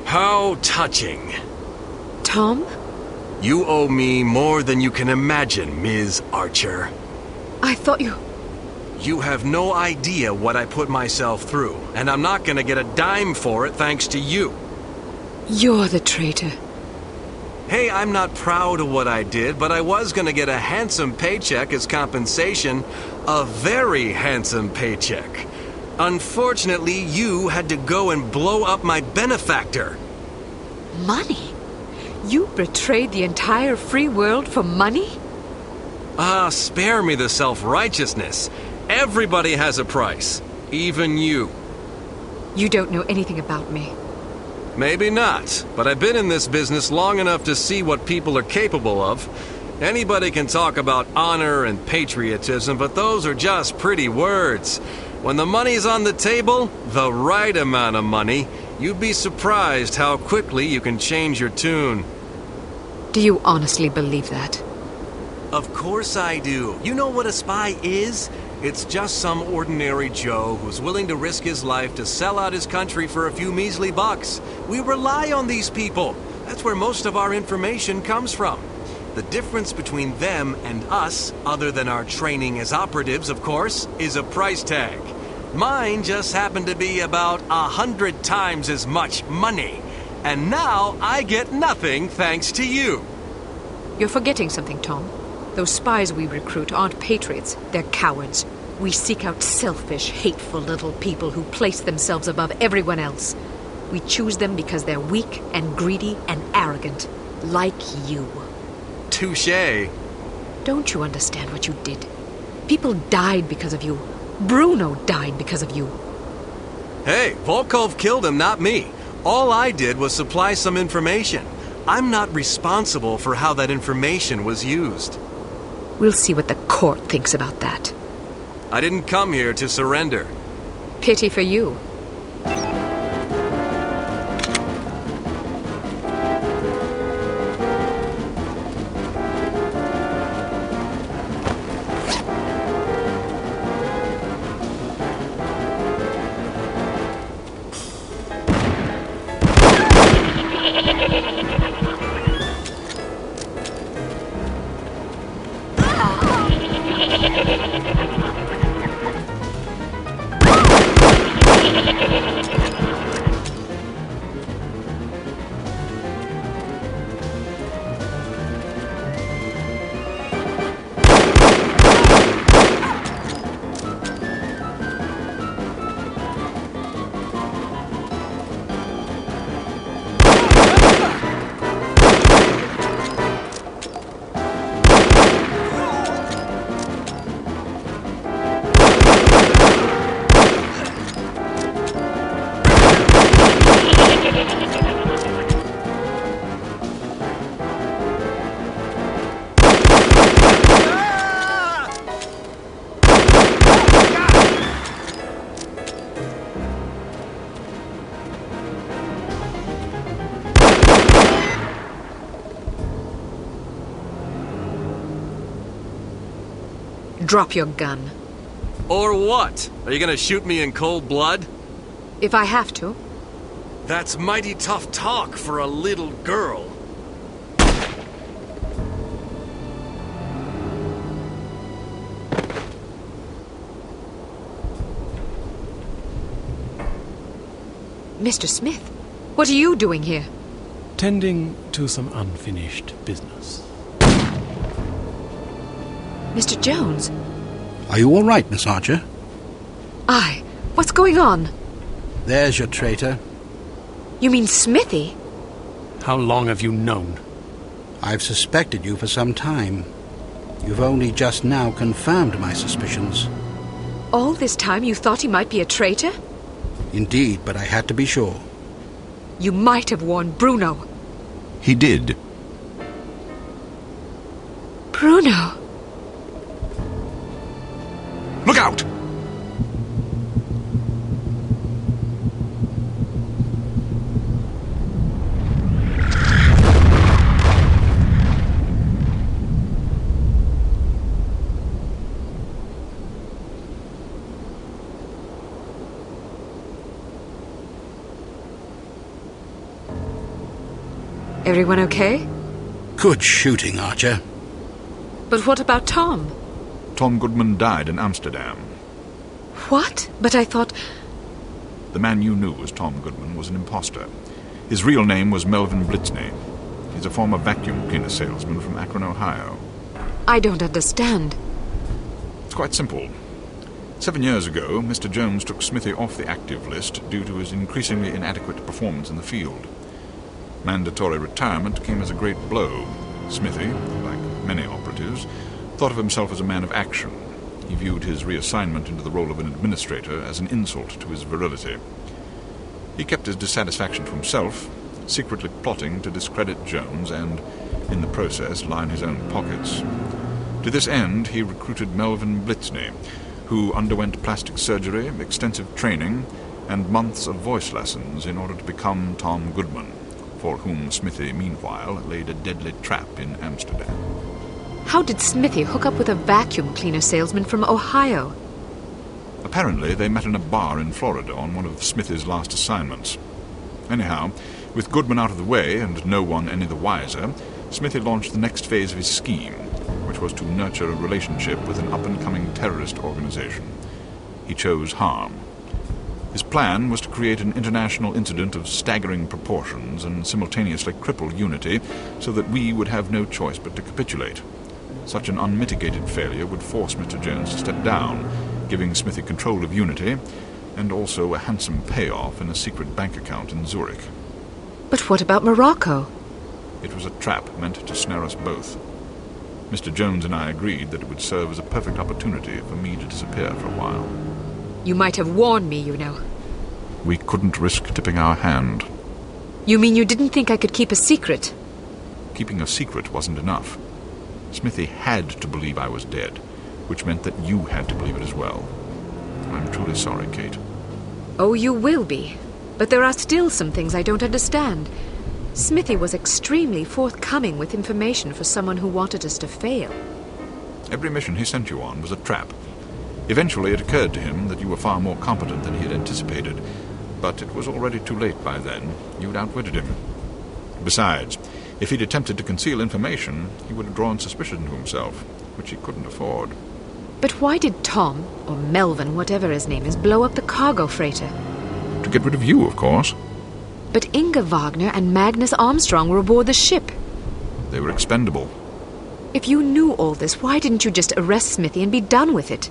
How touching. Tom? You owe me more than you can imagine, Ms. Archer. I thought you... You have no idea what I put myself through, and I'm not gonna get a dime for it thanks to you. You're the traitor. Hey, I'm not proud of what I did, but I was gonna get a handsome paycheck as compensation. A very handsome paycheck. Unfortunately, you had to go and blow up my benefactor. Money? You betrayed the entire free world for money? Spare me the self-righteousness. Everybody has a price. Even you. You don't know anything about me. Maybe not, but I've been in this business long enough to see what people are capable of. Anybody can talk about honor and patriotism, but those are just pretty words. When the money's on the table, the right amount of money, you'd be surprised how quickly you can change your tune. Do you honestly believe that? Of course I do. You know what a spy is? It's just some ordinary Joe who's willing to risk his life to sell out his country for a few measly bucks. We rely on these people. That's where most of our information comes from. The difference between them and us, other than our training as operatives, of course, is a price tag. Mine just happened to be about 100 times as much money. And now I get nothing thanks to you. You're forgetting something, Tom. Those spies we recruit aren't patriots. They're cowards. We seek out selfish, hateful little people who place themselves above everyone else. We choose them because they're weak and greedy and arrogant. Like you. Touché. Don't you understand what you did? People died because of you. Bruno died because of you. Hey, Volkov killed him, not me. All I did was supply some information. I'm not responsible for how that information was used. We'll see what the court thinks about that. I didn't come here to surrender. Pity for you. Drop your gun. Or what? Are you gonna shoot me in cold blood? If I have to. That's mighty tough talk for a little girl. Mr. Smith, what are you doing here? Tending to some unfinished business. Mr. Jones? Are you all right, Miss Archer? Aye. What's going on? There's your traitor. You mean Smithy? How long have you known? I've suspected you for some time. You've only just now confirmed my suspicions. All this time you thought he might be a traitor? Indeed, but I had to be sure. You might have warned Bruno. He did. Bruno? Look out! Everyone okay? Good shooting, Archer. But what about Tom? Tom Goodman died in Amsterdam. What? But I thought... The man you knew as Tom Goodman was an imposter. His real name was Melvin Blitzney. He's a former vacuum cleaner salesman from Akron, Ohio. I don't understand. It's quite simple. 7 years ago, Mr. Jones took Smithy off the active list due to his increasingly inadequate performance in the field. Mandatory retirement came as a great blow. Smithy, like many operatives, thought of himself as a man of action. He viewed his reassignment into the role of an administrator as an insult to his virility. He kept his dissatisfaction to himself, secretly plotting to discredit Jones and, in the process, line his own pockets. To this end, he recruited Melvin Blitzney, who underwent plastic surgery, extensive training, and months of voice lessons in order to become Tom Goodman, for whom Smithy, meanwhile, laid a deadly trap in Amsterdam. How did Smithy hook up with a vacuum cleaner salesman from Ohio? Apparently, they met in a bar in Florida on one of Smithy's last assignments. Anyhow, with Goodman out of the way and no one any the wiser, Smithy launched the next phase of his scheme, which was to nurture a relationship with an up-and-coming terrorist organization. He chose H.A.R.M. His plan was to create an international incident of staggering proportions and simultaneously cripple Unity so that we would have no choice but to capitulate. Such an unmitigated failure would force Mr. Jones to step down, giving Smithy control of Unity and also a handsome payoff in a secret bank account in Zurich. But what about Morocco? It was a trap meant to snare us both. Mr. Jones and I agreed that it would serve as a perfect opportunity for me to disappear for a while. You might have warned me, you know. We couldn't risk tipping our hand. You mean you didn't think I could keep a secret? Keeping a secret wasn't enough. Smithy had to believe I was dead, which meant that you had to believe it as well. I'm truly sorry, Kate. Oh, you will be. But there are still some things I don't understand. Smithy was extremely forthcoming with information for someone who wanted us to fail. Every mission he sent you on was a trap. Eventually it occurred to him that you were far more competent than he had anticipated, but it was already too late by then. You'd outwitted him. Besides, if he'd attempted to conceal information, he would have drawn suspicion to himself, which he couldn't afford. But why did Tom, or Melvin, whatever his name is, blow up the cargo freighter? To get rid of you, of course. But Inga Wagner and Magnus Armstrong were aboard the ship. They were expendable. If you knew all this, why didn't you just arrest Smithy and be done with it?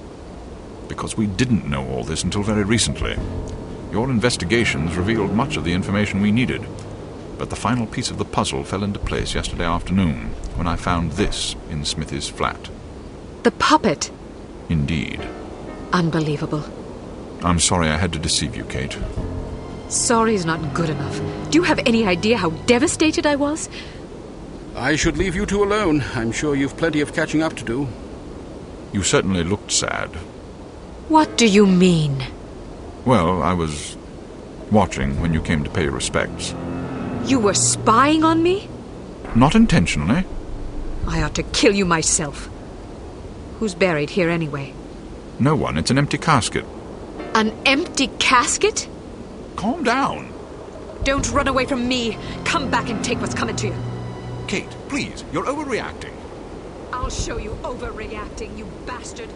Because we didn't know all this until very recently. Your investigations revealed much of the information we needed, but the final piece of the puzzle fell into place yesterday afternoon, when I found this in Smithy's flat. The puppet? Indeed. Unbelievable. I'm sorry I had to deceive you, Kate. Sorry's not good enough. Do you have any idea how devastated I was? I should leave you two alone. I'm sure you've plenty of catching up to do. You certainly looked sad. What do you mean? Well, I was watching when you came to pay your respects. You were spying on me? Not intentionally. I ought to kill you myself. Who's buried here anyway? No one. It's an empty casket. An empty casket? Calm down. Don't run away from me. Come back and take what's coming to you. Kate, please. You're overreacting. I'll show you overreacting, you bastard.